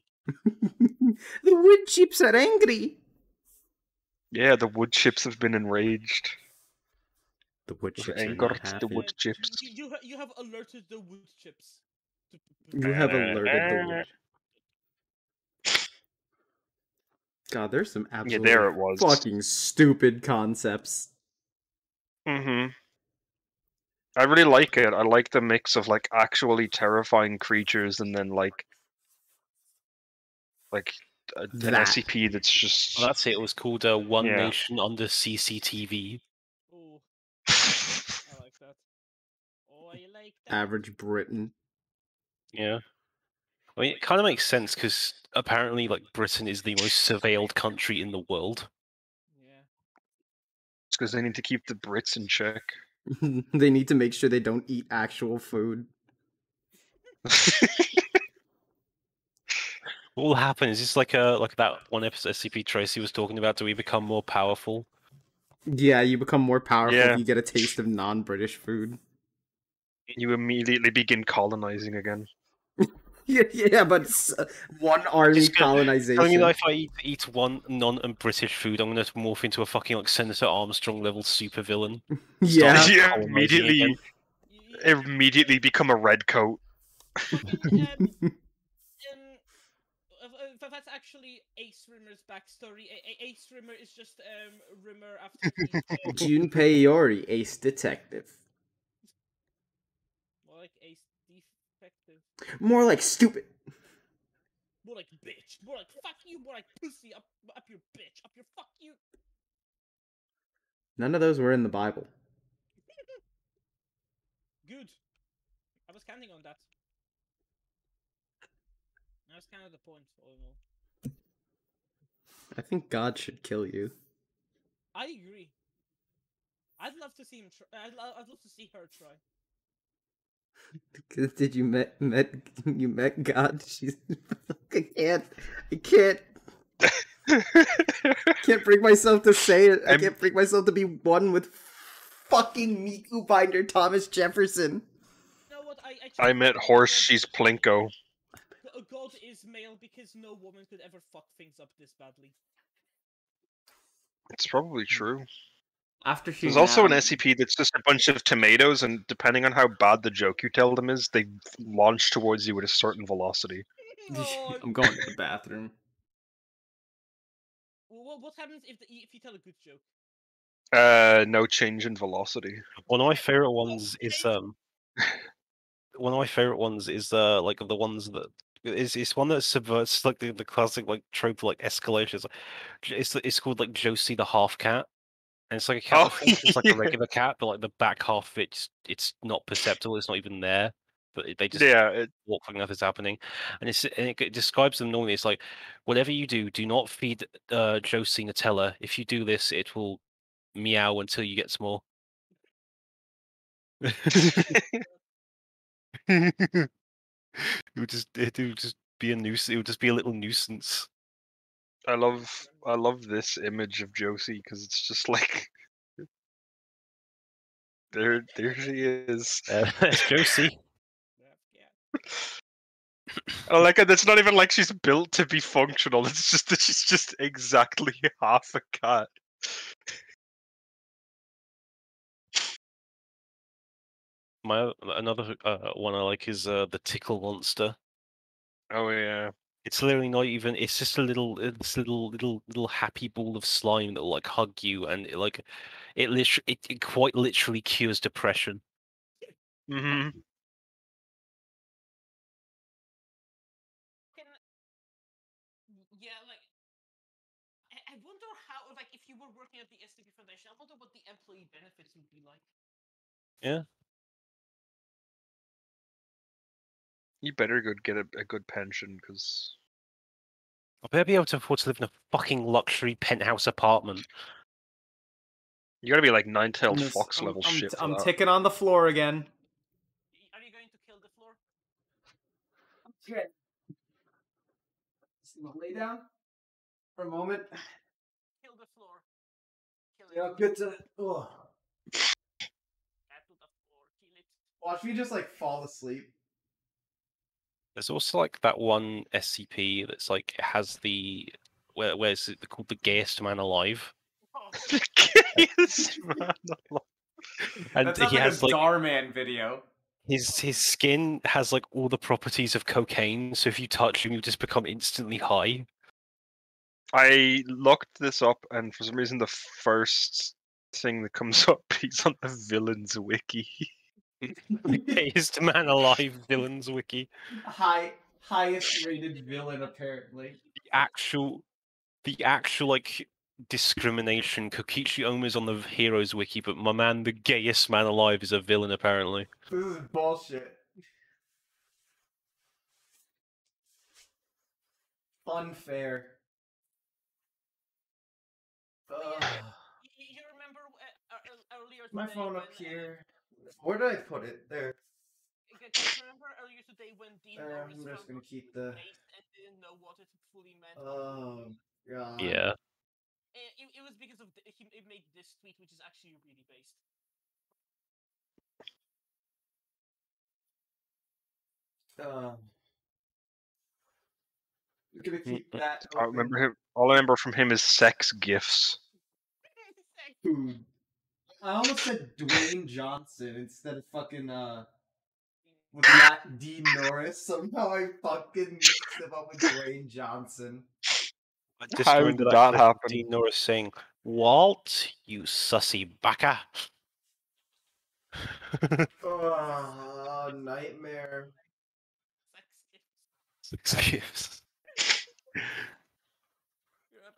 The wood chips are angry. Yeah, the wood chips have been enraged. The wood With chips are anger not to the happy. wood chips. You have alerted the wood chips. You have alerted the wood. God, there's some Yeah, absolutely there it was. fucking stupid concepts. Mm-hmm. I really like it. I like the mix of like actually terrifying creatures and then like an That. SCP that's just Well, that's it. It was called One Yeah. Nation Under CCTV. Oh, I like that. Oh, I like that. Average Britain. Yeah. I mean, it kind of makes sense because apparently, like, Britain is the most surveilled country in the world. Yeah. It's because they need to keep the Brits in check. They need to make sure they don't eat actual food. What will happen is just like that one episode SCP Tracy was talking about. Do we become more powerful? Yeah, you become more powerful Yeah. if you get a taste of non-British food. You immediately begin colonizing again. Yeah, but one army Just telling me colonization. that if I eat one non-British food, I'm gonna morph into a fucking like Senator Armstrong level supervillain. Yeah. Start Yeah, colonizing immediately, again. immediately become a redcoat. That's actually Ace Rimmer's backstory. Ace Rimmer is just Rimmer after the Junpei Iori, ace detective. more like Ace defective. More like stupid. More like bitch. More like fuck you. More like pussy. Up your bitch. Up your fuck you. None of those were in the Bible. Good. I was counting on that. That's kind of the point, all in all. I think God should kill you. I agree. I'd love to see him. I'd love to see her try. Did you met God? She's I can't bring myself to say it. I can't bring myself to be one with fucking Miku Binder Thomas Jefferson. You know what? I met horse. She's Plinko. God is male because no woman could ever fuck things up this badly. It's probably true. After she There's also an SCP that's just a bunch of tomatoes, and depending on how bad the joke you tell them is, they launch towards you at a certain velocity. Oh, I'm going to the bathroom. what happens if you tell a good joke? No change in velocity. One of my favorite ones is one of my favorite ones is like the ones that it's one that subverts like the classic like trope like escalation. It's called like Josie the half cat. And it's like a cat that functions like a regular cat, but like the back half of it's not perceptible, it's not even there. But they just walk like nothing's happening. And it describes them normally, it's like, whatever you do, do not feed Josie Nutella. If you do this, it will meow until you get some more. It would just be a nuisance. It would just be a little nuisance. I love this image of Josie because it's just like there she is. There's Josie. I like it. It's not even like she's built to be functional. It's just that she's just exactly half a cat. Another one I like is the tickle monster. Oh yeah. It's literally not even. It's just a little happy ball of slime that will like hug you, and it quite literally cures depression. Mm-hmm. Yeah, like I wonder how, like, if you were working at the STP Foundation, I wonder what the employee benefits would be like. Yeah. You better get a good pension because I better be able to afford to live in a fucking luxury penthouse apartment. you gotta be like nine-tailed fox level I'm shit for that. ticking on the floor again. Are you going to kill the floor? Okay. Lay down for a moment. Kill the floor. Kill it. Yeah, good to. Ugh. Add to the floor. Kill it. Watch me just like fall asleep. There's also like that one SCP that's like it has the where's it called, the gayest man alive, Oh, Yes, man. and That sounds he like a has like Starman video. his skin has like all the properties of cocaine. So if you touch him, you just become instantly high. I looked this up, and for some reason, the first thing that comes up, he's on the villains wiki. The gayest man alive villains wiki. Highest rated villain apparently. The actual like discrimination. Kokichi Oma's on the heroes wiki, but my man, the gayest man alive, is a villain apparently. This is bullshit. Unfair. you remember earlier My today phone up when, here. Where did I put it? There. Guys, remember earlier today when Dean Norris I'm just found gonna keep the. based and didn't know what it fully meant? Oh god. Yeah. It was because of he made this tweet, which is actually really based. I'm gonna keep that I open. remember him. All I remember from him is sex gifs. Food. I almost said Dwayne Johnson instead of fucking with that Dean Norris. Somehow I fucking mixed him up with Dwayne Johnson. I just How remember did that that clip of happen? Dean Norris saying, "Walt, you sussy baka." Oh, nightmare. Excuse.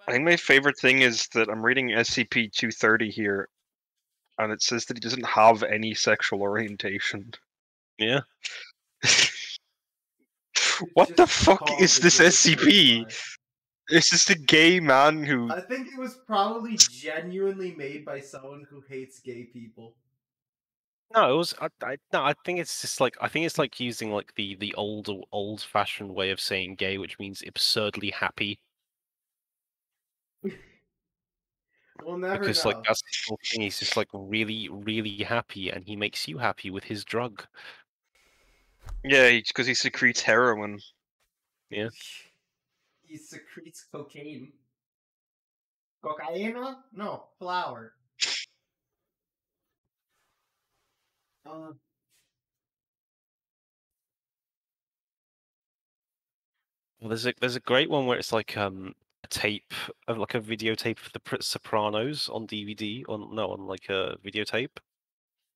I think my favorite thing is that I'm reading SCP-230 here, and it says that he doesn't have any sexual orientation. Yeah. What the Just fuck called is the this gay SCP? Superfly. It's just a gay man who. I think it was probably genuinely made by someone who hates gay people. No, it was. No, I think it's just like I think it's like using like the old-fashioned way of saying gay, which means absurdly happy. We'll never Because know. like that's his whole thing. He's just like really, really happy, and he makes you happy with his drug. Yeah, because he secretes heroin. Yeah. He secretes cocaine. Cocaina? No, flour. Well, there's a great one where it's like a tape of like a videotape of the Sopranos on DVD on like a videotape,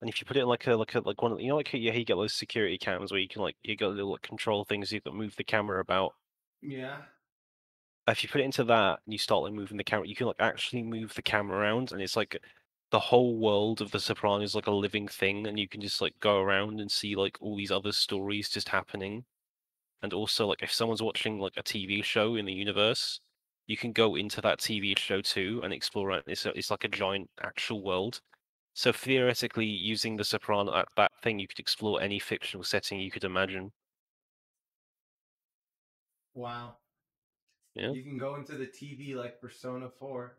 and if you put it in like one of like you get those security cams where you can like you got little like, control things you can move the camera about. Yeah. If you put it into that and you start like moving the camera, you can like actually move the camera around, and it's like the whole world of the Sopranos is like a living thing, and you can just like go around and see like all these other stories just happening. And also, like, if someone's watching like a TV show in the universe, you can go into that TV show too and explore it. It's like a giant actual world. So theoretically, using the Soprano that thing, you could explore any fictional setting you could imagine. Wow. Yeah. You can go into the TV like Persona 4.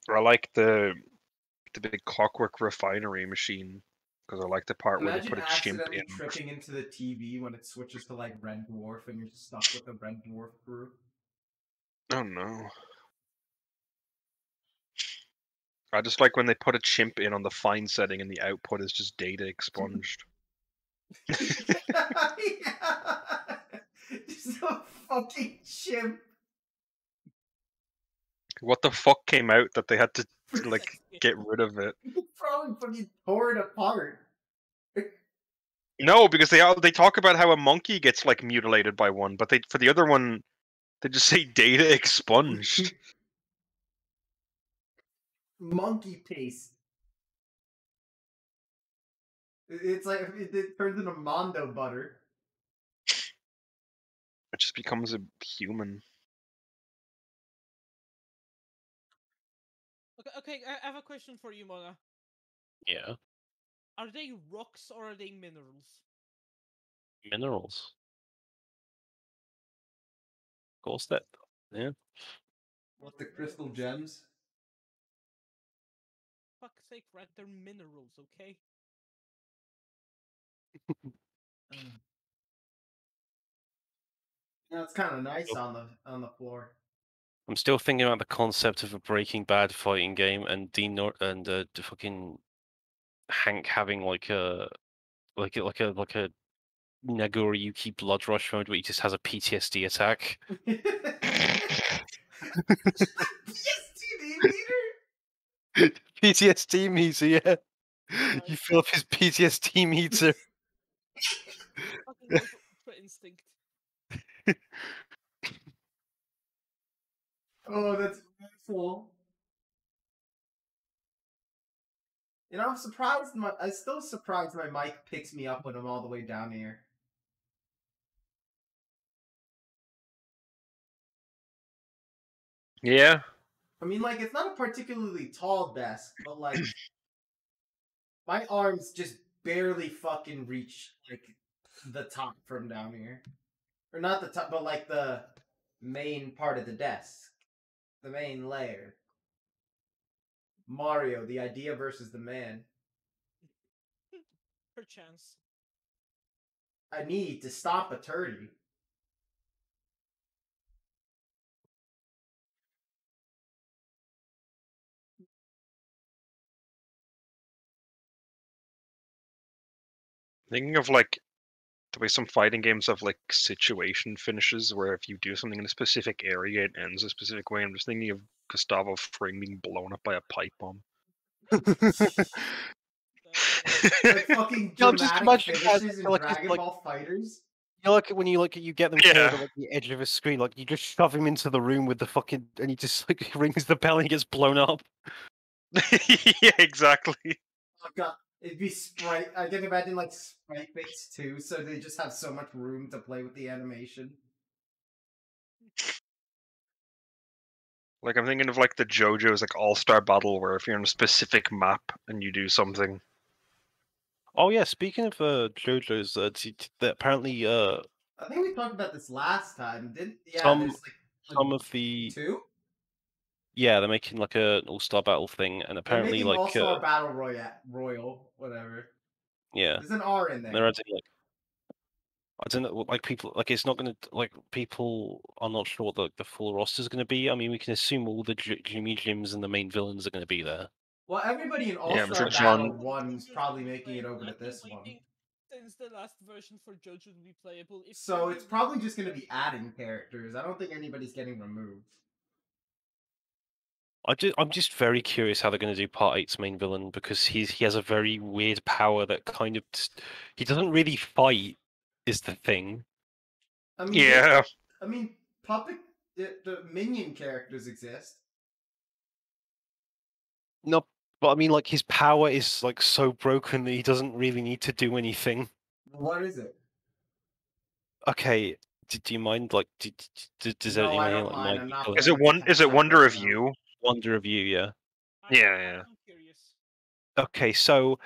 Or I like the big clockwork refinery machine because I like the part where they Imagine put a chimp accidentally in. tripping into the TV when it switches to like Red Dwarf and you're stuck with the Red Dwarf crew. Oh no. I just like when they put a chimp in on the fine setting and the output is just data expunged. Yeah. Just a fucking chimp. What the fuck came out that they had to like Sexy. get rid of it? Probably fucking tore it apart. No, because they talk about how a monkey gets like mutilated by one, but they for the other one they just say data expunged. Monkey paste. It's like it turns into Mondo butter. It just becomes a human. Okay, I have a question for you, Mona. Yeah. Are they rocks or are they minerals? Minerals. Of course that. Yeah. What, the crystal gems? Fuck's sake, right? They're minerals, okay? Yeah, it's kind of nice on the floor. I'm still thinking about the concept of a Breaking Bad fighting game and the fucking Hank having like a Nagoriyuki blood rush mode where he just has a PTSD attack. PSTD meter? PTSD meter, yeah. Nice. You fill up his PTSD meter. Fucking goes Ultra Instinct. Oh, that's beautiful. You know, I'm still surprised my mic picks me up when I'm all the way down here. Yeah. I mean, like, it's not a particularly tall desk, but like, my arms just barely fucking reach like the top from down here, or not the top, but like the main part of the desk, the main layer. Mario, the idea versus the man. Perchance. I need to stop a turdy. Thinking of like the way some fighting games have like situation finishes where if you do something in a specific area it ends a specific way. I'm just thinking of Gustavo Fring being blown up by a pipe bomb. Like fucking No, just dramatic imagine it as, finishes in like, it's Dragon like- Ball Fighters. You know, like when you get them killed Yeah. at like the edge of a screen, like you just shove him into the room with the fucking, and he just like rings the bell and he gets blown up. Yeah, exactly. Oh god, it'd be sprite. I can imagine like sprite based too, so they just have so much room to play with the animation. Like I'm thinking of like the JoJo's like All-Star Battle where if you're on a specific map and you do something. Oh yeah, speaking of JoJo's, apparently I think we talked about this last time, didn't? Yeah, Some- there's like some of the two. yeah, they're making like a All-Star Battle thing, and They're apparently making like All-Star Battle Royal, whatever. yeah, There's an R in there. they're adding like I don't know, like people like it's not gonna like people are not sure what the full roster is gonna be. I mean, we can assume all the Jimmy Jims and the main villains are gonna be there. Well, everybody in I'm All-Star sure Battle John- 1's probably making it over to this one. Since the last version for JoJo to be playable. So it's probably just going to be adding characters. I don't think anybody's getting removed. I'm just very curious how they're going to do Part 8's main villain because he has a very weird power that kind of he doesn't really fight is the thing. I mean, Yeah. Puppet the minion characters exist. No, but I mean like his power is like so broken that he doesn't really need to do anything. What is it? Okay, do you mind like does No, anyone I here don't like mind. mind I'm not telling- Is it playing Is it catch-up Wonder right of now. You? Wonder of You, yeah. Yeah. I'm curious. Okay, so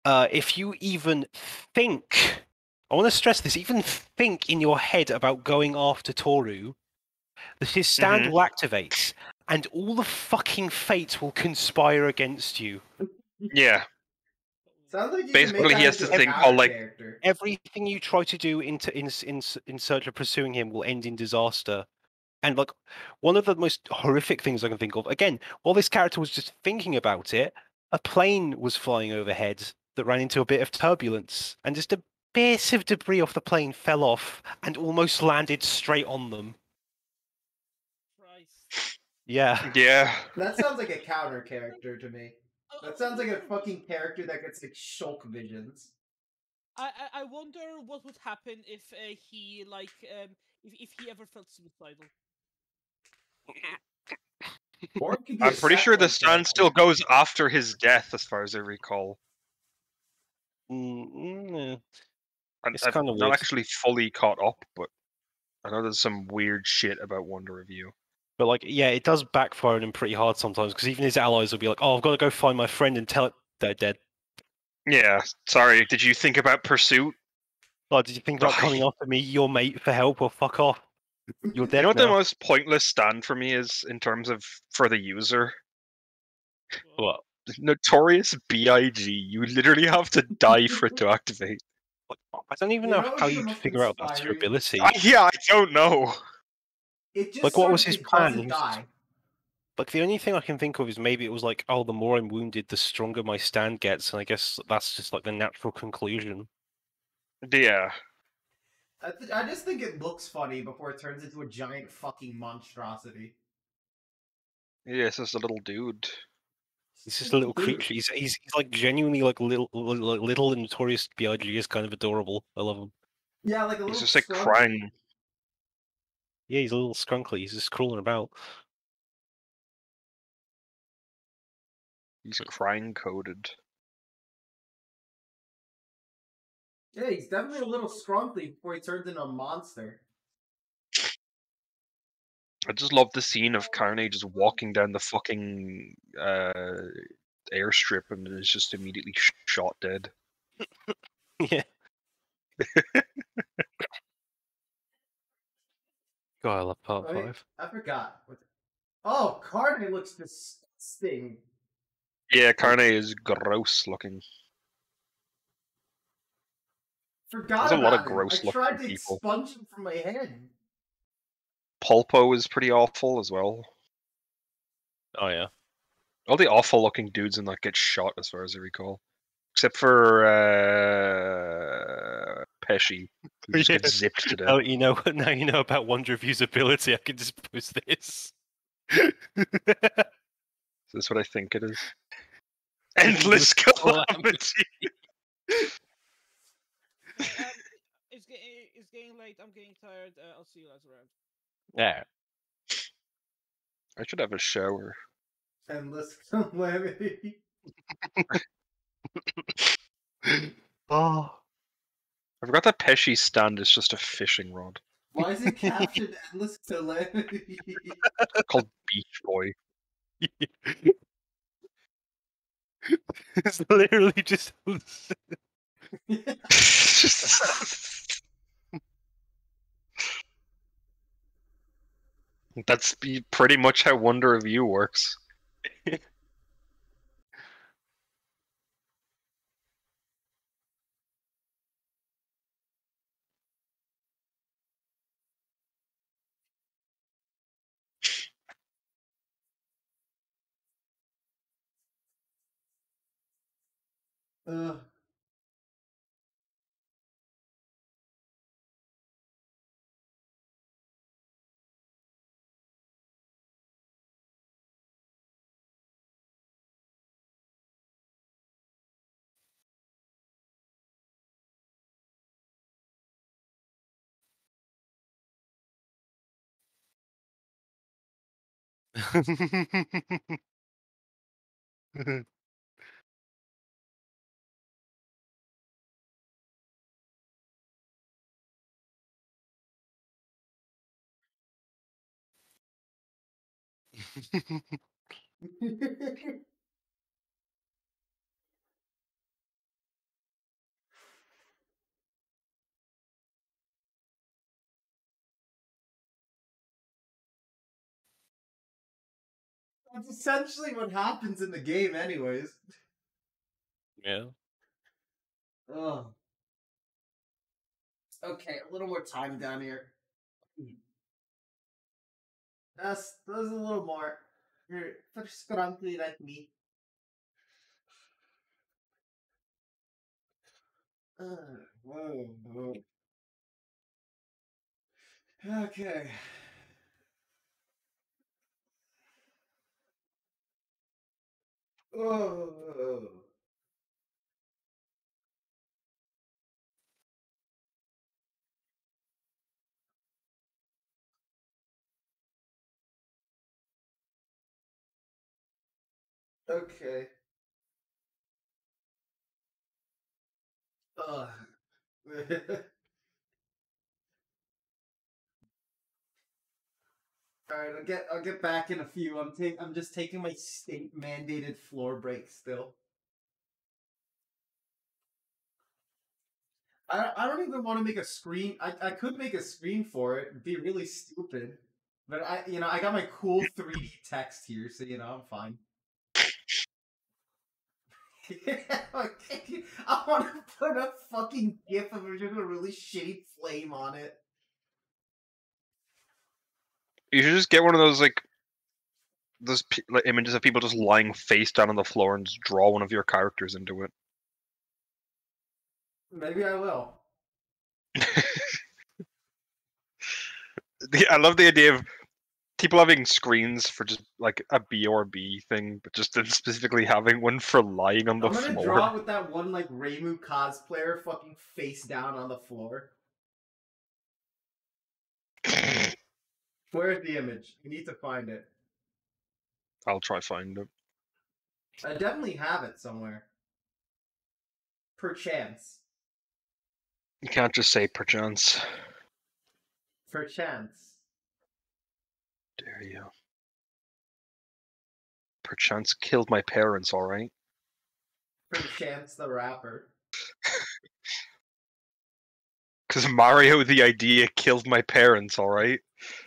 if you even think I want to stress this. Even think in your head about going after Toru. His stand will activate, and all the fucking fates will conspire against you. Yeah. Sounds like you Basically, can make he has that this into a thing called, like- character. Everything you try to do in search of pursuing him will end in disaster. And like one of the most horrific things I can think of, again, while this character was just thinking about it, a plane was flying overhead that ran into a bit of turbulence, and just a bit of debris off the plane fell off and almost landed straight on them. Christ. Yeah. Yeah. That sounds like a counter character to me. That sounds like a fucking character that gets like Shulk visions. I wonder what would happen if he like if he ever felt suicidal. Or it could be I'm a pretty sure the Setlight stand character. still goes after his death, as far as I recall. Mm, And It's I've kinda not weird. actually fully caught up, but I know there's some weird shit about Wonder Review. But like, yeah, it does backfire on him pretty hard sometimes because even his allies will be like, "Oh, I've got to go find my friend and tell it they're dead." Yeah, sorry. Did you think about Pursuit? Oh, did you think about coming after me, your mate, for help? Or fuck off. You're You dead know what the now. most pointless stand for me is in terms of for the user? What? Notorious BIG. You literally have to die for it to activate. I don't even You know know how what's the you'd most figure out that's your inspiring? ability. Yeah, I don't know. It just Like, what was sucks his it plan? doesn't die. Like, the only thing I can think of is maybe it was like, oh, the more I'm wounded, the stronger my stand gets, and I guess that's just like the natural conclusion. Yeah. I just think it looks funny before it turns into a giant fucking monstrosity. Yeah, it's just a little dude. He's just a little Dude. creature. He's like genuinely like little and Notorious B.I.G. is kind of adorable. I love him. Yeah, like a He's little just like scrunchy. crying. Yeah, he's a little scrunkly. He's just crawling about. He's crying coded. Yeah, he's definitely a little scrunkly before he turns into a monster. I just love the scene of Carnage just walking down the fucking airstrip and is just immediately shot dead. Yeah. God, I love part 5. I forgot. Oh, Carnage looks disgusting. Yeah, Carnage is gross looking. Forgot There's a lot about of him. gross I tried looking to people. expunge him from my head. Pulpo is pretty awful as well. Oh yeah. All the awful looking dudes in that get shot, as far as I recall. Except for Pesci, who just gets zipped to death. Oh, you know, now you know about Wonder Review's ability. I can just post this. That's what I think it is. Endless calamity. It's getting late. I'm getting tired. I'll see you guys around. Yeah. I should have a shower. Endless calamity. Oh. I forgot that Pesci's stand is just a fishing rod. Why is it captioned Endless Calamity? Called Beach Boy. It's literally just. That's pretty much how Wonder Review works. Ugh. That's essentially what happens in the game, anyways. Yeah. Ugh. Okay, a little more time down here. That's a little more. Here, scrumpy like me. Whoa. Okay. Oh. Okay. Ugh. All right, I'll get back in a few. I'm just taking my state mandated floor break still. I don't even want to make a screen. I could make a screen for it. It'd be really stupid. But I got my cool 3D text here, so I'm fine. Okay. I want to put a fucking gif of just a really shitty flame on it. You should just get one of those those images of people just lying face down on the floor and just draw one of your characters into it. Maybe I will. I love the idea of people having screens for just like a BRB thing, but just then specifically having one for lying on the I'm gonna floor. draw it with that one like Reimu cosplayer fucking face down on the floor. Where's the image? We need to find it. I'll try find it. I definitely have it somewhere. Perchance. You can't just say perchance. Perchance. Dare you? Perchance killed my parents, alright? Perchance the rapper. Because Mario the idea killed my parents, alright?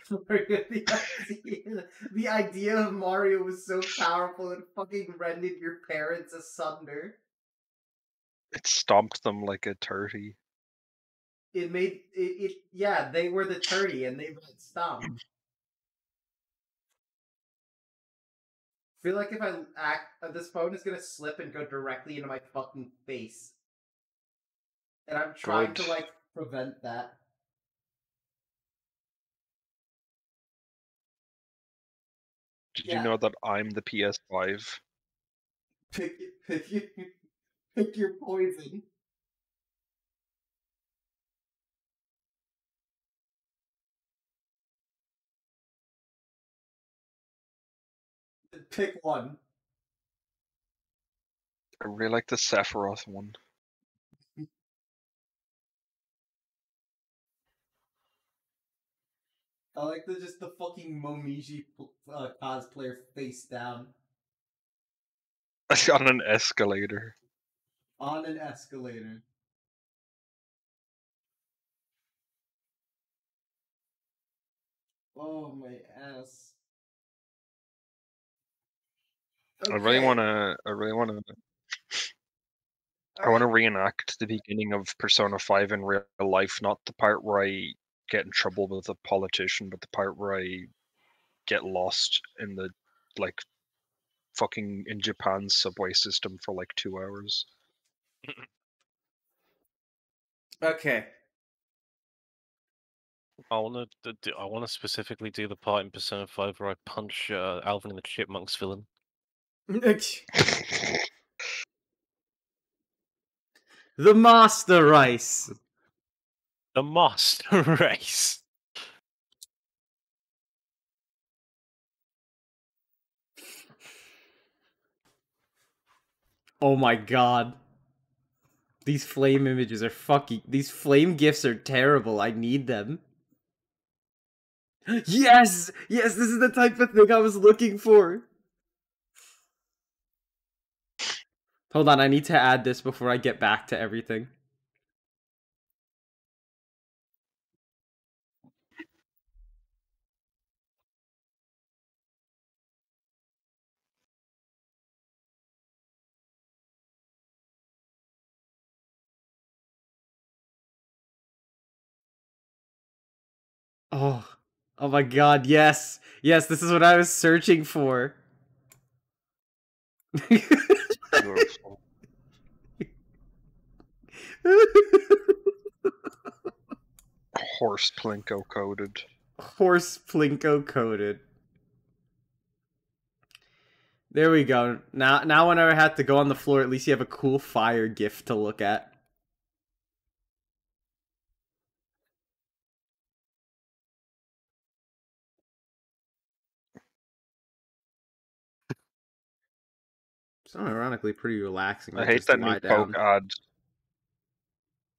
The idea of Mario was so powerful it fucking rendered your parents asunder. It stomped them like a turkey. It made it yeah, they were the turdy and they got stomped. I feel like if I act, this phone is gonna slip and go directly into my fucking face. And I'm trying to, like, prevent that. Did you know that I'm the PS5? Pick your poison. Pick one. I really like the Sephiroth one. I like the fucking Momiji cosplayer face down. On an escalator. On an escalator. Oh, my ass. Okay. I really wanna reenact the beginning of Persona 5 in real life, not the part where I get in trouble with a politician, but the part where I get lost in the fucking in Japan's subway system for 2 hours. Okay. I want to specifically do the part in Persona 5 where I punch Alvin and the Chipmunks villain. The Master Race. The Master Race. Oh my god. These flame images are these flame gifs are terrible. I need them. Yes! Yes, this is the type of thing I was looking for. Hold on, I need to add this before I get back to everything. Oh, oh my god, yes. Yes, this is what I was searching for. Beautiful. Horse plinko coated. Horse plinko coated. There we go. Now whenever I have to go on the floor, at least you have a cool fire gif to look at. So ironically pretty relaxing. I to hate just that new lie Coke down. ad.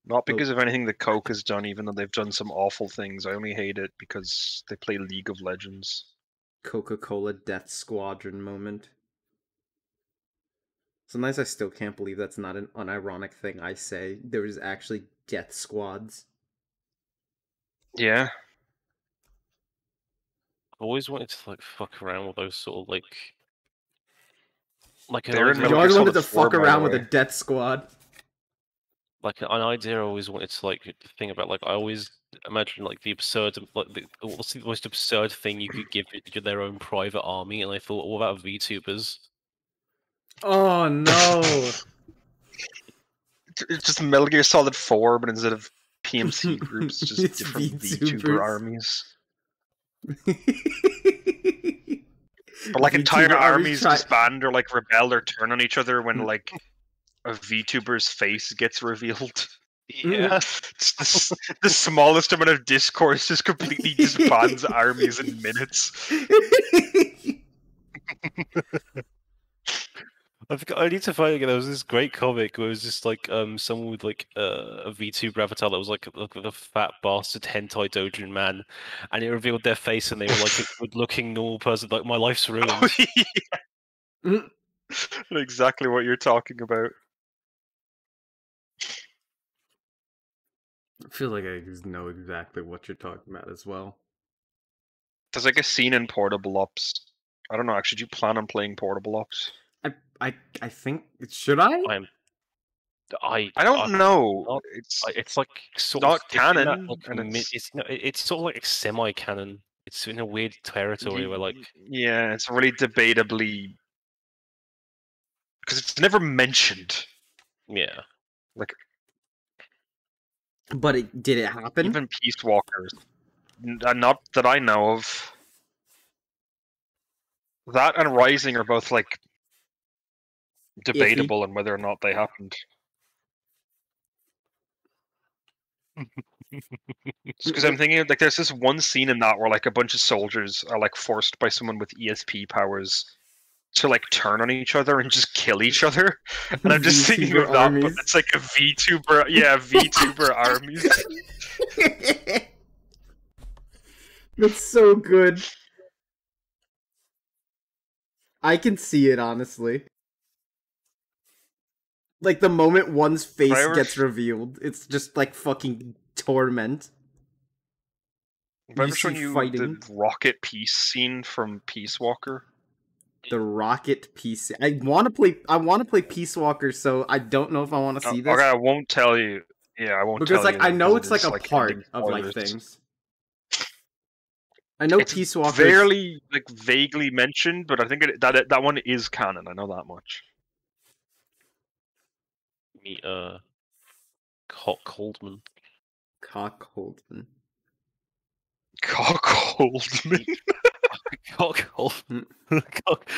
Not because of anything that Coke has done, even though they've done some awful things. I only hate it because they play League of Legends. Coca-Cola Death Squadron moment. Sometimes I still can't believe that's not an unironic thing I say. There was actually death squads. Yeah. I've always wanted to like fuck around with those sort of like They're in an Metal You Gear always wanted Solid to 4, fuck by around the with a way. death squad. like an idea I always wanted to like think about. Like I always imagine like the absurd, like what's the most absurd thing you could give their own private army, and I thought, what about VTubers? Oh no. It's just Metal Gear Solid 4, but instead of PMC groups, just It's different VTubers. VTuber armies. But like entire VTuber armies try- disband or like rebel or turn on each other when like a VTuber's face gets revealed. Yeah. The smallest amount of discourse just completely disbands armies in minutes. I need to find it again. There was this great comic where it was just like someone with like a VTuber avatar that was like the fat bastard hentai dojin man, and it revealed their face, and they were like a good-looking normal person. Like my life's ruined. Exactly what you're talking about. I feel like I know exactly what you're talking about as well. There's like a scene in Portable Ops. I don't know. Actually, do you plan on playing Portable Ops? I think should I? I don't know. not- It's It's like sort not of it's in that, canon, like, and it's sort of like semi-canon. It's in a weird territory where like yeah, it's really debatably because it's never mentioned. yeah. But did it happen? Even Peace Walkers, not that I know of. That and Rising are both like debatable on whether or not they happened. Because I'm thinking like there's this one scene in that where like a bunch of soldiers are like forced by someone with ESP powers to like turn on each other and just kill each other. And I'm just thinking VTuber of that, armies. but it's like a VTuber, yeah, VTuber armies. That's so good. I can see it honestly. Like the moment one's face gets revealed, it's just like fucking torment. Have I ever see shown you fighting. the rocket piece scene from Peace Walker? The rocket piece. I want to play Peace Walker, so I don't know if I want to see this. Okay, I won't tell you. Yeah, I won't because tell like you. I know because it's it like is, a part ending of like spoilers. things. I know It's Peace Walker barely like vaguely mentioned, but I think that one is canon. I know that much. Meet Coldman. Cock Holden. Cock Holdman. Cock Coldman. Cock.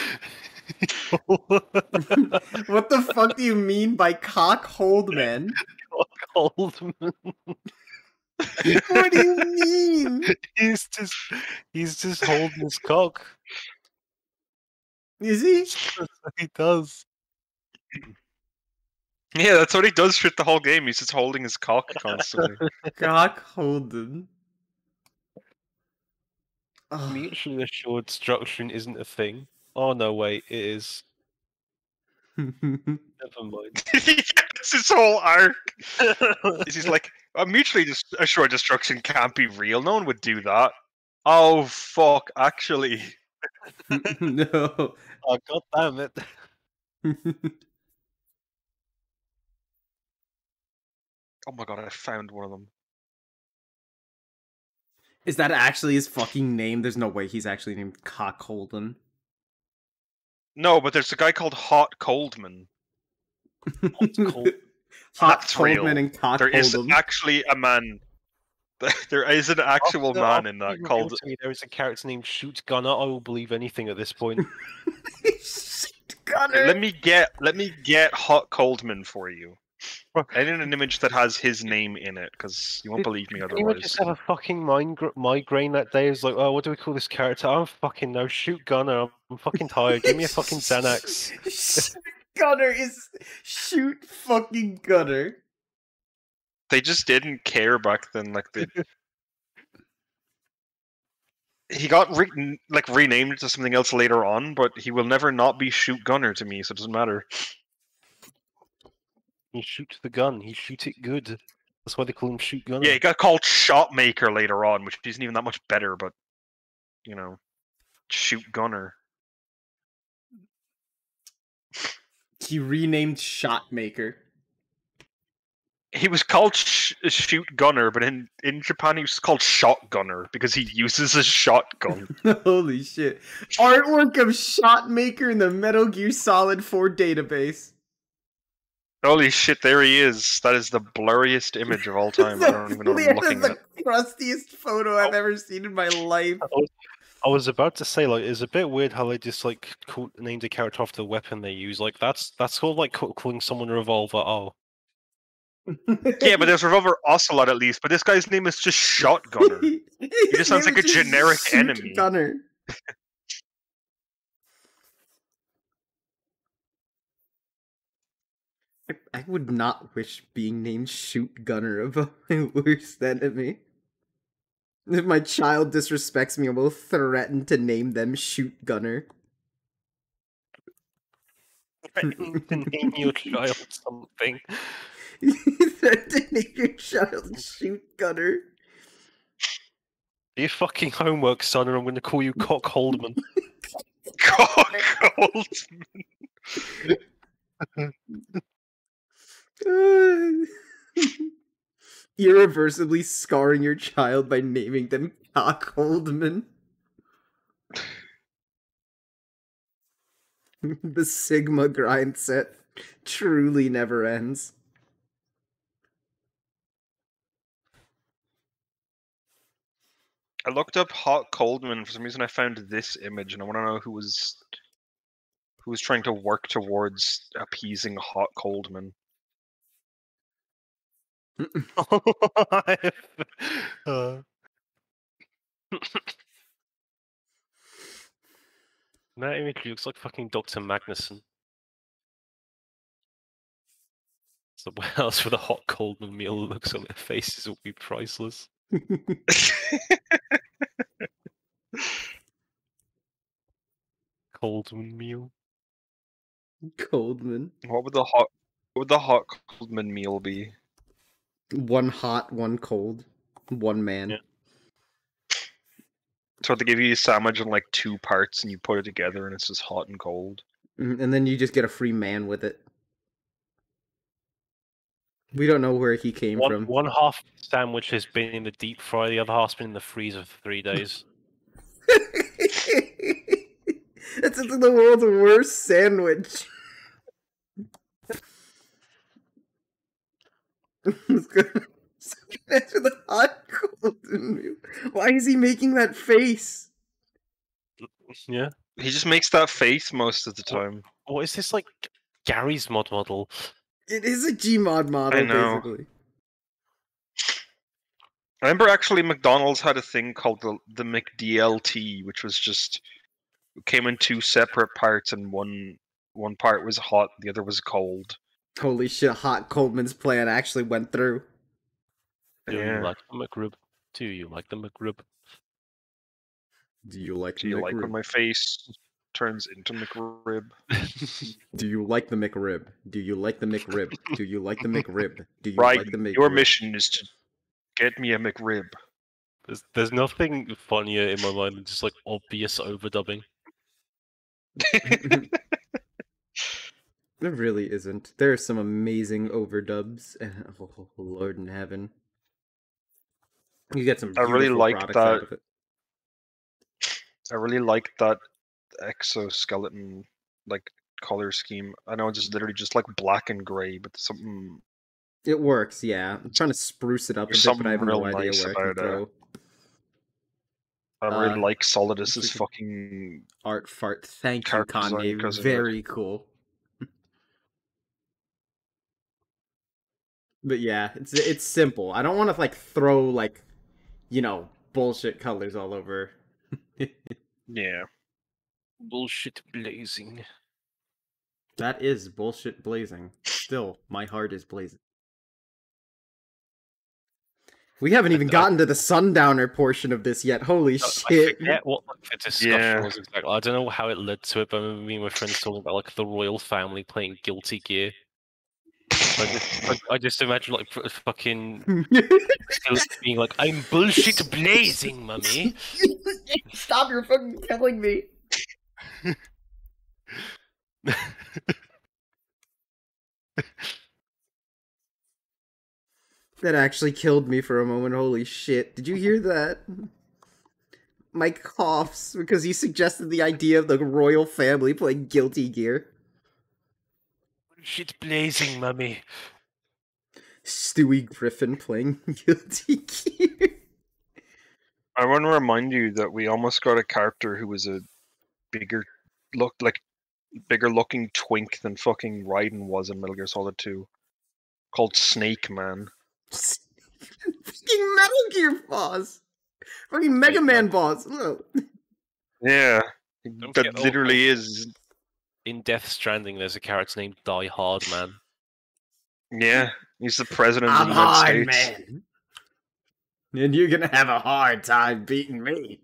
What the fuck do you mean by Cock Holdman? Cock Coldman. What do you mean? He's just holding his cock. Is he? He does. Yeah, that's what he does for the whole game. He's just holding his cock constantly. Cock Holden. Ugh. Mutually assured destruction isn't a thing. Oh no, wait, it is. Never mind. It's his whole arc. He's like, mutually assured destruction can't be real. No one would do that. Oh fuck! Actually, No. Oh god damn it! oh my god, I found one of them. Is that actually his fucking name? There's no way he's actually named Cock Holden. No, but there's a guy called Hot Coldman. Cold. Hot That's Coldman real. and Cock There is Holden. actually a man. There is an actual man in that called. There is a character named Shoot Gunner. I will believe anything at this point. Gunner. Let me get Hot Coldman for you. I need an image that has his name in it, because you won't believe me Can you otherwise. just have a fucking migraine that day? It's like, oh, what do we call this character? I don't fucking know. Shoot Gunner. I'm fucking tired. Give me a fucking Xanax. Gunner is shoot fucking Gunner. They just didn't care back then. Like he got renamed to something else later on, but he will never not be Shoot Gunner to me, so it doesn't matter. He shoots the gun. He shoots it good. That's why they call him Shoot Gunner. Yeah, he got called Shot Maker later on, which isn't even that much better, but you know, Shoot Gunner. He renamed Shotmaker. He was called Shoot Gunner, but in Japan he was called Shotgunner because he uses a shotgun. Holy shit. Artwork of Shotmaker in the Metal Gear Solid 4 database. Holy shit, there he is. That is the blurriest image of all time. I don't even know what I'm looking at. The crustiest photo I've ever seen in my life. I was about to say, like, it's a bit weird how they just like named a character after the weapon they use. Like, that's sort of like calling someone a revolver. Oh, Yeah, but there's Revolver Ocelot at least, but this guy's name is just Shotgunner. He just sounds like a generic enemy. Gunner. I would not wish being named Shoot Gunner above my worst enemy. If my child disrespects me, I will threaten to name them Shoot Gunner. threatening to name your child something. Threaten to name your child Shoot Gunner. Do your fucking homework, son, or I'm going to call you Cock Holdman. Cock Irreversibly scarring your child by naming them Cock Holdman. The Sigma grind set truly never ends. I looked up Hot Coldman. For some reason, I found this image, and I want to know who was trying to work towards appeasing Hot Coldman. That image looks like fucking Dr. Magnuson. Somewhere else with a Hot Coldman meal looks on their faces will be priceless. Coldman meal. Coldman. What would the Hot Coldman meal be? One hot, one cold. One man. Yeah. So they give you a sandwich in like 2 parts, and you put it together, and it's just hot and cold. And then you just get a free man with it. We don't know where he came from. One half sandwich has been in the deep fry, the other half's been in the freezer for 3 days. It's the world's worst sandwich. Answer the hot Coldman meal. Why is he making that face? Yeah. He just makes that face most of the time. What is this, like, Gary's mod model? It is a Gmod model, I know. basically. I remember actually McDonald's had a thing called the McDLT, which was just came in 2 separate parts, and one part was hot, the other was cold. Holy shit, Hot Coldman's plan actually went through. Do Yeah. you like the McRib? Do you like the McRib? Do you like Do you like when my face turns into McRib? Do you like the McRib? Do you like the McRib? Do you like the McRib? Do you Right, like the McRib? your mission is to get me a McRib. There's nothing funnier in my mind than just like obvious overdubbing. There really isn't. There are some amazing overdubs. Oh, Lord in heaven. You get some I really beautiful like products out that. of it. I really like that exoskeleton like color scheme. I know it's literally just like black and gray, but there's something It works, yeah. I'm trying to spruce it up a there's bit, but I something have no real idea nice where I can about it. throw. I really like Solidus's freaking fucking art fart. Thank you, character design Kanye. because of it. Very cool. But yeah, it's simple. I don't want to like throw like, you know, bullshit colors all over. Yeah. Bullshit blazing. That is bullshit blazing. Still, my heart is blazing. We haven't even gotten to the Sundowner portion of this yet. Holy shit. I forget what like, the discussion was exactly. I don't know how it led to it, but I remember me and my friends talking about like the royal family playing Guilty Gear. I just imagine like fucking being like, "I'm bullshit blazing, mummy." Stop! You're fucking killing me. That actually killed me for a moment. Holy shit! Did you hear that? Mike coughs because he suggested the idea of the royal family playing Guilty Gear. Bullshit blazing, mummy. Stewie Griffin playing Guilty Gear. I want to remind you that we almost got a character who was a bigger looking twink than fucking Raiden was in Metal Gear Solid 2, called Snake Man. Fucking Metal Gear boss. Fucking Mega Man boss. Look. Yeah, that literally is. In Death Stranding, there's a character named Die Hard Man. Yeah, he's the president I'm of the United hard, States. man. And you're gonna have a hard time beating me.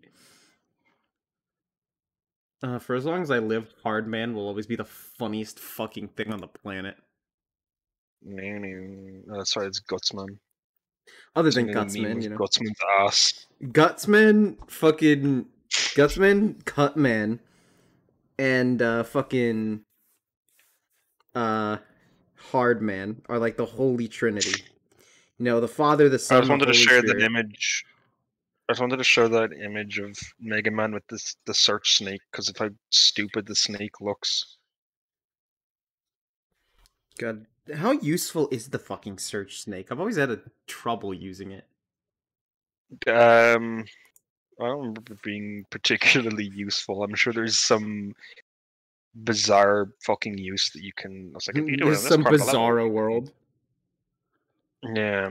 For as long as I live, Hard Man will always be the funniest fucking thing on the planet. Sorry, it's Gutsman. Other than Gutsman, you know. Gutsman's ass. Gutsman, fucking Gutsman, Cutman, and fucking Hard Man are like the holy trinity. You know, the Father, the Son, I just wanted the to Holy share Spirit. that image. I just wanted to show that image of Mega Man with the search snake because of how stupid the snake looks. God, how useful is the fucking search snake? I've always had a trouble using it. I don't remember it being particularly useful. I'm sure there's some bizarre fucking use that you can. I was like, if you do it There's on this some part of the bizarro level, world. yeah.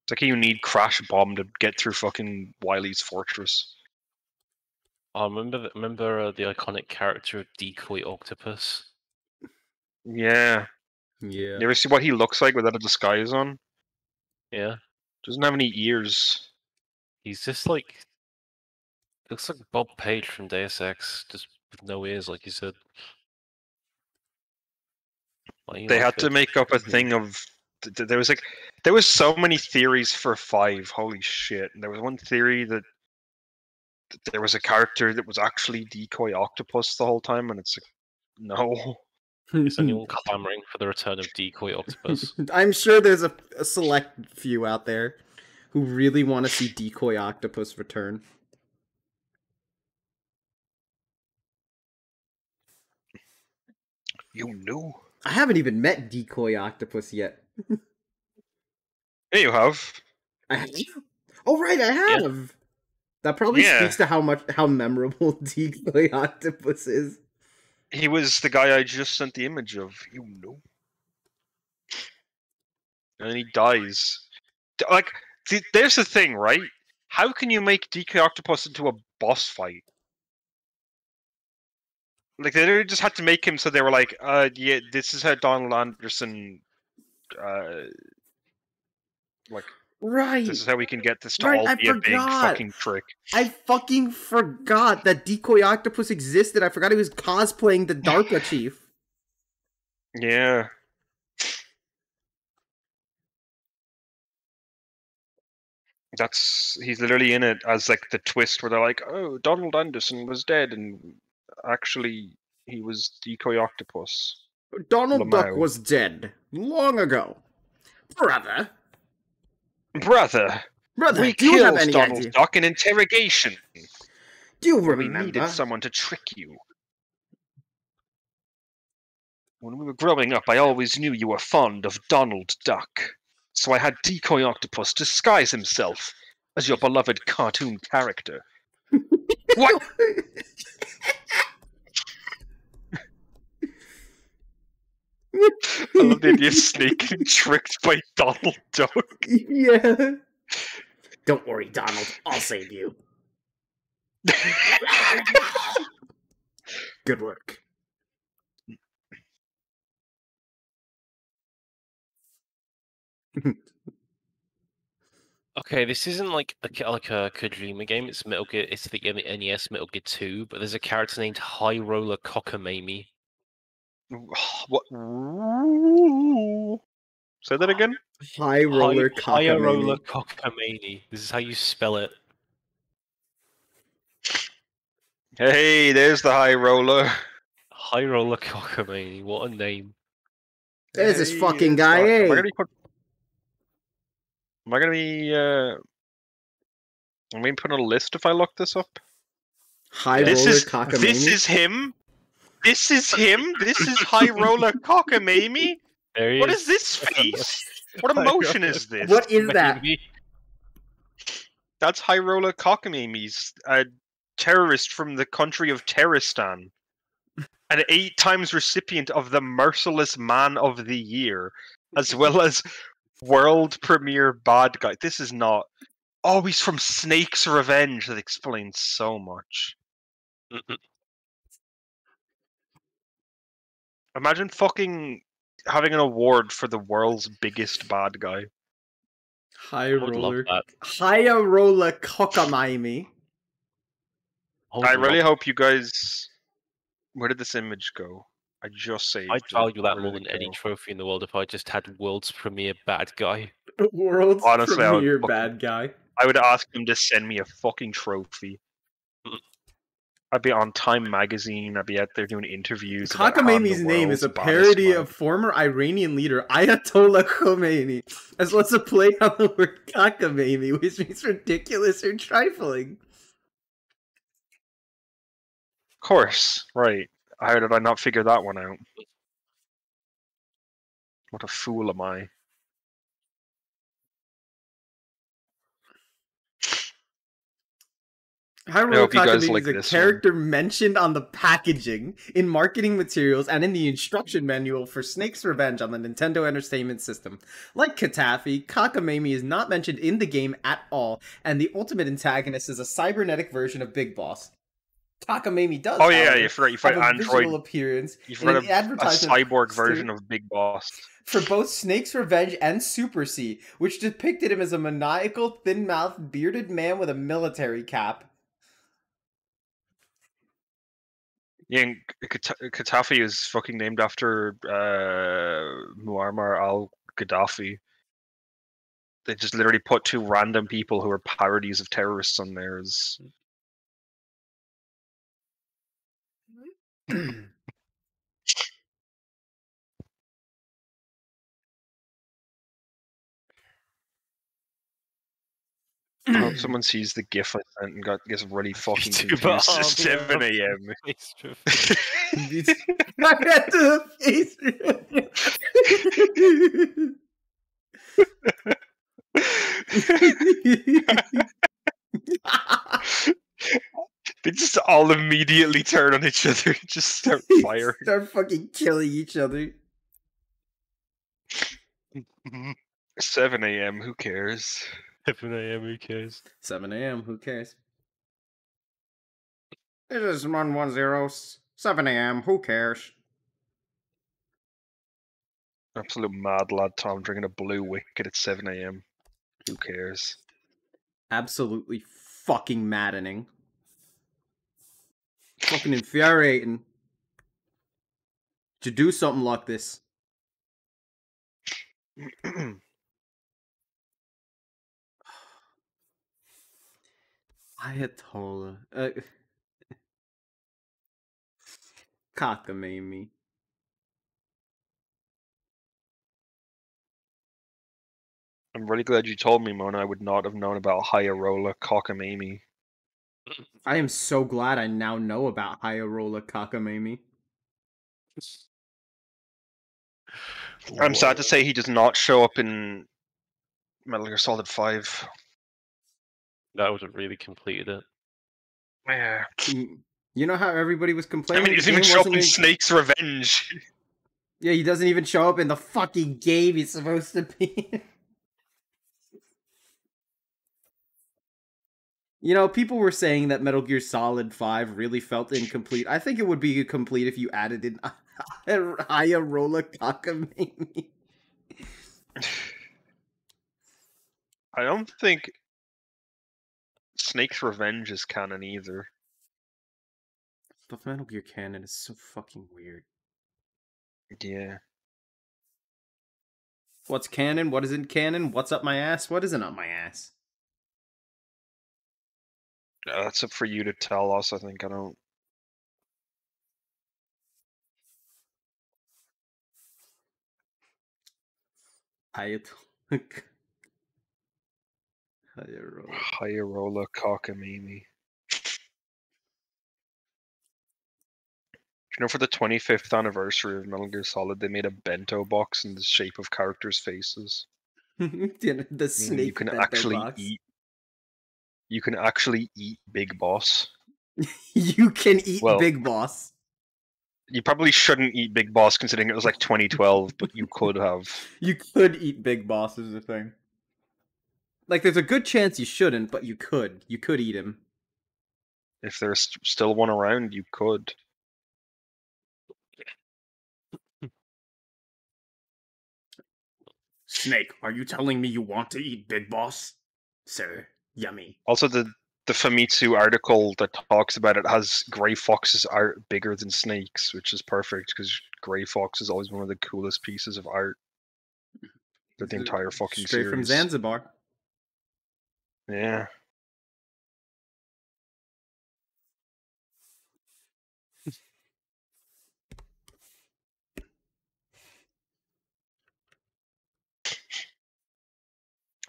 It's like you need Crash Bomb to get through fucking Wily's fortress. I remember the iconic character of Decoy Octopus. Yeah. Yeah. You ever see what he looks like without a disguise on? Yeah. Doesn't have any ears. He's just like looks like Bob Page from Deus Ex, just with no ears, like you said. They had to make up a thing of. There was so many theories for 5. Holy shit! And there was one theory that there was a character that was actually Decoy Octopus the whole time, and it's like, no. Is anyone clamoring for the return of Decoy Octopus? I'm sure there's a select few out there who really want to see Decoy Octopus return. You knew. I haven't even met Decoy Octopus yet. Yeah, you have. I have. Oh right, I have. Yeah. That probably speaks to how memorable Decoy Octopus is. He was the guy I just sent the image of. You know. And then he dies. Like, there's the thing, right? How can you make Decoy Octopus into a boss fight? Like, they literally just had to make him so they were like, yeah, this is how Donald Anderson, like, right. This is how we can get this to all be a big fucking trick. I fucking forgot that Decoy Octopus existed. I forgot he was cosplaying the DARPA chief. Yeah. He's literally in it as like the twist where they're like, oh, Donald Anderson was dead and actually he was Decoy Octopus. Donald Duck was dead long ago. Brother. Brother, We do you have killed any Donald idea? Duck in interrogation. Do you We needed remember? someone to trick you. When we were growing up, I always knew you were fond of Donald Duck. So I had Decoy Octopus disguise himself as your beloved cartoon character. What? I love the idea of Snake getting tricked by Donald Duck. Yeah. Don't worry, Donald. I'll save you. Good work. Okay, this isn't like a Kojima game. It's Metal Gear. It's the NES Metal Gear 2, but there's a character named High Roller Cockamamie. What? Say that again? High roller High Roller cockamamie. Cockamamie. This is how you spell it. Hey, there's the high roller. High Roller Cockamamie. What a name. There's this Hey, fucking it's guy, not- hey. Am I gonna be am I put on a list if I look this up? High This roller is cockamamie. this is him. This is him. This is high roller cockamamie. There he What is. is this face? What emotion is this? What is that? Cockamamie. That's high roller cockamamie's a terrorist from the country of Terroristan. An 8 times recipient of the Merciless Man of the Year, as well as world premiere bad guy. This is not. Oh, he's from Snake's Revenge. That explains so much. Imagine fucking having an award for the world's biggest bad guy. High would love roller. that. High roller cockamamie. I really hope you guys. Where did this image go? I just saved I'd it. value that Where more did than it any go? trophy in the world if I just had world's premier bad guy. World's Honestly, I would premier fucking- bad guy. I would ask them to send me a fucking trophy. I'd be on Time Magazine. I'd be out there doing interviews. about Han, Cockamamie's the name is world's a baddest parody man. of former Iranian leader Ayatollah Khomeini, as well as a play on the word cockamamie, which means ridiculous or trifling. Of course, right. How did I not figure that one out? What a fool am I? High roller hope you guys cockamamie like is a this character mentioned on the packaging, in marketing materials, and in the instruction manual for Snake's Revenge on the Nintendo Entertainment System. Like Katafi, Cockamamie is not mentioned in the game at all, and the ultimate antagonist is a cybernetic version of Big Boss. Cockamamie does, Oh yeah, however, you forgot. You have forgot a visual Android. appearance You've in read an a advertisement cyborg poster version of Big Boss. for both Snake's Revenge and Super C, which depicted him as a maniacal, thin-mouthed, bearded man with a military cap. Yeah, and Katafi is fucking named after Muammar al-Gaddafi. They just literally put 2 random people who are parodies of terrorists on there as... I hope someone sees the GIF I sent and gets really fucking YouTuber confused. army It's 7 of- a.m. Face trophy. I had to face They just all immediately turn on each other and just start firing. Start fucking killing each other. 7 a.m. Who cares? 7 a.m. Who cares? 7 a.m. Who cares? It is 110. 7 a.m. Who cares? Absolute mad lad Tom drinking a blue wicket at 7 a.m. Who cares? Absolutely fucking maddening. Fucking infuriating. To do something like this. Ayatollah. Cockamamie. I'm really glad you told me, Mona. I would not have known about Hyarola cockamamie. I am so glad I now know about Hyarola cockamamie. I'm sad to say he does not show up in Metal Gear Solid 5. That would have really completed it. Yeah. You know how everybody was I complaining? mean, he The doesn't even game show up wasn't in even... Snake's Revenge. Yeah, he doesn't even show up in the fucking game he's supposed to be. You know, people were saying that Metal Gear Solid 5 really felt incomplete. I think it would be complete if you added in Hyarola cockamamie. I don't think Snake's Revenge is canon either. But Metal Gear canon is so fucking weird. Yeah. What's canon? What isn't canon? What's up my ass? What isn't up my ass? That's up for you to tell us, I think. I don't... Hyarola cockamamie. You know, for the 25th anniversary of Metal Gear Solid, they made a bento box in the shape of characters' faces. The snake You can bento actually box. eat. You can actually eat Big Boss. You can eat Well, Big Boss. You probably shouldn't eat Big Boss considering it was like 2012, but you could have. You could eat Big Boss is the thing. Like, there's a good chance you shouldn't, but you could. You could eat him. If there's still one around, you could. Snake, are you telling me you want to eat Big Boss? Sir, yummy. Also, the Famitsu article that talks about it has Gray Fox's art bigger than Snake's, which is perfect because Gray Fox is always one of the coolest pieces of art for the entire fucking Straight series. from Zanzibar. Yeah.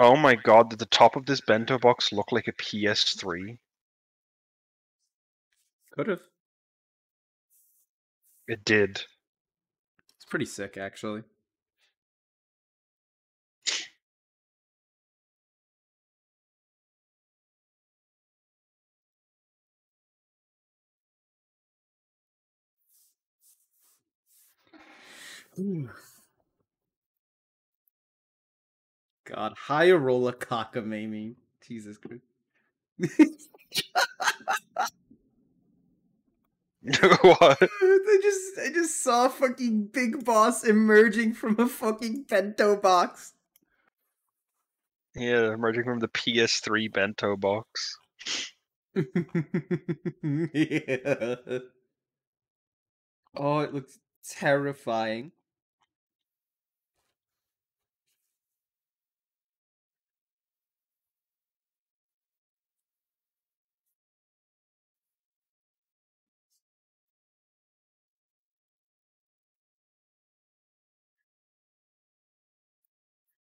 Oh my god, did the top of this bento box look like a PS3? Could have. It did. It's pretty sick, actually. God, Hyarola cockamamie. Jesus Christ. What? I just saw fucking Big Boss emerging from a fucking bento box. Yeah, emerging from the PS3 bento box. Yeah. Oh, it looks terrifying.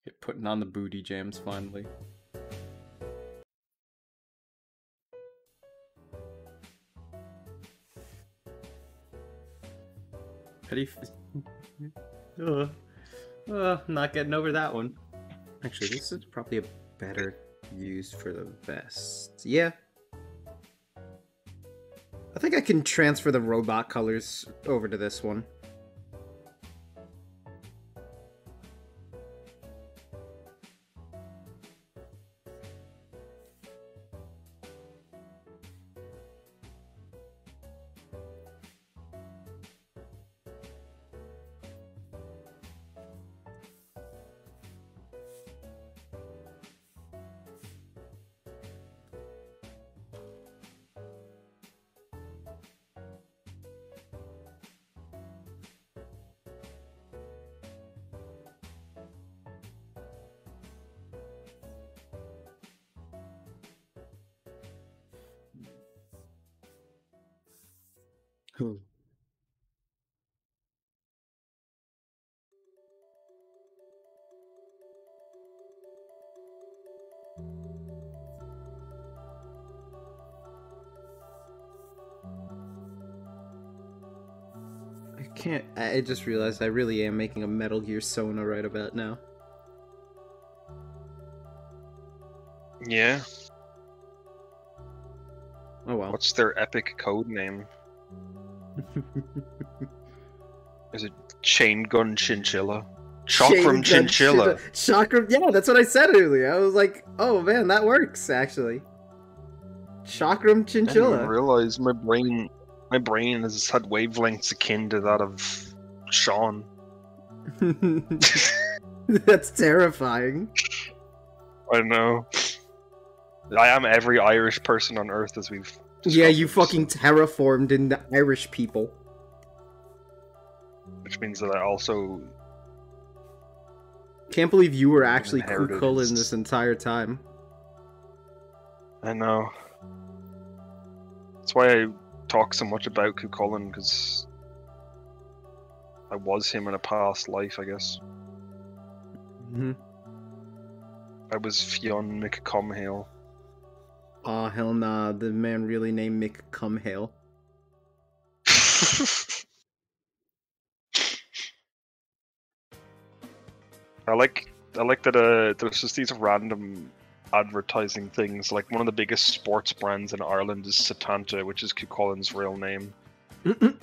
You're putting on the booty jams finally. How do you... not getting over that one. Actually, this is probably a better use for the vest. Yeah. I think I can transfer the robot colors over to this one. Hmm. can't. I just realized I really am making a Metal Gear Sona right about now. Yeah. Oh well. What's their epic code name? Is it Chain Gun Chinchilla? Chakram Chinchilla. Chakram. Yeah, that's what I said earlier. I was like, oh man, that works actually. Chakram Chinchilla. I didn't realize my brain has had wavelengths akin to that of Sean. That's terrifying. I know. I am every Irish person on Earth, as we've. Yeah, you fucking terraformed in the Irish people. Which means that I also. Can't believe you were actually inherited Cuchulainn his- this entire time. I know. That's why I talk so much about Cuchulainn, because I was him in a past life, I guess. Mm-hmm. I was Fionn McCumhale. Aw, hell nah, the man really named Mick Cumhale. I like that there's just these random advertising things. Like one of the biggest sports brands in Ireland is Setanta, which is Cuchullainn's real name. And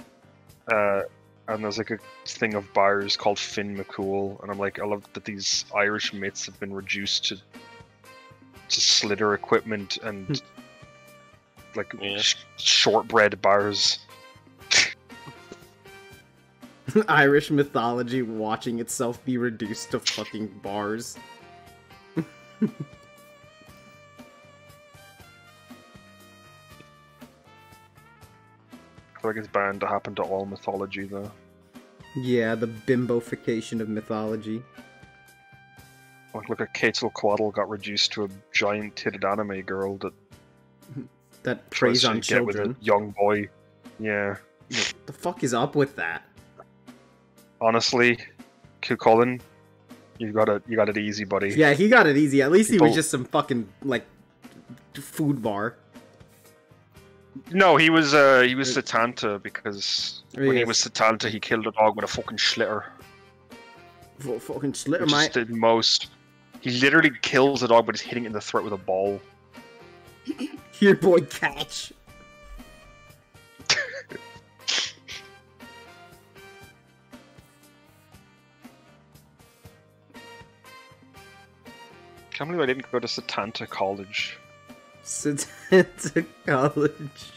there's like a thing of bars called Finn McCool, and I'm like, I love that these Irish myths have been reduced to slither equipment and like shortbread bars. Irish mythology watching itself be reduced to fucking bars. I feel like it's bound to happen to all mythology, though. Yeah, the bimbofication of mythology. Like, look at Quetzalcoatl got reduced to a giant-titted anime girl that Preys tries on to get with children. a young boy. Yeah. What the fuck is up with that? Honestly, Cuchulainn, you got it easy, buddy. Yeah, he got it easy. At least he was People- just some fucking, like, food bar. No, he was Setanta because when he Yes. was Setanta, he killed a dog with a fucking schlitter. Fucking slitter, Which is mate. the most. He literally kills a dog, but he's hitting it in the throat with a ball. Here, boy, catch. Can't believe I didn't go to Setanta College. Setanta College.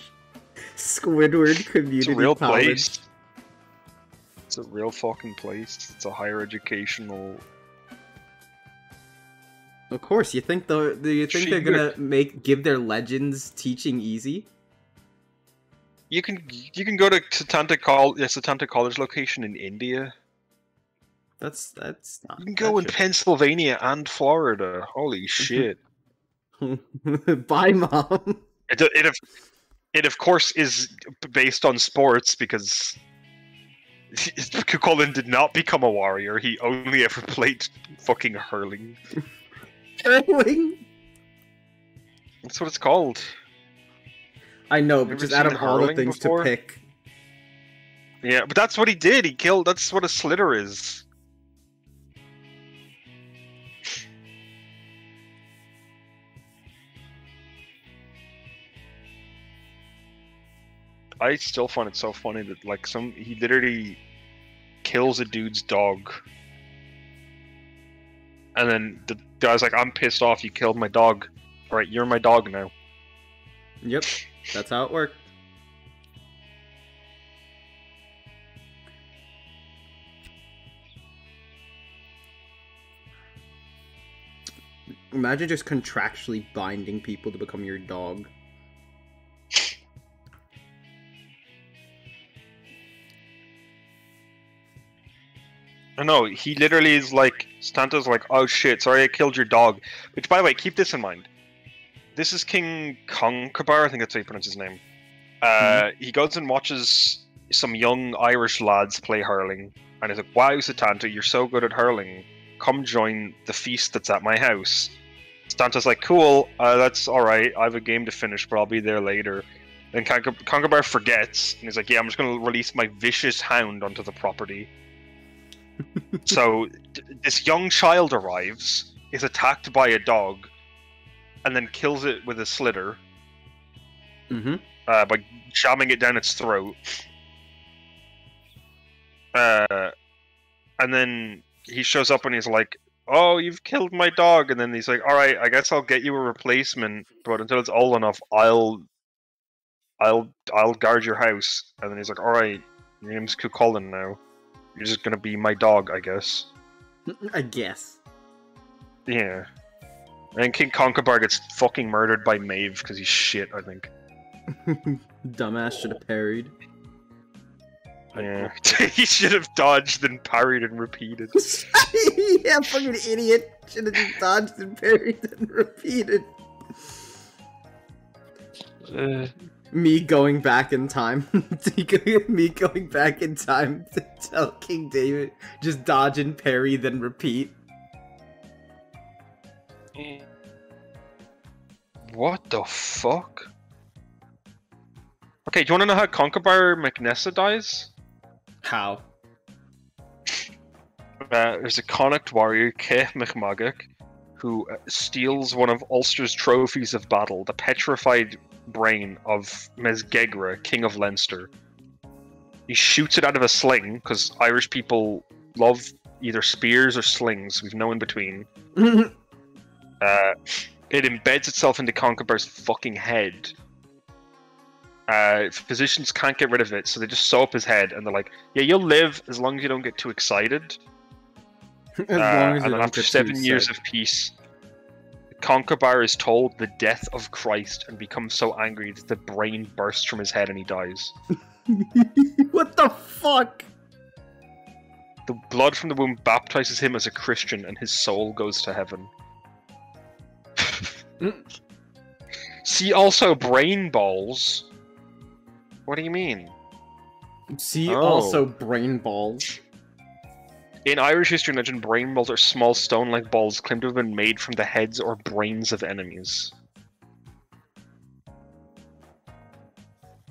Squidward Community It's a real College. place. It's a real fucking place. It's a higher educational. Of course, you think do you think they're gonna give their legends teaching easy? You can go to Setanta College location in India. That's not. You can go in Pennsylvania and Florida. Holy shit! Bye, mom. It of course is based on sports because Cuchulainn did not become a warrior. He only ever played fucking hurling. Hurling? That's what it's called. I know, but Ever just seen out of all the hurling things before? to pick. Yeah, but that's what he did. He killed. That's what a slither is. I still find it so funny that like he literally kills a dude's dog, and then the guy's like, "I'm pissed off. You killed my dog. All right, you're my dog now." Yep, that's how it worked. Imagine just contractually binding people to become your dog. I know, he literally is like, Stanta's like, "Oh shit, sorry I killed your dog." Which, by the way, keep this in mind. This is King Concabar, I think that's how you pronounce his name. He goes and watches some young Irish lads play hurling, and he's like, "Wow, Setanta, you're so good at hurling. Come join the feast that's at my house." Stanta's like, "Cool, that's alright, I have a game to finish, but I'll be there later." And Conkerbar forgets, and he's like, yeah, I'm just going to release my vicious hound onto the property. So, this young child arrives, is attacked by a dog, and then kills it with a slitter. By jamming it down its throat. And then he shows up and he's like, oh, you've killed my dog. And then he's like, alright, I guess I'll get you a replacement, but until it's old enough, I'll guard your house. And then he's like, alright, your name's Cucullin now. You're just gonna be my dog, I guess. I guess. Yeah. And King Conkerbar gets fucking murdered by Maeve because he's shit, I think. Dumbass should have parried. Yeah. He should have dodged and parried and repeated. Yeah, fucking idiot. Should have just dodged and parried and repeated. Me going back in time. Me going back in time to tell King David, just dodge and parry, then repeat. What the fuck? Okay, do you want to know how Conkerbar McNessa dies? How? There's a Connacht warrior, Keth McMagach, who steals one of Ulster's trophies of battle, the petrified brain of Mesgegra, King of Leinster. He shoots it out of a sling, because Irish people love either spears or slings, we've no in between. It embeds itself into Conkerbar's fucking head. Physicians can't get rid of it, so they just sew up his head, and they're like, yeah, you'll live as long as you don't get too excited. As long as you and then don't after get 7 years of peace, Conkerbar is told the death of Christ and becomes so angry that the brain bursts from his head and he dies. What the fuck? The blood from the womb baptizes him as a Christian, and his soul goes to heaven. See also brain balls. What do you mean? See also brain balls. In Irish history and legend, brain balls are small stone-like balls claimed to have been made from the heads or brains of enemies.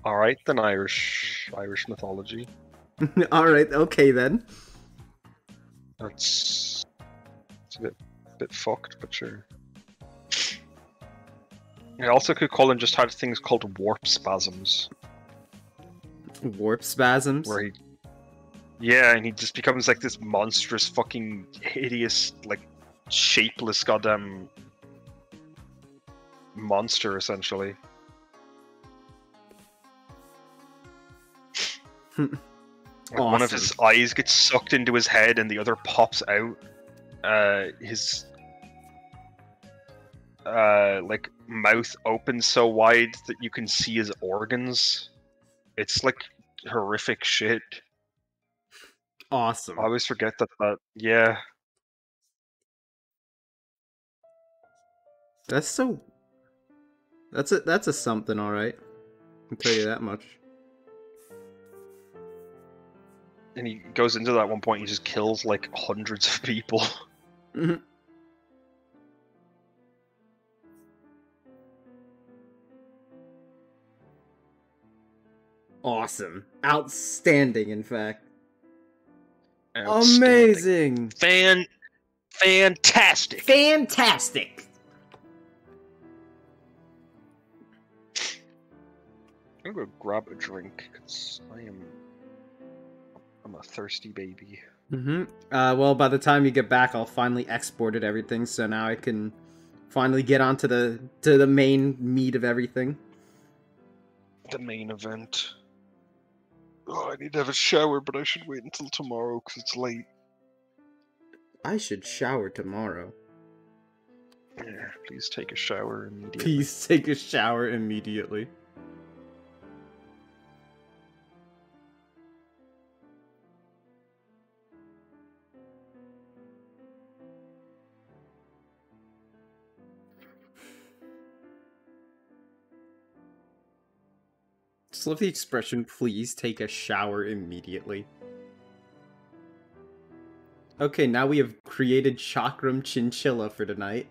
Alright then, Irish mythology. Alright, okay then. It's a bit fucked, but sure. And also Cucullin just had things called warp spasms. Warp spasms? Where yeah, and he just becomes like this monstrous fucking hideous, like shapeless goddamn monster, essentially. Like Awesome. one of his eyes gets sucked into his head and the other pops out. His like mouth opens so wide that you can see his organs. It's like horrific shit. Awesome. I always forget that yeah. That's a something, alright. I'll tell you that much. And he goes into that at one point, he just kills like hundreds of people. Awesome. Outstanding, in fact. Outstanding. Amazing. Fantastic. Fantastic. I'm gonna go grab a drink because I'm a thirsty baby. Well, by the time you get back, I'll finally exported everything, so now I can finally get onto the main meat of everything. The main event. Oh, I need to have a shower, but I should wait until tomorrow because it's late. I should shower tomorrow. Yeah, please take a shower immediately. Please take a shower immediately. Just love the expression, please take a shower immediately. Okay, now we have created Chakram Chinchilla for tonight.